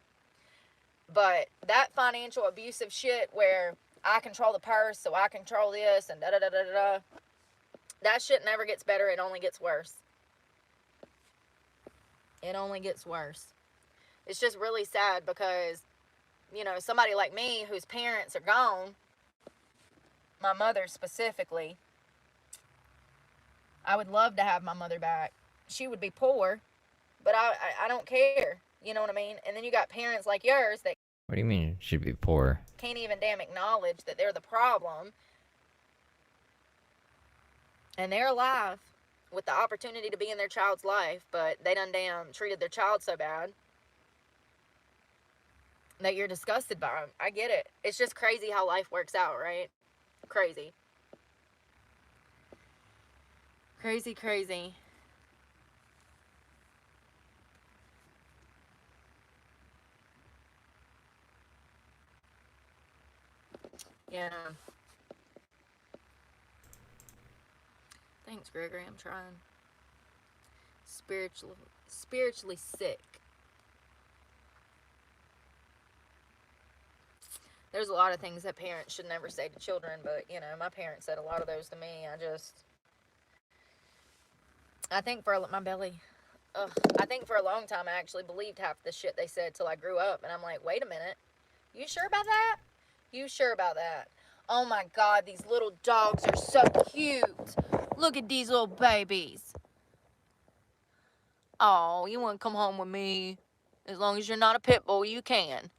S15: But that financial abusive shit where I control the purse, so I control this, and da-da-da-da-da, that shit never gets better. It only gets worse. It only gets worse. It's just really sad because, you know, somebody like me whose parents are gone, my mother specifically, I would love to have my mother back. She would be poor, but I don't care. You know what I mean? And then you got parents like yours that...
S1: What do you mean she'd be poor?
S15: Can't even damn acknowledge that they're the problem. And they're alive with the opportunity to be in their child's life, but they done damn treated their child so bad that you're disgusted by them. I get it. It's just crazy how life works out, right? Crazy. Crazy, crazy. Yeah. Thanks, Gregory. I'm trying. Spiritually sick. There's a lot of things that parents should never say to children, but, you know, my parents said a lot of those to me. I think for my belly. I think for a long time I actually believed half the shit they said till I grew up, and I'm like, wait a minute. You sure about that? You sure about that? Oh my God, these little dogs are so cute. Look at these little babies. Oh, you want to come home with me? As long as you're not a pit bull, you can.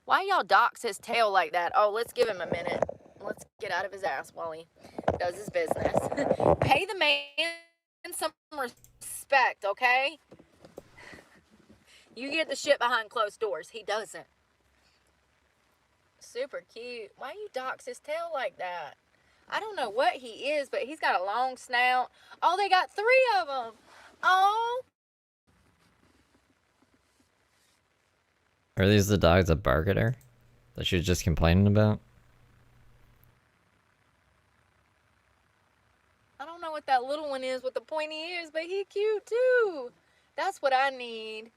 S15: Why y'all dox his tail like that? Oh, let's give him a minute. Let's get out of his ass while he does his business. Pay the man some respect, okay? You get the shit behind closed doors. He doesn't. Super cute. Why you dox his tail like that? I don't know what he is, but he's got a long snout. Oh, they got 3 of them. Oh.
S1: Are these the dogs that bark at her? That she was just complaining about?
S15: I don't know what that little one is with the pointy ears, but he cute too. That's what I need.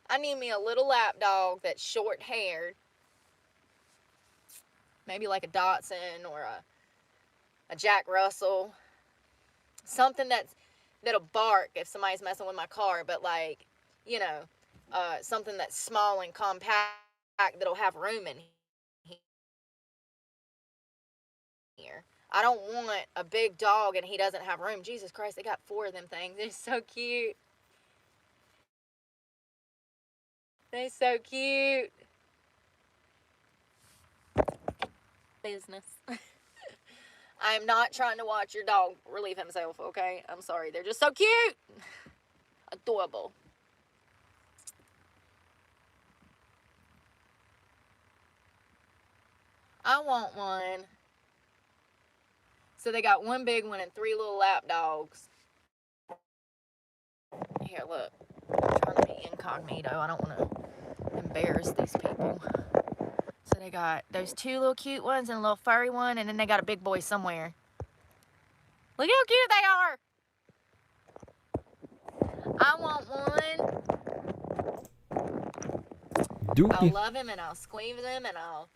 S15: I need me a little lap dog that's short-haired. Maybe like a Dotson or a Jack Russell. Something that'll bark if somebody's messing with my car, but like, you know, something that's small and compact that'll have room in here. I don't want a big dog and he doesn't have room. Jesus Christ, they got 4 of them things. They're so cute. They're so cute. Business. I'm not trying to watch your dog relieve himself, okay? I'm sorry. They're just so cute. Adorable. I want one. So they got 1 big one and 3 little lap dogs. Here, look. I'm trying to be incognito. I don't want to embarrass these people. So they got those 2 little cute ones and a little furry one, and then they got a big boy somewhere. Look how cute they are. I want one.
S1: Dookie.
S15: I'll love him and I'll squeeze him and I'll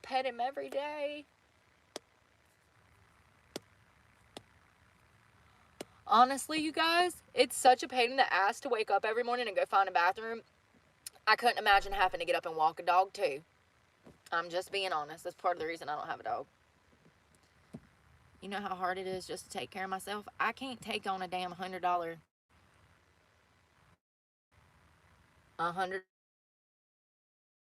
S15: pet him every day. Honestly, you guys, it's such a pain in the ass to wake up every morning and go find a bathroom. I couldn't imagine having to get up and walk a dog too. I'm just being honest. That's part of the reason I don't have a dog. You know how hard it is just to take care of myself? I can't take on a damn $100. $100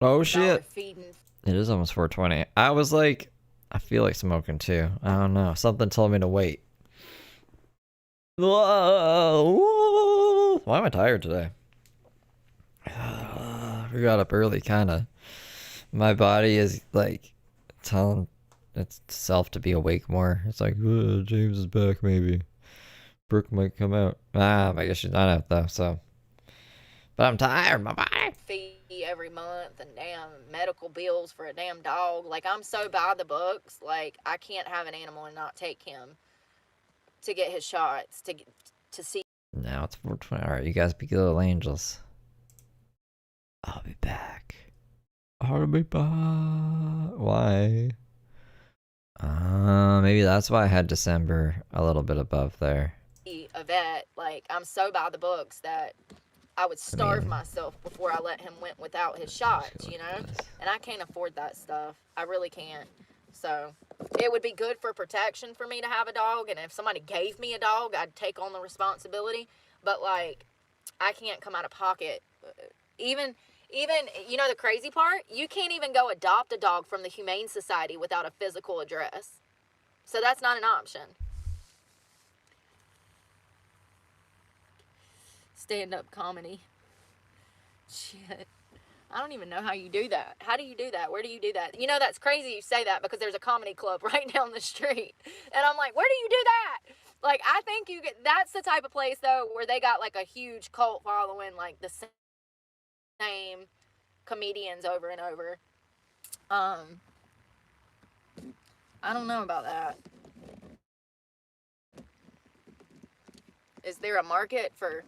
S1: Oh shit.
S15: feeding.
S1: It is almost 4:20. I was like, I feel like smoking too. I don't know. Something told me to wait. Whoa. Why am I tired today? We got up early, kind of. My body is like telling itself to be awake more. It's like, James is back, maybe. Brooke might come out. I guess she's not out though, so. But I'm tired, my body.
S15: Fee every month and damn medical bills for a damn dog. Like, I'm so by the books. Like, I can't have an animal and not take him to get his shots, to see.
S1: Now it's 4:20. Alright, you guys be good little angels. I'll be back. I'll be back. Why? Maybe that's why I had December a little bit above there.
S15: A vet. Like, I'm so by the books that I would starve myself before I let him went without his shots, you know? And I can't afford that stuff. I really can't. So it would be good for protection for me to have a dog, and if somebody gave me a dog, I'd take on the responsibility. But like, I can't come out of pocket. Even you know the crazy part? You can't even go adopt a dog from the Humane Society without a physical address. So that's not an option. Stand-up comedy. Shit. I don't even know how you do that. How do you do that? Where do you do that? You know, that's crazy you say that because there's a comedy club right down the street. And I'm like, where do you do that? Like, I think that's the type of place, though, where they got, like, a huge cult following, like, the same comedians over and over. I don't know about that. Is there a market for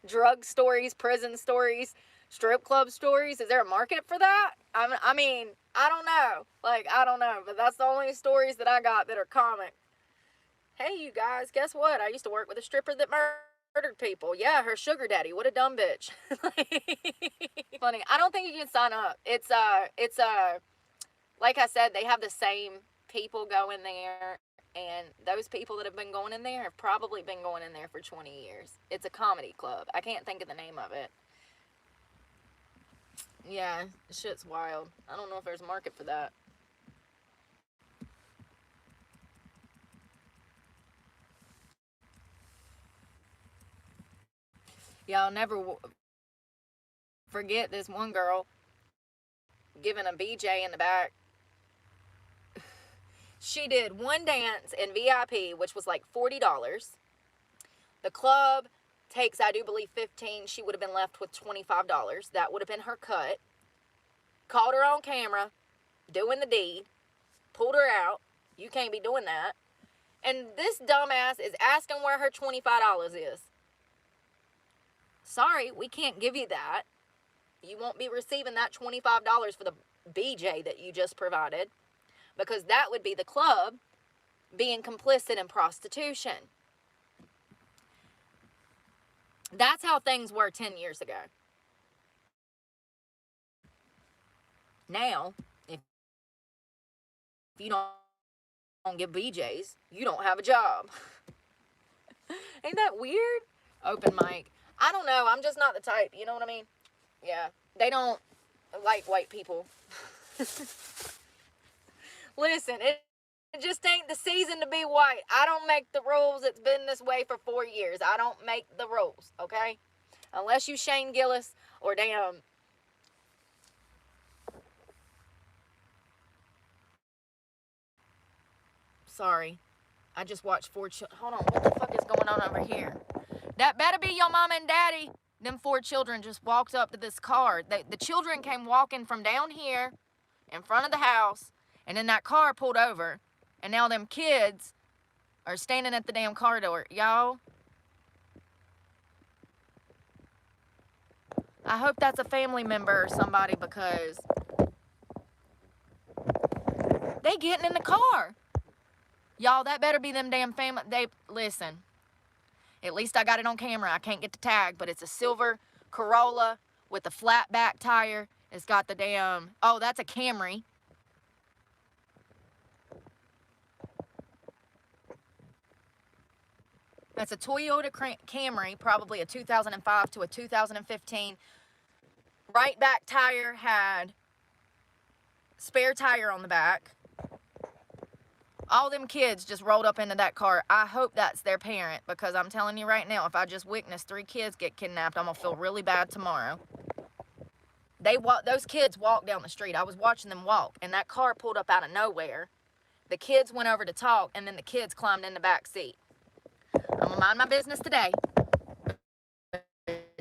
S15: drug stories, prison stories, strip club stories? Is there a market for that? I mean, I don't know. Like, I don't know. But that's the only stories that I got that are comic. Hey, you guys, guess what? I used to work with a stripper that murdered people. Yeah, her sugar daddy. What a dumb bitch. Funny. I don't think you can sign up. It's like I said, they have the same people go in there, and those people that have been going in there have probably been going in there for 20 years. It's a comedy club. I can't think of the name of it. Yeah, shit's wild. I don't know if there's a market for that. Yeah, I'll never forget this one girl giving a BJ in the back. She did one dance in VIP, which was like $40. The club takes, I do believe, $15. She would have been left with $25. That would have been her cut. Caught her on camera, doing the deed, pulled her out. You can't be doing that. And this dumbass is asking where her $25 is. Sorry, we can't give you that. You won't be receiving that $25 for the BJ that you just provided, because that would be the club being complicit in prostitution. That's how things were 10 years ago. Now, if you don't give BJs, you don't have a job. Ain't that weird? Open mic. I don't know. I'm just not the type. You know what I mean? Yeah. They don't like white people. Listen, it just ain't the season to be white. I don't make the rules. It's been this way for 4 years. I don't make the rules, okay? Unless you Shane Gillis or damn... Sorry. I just watched 4 children. Hold on. What the fuck is going on over here? That better be your mama and daddy. Them 4 children just walked up to this car. The children came walking from down here in front of the house, and then that car pulled over, and now them kids are standing at the damn car door. Y'all, I hope that's a family member or somebody, because they getting in the car. Y'all, that better be them damn family. Listen, at least I got it on camera. I can't get the tag, but it's a silver Corolla with a flat back tire. It's got the damn, oh, that's a Camry. That's a Toyota Camry, probably a 2005 to a 2015. Right back tire had spare tire on the back. All them kids just rolled up into that car. I hope that's their parent, because I'm telling you right now, if I just witnessed 3 kids get kidnapped, I'm going to feel really bad tomorrow. Those kids walked down the street. I was watching them walk, and that car pulled up out of nowhere. The kids went over to talk, and then the kids climbed in the back seat. I'm going to mind my business today.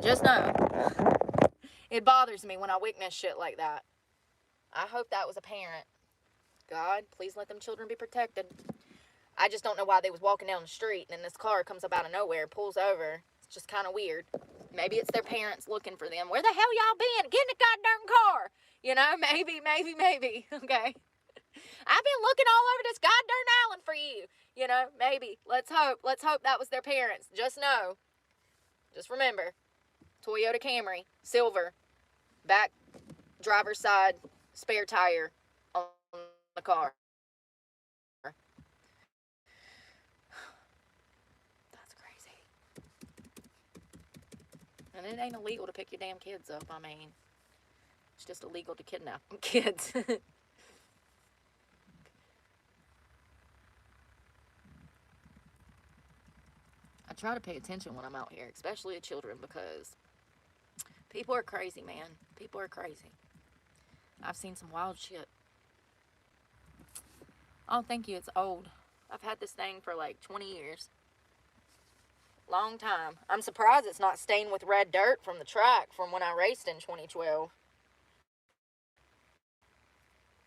S15: Just know, it bothers me when I witness shit like that. I hope that was a parent. God, please let them children be protected. I just don't know why they was walking down the street and then this car comes up out of nowhere, pulls over. It's just kind of weird. Maybe it's their parents looking for them. Where the hell y'all been? Get in the goddamn car. You know, maybe. Okay. I've been looking all over this goddamn island for you. You know, maybe. Let's hope that was their parents. Just know. Just remember. Toyota Camry, silver, back driver's side, spare tire on the car. That's crazy. And it ain't illegal to pick your damn kids up. I mean, it's just illegal to kidnap kids. I try to pay attention when I'm out here, especially to children, because people are crazy, man. People are crazy. I've seen some wild shit. Oh, thank you. It's old. I've had this thing for like 20 years. Long time. I'm surprised it's not stained with red dirt from the track from when I raced in 2012.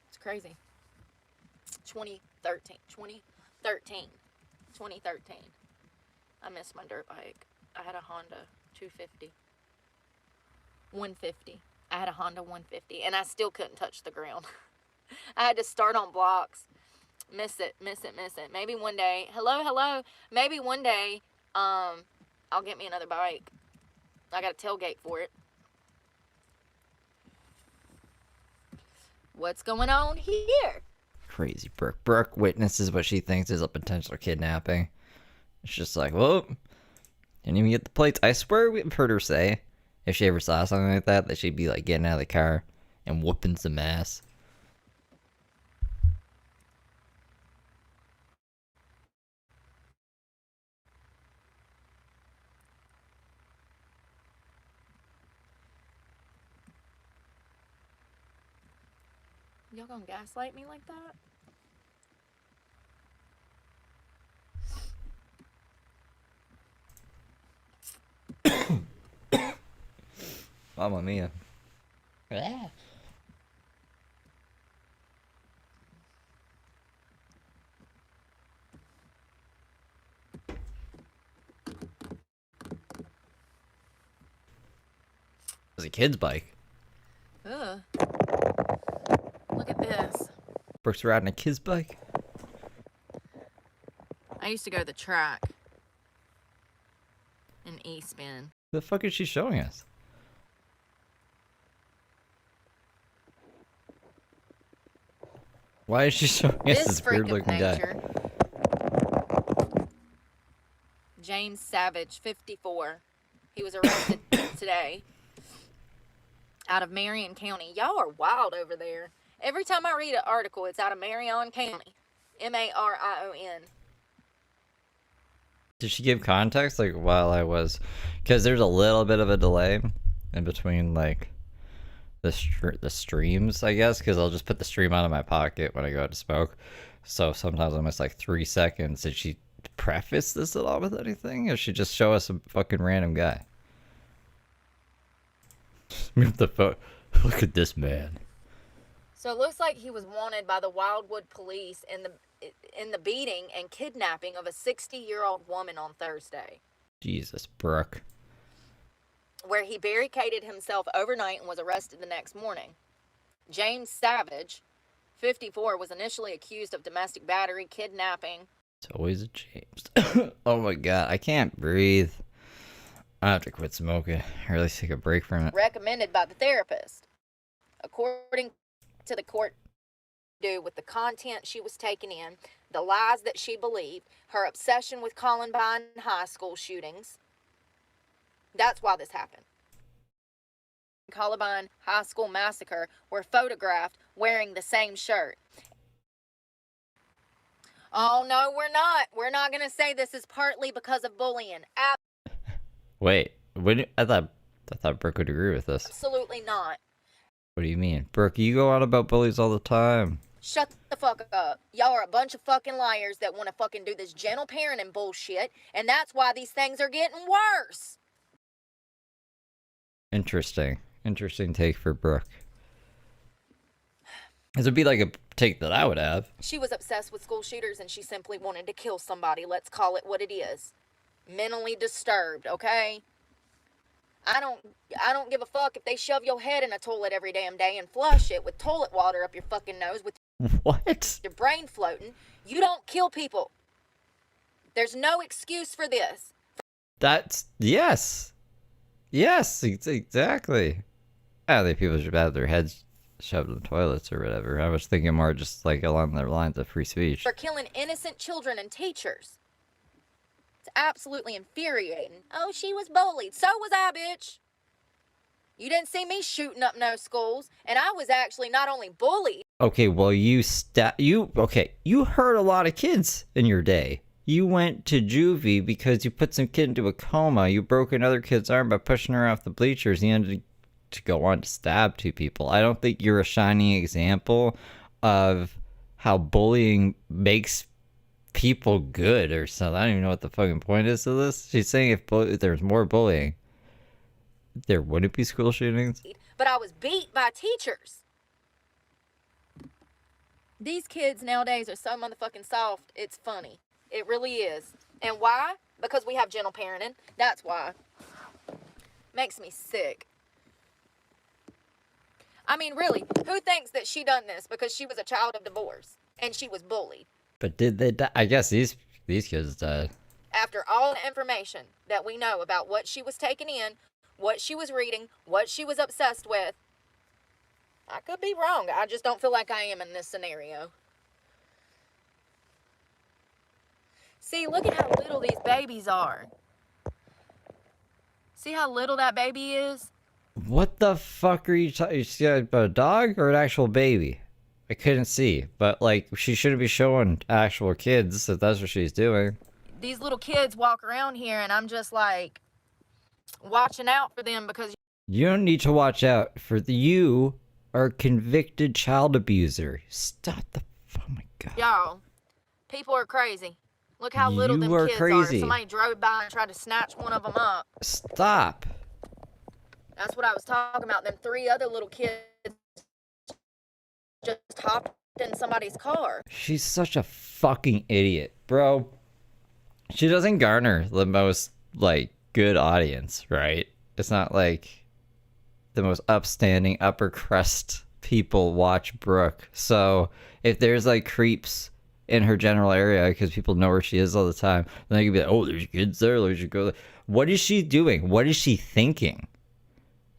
S15: It's crazy. 2013. I missed my dirt bike. I had a Honda 250. 150. I had a Honda 150, and I still couldn't touch the ground. I had to start on blocks. Miss it. Maybe one day, hello. Maybe one day, I'll get me another bike. I got a tailgate for it. What's going on here?
S1: Crazy Brooke. Brooke witnesses what she thinks is a potential kidnapping. It's just like, whoa, didn't even get the plates. I swear we've heard her say, if she ever saw something like that, that she'd be like getting out of the car and whooping some ass.
S15: Y'all gonna gaslight me like that?
S1: Mamma mia. It's a kid's bike.
S15: Ugh. Look at this.
S1: Brooke's riding a kid's bike.
S15: I used to go to the track in East Bend.
S1: The fuck is she showing us? Why is she showing us this
S15: freak
S1: weird looking guy?
S15: James Savage, 54. He was arrested today out of Marion County. Y'all are wild over there. Every time I read an article, it's out of Marion County. M-A-R-I-O-N.
S1: Did she give context, like, while I was... Because there's a little bit of a delay in between, like, the streams, I guess, because I'll just put the stream out of my pocket when I go out to smoke. So sometimes I miss, like, 3 seconds. Did she preface this at all with anything? Or should she just show us a fucking random guy? Move the phone. Look at this man.
S15: So it looks like he was wanted by the Wildwood police in the beating and kidnapping of a 60-year-old woman on Thursday.
S1: Jesus, Brooke.
S15: Where he barricaded himself overnight and was arrested the next morning. James Savage, 54, was initially accused of domestic battery, kidnapping.
S1: It's always a James. Oh my god, I can't breathe. I have to quit smoking. I really take a break from it.
S15: Recommended by the therapist. According to the court, with the content she was taking in, the lies that she believed, her obsession with Columbine high school shootings. That's why this happened. Columbine high school massacre were photographed wearing the same shirt. Oh no, we're not. We're not going to say this is partly because of bullying.
S1: Wait, I thought Brooke would agree with this.
S15: Absolutely not.
S1: What do you mean? Brooke, you go on about bullies all the time.
S15: Shut the fuck up. Y'all are a bunch of fucking liars that want to fucking do this gentle parenting bullshit, and that's why these things are getting worse.
S1: Interesting. Interesting take for Brooke. This would be like a take that I would have.
S15: She was obsessed with school shooters and she simply wanted to kill somebody. Let's call it what it is. Mentally disturbed, okay? I don't give a fuck if they shove your head in a toilet every damn day and flush it with toilet water up your fucking nose with
S1: what?
S15: Your brain floating. You don't kill people. There's no excuse for this.
S1: That's yes. Yes, exactly. I think people should have their heads shoved in toilets or whatever. I was thinking more just like along the lines of free speech.
S15: For killing innocent children and teachers. It's absolutely infuriating. Oh, she was bullied. So was I, bitch. You didn't see me shooting up no schools, and I was actually not only bullied.
S1: Okay, well you hurt a lot of kids in your day. You went to juvie because you put some kid into a coma. You broke another kid's arm by pushing her off the bleachers. You ended to go on to stab 2 people. I don't think you're a shining example of how bullying makes people good or something. I don't even know what the fucking point is to this. She's saying if there's more bullying, there wouldn't be school shootings.
S15: But I was beat by teachers. These kids nowadays are so motherfucking soft. It's funny. It really is. And why? Because we have gentle parenting. That's why. Makes me sick. I mean, really, who thinks that she done this because she was a child of divorce and she was bullied?
S1: But did they die? I guess these kids died.
S15: After all the information that we know about what she was taking in, what she was reading, what she was obsessed with, I could be wrong. I just don't feel like I am in this scenario. See, look at how little these babies are. See how little that baby is?
S1: What the fuck are you talking about? A dog or an actual baby? I couldn't see, but like she shouldn't be showing actual kids if that's what she's doing.
S15: These little kids walk around here and I'm just like watching out for them because
S1: You don't need to watch out for you are a convicted child abuser. Stop the oh my god.
S15: y'all, people are crazy. Look how little
S1: You
S15: them
S1: are
S15: kids
S1: crazy.
S15: are. Somebody drove by and tried to snatch one of them up.
S1: Stop.
S15: That's what I was talking about. Them 3 other little kids just hopped in somebody's car.
S1: She's such a fucking idiot, bro. She doesn't garner the most, like, good audience, right? It's not like the most upstanding upper crust people watch Brooke. So if there's, like, creeps in her general area because people know where she is all the time, then they could be like, oh, there's kids there, we should go there. What is she doing? What is she thinking?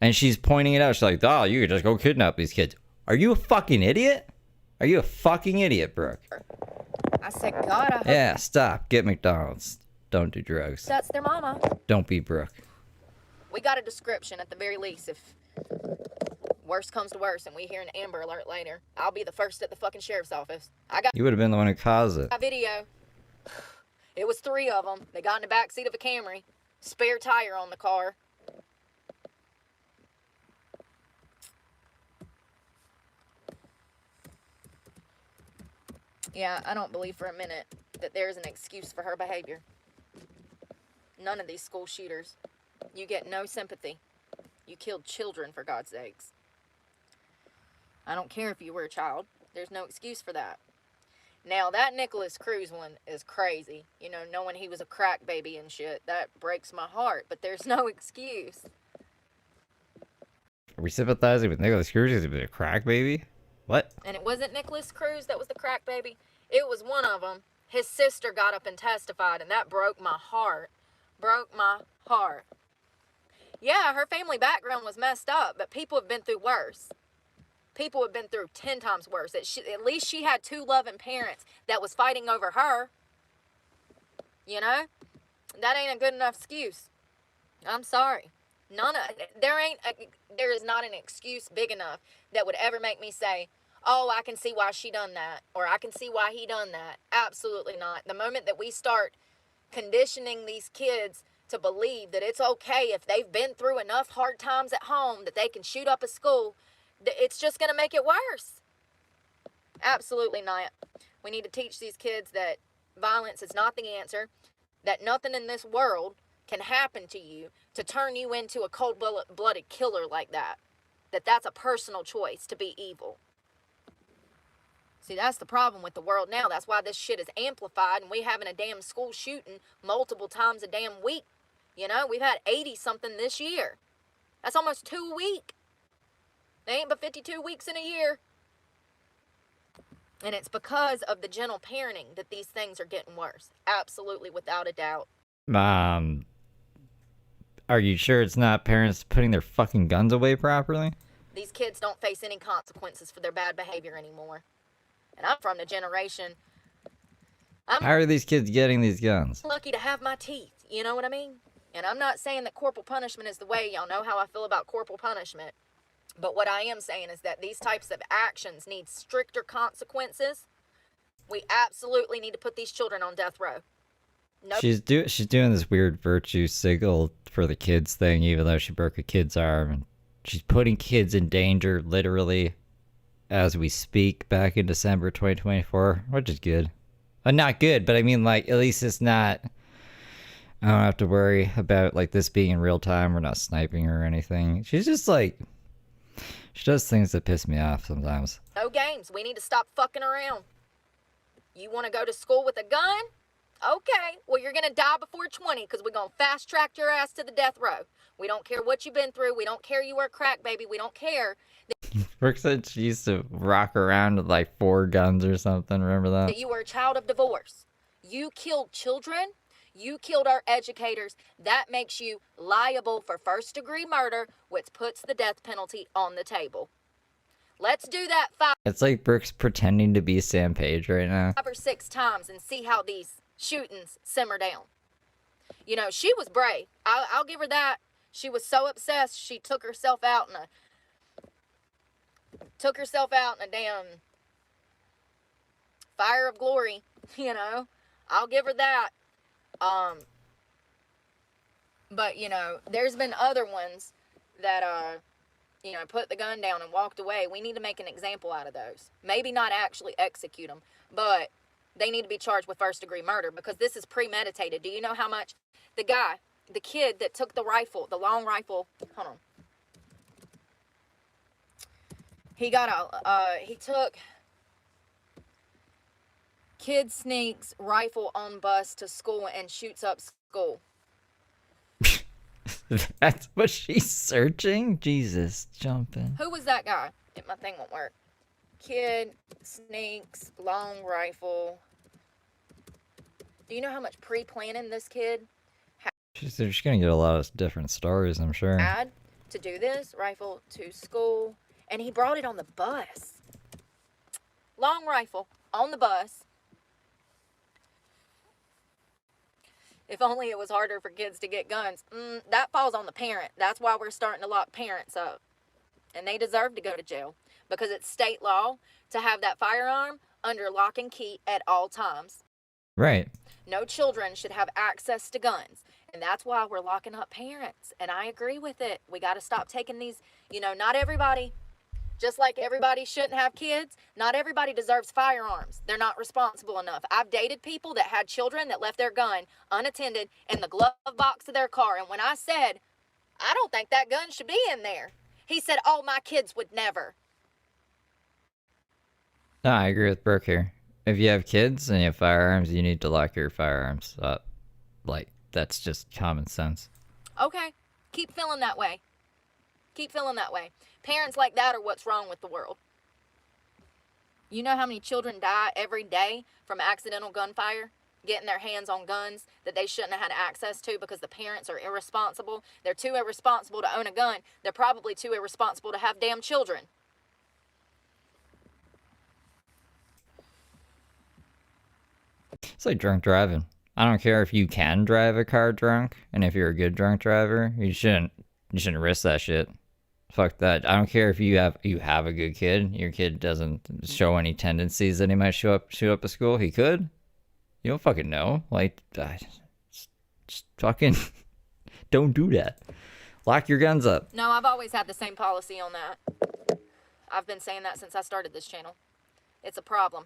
S1: And she's pointing it out. She's like, oh, you could just go kidnap these kids. Are you a fucking idiot? Are you a fucking idiot, Brooke?
S15: I said, God, I hope
S1: Yeah, stop. Get McDonald's. Don't do drugs.
S15: that's their mama.
S1: Don't be Brooke.
S15: We got a description at the very least. If worst comes to worst and we hear an Amber Alert later, I'll be the first at the fucking sheriff's office. I got
S1: You would have been the one who caused it.
S15: a video. It was 3 of them. They got in the back seat of a Camry. Spare tire on the car. Yeah, I don't believe for a minute that there's an excuse for her behavior. None of these school shooters. You get no sympathy. You killed children, for God's sakes. I don't care if you were a child. There's no excuse for that. Now, that Nicholas Cruz one is crazy. You know, knowing he was a crack baby and shit. That breaks my heart, but there's no excuse.
S1: Are we sympathizing with Nicholas Cruz? He's a crack baby? What?
S15: And it wasn't Nicholas Cruz that was the crack baby. It was one of them. His sister got up and testified, and that broke my heart. Broke my heart. Yeah, her family background was messed up, but people have been through worse. People have been through 10 times worse. At least she had 2 loving parents that was fighting over her. You know? That ain't a good enough excuse. I'm sorry. There is not an excuse big enough that would ever make me say, oh, I can see why she done that, or I can see why he done that. Absolutely not. The moment that we start conditioning these kids to believe that it's okay if they've been through enough hard times at home that they can shoot up a school, it's just going to make it worse. Absolutely not. We need to teach these kids that violence is not the answer, that nothing in this world can happen to you to turn you into a cold-blooded killer like that. That's a personal choice to be evil. See, that's the problem with the world now. That's why this shit is amplified and we having a damn school shooting multiple times a damn week. You know, we've had 80-something this year. That's almost 2 a week. They ain't but 52 weeks in a year. And it's because of the gentle parenting that these things are getting worse. Absolutely, without a doubt.
S1: Are you sure it's not parents putting their fucking guns away properly?
S15: These kids don't face any consequences for their bad behavior anymore. And I'm from the generation.
S1: How are these kids getting these guns?
S15: Lucky to have my teeth, you know what I mean? And I'm not saying that corporal punishment is the way. Y'all know how I feel about corporal punishment. But what I am saying is that these types of actions need stricter consequences. We absolutely need to put these children on death row. Nope.
S1: She's doing this weird virtue signal for the kids thing, even though she broke a kid's arm. And she's putting kids in danger, literally, as we speak, back in December 2024, which is good. Not good, but I mean, like, at least it's not... I don't have to worry about, like, this being in real time. We're not sniping her or anything. She's just, like... She does things that piss me off sometimes.
S15: No games. We need to stop fucking around. You want to go to school with a gun? Okay. Well, you're going to die before 20 because we're going to fast track your ass to the death row. We don't care what you've been through. We don't care you were a crack baby. We don't care.
S1: Brooke said she used to rock around with like 4 guns or something. Remember that?
S15: That you were a child of divorce. You killed children. You killed our educators. That makes you liable for first-degree murder, which puts the death penalty on the table. Let's do that 5
S1: It's like Brooke's pretending to be Sam Page right now.
S15: or 6 times and see how these shootings simmer down. You know, she was brave. I'll give her that. She was so obsessed, she took herself out in a damn fire of glory. You know, I'll give her that. But you know, there's been other ones that you know, put the gun down and walked away. We need to make an example out of those. Maybe not actually execute them, but they need to be charged with first-degree murder because this is premeditated. Do you know how much the kid that took the rifle, the long rifle, hold on. He took kid sneaks rifle on bus to school and shoots up school.
S1: That's what she's searching? Jesus, jumping.
S15: Who was that guy? My thing won't work. Kid sneaks long rifle. Do you know how much pre-planning this kid
S1: She's gonna get a lot of different stories, I'm sure.
S15: had to do this? Rifle to school. And he brought it on the bus. Long rifle on the bus. If only it was harder for kids to get guns. That falls on the parent. That's why we're starting to lock parents up. And they deserve to go to jail. Because it's state law to have that firearm under lock and key at all times.
S1: Right.
S15: No children should have access to guns. And that's why we're locking up parents. And I agree with it. We got to stop taking these, you know, not everybody, just like everybody shouldn't have kids, not everybody deserves firearms. They're not responsible enough. I've dated people that had children that left their gun unattended in the glove box of their car. And when I said, I don't think that gun should be in there, he said, oh, my kids would never.
S1: No, I agree with Brooke here. If you have kids and you have firearms, you need to lock your firearms up. Like, that's just common sense.
S15: Okay, keep feeling that way. Keep feeling that way. Parents like that are what's wrong with the world. You know how many children die every day from accidental gunfire? Getting their hands on guns that they shouldn't have had access to because the parents are irresponsible. They're too irresponsible to own a gun. They're probably too irresponsible to have damn children.
S1: It's like drunk driving. I don't care if you can drive a car drunk, and if you're a good drunk driver, you shouldn't risk that shit. Fuck that. I don't care if you have a good kid. Your kid doesn't show any tendencies that he might shoot up at school. He could. You don't fucking know. Like, just fucking don't do that. Lock your guns up.
S15: No, I've always had the same policy on that. I've been saying that since I started this channel. It's a problem.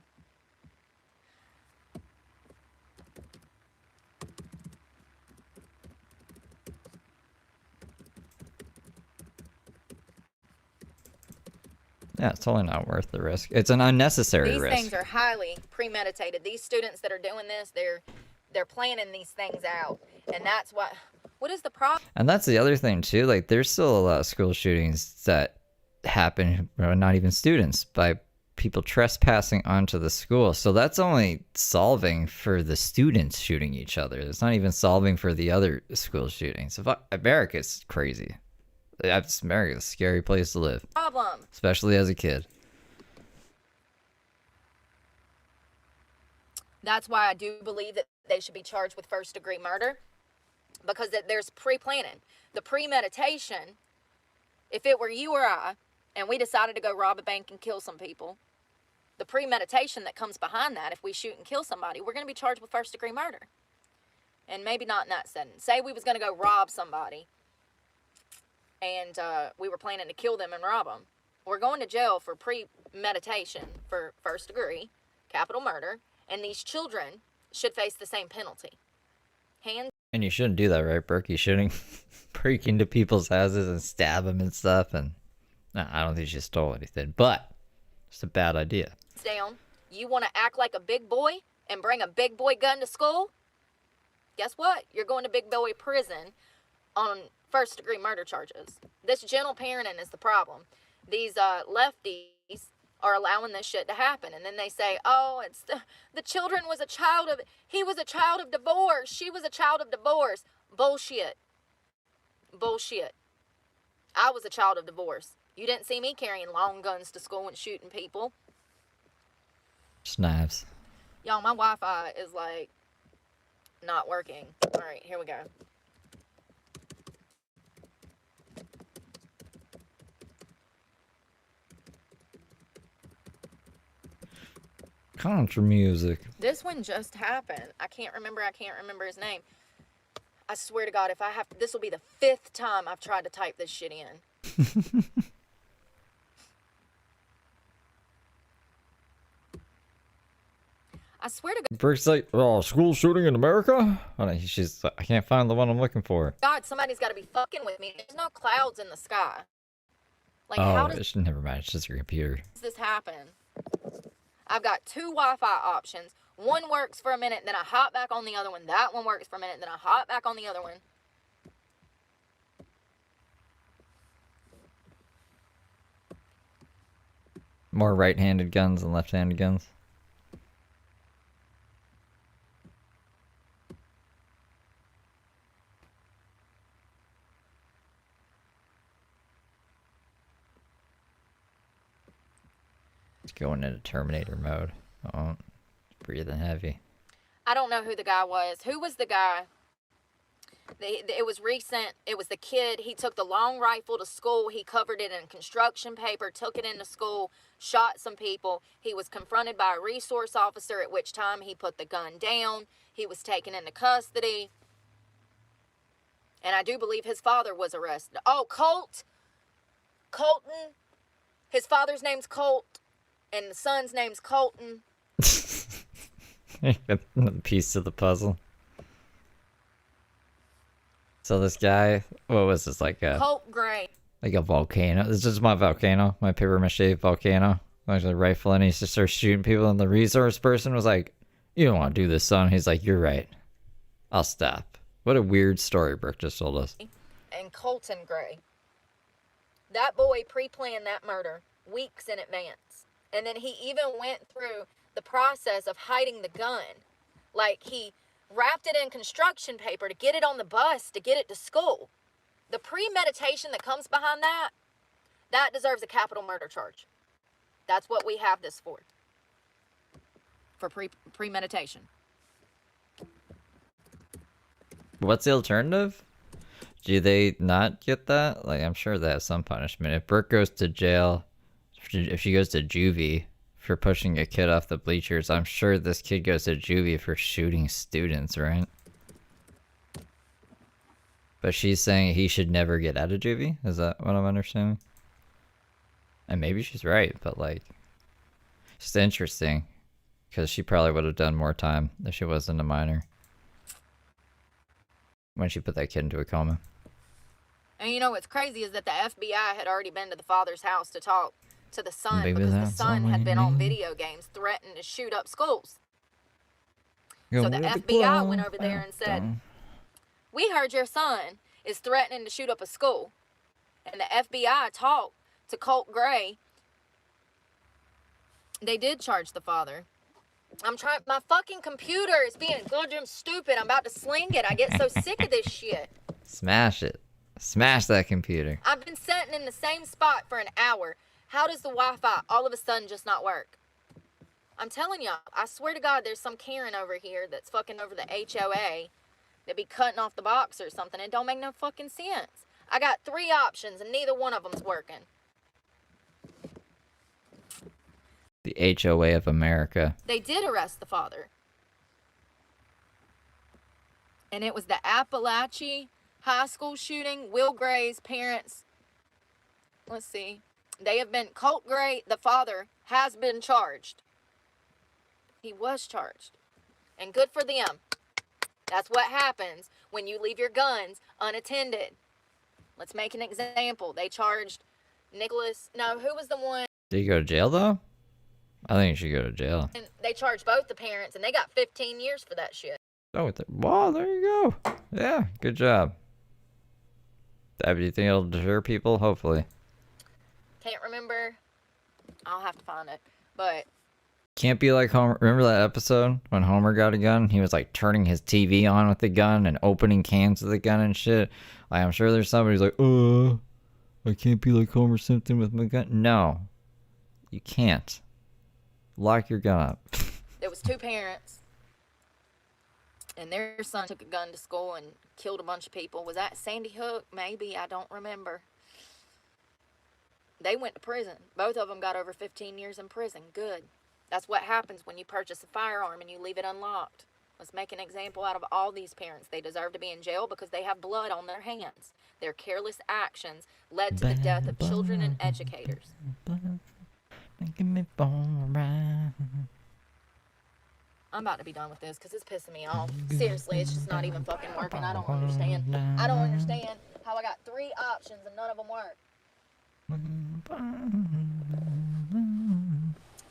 S1: Yeah, it's totally not worth the risk. It's an unnecessary risk.
S15: These things are highly premeditated. These students that are doing this, they're planning these things out. And that's what is the problem?
S1: And that's the other thing too. Like, there's still a lot of school shootings that happen, not even students, by people trespassing onto the school. So that's only solving for the students shooting each other. It's not even solving for the other school shootings. America's crazy. America's a scary place to live.
S15: Problem.
S1: Especially as a kid.
S15: That's why I do believe that they should be charged with first-degree murder. Because there's pre-planning. The premeditation, if it were you or I, and we decided to go rob a bank and kill some people, the premeditation that comes behind that, if we shoot and kill somebody, we're going to be charged with first-degree murder. And maybe not in that setting. Say we was going to go rob somebody, and we were planning to kill them and rob them. We're going to jail for premeditation for first degree, capital murder, and these children should face the same penalty.
S1: And you shouldn't do that, right, Burke? You shouldn't break into people's houses and stab them and stuff. And no, I don't think she stole anything, but it's a bad idea.
S15: Down. You want to act like a big boy and bring a big boy gun to school? Guess what? You're going to big boy prison on first-degree murder charges. This gentle parenting is the problem. These lefties are allowing this shit to happen. And then they say, oh, it's the children was a child of, he was a child of divorce, she was a child of divorce. Bullshit. Bullshit. I was a child of divorce. You didn't see me carrying long guns to school and shooting people.
S1: Snaps.
S15: Y'all, my Wi-Fi is like not working. All right, here we go.
S1: Contra music.
S15: This one just happened. I can't remember his name. I swear to God, if I have, this will be the 5th time I've tried to type this shit in. I swear to
S1: Brick's like, oh, school shooting in America? Oh, she's, I can't find the one I'm looking for.
S15: God, somebody's got to be fucking with me. There's no clouds in the sky. Like,
S1: Oh,
S15: how does
S1: never mind. It's just your computer.
S15: this happen? I've got 2 Wi-Fi options. One works for a minute, then I hop back on the other one. That one works for a minute, then I hop back on the other one.
S1: More right-handed guns than left-handed guns. It's going into Terminator mode. Oh, breathing heavy.
S15: I don't know who the guy was. Who was the guy? It was recent. It was the kid. He took the long rifle to school. He covered it in construction paper, took it into school, shot some people. He was confronted by a resource officer, at which time he put the gun down. He was taken into custody. And I do believe his father was arrested. Oh, Colton. His father's name's Colt, and the son's name's Colton.
S1: Another piece of the puzzle. So this guy, what was this, like a
S15: Colt Gray.
S1: Like a volcano? This is my volcano, my paper mache volcano. There's a rifle and he just starts shooting people, and the resource person was like, "You don't want to do this, son." He's like, "You're right. I'll stop." What a weird story Brooke just told us.
S15: And Colton Gray. That boy pre-planned that murder weeks in advance. And then he even went through the process of hiding the gun. Like, he wrapped it in construction paper to get it on the bus to get it to school. The premeditation that comes behind that, that deserves a capital murder charge. That's what we have this for. For premeditation.
S1: What's the alternative? Do they not get that? Like, I'm sure they have some punishment. If Brooke goes to jail, if she goes to juvie for pushing a kid off the bleachers, I'm sure this kid goes to juvie for shooting students, right? But she's saying he should never get out of juvie? Is that what I'm understanding? And maybe she's right, but like, it's interesting. Because she probably would have done more time if she wasn't a minor. When she put that kid into a coma.
S15: And you know what's crazy is that the FBI had already been to the father's house to talk to the son, because the son had been on video games threatening to shoot up schools. So the FBI went over there and said, "We heard your son is threatening to shoot up a school." And the FBI talked to Colt Gray. They did charge the father. I'm trying, my fucking computer is being goddamn stupid. I'm about to sling it. I get so sick of this shit.
S1: Smash it. Smash that computer.
S15: I've been sitting in the same spot for an hour. How does the Wi-Fi all of a sudden just not work? I'm telling y'all, I swear to God, there's some Karen over here that's fucking over the HOA that be cutting off the box or something. It don't make no fucking sense. I got 3 options and neither one of them's working.
S1: The HOA of America.
S15: They did arrest the father. And it was the Appalachia High School shooting. Will Gray's parents, let's see, they have been, Colt Gray, the father, has been charged. He was charged. And good for them. That's what happens when you leave your guns unattended. Let's make an example. They charged Nicholas, no, who was the one?
S1: Did he go to jail though? I think he should go to jail.
S15: And they charged both the parents and they got 15 years for that shit.
S1: Oh, wow, there you go. Yeah, good job. Do you think it'll deter people? Hopefully.
S15: Can't remember. I'll have to find it. But
S1: Can't be like Homer. Remember that episode when Homer got a gun? He was like turning his TV on with the gun and opening cans with the gun and shit. Like, I'm sure there's somebody who's like, I can't be like Homer Simpson with my gun. No, you can't. Lock your gun up.
S15: there was 2 parents, and their son took a gun to school and killed a bunch of people. Was that Sandy Hook? Maybe. I don't remember. They went to prison. Both of them got over 15 years in prison. Good. That's what happens when you purchase a firearm and you leave it unlocked. Let's make an example out of all these parents. They deserve to be in jail because they have blood on their hands. Their careless actions led to the death of children and educators. I'm about to be done with this because it's pissing me off. Seriously, it's just not even fucking working. I don't understand. I don't understand how I got 3 options and none of them work.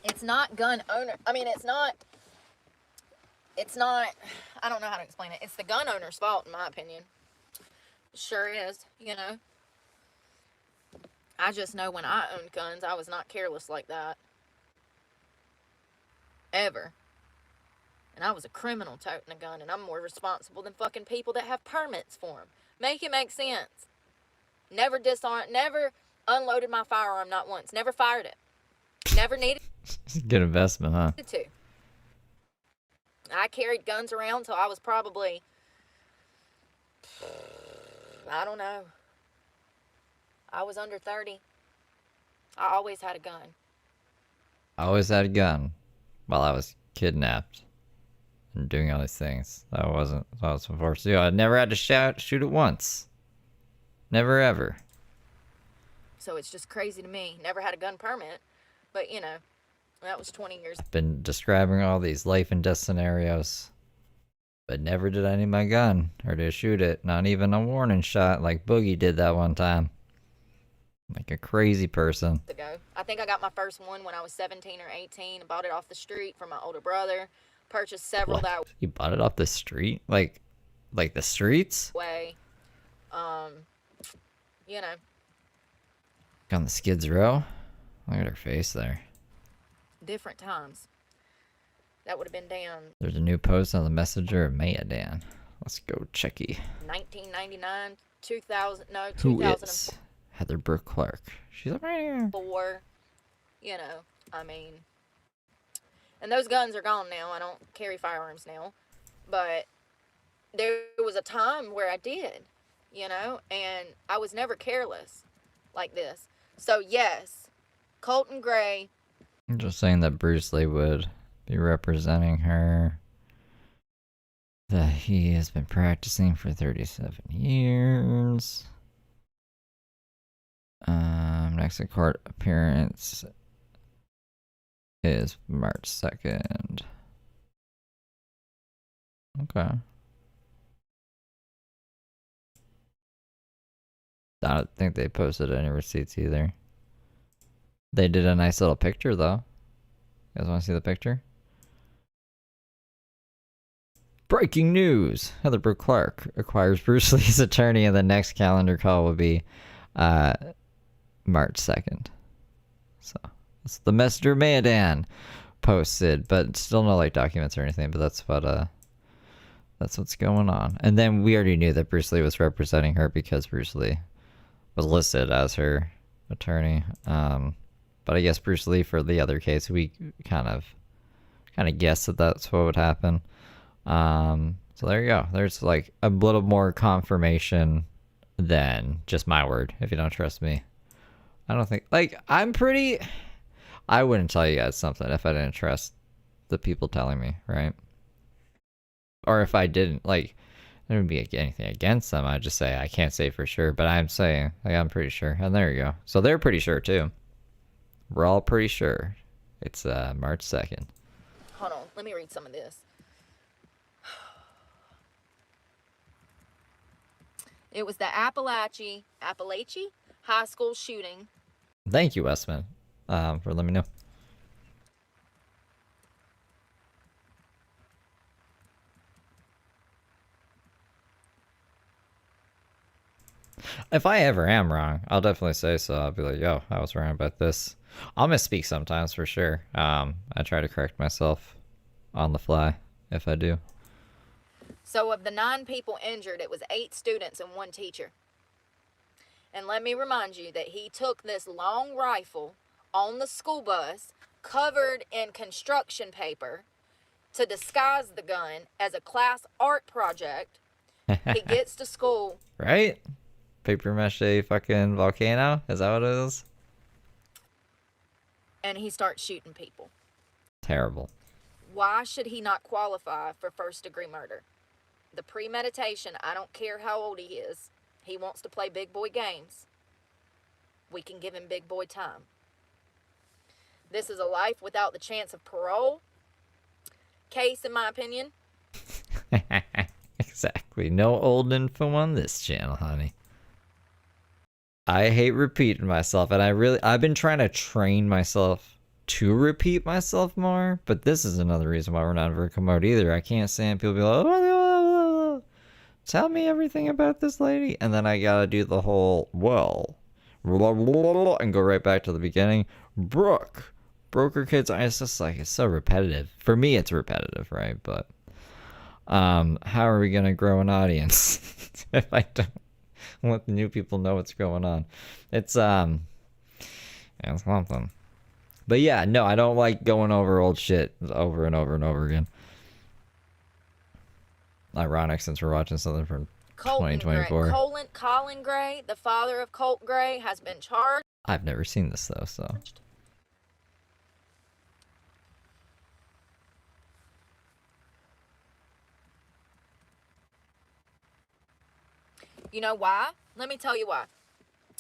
S15: It's not gun owner. I mean, it's not, I don't know how to explain it. It's the gun owner's fault, in my opinion. It sure is, you know. I just know when I owned guns, I was not careless like that. Ever. And I was a criminal toting a gun, and I'm more responsible than fucking people that have permits for them. Make it make sense. Never disarmed, never unloaded my firearm, not once. Never fired it. Never needed
S1: It's a good investment, huh?
S15: to. I carried guns around till I was probably, I don't know. I was under 30. I always had a gun.
S1: I always had a gun while I was kidnapped and doing all these things. I was forced to do. I never had to shoot it once. Never ever.
S15: So it's just crazy to me. Never had a gun permit, but you know, that was 20 years.
S1: Been describing all these life and death scenarios, but never did I need my gun or to shoot it. Not even a warning shot like Boogie did that one time. Like a crazy person.
S15: Ago. I think I got my first one when I was 17 or 18. I bought it off the street from my older brother. Purchased several that
S1: You bought it off the street? Like the streets?
S15: way. You know.
S1: On the Skids Row? Look at her face there.
S15: Different times. That would have been down
S1: There's a new post on the Messenger of Maya Dan. Let's go checky.
S15: 1999, 2000, no,
S1: Who
S15: 2004.
S1: is Heather Brooke Clark? She's up right here.
S15: You know, I mean, and those guns are gone now. I don't carry firearms now, but there was a time where I did, you know, and I was never careless like this. So yes, Colton Gray.
S1: I'm just saying that Bruce Lee would be representing her. That he has been practicing for 37 years. Next court appearance is March 2nd. Okay. I don't think they posted any receipts either. They did a nice little picture though. You guys want to see the picture? Breaking news! Heather Brooke Clark acquires Bruce Lee's attorney, and the next calendar call will be March 2nd. So that's the Messenger Mayadan posted, but still no like documents or anything. But that's what's going on. And then we already knew that Bruce Lee was representing her because Bruce Lee was listed as her attorney. But I guess Bruce Lee for the other case, we kind of guessed that that's what would happen. So there you go. There's like a little more confirmation than just my word. If you don't trust me, I don't think I wouldn't tell you guys something if I didn't trust the people telling me, right? Or if I didn't, like, there wouldn't be anything against them. I'd just say I can't say for sure, but I'm saying, like, I'm pretty sure. And there you go. So they're pretty sure too. We're all pretty sure. It's March 2nd.
S15: Hold on, let me read some of this. It was the Appalachia High School shooting.
S1: Thank you, Westman, for letting me know. If I ever am wrong, I'll definitely say so. I'll be like, yo, I was wrong about this. I'll misspeak sometimes for sure. I try to correct myself on the fly if I do.
S15: So of the 9 people injured, it was 8 students and 1 teacher. And let me remind you that he took this long rifle on the school bus, covered in construction paper, to disguise the gun as a class art project. He gets to school.
S1: Right? Paper mache fucking volcano? Is that what it is?
S15: And he starts shooting people.
S1: Terrible.
S15: Why should he not qualify for first-degree murder? The premeditation, I don't care how old he is. He wants to play big boy games. We can give him big boy time. This is a life without the chance of parole. Case, in my opinion.
S1: Exactly. No old info on this channel, honey. I hate repeating myself, and I've been trying to train myself to repeat myself more, but this is another reason why we're not in vertical mode either. I can't stand people be like, oh, tell me everything about this lady, and then I gotta do the whole, well, and go right back to the beginning. Brooke, broker kids, it's just like, it's so repetitive. For me, it's repetitive, right? But how are we gonna grow an audience if I don't let the new people know what's going on? It's something. But yeah, no, I don't like going over old shit over and over and over again. Ironic, since we're watching something from 2024.
S15: Colin Gray, the father of Colt Gray, has been charged.
S1: I've never seen this though, so.
S15: You know why? Let me tell you why.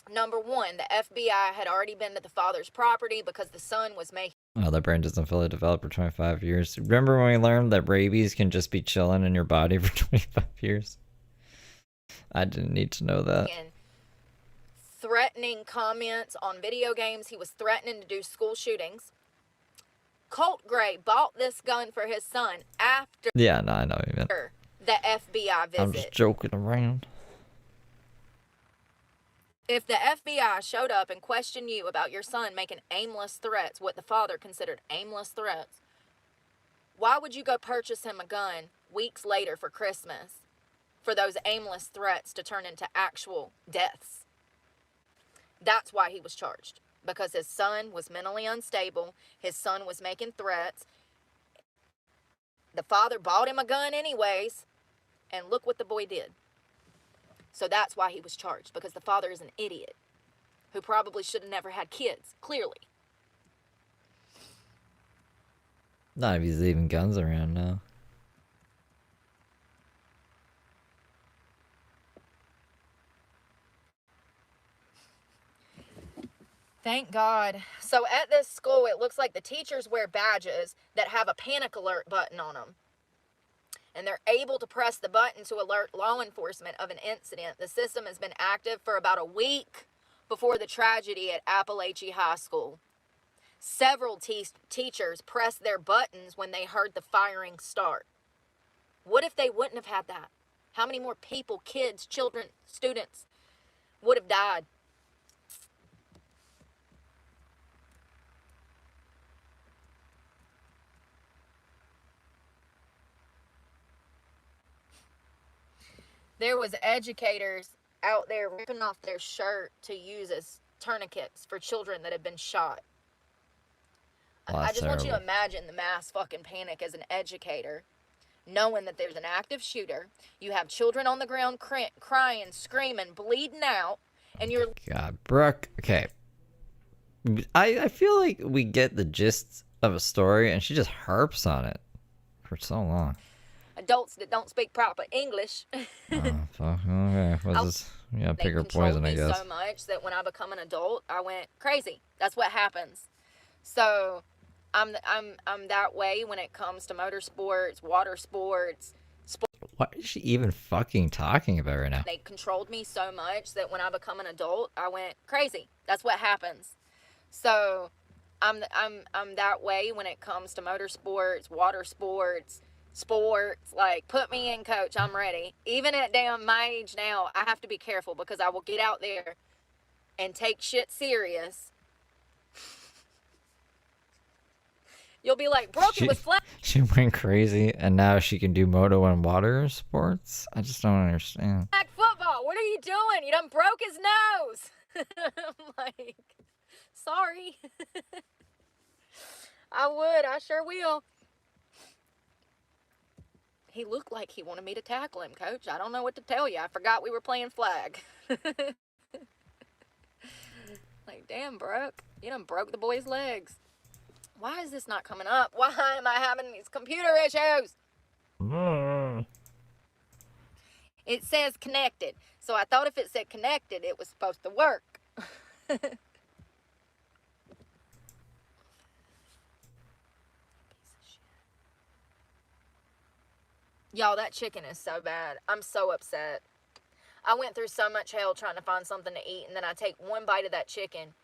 S15: Number 1, the FBI had already been to the father's property because the son was making...
S1: Oh, that brain doesn't fully develop for 25 years. Remember when we learned that rabies can just be chilling in your body for 25 years? I didn't need to know that.
S15: Threatening comments on video games. He was threatening to do school shootings. Colt Gray bought this gun for his son after...
S1: Yeah, no, I know what you meant.
S15: The FBI visit.
S1: I'm just joking around.
S15: If the FBI showed up and questioned you about your son making aimless threats, what the father considered aimless threats, why would you go purchase him a gun weeks later for Christmas for those aimless threats to turn into actual deaths? That's why he was charged. Because his son was mentally unstable. His son was making threats. The father bought him a gun anyways. And look what the boy did. So that's why he was charged, because the father is an idiot who probably should have never had kids, clearly.
S1: Not if he's leaving guns around now.
S15: Thank God. So at this school, it looks like the teachers wear badges that have a panic alert button on them. And they're able to press the button to alert law enforcement of an incident. The system has been active for about a week before the tragedy at Appalachia High School. Several teachers pressed their buttons when they heard the firing start. What if they wouldn't have had that? How many more people, kids, children, students would have died? There was educators out there ripping off their shirt to use as tourniquets for children that had been shot.
S1: Well,
S15: I just want you to imagine the mass fucking panic as an educator, knowing that there's an active shooter. You have children on the ground crying, screaming, bleeding out, and you're...
S1: God, Brooke, okay. I feel like we get the gist of a story, and she just harps on it for so long.
S15: Adults that don't speak proper English.
S1: Oh, fuck. Okay. Yeah, pick her poison, I guess.
S15: So much that when I become an adult, I went crazy. That's what happens. So I'm that way when it comes to motorsports, water sports.
S1: What is she even fucking talking about right now?
S15: They controlled me so much that when I become an adult, I went crazy. That's what happens. So I'm that way when it comes to motorsports, water sports. sports. Like, put me in, coach. I'm ready. Even at damn my age now, I have to be careful because I will get out there and take shit serious. You'll be like, Brooke, it was flat.
S1: She went crazy, and now she can do moto and water sports? I just don't understand.
S15: Flag football. What are you doing? You done broke his nose. I'm like, sorry. I would. I sure will. He looked like he wanted me to tackle him, coach. I don't know what to tell you. I forgot we were playing flag. Like, damn, Brooke. You done broke the boy's legs. Why is this not coming up? Why am I having these computer issues? It says connected. So I thought if it said connected, it was supposed to work. Y'all, that chicken is so bad. I'm so upset. I went through so much hell trying to find something to eat, and then I take one bite of that chicken.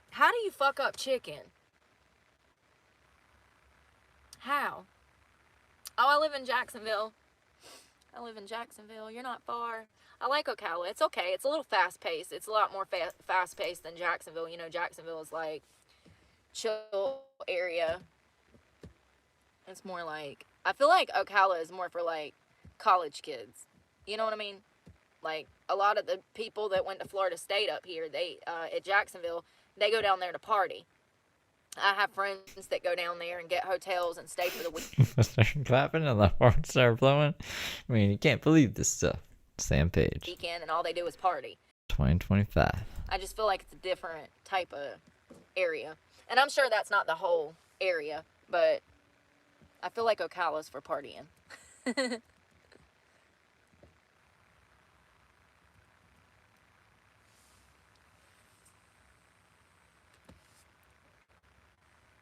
S15: How do you fuck up chicken? How? Oh, I live in Jacksonville. You're not far. I like Ocala. It's okay. It's a little fast-paced. It's a lot more fast-paced than Jacksonville. You know, Jacksonville is like chill area. It's more like, I feel like Ocala is more for like college kids. You know what I mean? Like, a lot of the people that went to Florida State up here, they at Jacksonville, they go down there to party. I have friends that go down there and get hotels and stay for the week.
S1: Start clapping and the horns start blowing. I mean, you can't believe this stuff. Same page.
S15: Weekend, and all they do is party.
S1: 2025.
S15: I just feel like it's a different type of area. And I'm sure that's not the whole area, but I feel like Ocala's for partying.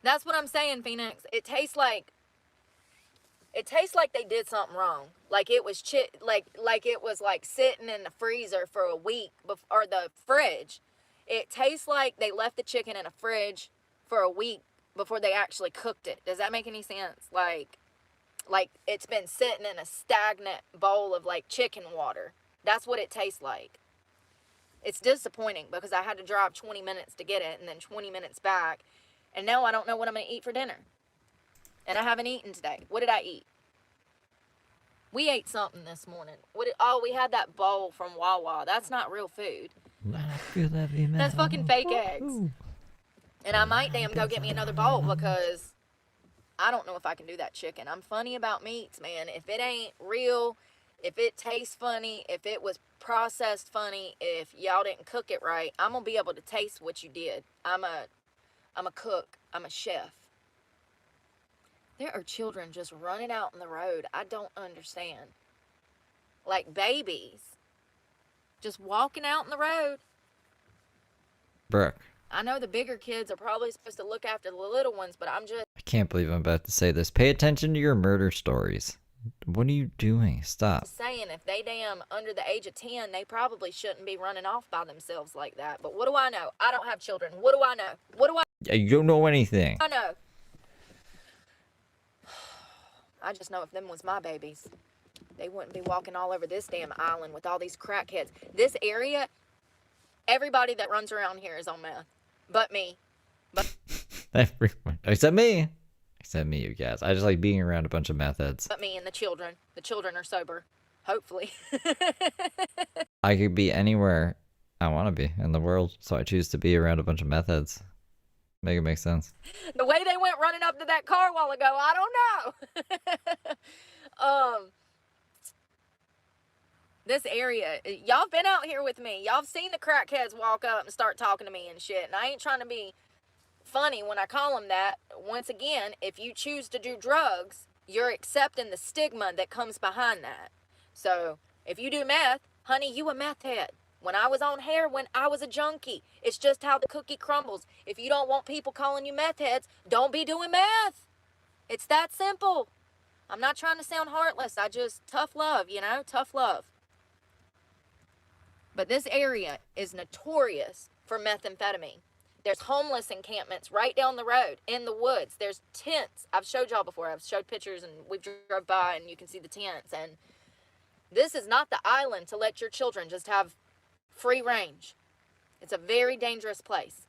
S15: That's what I'm saying, Phoenix. It tastes like they did something wrong. Like it was like it was like sitting in the freezer for a week or the fridge. It tastes like they left the chicken in a fridge for a week before they actually cooked it. Does that make any sense? Like it's been sitting in a stagnant bowl of like chicken water. That's what it tastes like. It's disappointing because I had to drive 20 minutes to get it and then 20 minutes back. And now I don't know what I'm going to eat for dinner. And I haven't eaten today. What did I eat? We ate something this morning. We had that bowl from Wawa. That's not real food. That's fucking fake eggs. And I might damn go get me another bowl because I don't know if I can do that chicken. I'm funny about meats, man. If it ain't real, if it tastes funny, if it was processed funny, if y'all didn't cook it right, I'm going to be able to taste what you did. I'm a cook. I'm a chef. There are children just running out in the road. I don't understand. Like babies. Just walking out in the road.
S1: Brooke.
S15: I know the bigger kids are probably supposed to look after the little ones, but I'm just...
S1: I can't believe I'm about to say this. Pay attention to your murder stories. What are you doing? Stop.
S15: saying if they damn under the age of 10, they probably shouldn't be running off by themselves like that. But what do I know? I don't have children. What do I know? What do I...
S1: You don't know anything.
S15: I know. I just know if them was my babies, they wouldn't be walking all over this damn island with all these crackheads. This area, everybody that runs around here is on meth. But me. But
S1: Everyone. Except me. Except me, you guys. I just like being around a bunch of meth heads.
S15: But me and the children. The children are sober. Hopefully.
S1: I could be anywhere I want to be in the world, so I choose to be around a bunch of meth heads. Make it make sense.
S15: The way they went running up to that car a while ago, I don't know. This area, y'all been out here with me. Y'all seen the crackheads walk up and start talking to me and shit. And I ain't trying to be funny when I call them that. Once again, if you choose to do drugs, you're accepting the stigma that comes behind that. So if you do meth, honey, you a meth head. When I was on heroin, I was a junkie. It's just how the cookie crumbles. If you don't want people calling you meth heads, don't be doing meth. It's that simple. I'm not trying to sound heartless. I just, tough love, you know, tough love. But this area is notorious for methamphetamine. There's homeless encampments right down the road in the woods. There's tents. I've showed y'all before. I've showed pictures, and we've drove by and you can see the tents. And this is not the island to let your children just have free range. It's a very dangerous place.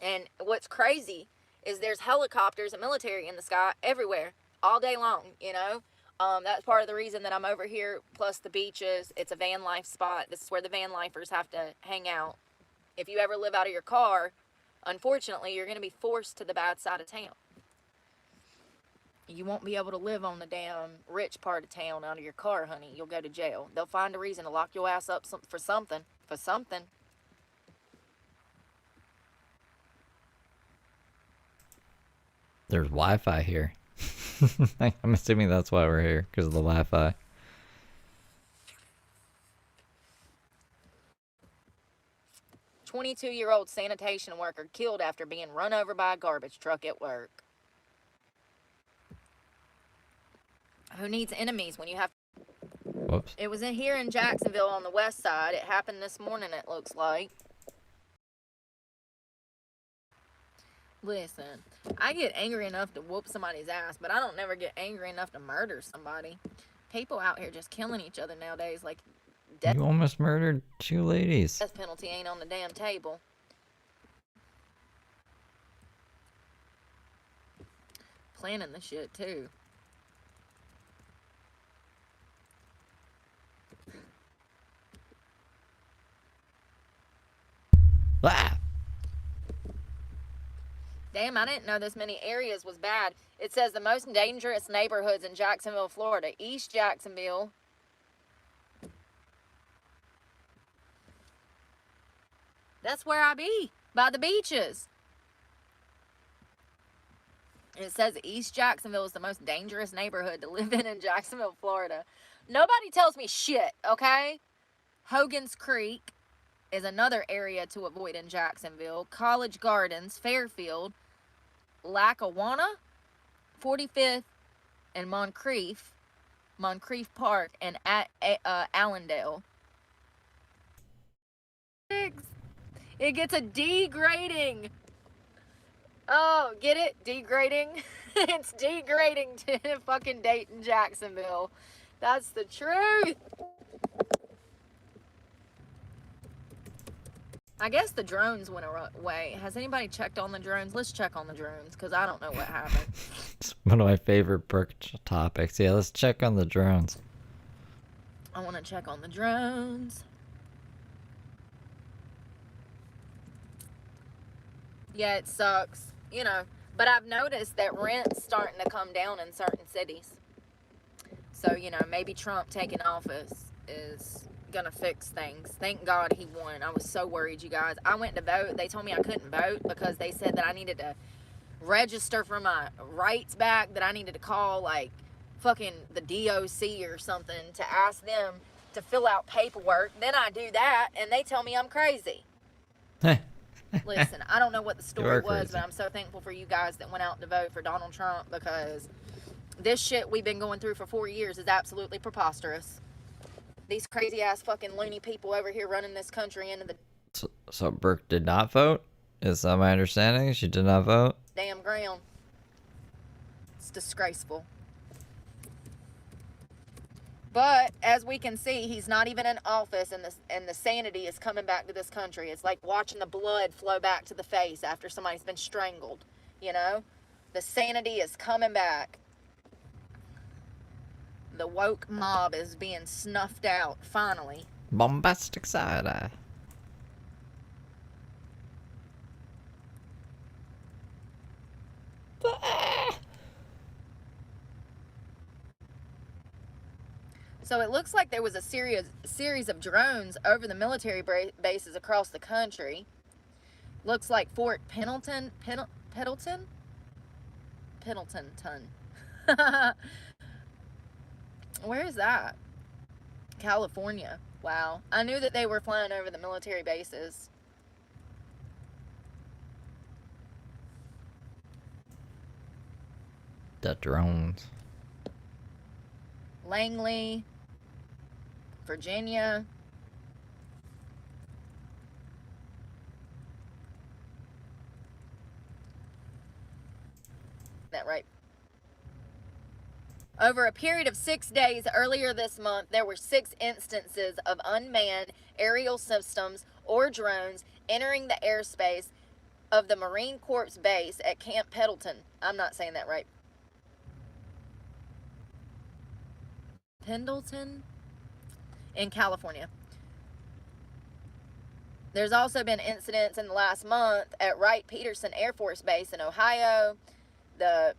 S15: And what's crazy is there's helicopters and military in the sky everywhere all day long, you know. That's part of the reason that I'm over here, plus the beaches. It's a van life spot. This is where the van lifers have to hang out. If you ever live out of your car, unfortunately, you're going to be forced to the bad side of town. You won't be able to live on the damn rich part of town out of your car, honey. You'll go to jail. They'll find a reason to lock your ass up for something. For something.
S1: There's Wi-Fi here. I'm assuming that's why we're here, because of the Wi-Fi.
S15: A 22-year-old sanitation worker killed after being run over by a garbage truck at work. Who needs enemies when you have...
S1: Whoops.
S15: It was in here in Jacksonville on the west side. It happened this morning, it looks like. Listen, I get angry enough to whoop somebody's ass, but I don't never get angry enough to murder somebody. People out here just killing each other nowadays, like
S1: You almost murdered 2 ladies.
S15: death penalty ain't on the damn table. Planning the shit too.
S1: Ah!
S15: Damn, I didn't know this many areas was bad. It says the most dangerous neighborhoods in Jacksonville, Florida. East Jacksonville. That's where I be, by the beaches. And it says East Jacksonville is the most dangerous neighborhood to live in Jacksonville, Florida. Nobody tells me shit, okay? Hogan's Creek is another area to avoid in Jacksonville. College Gardens, Fairfield, Lackawanna, 45th, and Moncrief Park, and Allendale. It gets a degrading. Oh, get it? Degrading? It's degrading to fucking Dayton, Jacksonville. That's the truth. I guess the drones went away. Has anybody checked on the drones? Let's check on the drones, because I don't know what happened.
S1: It's one of my favorite Brooke topics. Yeah, let's check on the drones.
S15: I want to check on the drones. Yeah, it sucks, you know. But I've noticed that rent's starting to come down in certain cities. So, you know, maybe Trump taking office is gonna fix things. Thank God he won. I was so worried, you guys. I went to vote. They told me I couldn't vote because they said that I needed to register for my rights back, that I needed to call like fucking the DOC or something to ask them to fill out paperwork. Then I do that and they tell me I'm crazy. Listen, I don't know what the story was, but I'm so thankful for you guys that went out to vote for Donald Trump, because this shit we've been going through for 4 years is absolutely preposterous. These crazy ass fucking loony people over here running this country into the
S1: So Brooke did not vote? Is that my understanding? She did not vote?
S15: damn ground. It's disgraceful. But as we can see, he's not even in office, and the sanity is coming back to this country. It's like watching the blood flow back to the face after somebody's been strangled, you know? The sanity is coming back. The woke mob is being snuffed out, finally.
S1: Bombastic side eye.
S15: So it looks like there was a series of drones over the military bases across the country. Looks like Fort Pendleton. Where is that? California. Wow. I knew that they were flying over the military bases.
S1: The drones.
S15: Langley, Virginia. Over a period of 6 days earlier this month, there were 6 instances of unmanned aerial systems or drones entering the airspace of the Marine Corps base at Camp Pendleton. I'm not saying that right. Pendleton in California. There's also been incidents in the last month at Wright-Patterson Air Force Base in Ohio, a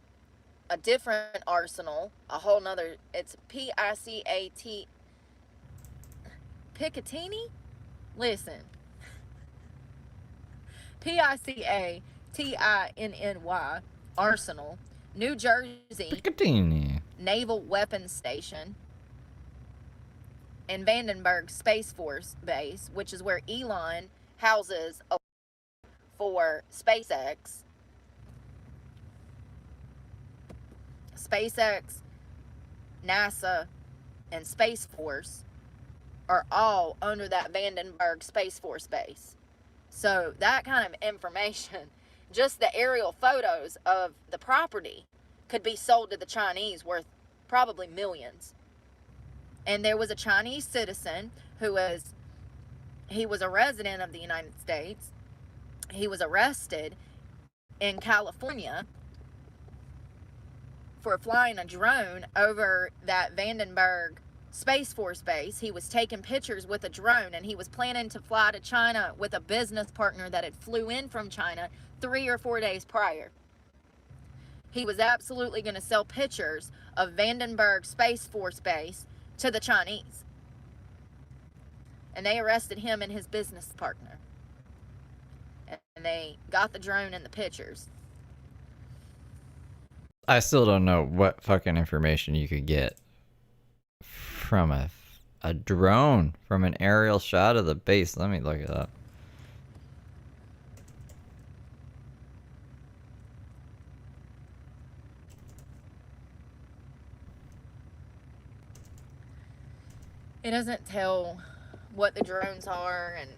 S15: different arsenal, a whole nother, it's P-I-C-A-T, Picatinny? Listen. P-I-C-A-T-I-N-N-Y, Arsenal, New Jersey,
S1: Picatinny.
S15: Naval Weapons Station, and Vandenberg Space Force Base, which is where Elon houses for SpaceX. SpaceX, NASA, and Space Force are all under that Vandenberg Space Force base. So that kind of information, just the aerial photos of the property, could be sold to the Chinese worth probably millions. And there was a Chinese citizen he was a resident of the United States. He was arrested in California for flying a drone over that Vandenberg Space Force base. He was taking pictures with a drone, and he was planning to fly to China with a business partner that had flew in from China 3 or 4 days prior. He was absolutely going to sell pictures of Vandenberg Space Force base to the Chinese. And they arrested him and his business partner. And they got the drone and the pictures.
S1: I still don't know what fucking information you could get from a drone, from an aerial shot of the base. Let me look it up.
S15: It doesn't tell what the drones are and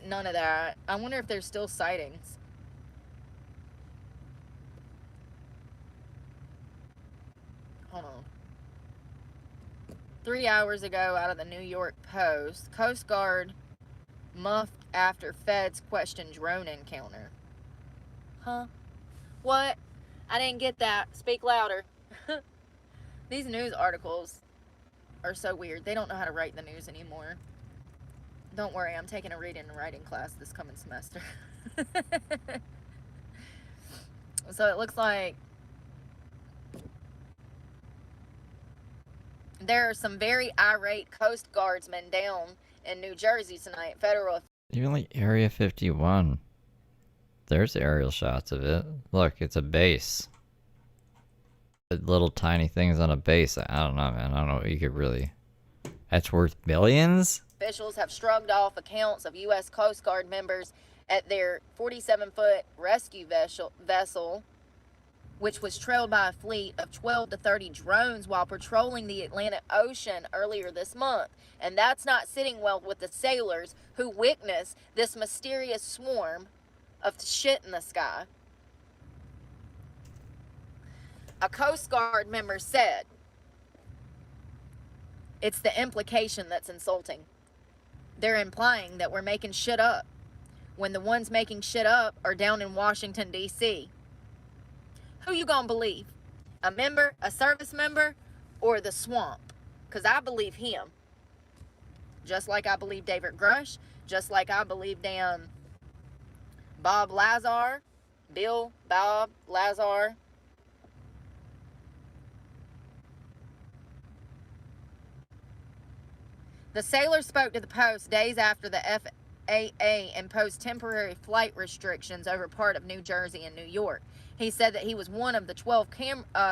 S15: none of that. I wonder if there's still sightings. Hold on. 3 hours ago, out of the New York Post, Coast Guard muffed after feds question drone encounter. Huh? What? I didn't get that. Speak louder. These news articles are so weird. They don't know how to write the news anymore. Don't worry, I'm taking a reading and writing class this coming semester. So it looks like there are some very irate Coast Guardsmen down in New Jersey tonight. Federal.
S1: Even like Area 51. There's aerial shots of it. Look, it's a base. Little tiny things on a base. I don't know, man. I don't know what you could really... That's worth billions?
S15: Officials have shrugged off accounts of U.S. Coast Guard members at their 47-foot rescue vessel, which was trailed by a fleet of 12 to 30 drones while patrolling the Atlantic Ocean earlier this month. And that's not sitting well with the sailors who witnessed this mysterious swarm of shit in the sky. A Coast Guard member said, "It's the implication that's insulting. They're implying that we're making shit up, when the ones making shit up are down in Washington, D.C. Who you gonna believe? A member, a service member, or the swamp? Because I believe him. Just like I believe David Grush, just like I believe damn Bob Lazar, Bob Lazar. The sailor spoke to the Post days after the FAA imposed temporary flight restrictions over part of New Jersey and New York. He said that he was one of the 12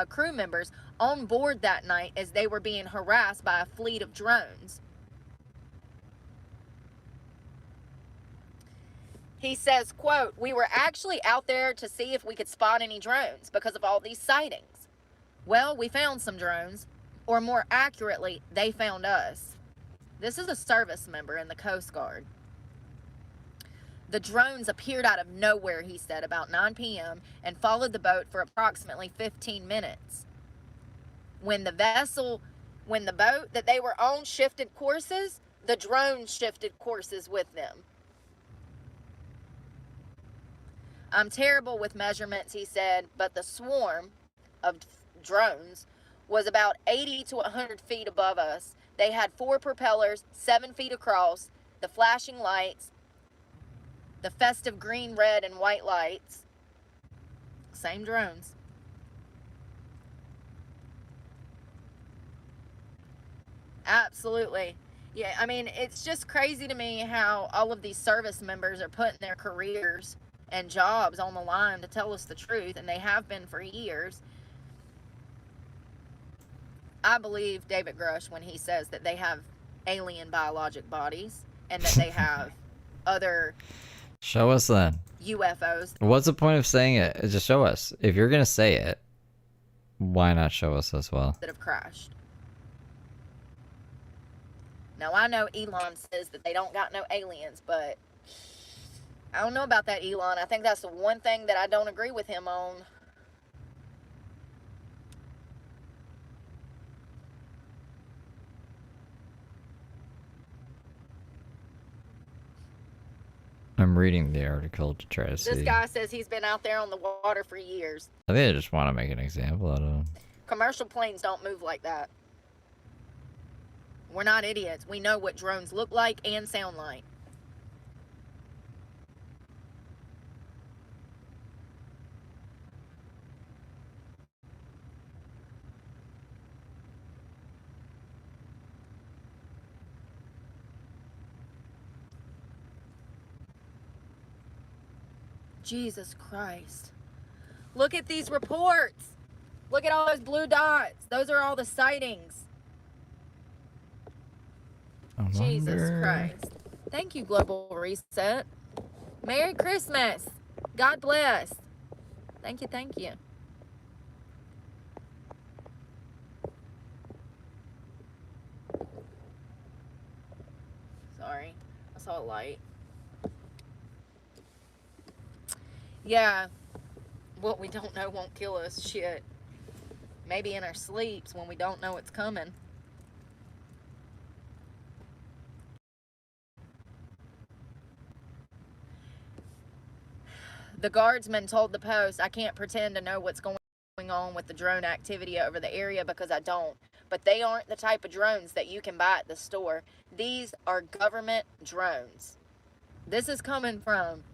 S15: crew members on board that night as they were being harassed by a fleet of drones. He says, quote, "We were actually out there to see if we could spot any drones because of all these sightings. Well, we found some drones, or more accurately, they found us." This is a service member in the Coast Guard. The drones appeared out of nowhere, he said, about 9 p.m. and followed the boat for approximately 15 minutes. When the boat that they were on shifted courses, the drone shifted courses with them. I'm terrible with measurements, he said, but the swarm of drones was about 80 to 100 feet above us. They had 4 propellers, 7 feet across, the flashing lights, the festive green, red, and white lights. Same drones. Absolutely. Yeah, I mean, it's just crazy to me how all of these service members are putting their careers and jobs on the line to tell us the truth, and they have been for years. I believe David Grush when he says that they have alien biologic bodies and that they have other
S1: Show us then.
S15: UFOs.
S1: What's the point of saying it? Just show us. If you're gonna say it, why not show us as well?
S15: That have crashed. Now, I know Elon says that they don't got no aliens, but I don't know about that, Elon. I think that's the one thing that I don't agree with him on.
S1: I'm reading the article to try to see.
S15: This guy says he's been out there on the water for years.
S1: I think I just want to make an example out of him.
S15: Commercial planes don't move like that. We're not idiots. We know what drones look like and sound like. Jesus Christ. Look at these reports. Look at all those blue dots. Those are all the sightings. Jesus Christ. Thank you, Global Reset. Merry Christmas. God bless. Thank you, thank you. Sorry, I saw a light. Yeah, what we don't know won't kill us. Shit. Maybe in our sleeps when we don't know it's coming. The guardsman told the Post, I can't pretend to know what's going on with the drone activity over the area because I don't. But they aren't the type of drones that you can buy at the store. These are government drones. This is coming from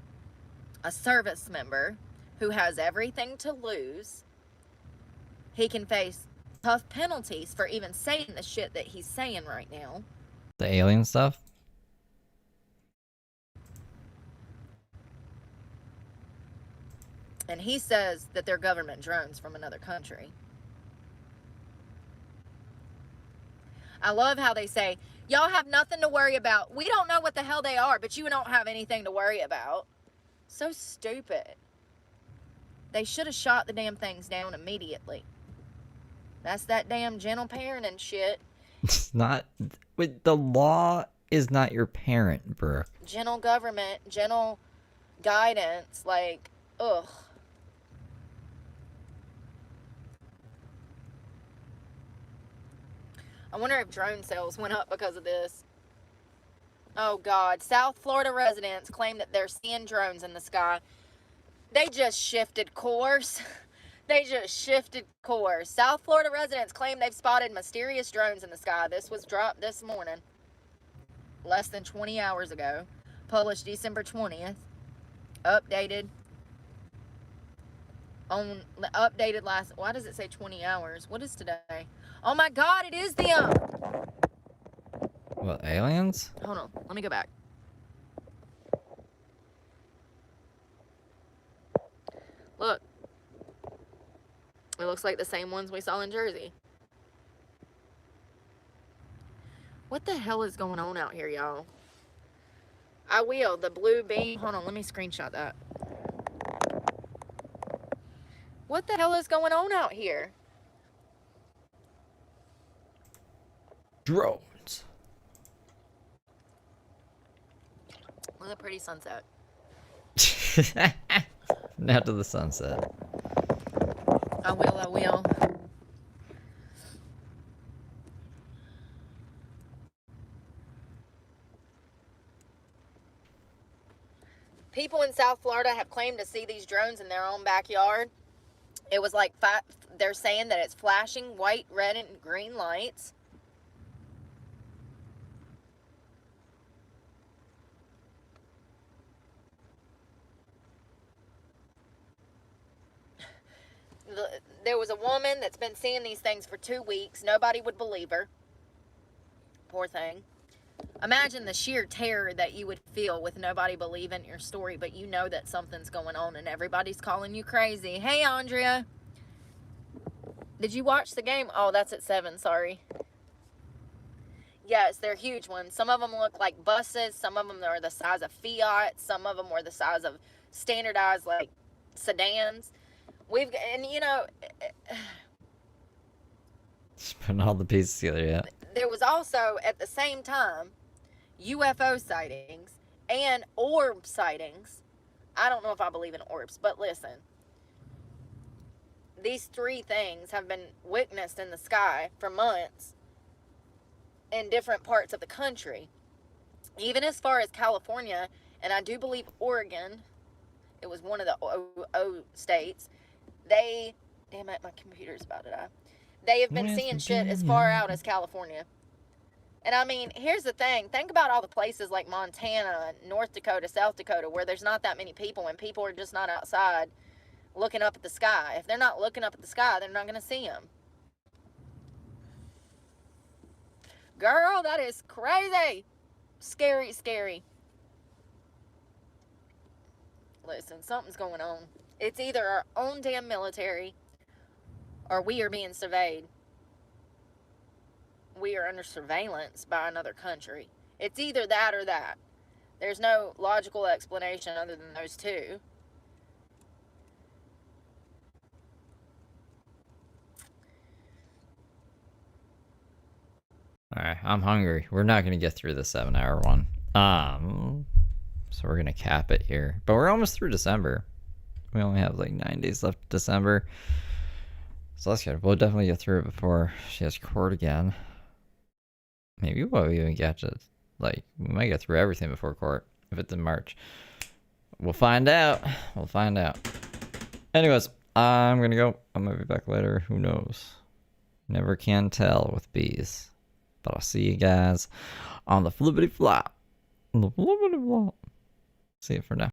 S15: a service member who has everything to lose. He can face tough penalties for even saying the shit that he's saying right now.
S1: The alien stuff?
S15: And he says that they're government drones from another country. I love how they say, y'all have nothing to worry about. We don't know what the hell they are, but you don't have anything to worry about. So stupid. They should have shot the damn things down immediately. That's that damn gentle parenting shit.
S1: It's not... Wait, the law is not your parent, Brooke.
S15: Gentle government, gentle guidance, like, ugh. I wonder if drone sales went up because of this. Oh God, South Florida residents claim that they're seeing drones in the sky. They just shifted course. They just shifted course. South Florida residents claim they've spotted mysterious drones in the sky. This was dropped this morning, less than 20 hours ago. Published December 20th. Updated last, why does it say 20 hours? What is today? Oh my God, it is them.
S1: What, aliens?
S15: Hold on, let me go back. Look. It looks like the same ones we saw in Jersey. What the hell is going on out here, y'all? I will. The blue beam. Hold on, let me screenshot that. What the hell is going on out here?
S1: Drones.
S15: Look at the pretty sunset.
S1: Now to the sunset.
S15: I will, I will. People in South Florida have claimed to see these drones in their own backyard. It was like, they're saying that it's flashing white, red, and green lights. There was a woman that's been seeing these things for 2 weeks. Nobody would believe her. Poor thing. Imagine the sheer terror that you would feel with nobody believing your story, but you know that something's going on and everybody's calling you crazy. Hey, Andrea. Did you watch the game? Oh, that's at 7, sorry. Yes, they're huge ones. Some of them look like buses. Some of them are the size of Fiat. Some of them were the size of standardized, like, sedans. And you know,
S1: Just putting all the pieces together, yeah.
S15: there was also, at the same time, UFO sightings and orb sightings. I don't know if I believe in orbs, but listen. These 3 things have been witnessed in the sky for months in different parts of the country. Even as far as California, and I do believe Oregon, it was one of the O states. Damn it, my computer's about to die. They have been seeing shit as far out as California. And I mean, here's the thing. Think about all the places like Montana, North Dakota, South Dakota, where there's not that many people and people are just not outside looking up at the sky. If they're not looking up at the sky, they're not going to see them. Girl, that is crazy. Scary, scary. Listen, something's going on. It's either our own damn military or we are being surveyed. We are under surveillance by another country. It's either that or that. There's no logical explanation other than those two.
S1: Alright, I'm hungry. We're not going to get through the 7-hour one. So we're going to cap it here. But we're almost through December. We only have like 9 days left of December. So that's good. We'll definitely get through it before she has court again. Maybe we'll even get to, like, we might get through everything before court if it's in March. We'll find out. We'll find out. Anyways, I'm going to go. I might be back later. Who knows? Never can tell with bees. But I'll see you guys on the flippity flop. On the flippity flop. See you for now.